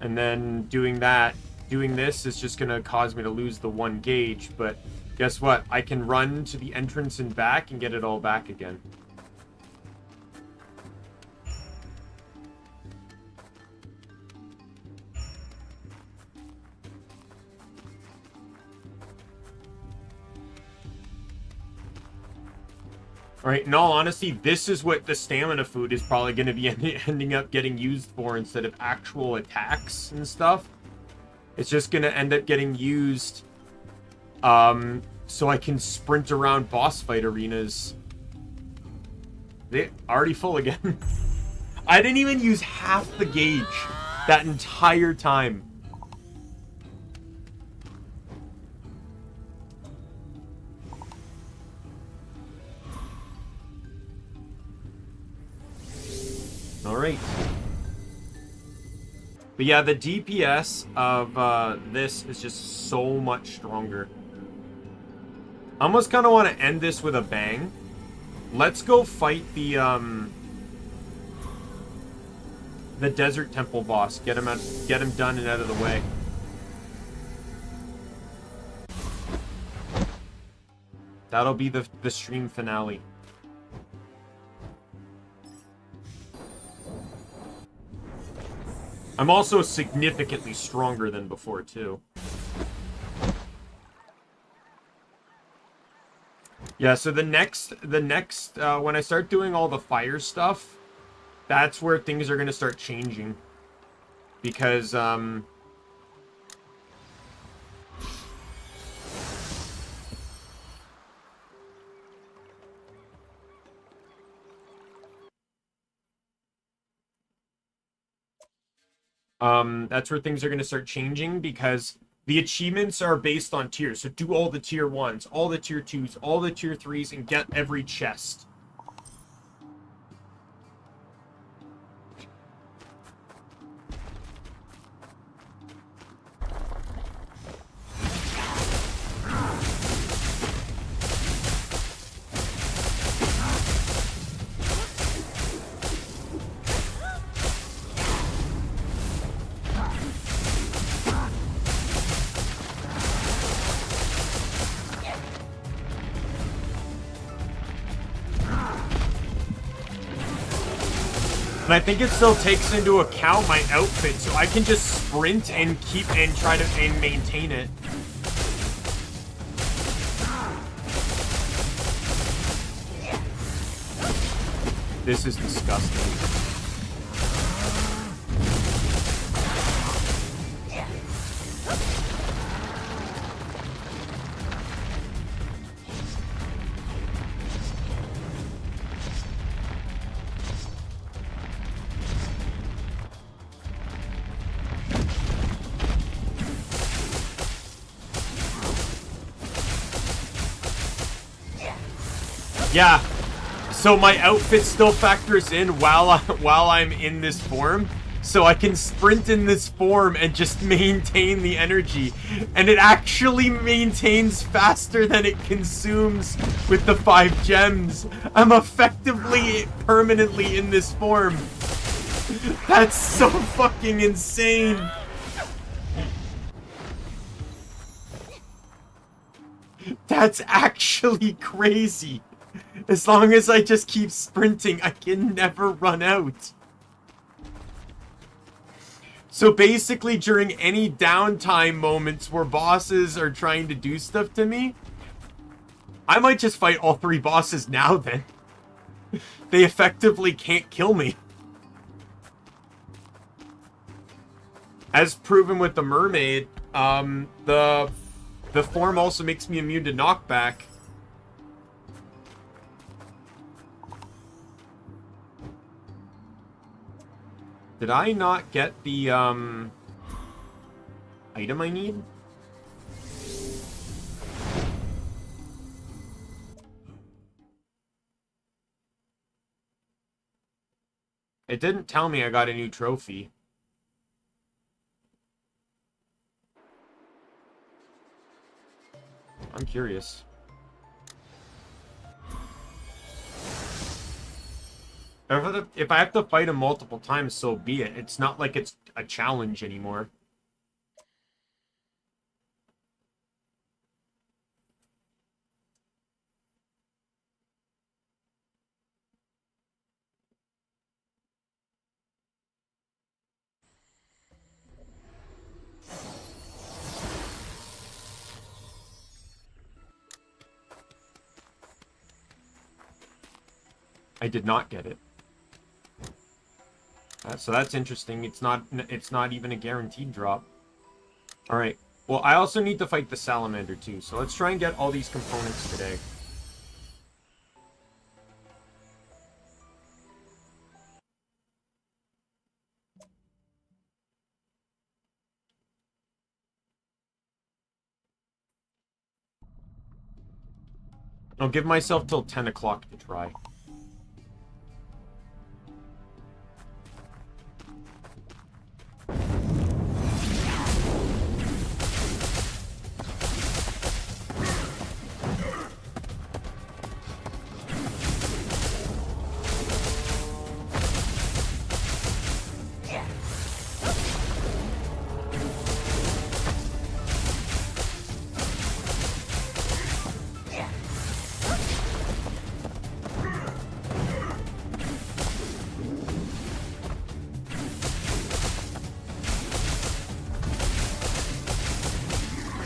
And then doing this is just going to cause me to lose the 1 gauge, but guess what? I can run to the entrance and back and get it all back again. Alright, in all honesty, this is what the stamina food is probably going to be ending up getting used for instead of actual attacks and stuff. It's just going to end up getting used so I can sprint around boss fight arenas. They're already full again. I didn't even use half the gauge that entire time. Alright. But yeah, the DPS of this is just so much stronger. I almost kind of want to end this with a bang. Let's go fight the Desert Temple boss. Get him done and out of the way. That'll be the stream finale. I'm also significantly stronger than before, too. Yeah, so the next, when I start doing all the fire stuff, that's where things are going to start changing. Because, that's where things are going to start changing, because the achievements are based on tiers. So do all the tier 1s, all the tier 2s, all the tier 3s, and get every chest. And I think it still takes into account my outfit, so I can just sprint and keep and try to maintain it. This is disgusting. Yeah, so my outfit still factors in while I'm in this form, so I can sprint in this form and just maintain the energy, and it actually maintains faster than it consumes with the 5 gems. I'm effectively permanently in this form. That's so fucking insane. That's actually crazy. As long as I just keep sprinting, I can never run out. So basically, during any downtime moments where bosses are trying to do stuff to me, I might just fight all 3 bosses now then. They effectively can't kill me. As proven with the mermaid, the form also makes me immune to knockback. Did I not get the, item I need? It didn't tell me I got a new trophy. I'm curious. If I have to fight him multiple times, so be it. It's not like it's a challenge anymore. I did not get it. So that's interesting. It's not even a guaranteed drop. All right. Well, I also need to fight the salamander too. So let's try and get all these components today. I'll give myself till 10 o'clock to try.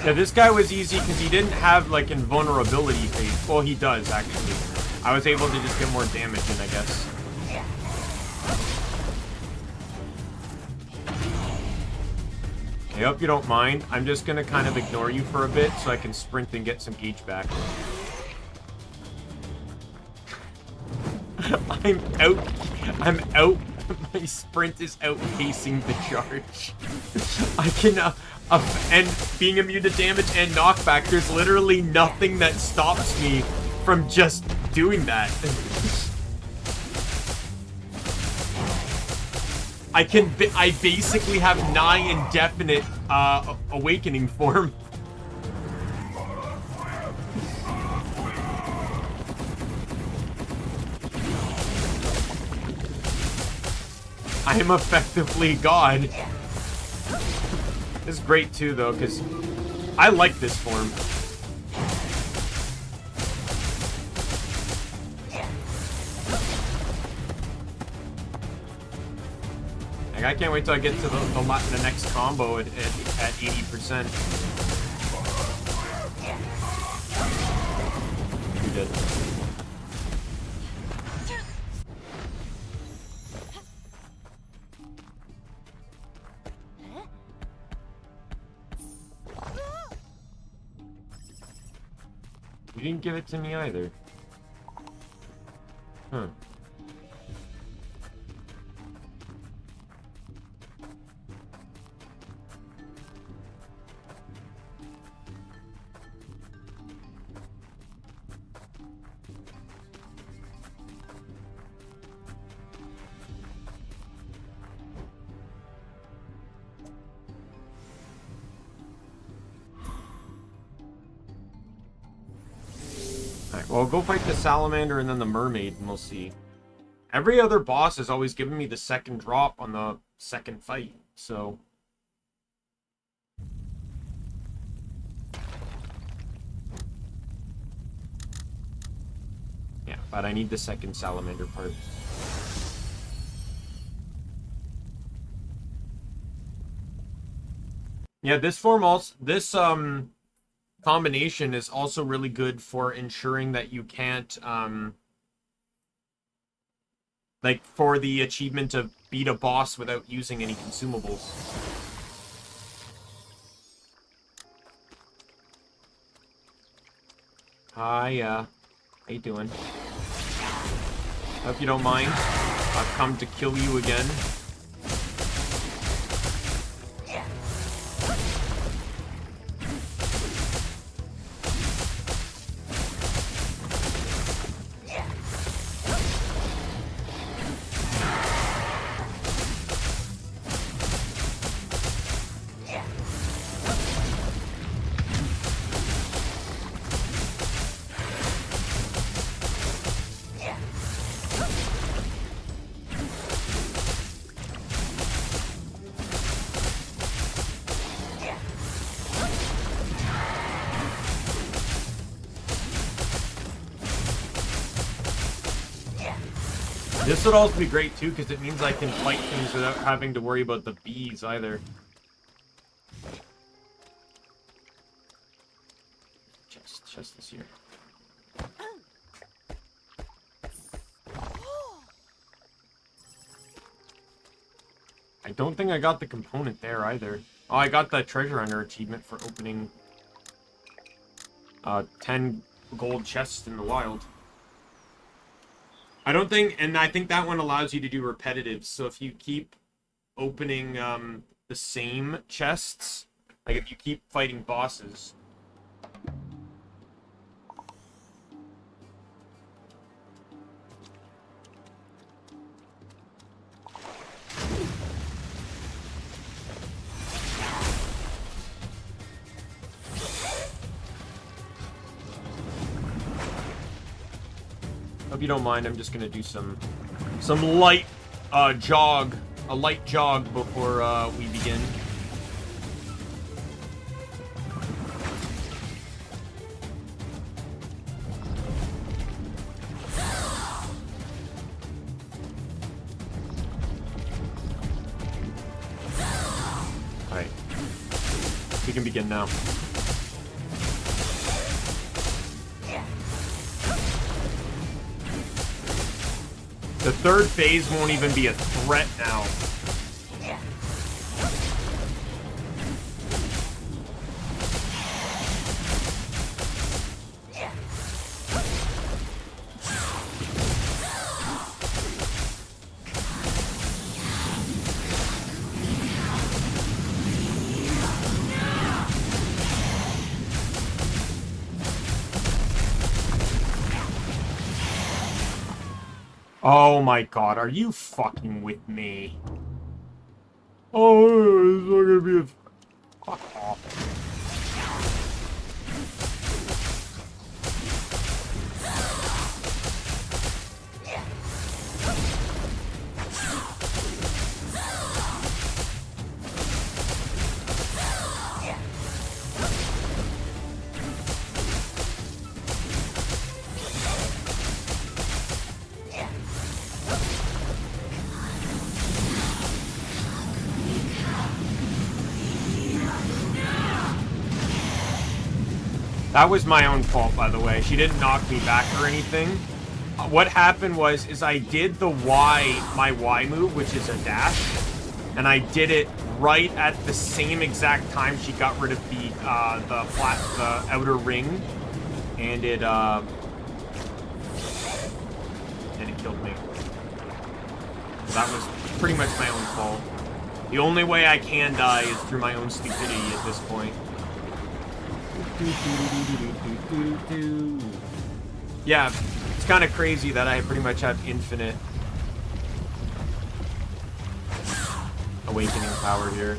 Yeah, this guy was easy because he didn't have, like, invulnerability phase. Well, he does, actually. I was able to just get more damage in, I guess. I hope you don't mind. I'm just gonna kind of ignore you for a bit so I can sprint and get some gauge back. I'm out. My sprint is outpacing the charge. I can, and being immune to damage and knockback, there's literally nothing that stops me from just doing that. I basically have nigh indefinite awakening form. I am effectively God. This is great too, though, because I like this form. Like, I can't wait till I get to the next combo at 80%. You did. didn't give it to me either. Huh. Alright, well, go fight the salamander and then the mermaid, and we'll see. Every other boss has always given me the second drop on the second fight, so... Yeah, but I need the second salamander part. Yeah, this form also... This, combination is also really good for ensuring that you can't, like, for the achievement of beat a boss without using any consumables. Hi, how you doing? Hope you don't mind. I've come to kill you again. This would also be great too, because it means I can fight things without having to worry about the bees either. Chest is here. I don't think I got the component there either. Oh, I got the treasure hunter achievement for opening 10 gold chests in the wild. I don't think, and I think that one allows you to do repetitives. So if you keep opening the same chests, like if you keep fighting bosses. Hope you don't mind, I'm just gonna do some light jog, a light jog before we begin. Alright. We can begin now. The third phase won't even be a threat now. Oh my god, are you fucking with me? Oh, it's not gonna be a... Fuck off. That was my own fault, by the way. She didn't knock me back or anything. What happened was I did the Y, my Y move, which is a dash, and I did it right at the same exact time she got rid of the outer ring. And it killed me. That was pretty much my own fault. The only way I can die is through my own stupidity at this point. Yeah, it's kind of crazy that I pretty much have infinite awakening power here.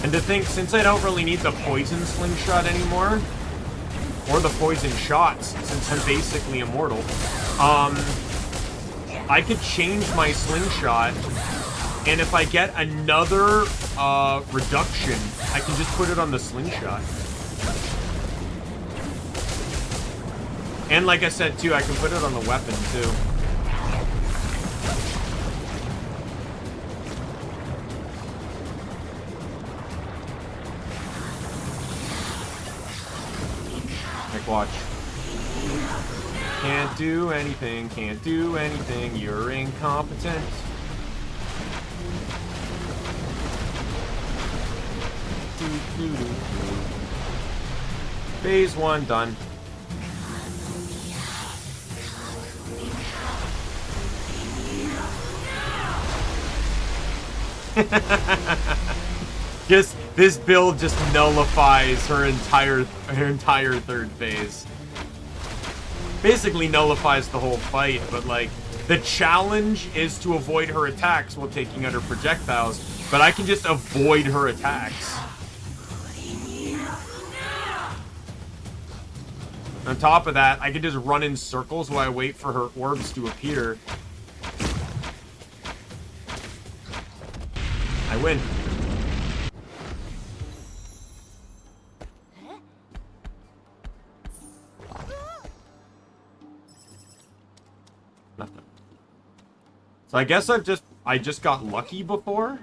And to think, since I don't really need the poison slingshot anymore, or the poison shots, since I'm basically immortal, I could change my slingshot, and if I get another reduction, I can just put it on the slingshot. And like I said too, I can put it on the weapon too. Watch. Can't do anything, can't do anything, you're incompetent. Phase 1 done. This build just nullifies her entire third phase. Basically nullifies the whole fight, but like the challenge is to avoid her attacks while taking out her projectiles, but I can just avoid her attacks. On top of that, I can just run in circles while I wait for her orbs to appear. I win. Nothing. So I guess I just got lucky before.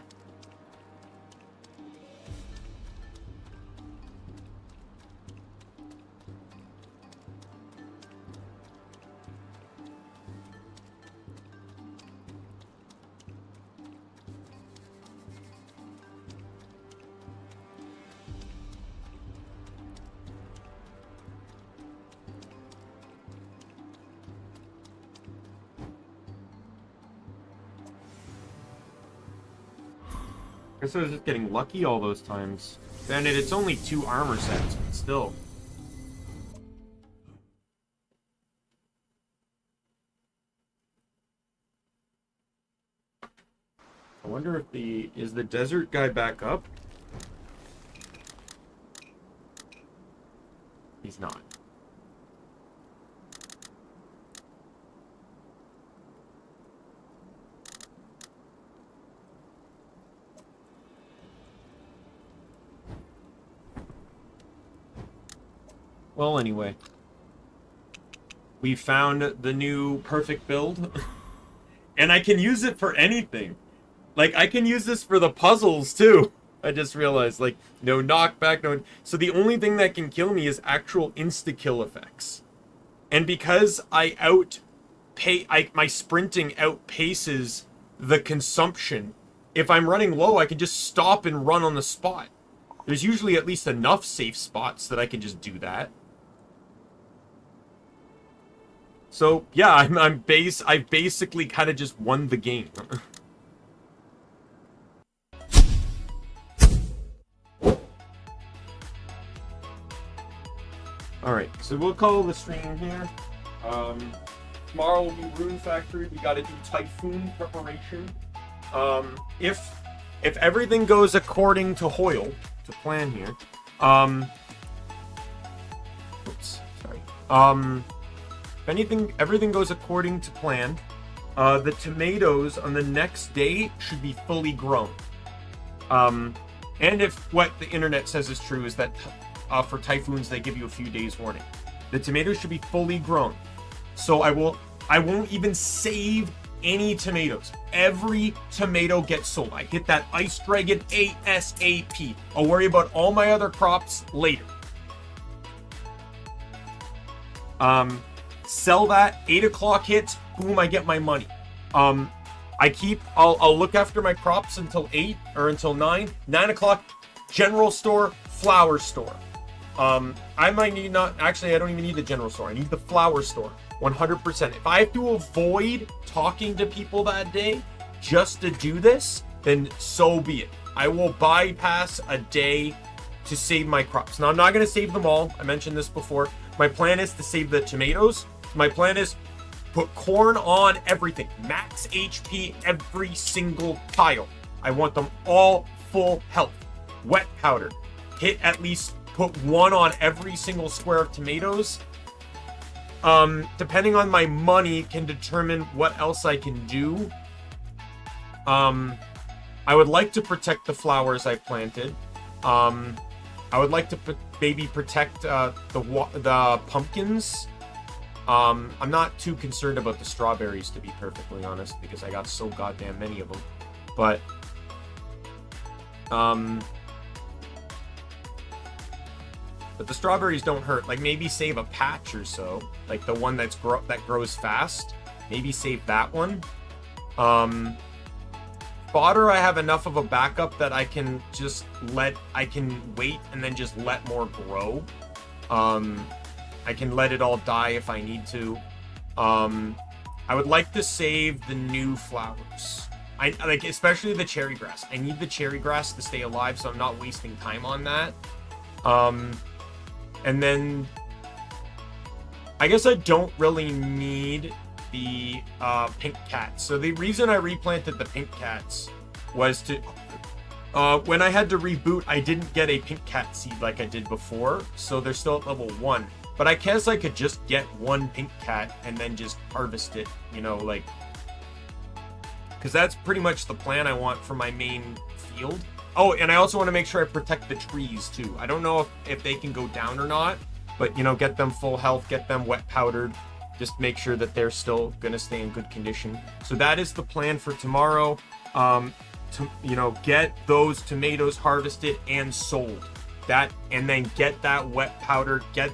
I guess I was just getting lucky all those times. Granted, it's only 2 armor sets, but still. I wonder if is the desert guy back up? He's not. Well, anyway. We found the new perfect build. And I can use it for anything. Like, I can use this for the puzzles, too. I just realized, like, no knockback, no... So the only thing that can kill me is actual insta-kill effects. And because my sprinting outpaces the consumption, if I'm running low, I can just stop and run on the spot. There's usually at least enough safe spots that I can just do that. So, yeah, I've basically kind of just won the game. Alright, so we'll call the stream here. Tomorrow will be Rune Factory. We gotta do Typhoon preparation. If everything goes according to Hoyle, to plan here, oops, sorry. If everything goes according to plan, the tomatoes on the next day should be fully grown. And if what the internet says is true, is that for typhoons they give you a few days warning. The tomatoes should be fully grown. So I won't even save any tomatoes. Every tomato gets sold. I hit that ice dragon ASAP. I'll worry about all my other crops later. Sell that. 8 o'clock hits. Boom, I get my money. I'll look after my crops until 8 or until 9. 9 o'clock, general store, flower store. I might need I don't even need the general store. I need the flower store. 100%. If I have to avoid talking to people that day just to do this, then so be it. I will bypass a day to save my crops. Now, I'm not going to save them all. I mentioned this before. My plan is to save the tomatoes. My plan is put corn on everything. Max HP every single pile. I want them all full health. Wet powder. Hit at least put 1 on every single square of tomatoes. Depending on my money can determine what else I can do. I would like to protect the flowers I planted. I would like to maybe protect the pumpkins. I'm not too concerned about the strawberries, to be perfectly honest, because I got so goddamn many of them. But the strawberries don't hurt. Like, maybe save a patch or so, like the one that grows fast. Maybe save that one. Fodder, I have enough of a backup that I can wait and then just let more grow. I can let it all die if I need to. I would like to save the new flowers. I like, especially the cherry grass. I need the cherry grass to stay alive, so I'm not wasting time on that. And then I guess I don't really need the pink cats. So the reason I replanted the pink cats was to when I had to reboot, I didn't get a pink cat seed like I did before, so they're still at level 1. But I guess I could just get 1 pink cat and then just harvest it, you know, like, because that's pretty much the plan I want for my main field. Oh, and I also want to make sure I protect the trees too. I don't know if they can go down or not, but, you know, get them full health, get them wet powdered, just make sure that they're still gonna stay in good condition. So that is the plan for tomorrow. To, you know, get those tomatoes harvested and sold. That, and then get that wet powder, get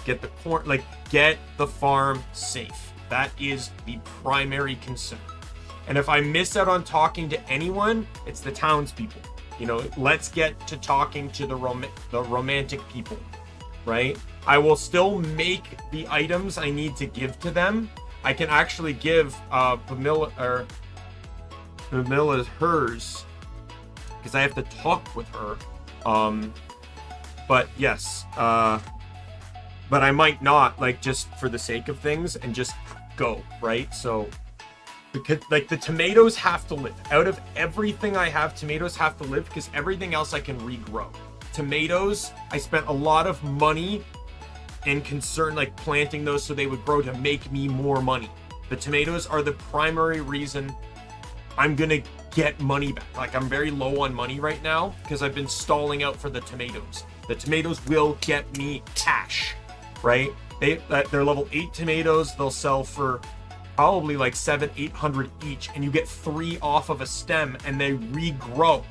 the corn, like, get the farm safe. That is the primary concern. And if I miss out on talking to anyone, it's the townspeople. You know, let's get to talking to the romantic people, right? I will still make the items I need to give to them. I can actually give Pamela's hers, because I have to talk with her. But yes, but I might not, like, just for the sake of things, and just go, right? So, because, like, the tomatoes have to live. Out of everything I have, tomatoes have to live, because everything else I can regrow. Tomatoes, I spent a lot of money and concern, like, planting those so they would grow to make me more money. The tomatoes are the primary reason I'm gonna get money back. Like, I'm very low on money right now because I've been stalling out for the tomatoes. The tomatoes will get me cash, right? They're level 8 tomatoes. They'll sell for probably like 700-800 each, and you get 3 off of a stem, and they regrow.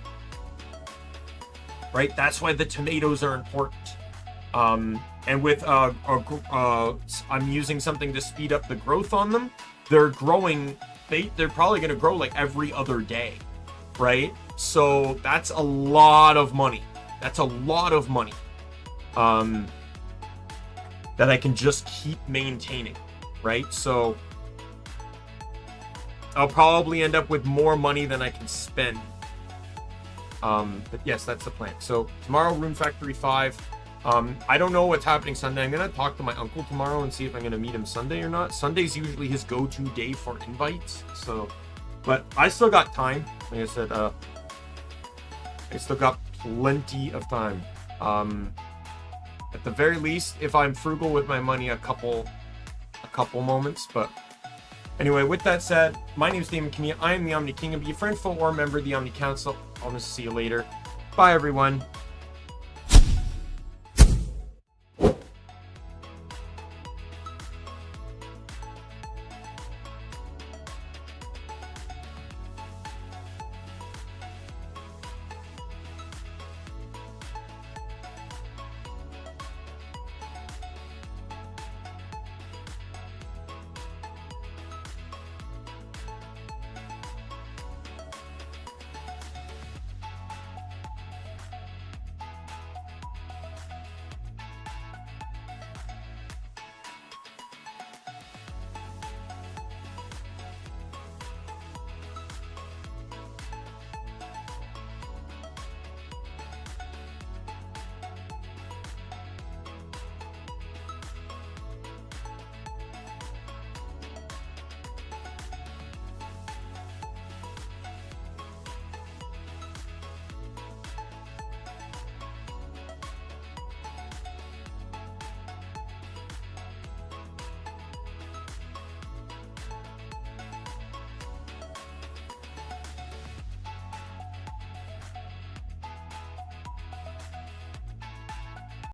Right? That's why the tomatoes are important. And with I'm using something to speed up the growth on them. They're growing. They're probably going to grow like every other day, right? So that's a lot of money. That's a lot of money that I can just keep maintaining, right? So I'll probably end up with more money than I can spend. But yes, that's the plan. So tomorrow, Rune Factory 5. I don't know what's happening Sunday. I'm going to talk to my uncle tomorrow and see if I'm going to meet him Sunday or not. Sunday's usually his go-to day for invites. So, but I still got time. Like I said, I still got plenty of time. At the very least, if I'm frugal with my money, a couple moments. But anyway, with that said, my name is Daimien Kamiya. I am the Omni King, and be a friend, foe, or member of the Omni Council. I'll just see you later. Bye, everyone.